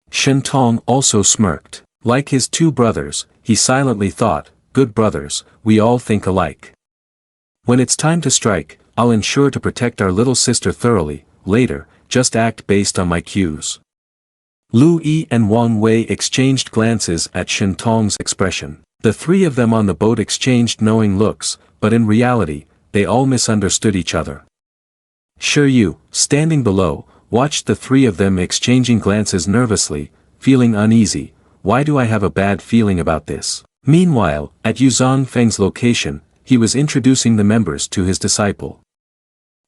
Shentong also smirked. Like his two brothers, he silently thought, "Good brothers, we all think alike. When it's time to strike, I'll ensure to protect our little sister thoroughly, later, just act based on my cues." Lu Yi and Wang Wei exchanged glances at Shentong's expression. The three of them on the boat exchanged knowing looks, but in reality, they all misunderstood each other. Sure you, standing below, watched the three of them exchanging glances nervously, feeling uneasy. Why do I have a bad feeling about this? Meanwhile, at Yuzong Feng's location, he was introducing the members to his disciple.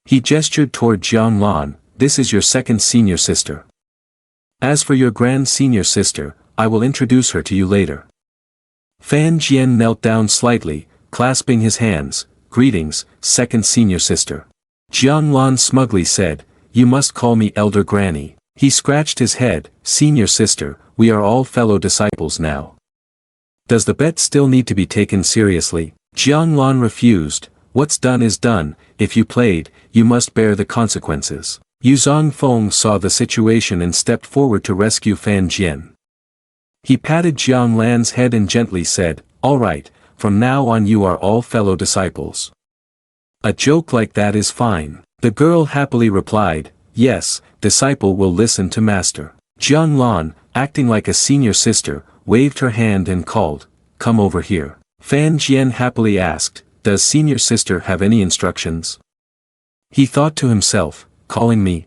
He gestured toward Jiang Lan, this is your second senior sister. As for your grand senior sister, I will introduce her to you later. Fan Jian knelt down slightly, clasping his hands. Greetings, second senior sister. Jiang Lan smugly said, you must call me elder granny. He scratched his head, senior sister, we are all fellow disciples now. Does the bet still need to be taken seriously? Jiang Lan refused, what's done is done, if you played, you must bear the consequences. Yuzong Fong saw the situation and stepped forward to rescue Fan Jian. He patted Jiang Lan's head and gently said, all right, from now on you are all fellow disciples. A joke like that is fine. The girl happily replied, yes, disciple will listen to master. Jiang Lan, acting like a senior sister, waved her hand and called, come over here. Fan Jian happily asked, does senior sister have any instructions? He thought to himself, calling me?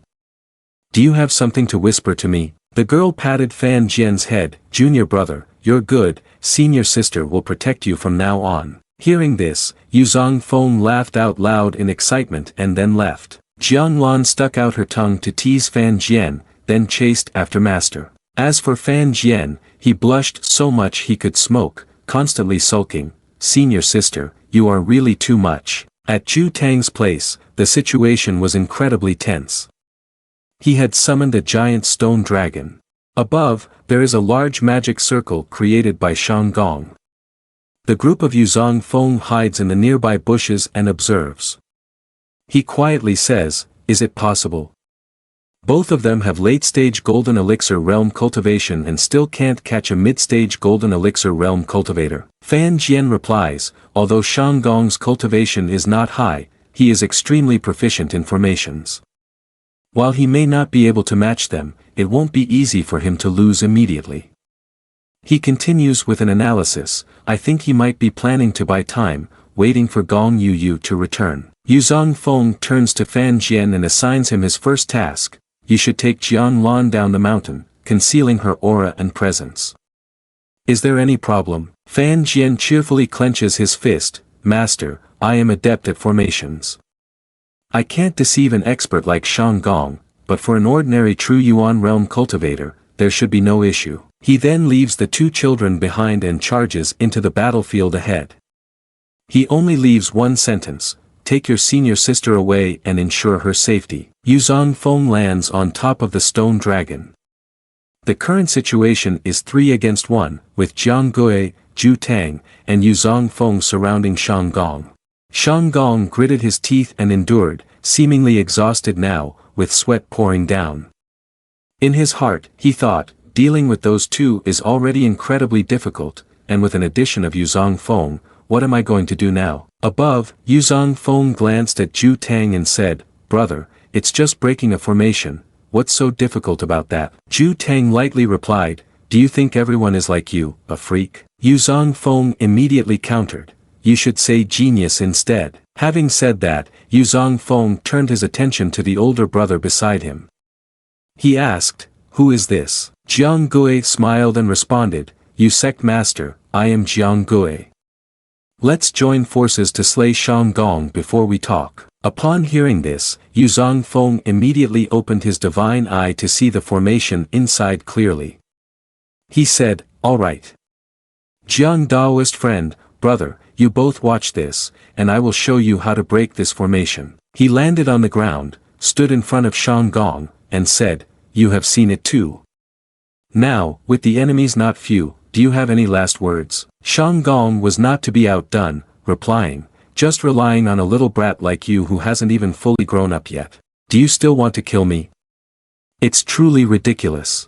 Do you have something to whisper to me? The girl patted Fan Jian's head, junior brother, you're good, senior sister will protect you from now on. Hearing this, Yuzong Fong laughed out loud in excitement and then left. Jiang Lan stuck out her tongue to tease Fan Jian, then chased after master. As for Fan Jian, he blushed so much he could smoke, constantly sulking, senior sister, you are really too much. At Zhu Tang's place, the situation was incredibly tense. He had summoned a giant stone dragon. Above, there is a large magic circle created by Shang Gong. The group of Yuzong Fong hides in the nearby bushes and observes. He quietly says, is it possible? Both of them have late-stage golden elixir realm cultivation and still can't catch a mid-stage golden elixir realm cultivator. Fan Jian replies, although Shang Gong's cultivation is not high, he is extremely proficient in formations. While he may not be able to match them, it won't be easy for him to lose immediately. He continues with an analysis, I think he might be planning to buy time, waiting for Gong Yu to return. Yuzong Fong turns to Fan Jian and assigns him his first task, you should take Jiang Lan down the mountain, concealing her aura and presence. Is there any problem? Fan Jian cheerfully clenches his fist, Master, I am adept at formations. I can't deceive an expert like Shang Gong, but for an ordinary true Yuan realm cultivator, there should be no issue. He then leaves the two children behind and charges into the battlefield ahead. He only leaves one sentence, take your senior sister away and ensure her safety. Yuzong Fong lands on top of the stone dragon. The current situation is 3 against 1, with Jiang Gui, Zhu Tang, and Yuzong Fong surrounding Shang Gong. Shang Gong gritted his teeth and endured, seemingly exhausted now, with sweat pouring down. In his heart, he thought, dealing with those two is already incredibly difficult, and with an addition of Yuzong Fong, what am I going to do now? Above, Yuzong Fong glanced at Zhu Tang and said, brother, it's just breaking a formation, what's so difficult about that? Zhu Tang lightly replied, do you think everyone is like you, a freak? Yuzong Fong immediately countered, you should say genius instead. Having said that, Yuzong Fong turned his attention to the older brother beside him. He asked, who is this? Jiang Gui smiled and responded, you sect master, I am Jiang Gui. Let's join forces to slay Shang Gong before we talk. Upon hearing this, Yuzong Fong immediately opened his divine eye to see the formation inside clearly. He said, all right. Jiang Daoist friend, brother, you both watch this, and I will show you how to break this formation. He landed on the ground, stood in front of Shang Gong, and said, you have seen it too. Now, with the enemies not few, do you have any last words? Shang Gong was not to be outdone, replying, just relying on a little brat like you who hasn't even fully grown up yet. Do you still want to kill me? It's truly ridiculous.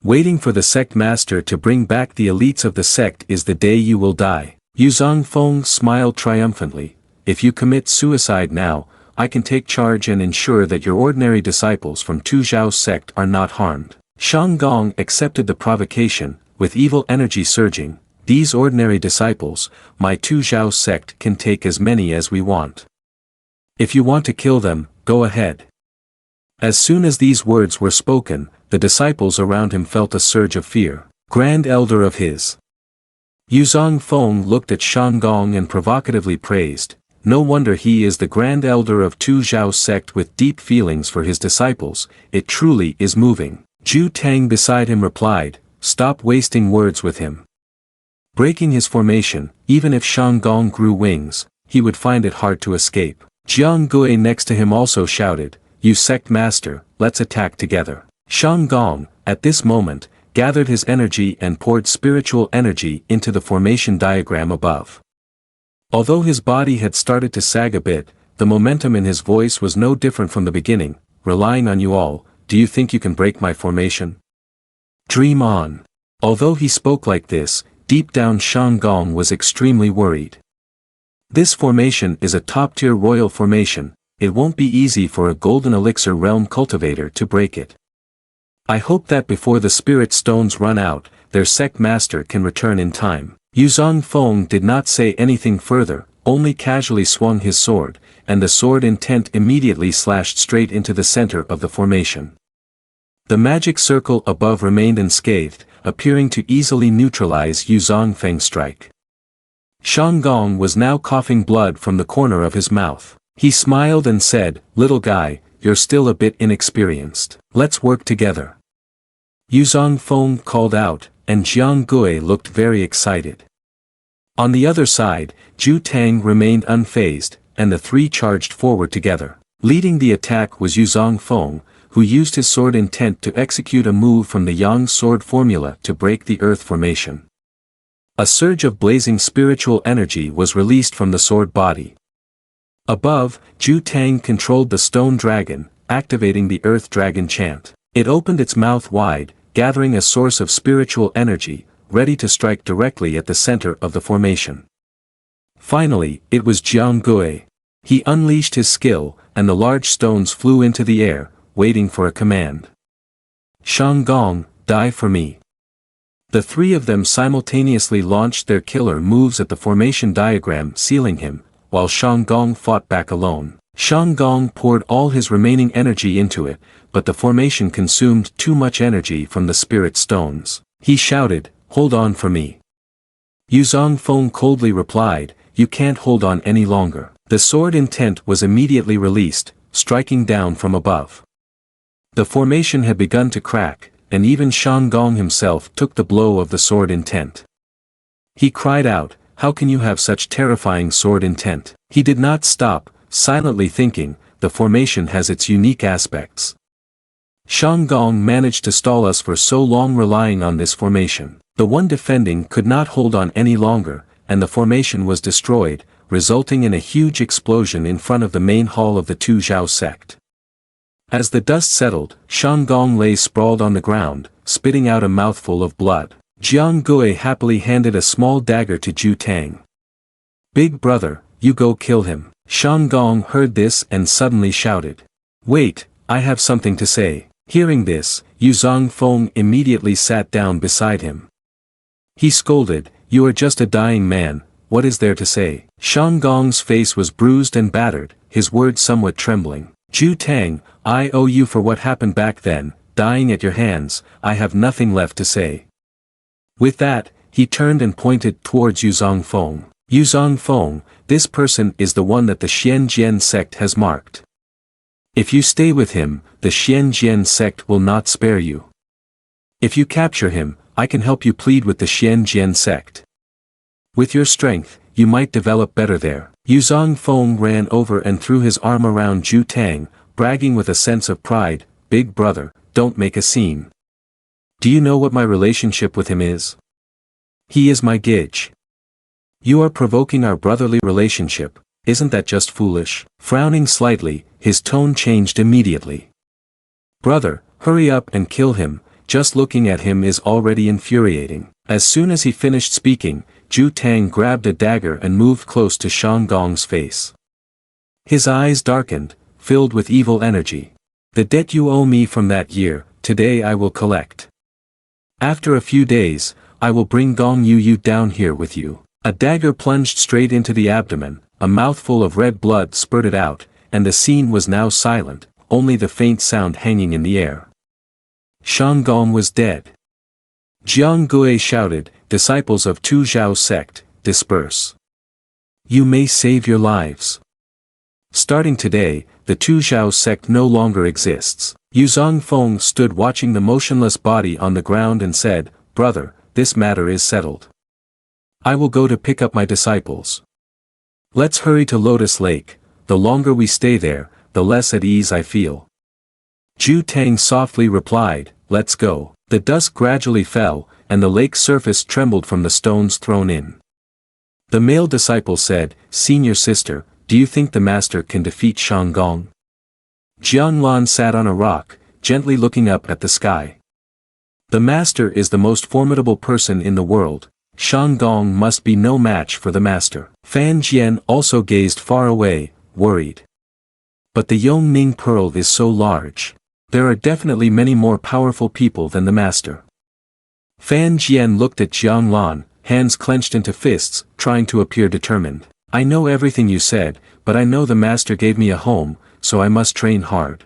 Waiting for the sect master to bring back the elites of the sect is the day you will die. Yuzong Fong smiled triumphantly, if you commit suicide now, I can take charge and ensure that your ordinary disciples from Tu Zhao's sect are not harmed. Shang Gong accepted the provocation, with evil energy surging, these ordinary disciples, my Tu Zhao sect can take as many as we want. If you want to kill them, go ahead. As soon as these words were spoken, the disciples around him felt a surge of fear. Grand Elder of his. Yuzong Fong looked at Shanggong and provocatively praised, "No wonder he is the Grand Elder of Tu Zhao's sect with deep feelings for his disciples, it truly is moving." Zhu Tang beside him replied, "Stop wasting words with him." Breaking his formation, even if Shanggong grew wings, he would find it hard to escape. Jiang Gui next to him also shouted, "You sect master, let's attack together." Shanggong, at this moment, gathered his energy and poured spiritual energy into the formation diagram above. Although his body had started to sag a bit, the momentum in his voice was no different from the beginning. "Relying on you all, do you think you can break my formation? Dream on." Although he spoke like this, deep down Shanggong was extremely worried. This formation is a top-tier royal formation, it won't be easy for a golden elixir realm cultivator to break it. I hope that before the spirit stones run out, their sect master can return in time. Yuzong Fong did not say anything further, only casually swung his sword, and the sword intent immediately slashed straight into the center of the formation. The magic circle above remained unscathed, appearing to easily neutralize Yuzong Feng's strike. Shanggong was now coughing blood from the corner of his mouth. He smiled and said, "Little guy, you're still a bit inexperienced. Let's work together." Yuzong Fong called out, and Jiang Gui looked very excited. On the other side, Zhu Tang remained unfazed, and the three charged forward together. Leading the attack was Yuzong Fong, who used his sword intent to execute a move from the Yang sword formula to break the earth formation. A surge of blazing spiritual energy was released from the sword body. Above, Zhu Tang controlled the stone dragon, activating the earth dragon chant. It opened its mouth wide, gathering a source of spiritual energy, ready to strike directly at the center of the formation. Finally, it was Jiang Gui. He unleashed his skill, and the large stones flew into the air, waiting for a command. "Shanggong, die for me." The three of them simultaneously launched their killer moves at the formation diagram, sealing him, while Shanggong fought back alone. Shanggong poured all his remaining energy into it, but the formation consumed too much energy from the spirit stones. He shouted, "Hold on for me." Yuzong Feng coldly replied, "You can't hold on any longer." The sword intent was immediately released, striking down from above. The formation had begun to crack, and even Shanggong himself took the blow of the sword intent. He cried out, "How can you have such terrifying sword intent?" He did not stop, silently thinking, the formation has its unique aspects. Shanggong managed to stall us for so long relying on this formation. The one defending could not hold on any longer, and the formation was destroyed, resulting in a huge explosion in front of the main hall of the Tu Zhao sect. As the dust settled, Shanggong lay sprawled on the ground, spitting out a mouthful of blood. Jiang Gui happily handed a small dagger to Zhu Tang. "Big brother, you go kill him." Shanggong heard this and suddenly shouted, "Wait, I have something to say." Hearing this, Yuzong Feng immediately sat down beside him. He scolded, "You are just a dying man, what is there to say?" Shanggong's face was bruised and battered, his words somewhat trembling. "Zhu Tang, I owe you for what happened back then, dying at your hands, I have nothing left to say." With that, he turned and pointed towards Yuzong Feng. "Yuzong Feng, this person is the one that the Xianjian sect has marked. If you stay with him, the Xianjian sect will not spare you. If you capture him, I can help you plead with the Xianjian sect. With your strength, you might develop better there." Yuzong Feng ran over and threw his arm around Zhu Tang, bragging with a sense of pride, "Big brother, don't make a scene. Do you know what my relationship with him is? He is my Gij. You are provoking our brotherly relationship, isn't that just foolish?" Frowning slightly, his tone changed immediately. "Brother, hurry up and kill him, just looking at him is already infuriating." As soon as he finished speaking, Zhu Tang grabbed a dagger and moved close to Shanggong's face. His eyes darkened, filled with evil energy. "The debt you owe me from that year, today I will collect. After a few days, I will bring Gong Yu down here with you." A dagger plunged straight into the abdomen, a mouthful of red blood spurted out, and the scene was now silent, only the faint sound hanging in the air. Shanggong was dead. Jiang Gui shouted, "Disciples of Tu Zhao's sect, disperse. You may save your lives. Starting today, the Tu Zhao sect no longer exists." Yuzong Fong stood watching the motionless body on the ground and said, "Brother, this matter is settled. I will go to pick up my disciples. Let's hurry to Lotus Lake. The longer we stay there, the less at ease I feel." Ju Tang softly replied, "Let's go." The dusk gradually fell, and the lake's surface trembled from the stones thrown in. The male disciple said, "Senior sister, do you think the master can defeat Shanggong?" Jianglan sat on a rock, gently looking up at the sky. "The master is the most formidable person in the world. Shanggong must be no match for the master." Fan Jian also gazed far away, worried. "But the Yongning Pearl is so large. There are definitely many more powerful people than the master." Fan Jian looked at Jianglan, hands clenched into fists, trying to appear determined. "I know everything you said, but I know the master gave me a home, so I must train hard.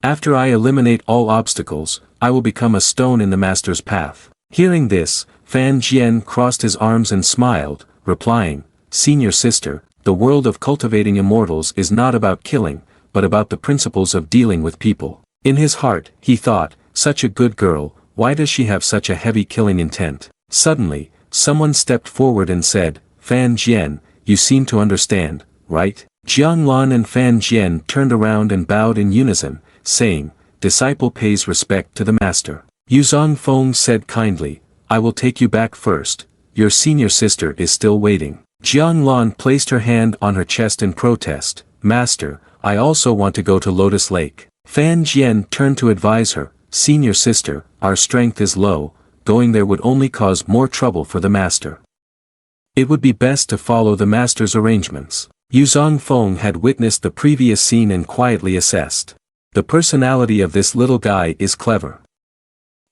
After I eliminate all obstacles, I will become a stone in the master's path." Hearing this, Fan Jian crossed his arms and smiled, replying, "Senior sister, the world of cultivating immortals is not about killing, but about the principles of dealing with people." In his heart, he thought, "Such a good girl, why does she have such a heavy killing intent?" Suddenly, someone stepped forward and said, "Fan Jian, you seem to understand, right?" Jianglan and Fan Jian turned around and bowed in unison, saying, "Disciple pays respect to the master." Yuzong Fong said kindly, "I will take you back first, your senior sister is still waiting." Jianglan placed her hand on her chest in protest, "Master, I also want to go to Lotus Lake." Fan Jian turned to advise her, "Senior sister, our strength is low, going there would only cause more trouble for the master. It would be best to follow the master's arrangements." Yuzong Fong had witnessed the previous scene and quietly assessed. The personality of this little guy is clever.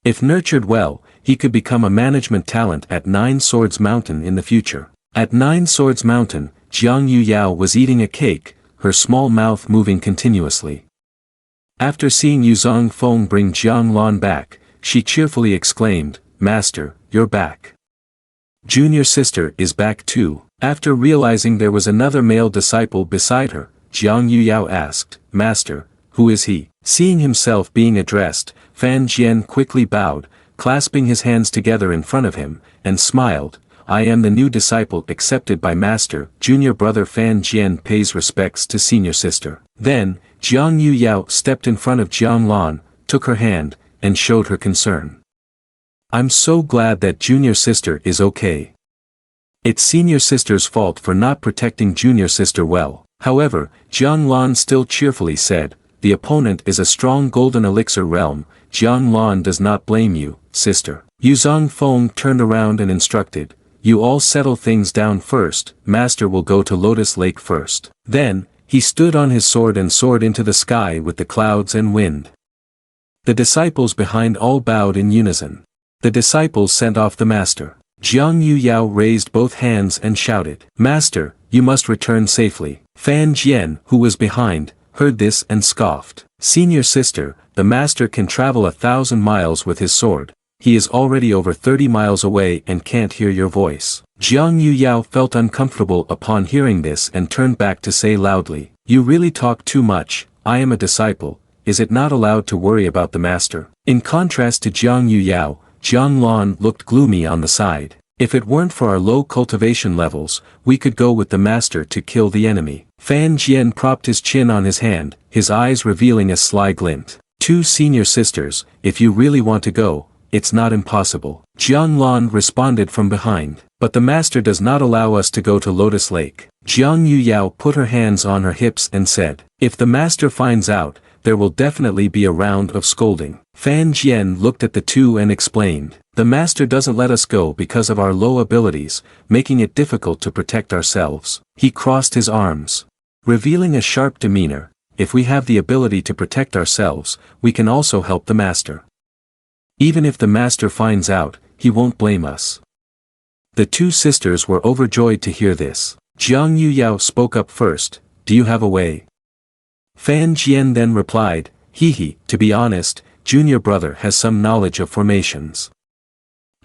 If nurtured well, he could become a management talent at Nine Swords Mountain in the future. At Nine Swords Mountain, Jiang Yuyao was eating a cake, her small mouth moving continuously. After seeing Yuzong Fong bring Jianglan back, she cheerfully exclaimed, "Master, you're back. Junior sister is back too." After realizing there was another male disciple beside her, Jiang Yuyao asked, "Master, who is he?" Seeing himself being addressed, Fan Jian quickly bowed, clasping his hands together in front of him, and smiled, "I am the new disciple accepted by master." Junior brother Fan Jian pays respects to senior sister. Then, Jiang Yuyao stepped in front of Jianglan, took her hand, and showed her concern. "I'm so glad that junior sister is okay. It's senior sister's fault for not protecting junior sister well." However, Jianglan still cheerfully said, "The opponent is a strong golden elixir realm. Jianglan does not blame you, sister." Yuzong Fong turned around and instructed, "You all settle things down first, master will go to Lotus Lake first." Then, he stood on his sword and soared into the sky with the clouds and wind. The disciples behind all bowed in unison. The disciples sent off the master. Jiang Yuyao raised both hands and shouted, "Master, you must return safely." Fan Jian, who was behind, heard this and scoffed. "Senior sister, the master can travel 1,000 miles with his sword. He is already over 30 miles away and can't hear your voice." Jiang Yuyao felt uncomfortable upon hearing this and turned back to say loudly, "You really talk too much. I am a disciple, is it not allowed to worry about the master?" In contrast to Jiang Yuyao, Jianglan looked gloomy on the side. "If it weren't for our low cultivation levels, we could go with the master to kill the enemy." Fan Jian propped his chin on his hand, his eyes revealing a sly glint. "Two senior sisters, if you really want to go, it's not impossible." Jianglan responded from behind. "But the master does not allow us to go to Lotus Lake." Jiang Yuyao put her hands on her hips and said, "If the master finds out, there will definitely be a round of scolding." Fan Jian looked at the two and explained, "The master doesn't let us go because of our low abilities, making it difficult to protect ourselves." He crossed his arms, revealing a sharp demeanor. "If we have the ability to protect ourselves, we can also help the master. Even if the master finds out, he won't blame us." The two sisters were overjoyed to hear this. Jiang Yuyao spoke up first, "Do you have a way? Fan Jian then replied, "Hee, to be honest, junior brother has some knowledge of formations.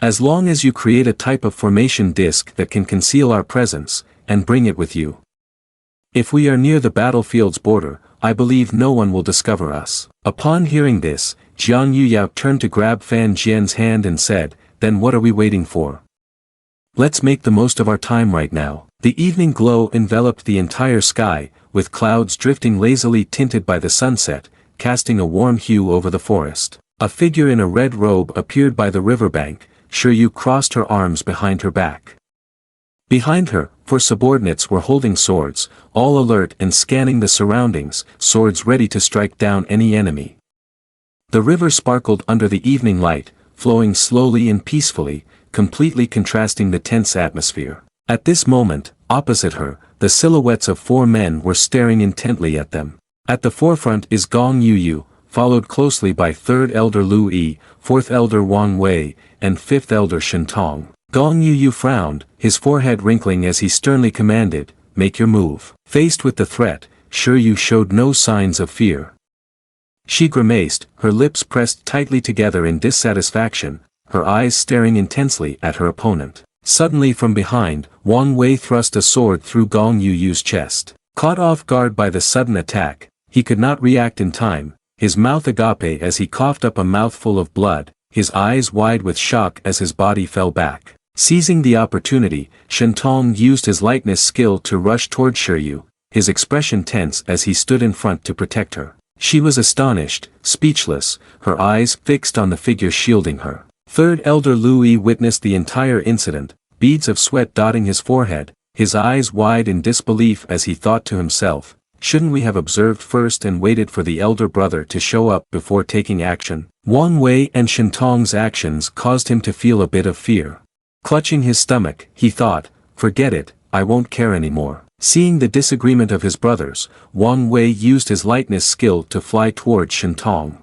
As long as you create a type of formation disk that can conceal our presence, and bring it with you. If we are near the battlefield's border, I believe no one will discover us." Upon hearing this, Jiang Yuyao turned to grab Fan Jian's hand and said, "Then what are we waiting for? Let's make the most of our time right now." The evening glow enveloped the entire sky, with clouds drifting lazily tinted by the sunset, casting a warm hue over the forest. A figure in a red robe appeared by the riverbank. Xiao crossed her arms behind her back. Behind her, four subordinates were holding swords, all alert and scanning the surroundings, swords ready to strike down any enemy. The river sparkled under the evening light, flowing slowly and peacefully, completely contrasting the tense atmosphere. At this moment, opposite her, the silhouettes of four men were staring intently at them. At the forefront is Gong Yuyu, followed closely by third elder Lu Yi, fourth elder Wang Wei, and fifth elder Shen Tong. Gong Yuyu frowned, his forehead wrinkling as he sternly commanded, "Make your move." Faced with the threat, Xiao showed no signs of fear. She grimaced, her lips pressed tightly together in dissatisfaction, her eyes staring intensely at her opponent. Suddenly from behind, Wang Wei thrust a sword through Gong Yuyu's chest. Caught off guard by the sudden attack, he could not react in time, his mouth agape as he coughed up a mouthful of blood, his eyes wide with shock as his body fell back. Seizing the opportunity, Shen Tong used his lightness skill to rush toward Xiao, his expression tense as he stood in front to protect her. She was astonished, speechless, her eyes fixed on the figure shielding her. Third elder Lu Yi witnessed the entire incident, beads of sweat dotting his forehead, his eyes wide in disbelief as he thought to himself, "Shouldn't we have observed first and waited for the elder brother to show up before taking action?" Wang Wei and Shen Tong's actions caused him to feel a bit of fear. Clutching his stomach, he thought, "Forget it, I won't care anymore." Seeing the disagreement of his brothers, Wang Wei used his lightness skill to fly toward Shen Tong.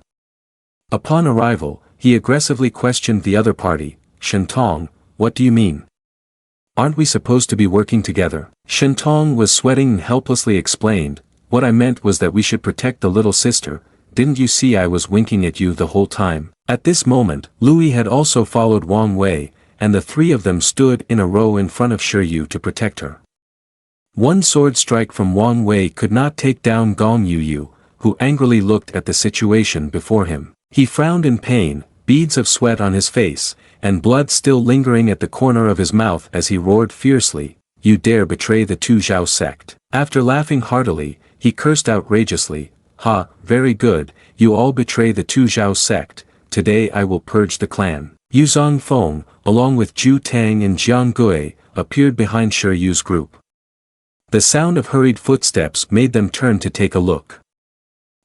Upon arrival, he aggressively questioned the other party, "Shen Tong, what do you mean? Aren't we supposed to be working together?" Shen Tong was sweating and helplessly explained, "What I meant was that we should protect the little sister, didn't you see I was winking at you the whole time?" At this moment, Louis had also followed Wang Wei, and the three of them stood in a row in front of Xiao to protect her. One sword strike from Wang Wei could not take down Gong Yuyu, who angrily looked at the situation before him. He frowned in pain, beads of sweat on his face, and blood still lingering at the corner of his mouth as he roared fiercely, "You dare betray the Tu Xiao sect." After laughing heartily, he cursed outrageously, "Ha, very good, you all betray the Tu Xiao sect, today I will purge the clan." Yuzong Fong, along with Zhu Tang and Jiang Gui, appeared behind Xiao's group. The sound of hurried footsteps made them turn to take a look.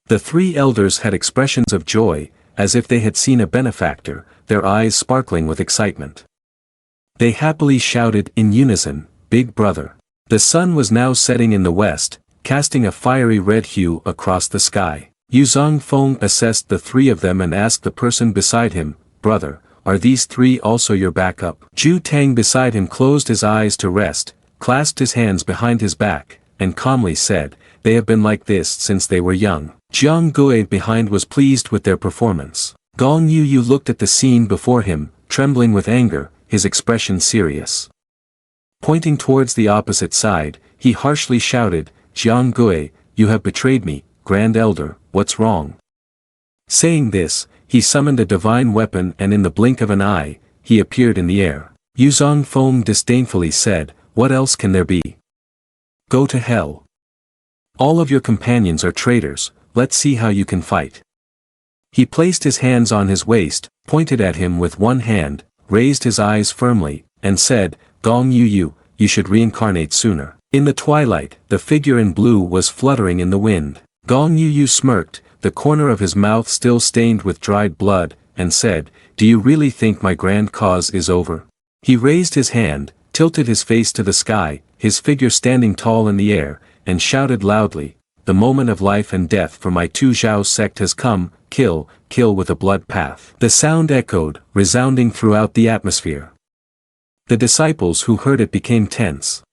The three elders had expressions of joy, as if they had seen a benefactor, their eyes sparkling with excitement. They happily shouted in unison, "Big brother." The sun was now setting in the west, casting a fiery red hue across the sky. Yuzong Fong assessed the three of them and asked the person beside him, "Brother, are these three also your backup?" Zhu Tang beside him closed his eyes to rest, clasped his hands behind his back, and calmly said, "They have been like this since they were young." Jiang Gui behind was pleased with their performance. Gong Yuyu looked at the scene before him, trembling with anger, his expression serious. Pointing towards the opposite side, he harshly shouted, "Jiang Gui, you have betrayed me, Grand Elder, what's wrong?" Saying this, he summoned a divine weapon and in the blink of an eye, he appeared in the air. Yuzong Fong disdainfully said, "What else can there be? Go to hell. All of your companions are traitors, let's see how you can fight." He placed his hands on his waist, pointed at him with one hand, raised his eyes firmly, and said, "Gong Yuyu, you should reincarnate sooner." In the twilight, the figure in blue was fluttering in the wind. Gong Yuyu smirked, the corner of his mouth still stained with dried blood, and said, "Do you really think my grand cause is over?" He raised his hand, tilted his face to the sky, his figure standing tall in the air, and shouted loudly, "The moment of life and death for my Tu Xiao sect has come, kill, kill with a blood path." The sound echoed, resounding throughout the atmosphere. The disciples who heard it became tense.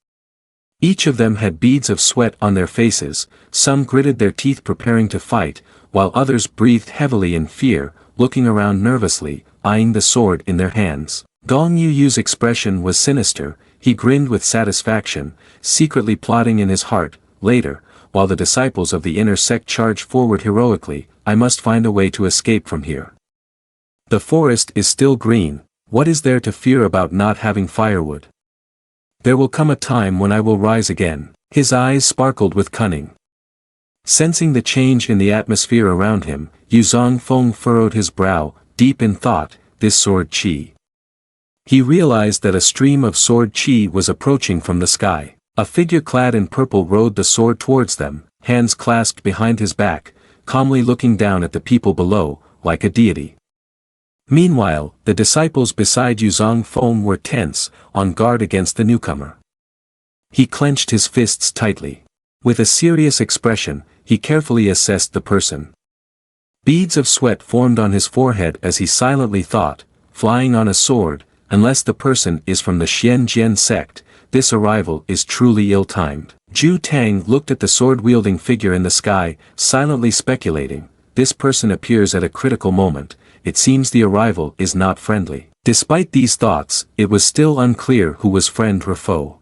Each of them had beads of sweat on their faces, some gritted their teeth preparing to fight, while others breathed heavily in fear, looking around nervously, eyeing the sword in their hands. Gong Yuyu's expression was sinister, he grinned with satisfaction, secretly plotting in his heart, later, while the disciples of the inner sect charged forward heroically, I must find a way to escape from here. The forest is still green, what is there to fear about not having firewood? There will come a time when I will rise again. His eyes sparkled with cunning. Sensing the change in the atmosphere around him, Yuzong Fong furrowed his brow, deep in thought, this sword chi. He realized that a stream of sword chi was approaching from the sky. A figure clad in purple rode the sword towards them, hands clasped behind his back, calmly looking down at the people below, like a deity. Meanwhile, the disciples beside Yuzong Fong were tense, on guard against the newcomer. He clenched his fists tightly. With a serious expression, he carefully assessed the person. Beads of sweat formed on his forehead as he silently thought, flying on a sword, unless the person is from the Xian Sect, this arrival is truly ill-timed. Zhu Tang looked at the sword-wielding figure in the sky, silently speculating, this person appears at a critical moment, it seems the arrival is not friendly. Despite these thoughts, it was still unclear who was friend or foe.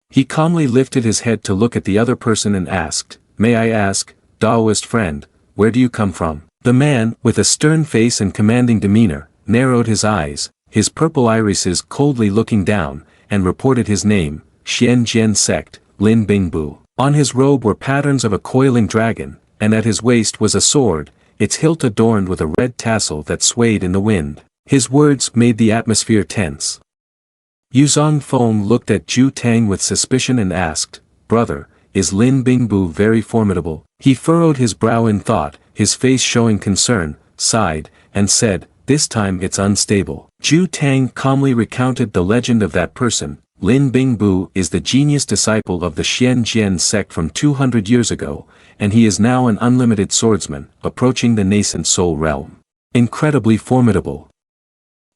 He calmly lifted his head to look at the other person and asked, may I ask, Daoist friend, where do you come from? The man, with a stern face and commanding demeanor, narrowed his eyes, his purple irises coldly looking down, and reported his name, Xian Sect, Lin Bingbu. On his robe were patterns of a coiling dragon, and at his waist was a sword, its hilt adorned with a red tassel that swayed in the wind. His words made the atmosphere tense. Yuzong Fong looked at Zhu Tang with suspicion and asked, brother, is Lin Bingbu very formidable? He furrowed his brow in thought, his face showing concern, sighed, and said, this time it's unstable. Zhu Tang calmly recounted the legend of that person. Lin Bingbu is the genius disciple of the Xian Sect from 200 years ago, and he is now an unlimited swordsman, approaching the nascent soul realm. Incredibly formidable.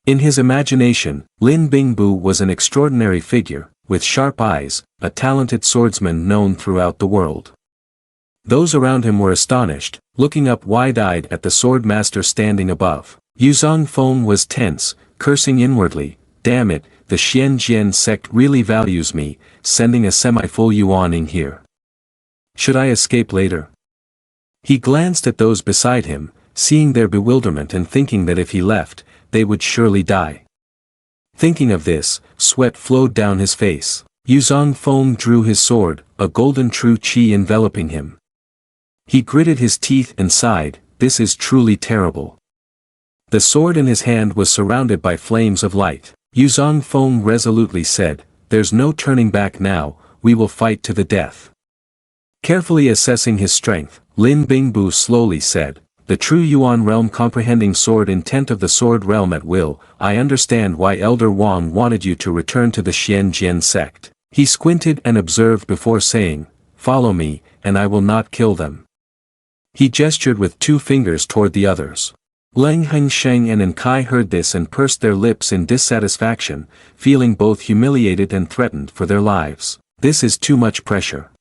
In his imagination, Lin Bingbu was an extraordinary figure, with sharp eyes, a talented swordsman known throughout the world. Those around him were astonished, looking up wide-eyed at the sword master standing above. Yuzong Fong was tense, cursing inwardly, damn it, the Xian Sect really values me, sending a semi-full yuan in here. Should I escape later? He glanced at those beside him, seeing their bewilderment and thinking that if he left, they would surely die. Thinking of this, sweat flowed down his face. Yuzong Fong drew his sword, a golden true chi enveloping him. He gritted his teeth and sighed, this is truly terrible. The sword in his hand was surrounded by flames of light. Yuzong Fong resolutely said, there's no turning back now, we will fight to the death. Carefully assessing his strength, Lin Bingbu slowly said, the true Yuan realm comprehending sword intent of the sword realm at will, I understand why Elder Wang wanted you to return to the Xian Sect. He squinted and observed before saying, follow me, and I will not kill them. He gestured with two fingers toward the others. Leng Hengsheng and Enkai heard this and pursed their lips in dissatisfaction, feeling both humiliated and threatened for their lives. This is too much pressure.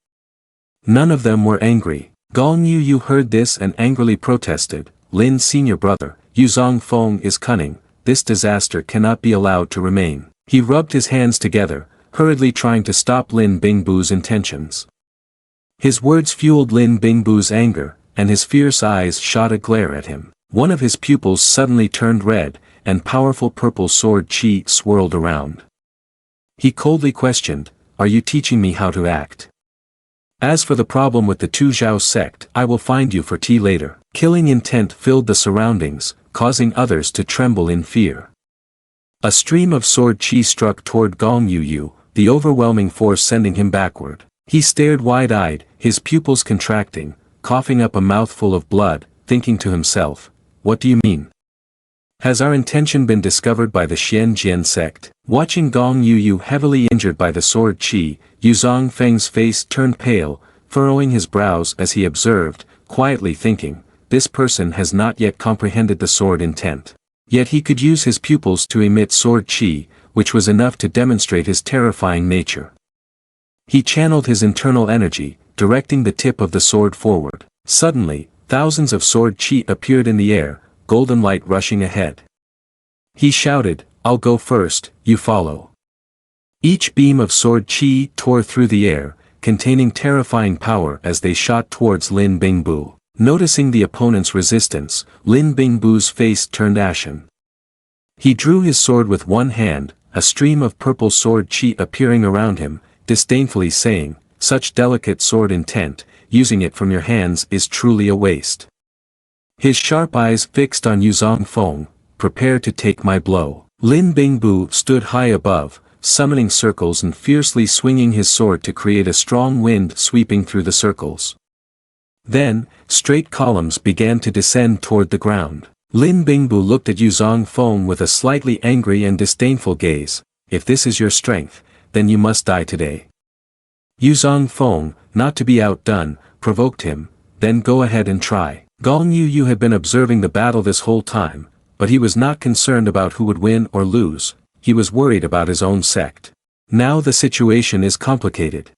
None of them were angry. Gong Yu heard this and angrily protested, Lin's senior brother, Yuzong Fong is cunning, this disaster cannot be allowed to remain. He rubbed his hands together, hurriedly trying to stop Lin Bingbu's intentions. His words fueled Lin Bingbu's anger, and his fierce eyes shot a glare at him. One of his pupils suddenly turned red, and powerful purple sword chi swirled around. He coldly questioned, are you teaching me how to act? As for the problem with the Tu Xiao sect, I will find you for tea later. Killing intent filled the surroundings, causing others to tremble in fear. A stream of sword chi struck toward Gong Yu, the overwhelming force sending him backward. He stared wide-eyed, his pupils contracting, coughing up a mouthful of blood, thinking to himself, what do you mean? Has our intention been discovered by the Xian sect? Watching Gong Yu heavily injured by the sword chi, Yuzong Feng's face turned pale, furrowing his brows as he observed, quietly thinking, this person has not yet comprehended the sword intent. Yet he could use his pupils to emit sword chi, which was enough to demonstrate his terrifying nature. He channeled his internal energy, directing the tip of the sword forward. Suddenly, thousands of sword chi appeared in the air, golden light rushing ahead. He shouted, "I'll go first, you follow." Each beam of sword chi tore through the air, containing terrifying power as they shot towards Lin Bingbu. Noticing the opponent's resistance, Lin Bingbu's face turned ashen. He drew his sword with one hand, a stream of purple sword chi appearing around him, disdainfully saying, "Such delicate sword intent, using it from your hands is truly a waste." His sharp eyes fixed on Yuzong Fong, "Prepare to take my blow." Lin Bingbu stood high above, summoning circles and fiercely swinging his sword to create a strong wind sweeping through the circles. Then, straight columns began to descend toward the ground. Lin Bingbu looked at Yuzong Fong with a slightly angry and disdainful gaze. "If this is your strength, then you must die today." Yuzong Fong, not to be outdone, provoked him, "Then go ahead and try." Gong Yu had been observing the battle this whole time, but he was not concerned about who would win or lose, he was worried about his own sect. Now the situation is complicated.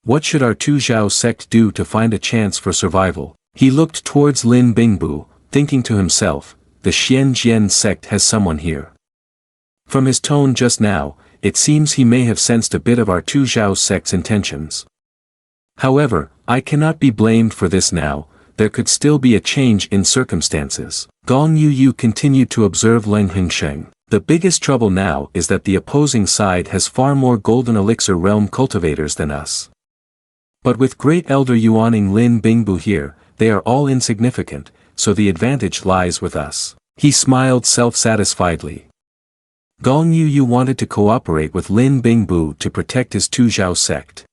What should our two Xiao sect do to find a chance for survival? He looked towards Lin Bingbu, thinking to himself, the Xian sect has someone here. From his tone just now, it seems he may have sensed a bit of our two Xiao sect's intentions. However, I cannot be blamed for this now, there could still be a change in circumstances. Gong Yu continued to observe Leng Hengsheng. The biggest trouble now is that the opposing side has far more golden elixir realm cultivators than us. But with great elder Yuaning Lin Bingbu here, they are all insignificant, so the advantage lies with us. He smiled self-satisfiedly. Gong Yu wanted to cooperate with Lin Bingbu to protect his two Xiao sect.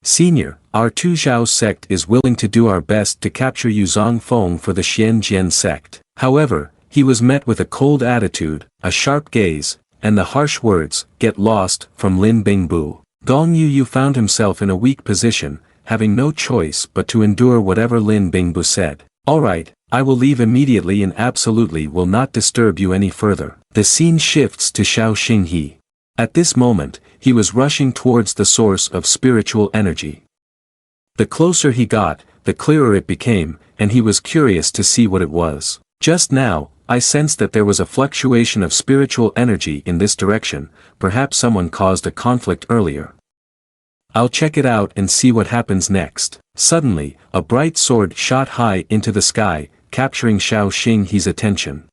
"Senior, our two Xiao sect is willing to do our best to capture Yuzong Fong for the Xian sect." However, he was met with a cold attitude, a sharp gaze, and the harsh words, "Get lost," from Lin Bingbu. Gong Yu found himself in a weak position, having no choice but to endure whatever Lin Bingbu said. "All right, I will leave immediately and absolutely will not disturb you any further." The scene shifts to Xiao Xinghe. At this moment, he was rushing towards the source of spiritual energy. The closer he got, the clearer it became, and he was curious to see what it was. "Just now, I sensed that there was a fluctuation of spiritual energy in this direction, perhaps someone caused a conflict earlier. I'll check it out and see what happens next." Suddenly, a bright sword shot high into the sky, capturing Xiao Xinghe's attention.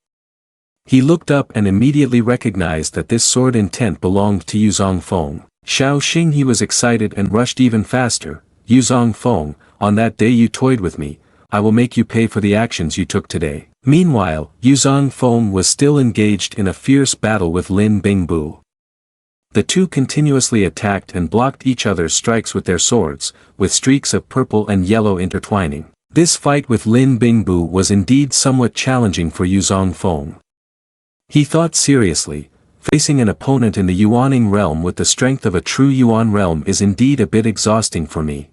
He looked up and immediately recognized that this sword intent belonged to Yuzong Fong. Xiao Xinghe was excited and rushed even faster. "Yuzong Fong, on that day you toyed with me, I will make you pay for the actions you took today." Meanwhile, Yuzong Fong was still engaged in a fierce battle with Lin Bingbu. The two continuously attacked and blocked each other's strikes with their swords, with streaks of purple and yellow intertwining. This fight with Lin Bingbu was indeed somewhat challenging for Yuzong Fong. He thought seriously, facing an opponent in the Yuaning realm with the strength of a true Yuan realm is indeed a bit exhausting for me.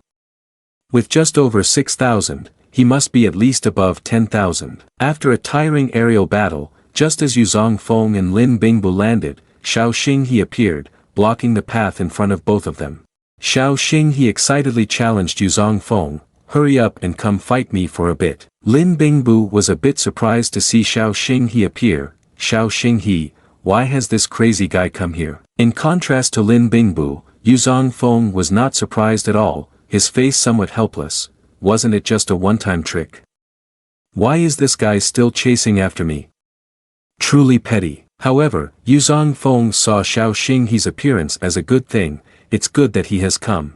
With just over 6,000, he must be at least above 10,000. After a tiring aerial battle, just as Yuzong Fong and Lin Bingbu landed, Xiao Xinghe appeared, blocking the path in front of both of them. Xiao Xinghe excitedly challenged Yuzong Fong, "Hurry up and come fight me for a bit." Lin Bingbu was a bit surprised to see Xiao Xinghe appear. "Xiao Xinghe, why has this crazy guy come here?" In contrast to Lin Bingbu, Yuzong Fong was not surprised at all, his face somewhat helpless. "Wasn't it just a one-time trick? Why is this guy still chasing after me? Truly petty." However, Yuzong Fong saw Xiao Xinghe's appearance as a good thing. "It's good that he has come.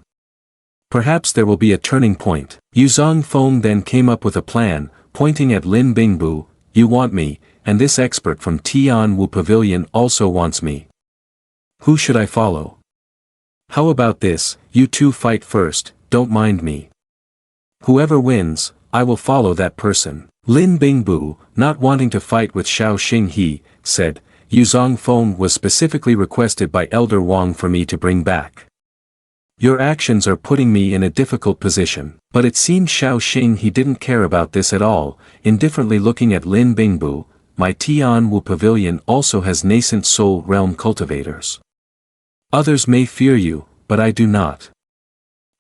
Perhaps there will be a turning point." Yuzong Fong then came up with a plan, pointing at Lin Bingbu, "You want me, and this expert from Tianwu Pavilion also wants me. Who should I follow? How about this, you two fight first, don't mind me. Whoever wins, I will follow that person." Lin Bingbu, not wanting to fight with Xiao Xinghe, said, "Yuzong Fong was specifically requested by Elder Wang for me to bring back. Your actions are putting me in a difficult position." But it seemed Xiao Xinghe didn't care about this at all, indifferently looking at Lin Bingbu. "My Tianwu Pavilion also has nascent soul realm cultivators. Others may fear you, but I do not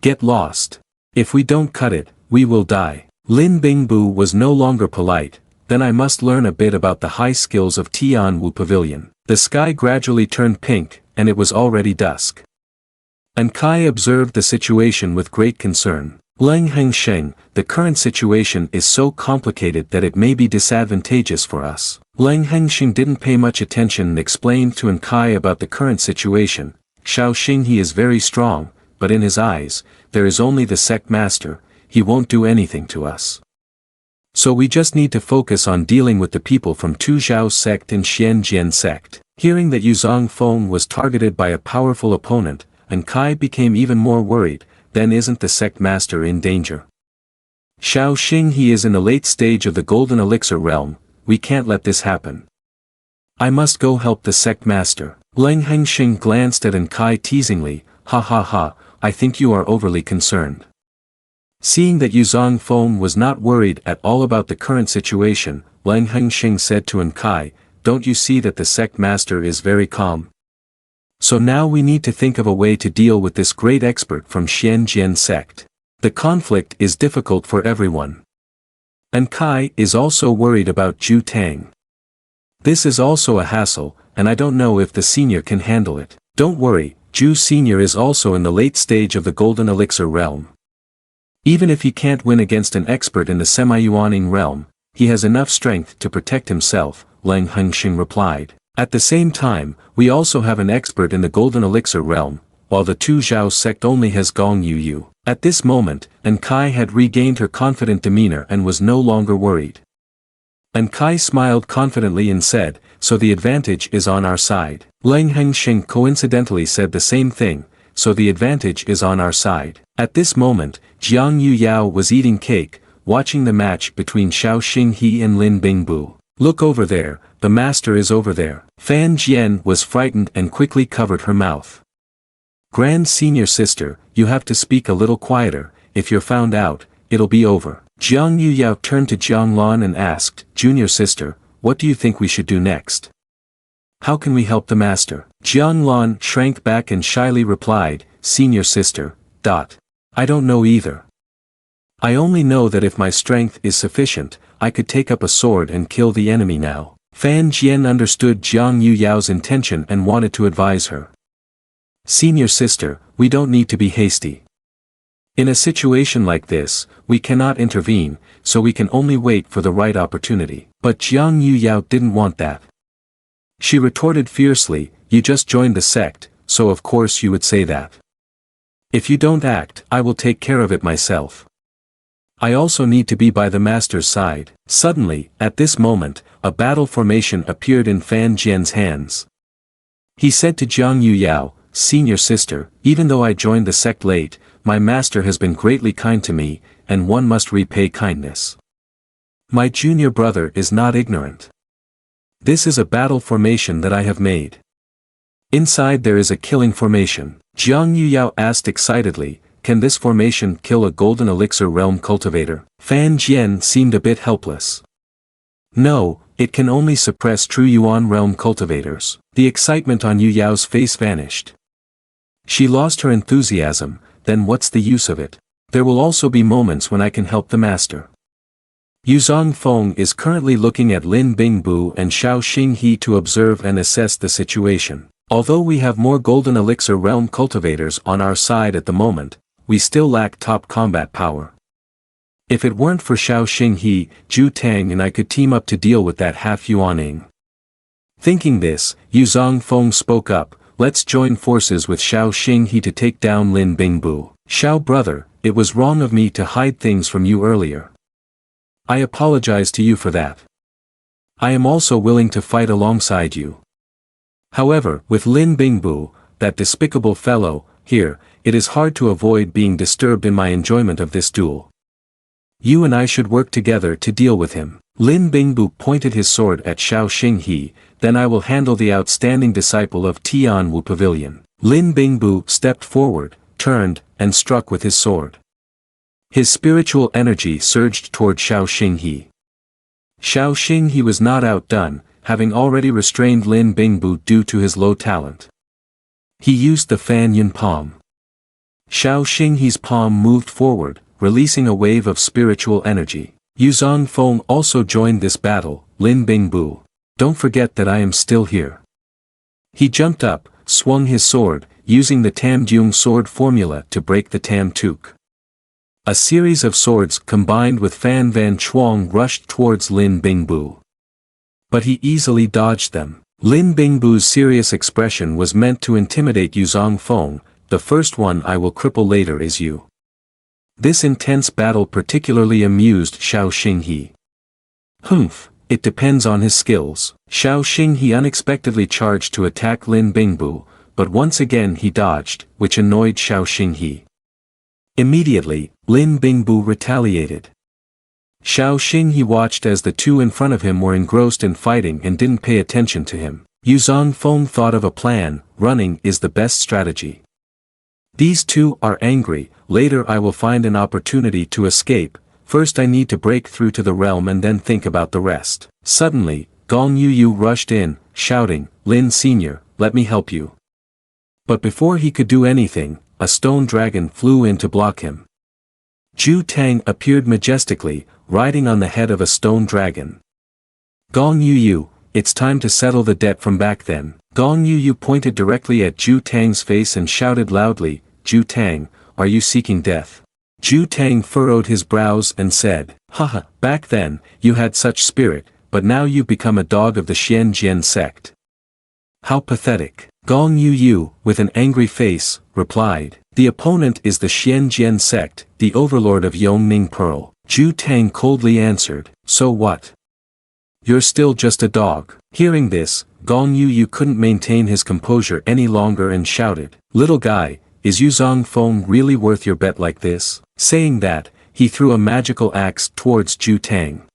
get lost. If we don't cut it, we will die. Lin Bingbu was no longer polite. Then I must learn a bit about the high skills of Tianwu Pavilion. The sky gradually turned pink, and it was already dusk. And Kai observed the situation with great concern. Leng Hengsheng, the current situation is so complicated that it may be disadvantageous for us. Leng Hengsheng didn't pay much attention and explained to Kai about the current situation. Xiao Xinghe is very strong, but in his eyes, there is only the sect master, he won't do anything to us. So we just need to focus on dealing with the people from Tu Zhao sect and Xianjian sect. Hearing that Yuzong Fong was targeted by a powerful opponent, and Kai became even more worried. Then isn't the sect master in danger? Xiao Xinghe is in the late stage of the golden elixir realm, we can't let this happen. I must go help the sect master. Leng Hengsheng glanced at Kai teasingly, ha ha ha, I think you are overly concerned. Seeing that Yuzong Fong was not worried at all about the current situation, Leng Hengsheng said to Kai, don't you see that the sect master is very calm? So now we need to think of a way to deal with this great expert from Xianjian sect. The conflict is difficult for everyone. And Kai is also worried about Zhu Tang. This is also a hassle, and I don't know if the senior can handle it. Don't worry, Zhu Senior is also in the late stage of the golden elixir realm. Even if he can't win against an expert in the semi-yuaning realm, he has enough strength to protect himself, Leng Hengsheng replied. At the same time, we also have an expert in the golden elixir realm, while the Tu Zhao sect only has Gong Yu. At this moment, Kai had regained her confident demeanor and was no longer worried. Kai smiled confidently and said, so the advantage is on our side. Leng Hengsheng coincidentally said the same thing, so the advantage is on our side. At this moment, Jiang Yu Yao was eating cake, watching the match between Xiao Xinghe and Lin Bingbu. Look over there, the master is over there. Fan Jian was frightened and quickly covered her mouth. Grand senior sister, you have to speak a little quieter, if you're found out, it'll be over. Jiang Yu Yao turned to Jiang Lan and asked, junior sister, what do you think we should do next? How can we help the master? Jiang Lan shrank back and shyly replied, senior sister, I don't know either. I only know that if my strength is sufficient, I could take up a sword and kill the enemy now. Fan Jian understood Jiang Yu Yao's intention and wanted to advise her. Senior sister, we don't need to be hasty. In a situation like this, we cannot intervene, so we can only wait for the right opportunity. But Jiang Yu Yao didn't want that. She retorted fiercely, you just joined the sect, so of course you would say that. If you don't act, I will take care of it myself. I also need to be by the master's side. Suddenly, at this moment, a battle formation appeared in Fan Jian's hands. He said to Jiang Yu Yao, senior sister, even though I joined the sect late, my master has been greatly kind to me, and one must repay kindness. My junior brother is not ignorant. This is a battle formation that I have made. Inside there is a killing formation. Jiang Yu Yao asked excitedly, can this formation kill a golden elixir realm cultivator? Fan Jian seemed a bit helpless. No, it can only suppress true Yuan realm cultivators. The excitement on Yu Yao's face vanished. She lost her enthusiasm, then what's the use of it? There will also be moments when I can help the master. Yuzong Fong is currently looking at Lin Bingbu and Xiao Xinghe to observe and assess the situation. Although we have more golden elixir realm cultivators on our side at the moment, we still lack top combat power. If it weren't for Xiao Xinghe, Zhu Tang and I could team up to deal with that half Yuaning. Thinking this, Yuzong Fong spoke up, let's join forces with Xiao Xinghe to take down Lin Bingbu. Xiao brother, it was wrong of me to hide things from you earlier. I apologize to you for that. I am also willing to fight alongside you. However, with Lin Bingbu, that despicable fellow, here, it is hard to avoid being disturbed in my enjoyment of this duel. You and I should work together to deal with him. Lin Bingbu pointed his sword at Xiao Xinghe, then I will handle the outstanding disciple of Tianwu Pavilion. Lin Bingbu stepped forward, turned, and struck with his sword. His spiritual energy surged toward Xiao Xinghe. Xiao Xinghe was not outdone, having already restrained Lin Bingbu due to his low talent. He used the Fan Yun Palm. Xiao Xinghe's palm moved forward, releasing a wave of spiritual energy. Yuzong Fong also joined this battle. Lin Bingbu. Don't forget that I am still here. He jumped up, swung his sword, using the Tam Dung sword formula to break the Tam Tuk. A series of swords combined with Fan Van Chuang rushed towards Lin Bingbu. But he easily dodged them. Lin Bingbu's serious expression was meant to intimidate Yuzong Fong. The first one I will cripple later is you. This intense battle particularly amused Xiao Xinghe. Humph, it depends on his skills. Xiao Xinghe unexpectedly charged to attack Lin Bingbu, but once again he dodged, which annoyed Xiao Xinghe. Immediately, Lin Bingbu retaliated. Xiao Xinghe watched as the two in front of him were engrossed in fighting and didn't pay attention to him. Yuzong Fong thought of a plan. Running is the best strategy. These two are angry. Later I will find an opportunity to escape. First I need to break through to the realm and then think about the rest. Suddenly, Gong Yu rushed in, shouting, Lin Senior, let me help you. But before he could do anything, a stone dragon flew in to block him. Zhu Tang appeared majestically, riding on the head of a stone dragon. Gong Yu, it's time to settle the debt from back then. Gong Yu pointed directly at Zhu Tang's face and shouted loudly, Zhu Tang, are you seeking death? Zhu Tang furrowed his brows and said, Haha, back then, you had such spirit, but now you've become a dog of the Xianjian sect. How pathetic. Gong Yu, with an angry face, replied, the opponent is the Xianjian sect, the overlord of Yongning Pearl. Zhu Tang coldly answered, so what? You're still just a dog. Hearing this, Gong Yu couldn't maintain his composure any longer and shouted, little guy, is Yuzong Fong really worth your bet like this? Saying that, he threw a magical axe towards Zhu Tang.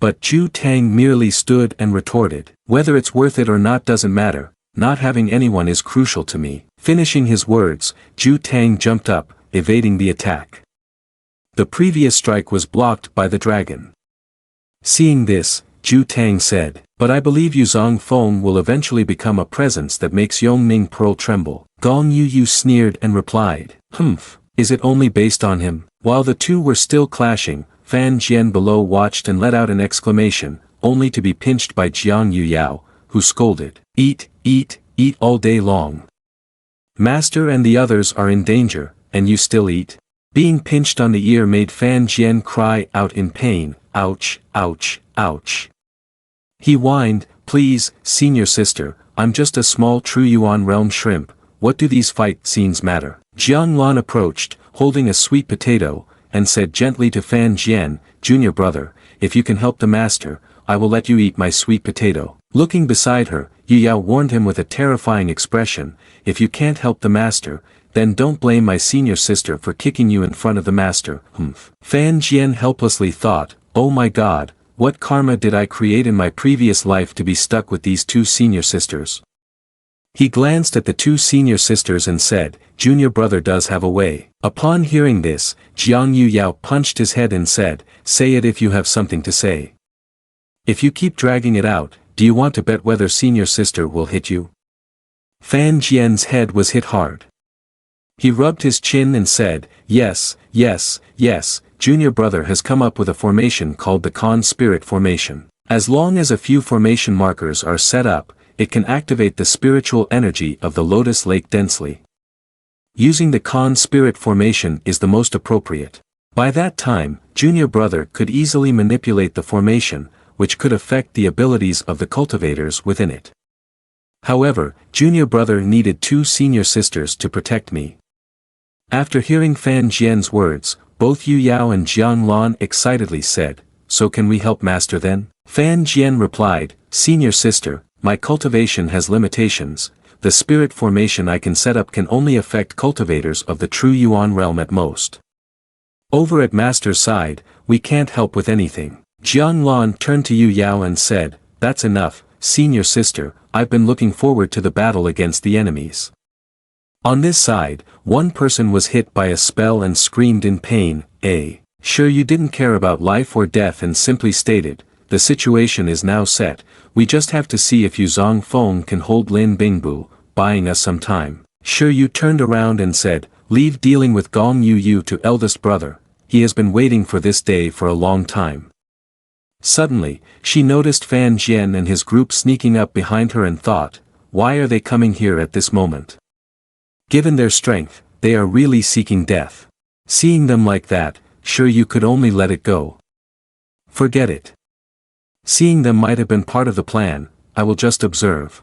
But Zhu Tang merely stood and retorted, whether it's worth it or not doesn't matter, not having anyone is crucial to me. Finishing his words, Zhu Tang jumped up, evading the attack. The previous strike was blocked by the dragon. Seeing this, Zhu Tang said, but I believe Yuzong Fong will eventually become a presence that makes Yongning Pearl tremble. Gong Yu sneered and replied, humph, is it only based on him? While the two were still clashing, Fan Jian below watched and let out an exclamation, only to be pinched by Jiang Yuyao, who scolded, eat, eat, eat all day long. Master and the others are in danger, and you still eat? Being pinched on the ear made Fan Jian cry out in pain, ouch, ouch, ouch. He whined, please, senior sister, I'm just a small True Yuan realm shrimp, what do these fight scenes matter? Jiang Lan approached, holding a sweet potato, and said gently to Fan Jian, junior brother, if you can help the master, I will let you eat my sweet potato. Looking beside her, Yuyao warned him with a terrifying expression, if you can't help the master, then don't blame my senior sister for kicking you in front of the master. Humph. Fan Jian helplessly thought, oh my god, what karma did I create in my previous life to be stuck with these two senior sisters? He glanced at the two senior sisters and said, junior brother does have a way. Upon hearing this, Jiang Yuyao punched his head and said, say it if you have something to say. If you keep dragging it out, do you want to bet whether senior sister will hit you? Fan Jian's head was hit hard. He rubbed his chin and said, yes, yes, yes, junior brother has come up with a formation called the Con Spirit Formation. As long as a few formation markers are set up, it can activate the spiritual energy of the Lotus Lake densely. Using the Con Spirit Formation is the most appropriate. By that time, junior brother could easily manipulate the formation, which could affect the abilities of the cultivators within it. However, junior brother needed two senior sisters to protect me. After hearing Fan Jian's words, both Yu Yao and Jiang Lan excitedly said, so can we help master then? Fan Jian replied, senior sister, my cultivation has limitations, the spirit formation I can set up can only affect cultivators of the True Yuan realm at most. Over at master's side, we can't help with anything. Jiang Lan turned to Yu Yao and said, that's enough, senior sister, I've been looking forward to the battle against the enemies. On this side, one person was hit by a spell and screamed in pain, sure you didn't care about life or death and simply stated, the situation is now set, we just have to see if Yuzong Fong can hold Lin Bingbu, buying us some time. Sure you turned around and said, leave dealing with Gong Yu to eldest brother, he has been waiting for this day for a long time. Suddenly, she noticed Fan Jian and his group sneaking up behind her and thought, why are they coming here at this moment? Given their strength, they are really seeking death. Seeing them like that, sure you could only let it go. Forget it. Seeing them might have been part of the plan, I will just observe.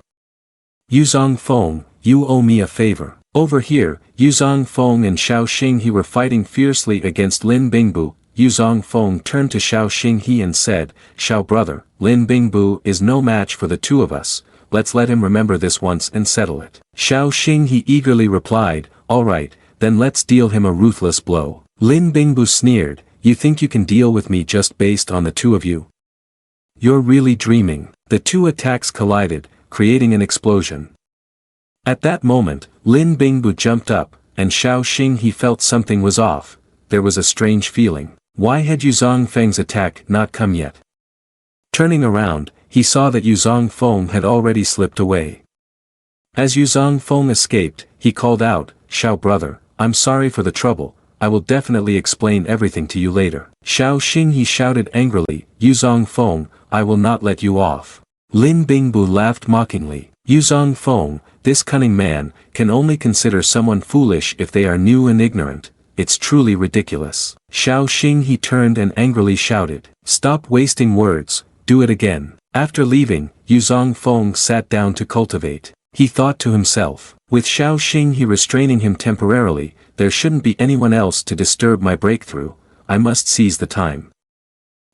Yuzong Fong, you owe me a favor. Over here, Yuzong Fong and Xiao Xinghe were fighting fiercely against Lin Bingbu. Yuzong Fong turned to Xiao Xinghe and said, Xiao brother, Lin Bingbu is no match for the two of us, let's let him remember this once and settle it. Xiao Xinghe eagerly replied, alright, then let's deal him a ruthless blow. Lin Bingbu sneered, you think you can deal with me just based on the two of you? You're really dreaming. The two attacks collided, creating an explosion. At that moment, Lin Bingbu jumped up, and Xiao Xinghe felt something was off. There was a strange feeling. Why had Yuzong Feng's attack not come yet? Turning around, he saw that Yuzong Feng had already slipped away. As Yuzong Feng escaped, he called out, Xiao brother, I'm sorry for the trouble, I will definitely explain everything to you later. Xiao Xinghe shouted angrily, Yuzong Feng, I will not let you off. Lin Bingbu laughed mockingly. Yuzong Feng, this cunning man, can only consider someone foolish if they are new and ignorant. It's truly ridiculous. Xiao Xinghe turned and angrily shouted, stop wasting words, do it again. After leaving, Yuzong Feng sat down to cultivate. He thought to himself, with Xiao Xinghe restraining him temporarily, there shouldn't be anyone else to disturb my breakthrough, I must seize the time.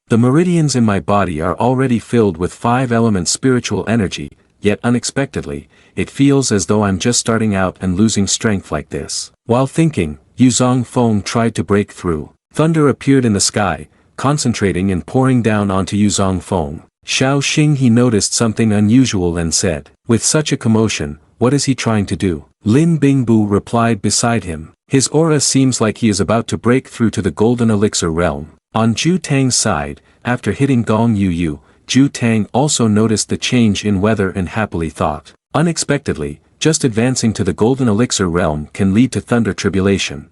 The meridians in my body are already filled with 5-element spiritual energy, yet unexpectedly, it feels as though I'm just starting out and losing strength like this. While thinking, Yuzong Feng tried to break through. Thunder appeared in the sky, concentrating and pouring down onto Yuzong Feng. Xiao Xinghe noticed something unusual and said, with such a commotion, what is he trying to do? Lin Bingbu replied beside him, his aura seems like he is about to break through to the golden elixir realm. On Zhu Tang's side, after hitting Gong Yu, Zhu Tang also noticed the change in weather and happily thought, unexpectedly, just advancing to the golden elixir realm can lead to thunder tribulation.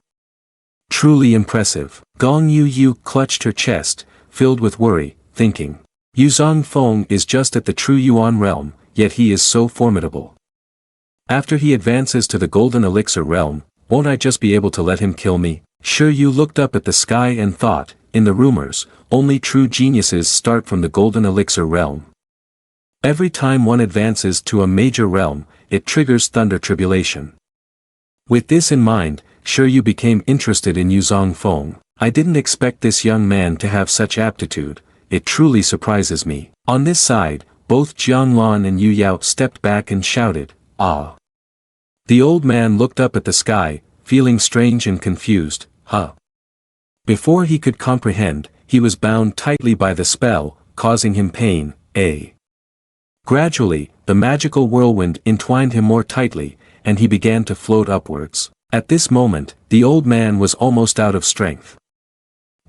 Truly impressive. Gong Yu clutched her chest, filled with worry, thinking, Yuzong Feng is just at the true Yuan realm, yet he is so formidable. After he advances to the golden elixir realm, won't I just be able to let him kill me? Sure, you looked up at the sky and thought, in the rumors, only true geniuses start from the golden elixir realm. Every time one advances to a major realm, it triggers thunder tribulation. With this in mind, sure you became interested in Yuzong Feng. I didn't expect this young man to have such aptitude, it truly surprises me. On this side, both Jianglan and Yu Yao stepped back and shouted, ah. The old man looked up at the sky, feeling strange and confused, huh? Before he could comprehend, he was bound tightly by the spell, causing him pain, Gradually, the magical whirlwind entwined him more tightly, and he began to float upwards. At this moment, the old man was almost out of strength.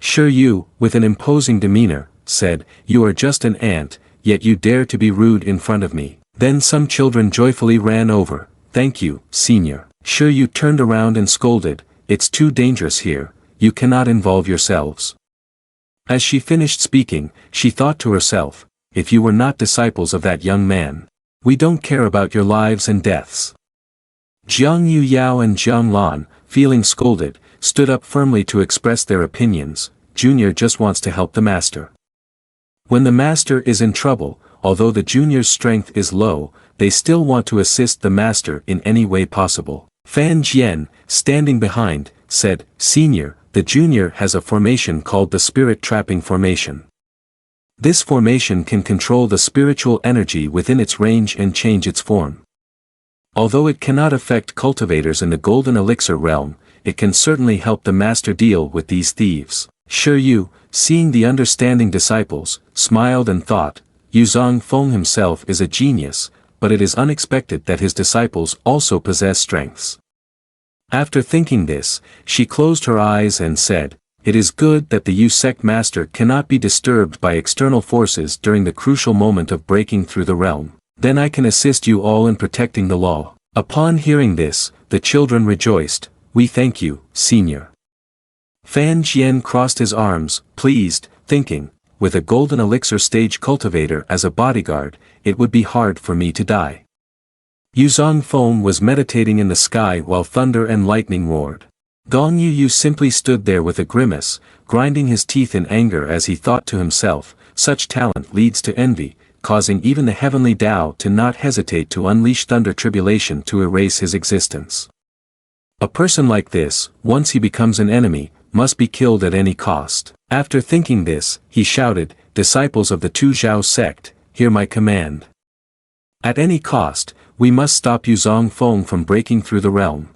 Sure you, with an imposing demeanor, said, you are just an ant, yet you dare to be rude in front of me. Then some children joyfully ran over, thank you, senior. Sure you turned around and scolded, it's too dangerous here, you cannot involve yourselves. As she finished speaking, she thought to herself, if you were not disciples of that young man, we don't care about your lives and deaths. Jiang Yu Yao and Jiang Lan, feeling scolded, stood up firmly to express their opinions. Junior just wants to help the master. When the master is in trouble, although the junior's strength is low, they still want to assist the master in any way possible. Fan Jian, standing behind, said, Senior, the junior has a formation called the Spirit Trapping Formation. This formation can control the spiritual energy within its range and change its form. Although it cannot affect cultivators in the golden elixir realm, it can certainly help the master deal with these thieves. Sure you, seeing the understanding disciples, smiled and thought, Yuzong Feng himself is a genius, but it is unexpected that his disciples also possess strengths. After thinking this, she closed her eyes and said, it is good that the Sect master cannot be disturbed by external forces during the crucial moment of breaking through the realm. Then I can assist you all in protecting the law. Upon hearing this, the children rejoiced, we thank you, Senior. Fan Jian crossed his arms, pleased, thinking, with a golden elixir stage cultivator as a bodyguard, it would be hard for me to die. Yuzong Fong was meditating in the sky while thunder and lightning roared. Gong Yu simply stood there with a grimace, grinding his teeth in anger as he thought to himself, such talent leads to envy, causing even the heavenly Tao to not hesitate to unleash thunder tribulation to erase his existence. A person like this, once he becomes an enemy, must be killed at any cost. After thinking this, he shouted, "Disciples of the Tu Xiao sect, hear my command. At any cost, we must stop Yuzong Fong from breaking through the realm."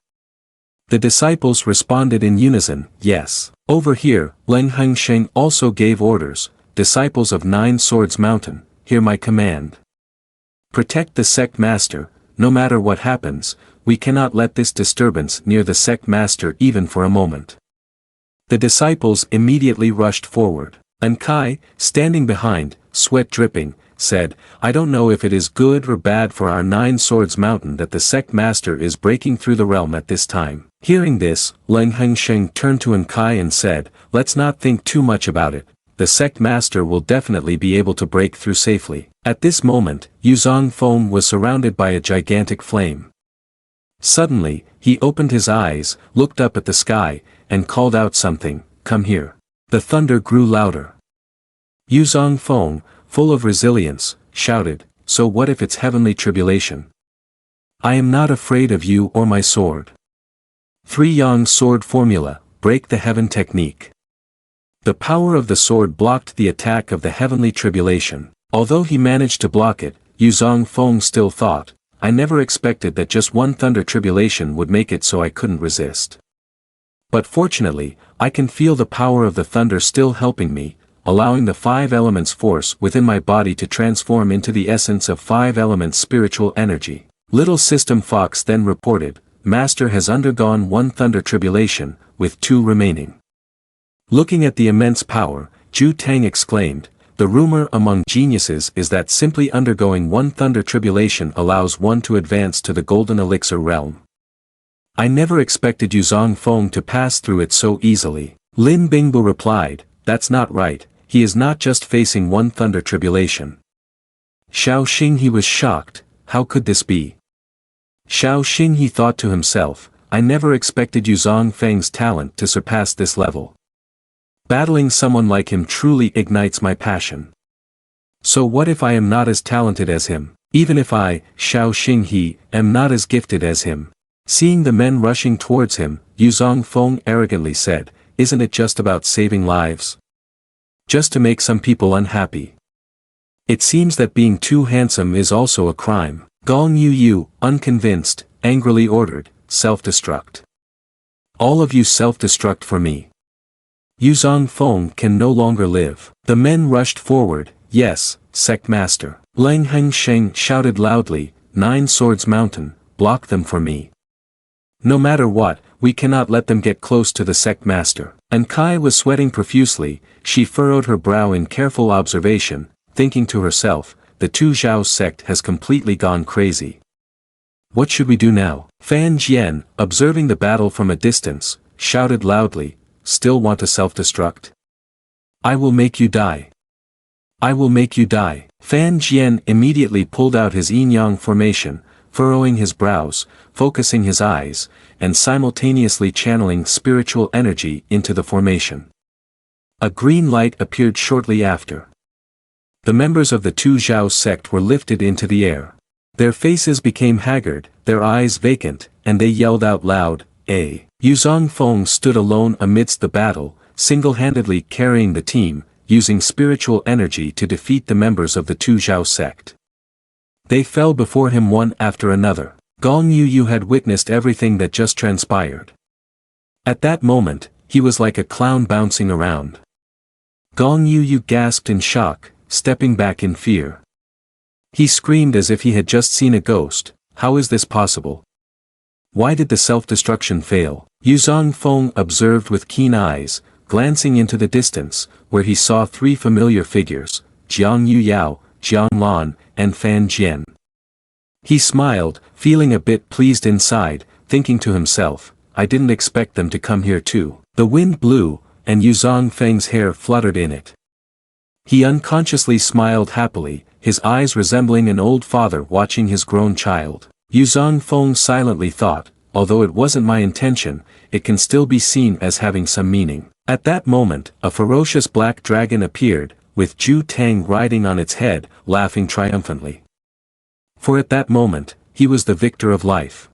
The disciples responded in unison, "Yes." Over here, Leng Hengsheng also gave orders, "Disciples of Nine Swords Mountain, hear my command. Protect the sect master, no matter what happens, we cannot let this disturbance near the sect master even for a moment." The disciples immediately rushed forward. And Kai, standing behind, sweat dripping, said, "I don't know if it is good or bad for our Nine Swords Mountain that the sect master is breaking through the realm at this time." Hearing this, Leng Hengsheng turned to Kai and said, "Let's not think too much about it, the sect master will definitely be able to break through safely." At this moment, Yuzong Fong was surrounded by a gigantic flame. Suddenly, he opened his eyes, looked up at the sky, and called out something, "Come here." The thunder grew louder. Yuzong Fong, full of resilience, shouted, "So what if it's heavenly tribulation? I am not afraid of you or my sword." Three-yang sword formula, break the heaven technique. The power of the sword blocked the attack of the heavenly tribulation. Although he managed to block it, Yuzong Fong still thought, "I never expected that just one thunder tribulation would make it so I couldn't resist. But fortunately, I can feel the power of the thunder still helping me, allowing the five elements force within my body to transform into the essence of five elements spiritual energy." Little System Fox then reported, "Master has undergone one thunder tribulation, with two remaining." Looking at the immense power, Ju Tang exclaimed, "The rumor among geniuses is that simply undergoing one thunder tribulation allows one to advance to the golden elixir realm. I never expected Yuzong Fong to pass through it so easily." Lin Bingbu replied, "That's not right, he is not just facing one thunder tribulation." Xiao Xinghe was shocked, how could this be? Xiao Xinghe thought to himself, I never expected Yuzong Feng's talent to surpass this level. Battling someone like him truly ignites my passion. So what if I am not as talented as him? Even if I, Xiao Xinghe, am not as gifted as him? Seeing the men rushing towards him, Yuzong Feng arrogantly said, "Isn't it just about saving lives? Just to make some people unhappy? It seems that being too handsome is also a crime." Gong Yu, unconvinced, angrily ordered, "Self-destruct. All of you self-destruct for me. Yuzong Feng can no longer live." The men rushed forward, "Yes, Sect Master." Leng Hengsheng shouted loudly, "Nine Swords Mountain, block them for me. No matter what, we cannot let them get close to the Sect Master." And Kai was sweating profusely, she furrowed her brow in careful observation, thinking to herself, the Tu Xiao sect has completely gone crazy. What should we do now? Fan Jian, observing the battle from a distance, shouted loudly, "Still want to self-destruct? I will make you die. I will make you die." Fan Jian immediately pulled out his yin-yang formation, furrowing his brows, focusing his eyes, and simultaneously channeling spiritual energy into the formation. A green light appeared shortly after. The members of the Tu Xiao sect were lifted into the air. Their faces became haggard, their eyes vacant, and they yelled out loud, "A." Yuzong Feng stood alone amidst the battle, single-handedly carrying the team, using spiritual energy to defeat the members of the Tu Xiao sect. They fell before him one after another. Gong Yu had witnessed everything that just transpired. At that moment, he was like a clown bouncing around. Gong Yu gasped in shock, stepping back in fear. He screamed as if he had just seen a ghost, "How is this possible? Why did the self-destruction fail?" Yuzong Feng observed with keen eyes, glancing into the distance, where he saw three familiar figures, Jiang Yu Yao, Jiang Lan, and Fan Jian. He smiled, feeling a bit pleased inside, thinking to himself, I didn't expect them to come here too. The wind blew, and Yuzong Feng's hair fluttered in it. He unconsciously smiled happily, his eyes resembling an old father watching his grown child. Yuzong Feng silently thought, although it wasn't my intention, it can still be seen as having some meaning. At that moment, a ferocious black dragon appeared, with Ju Tang riding on its head, laughing triumphantly. For at that moment, he was the victor of life.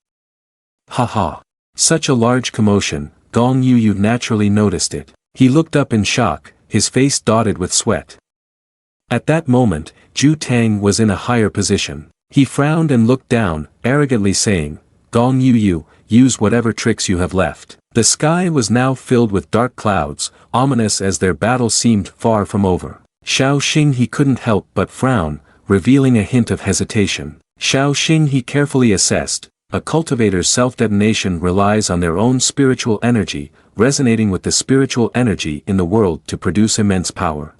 Ha ha! Such a large commotion, Gong Yu naturally noticed it. He looked up in shock, his face dotted with sweat. At that moment, Ju Tang was in a higher position. He frowned and looked down, arrogantly saying, Gong Yu, use whatever tricks you have left. The sky was now filled with dark clouds, ominous as their battle seemed far from over. Xiao Xing he couldn't help but frown, revealing a hint of hesitation. Xiao Xing he carefully assessed, a cultivator's self-detonation relies on their own spiritual energy, resonating with the spiritual energy in the world to produce immense power.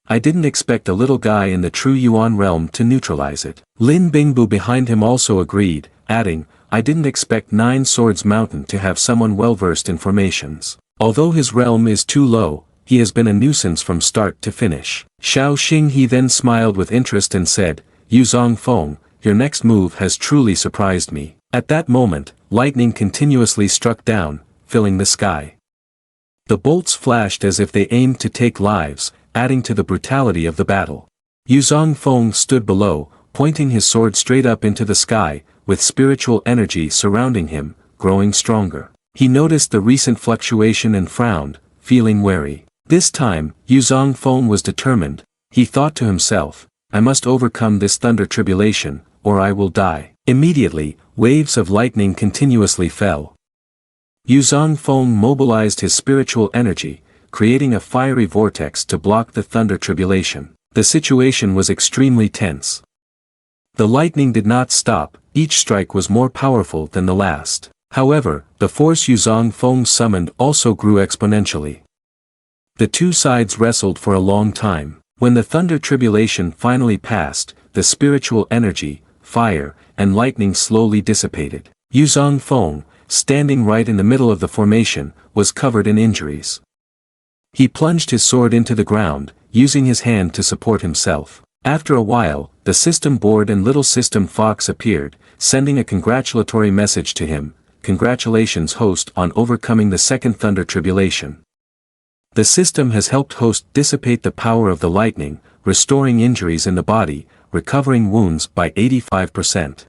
I didn't expect a little guy in the true Yuan realm to neutralize it. Lin Bingbu behind him also agreed, adding, I didn't expect Nine Swords Mountain to have someone well-versed in formations. Although his realm is too low, he has been a nuisance from start to finish. Xiao Xing he then smiled with interest and said, Yuzong Feng, your next move has truly surprised me. At that moment, lightning continuously struck down, filling the sky. The bolts flashed as if they aimed to take lives, adding to the brutality of the battle. Yuzong Feng stood below, pointing his sword straight up into the sky, with spiritual energy surrounding him, growing stronger. He noticed the recent fluctuation and frowned, feeling wary. This time, Yuzong Feng was determined. He thought to himself, I must overcome this thunder tribulation, or I will die. Immediately, waves of lightning continuously fell. Yuzong Feng mobilized his spiritual energy, creating a fiery vortex to block the thunder tribulation. The situation was extremely tense. The lightning did not stop, each strike was more powerful than the last. However, the force Yuzong Feng summoned also grew exponentially. The two sides wrestled for a long time. When the thunder tribulation finally passed, the spiritual energy, fire, and lightning slowly dissipated. Yuzong Feng, standing right in the middle of the formation, was covered in injuries. He plunged his sword into the ground, using his hand to support himself. After a while, the system board and little system Fox appeared, sending a congratulatory message to him. Congratulations host on overcoming the second thunder tribulation. The system has helped host dissipate the power of the lightning, restoring injuries in the body, recovering wounds by 85%.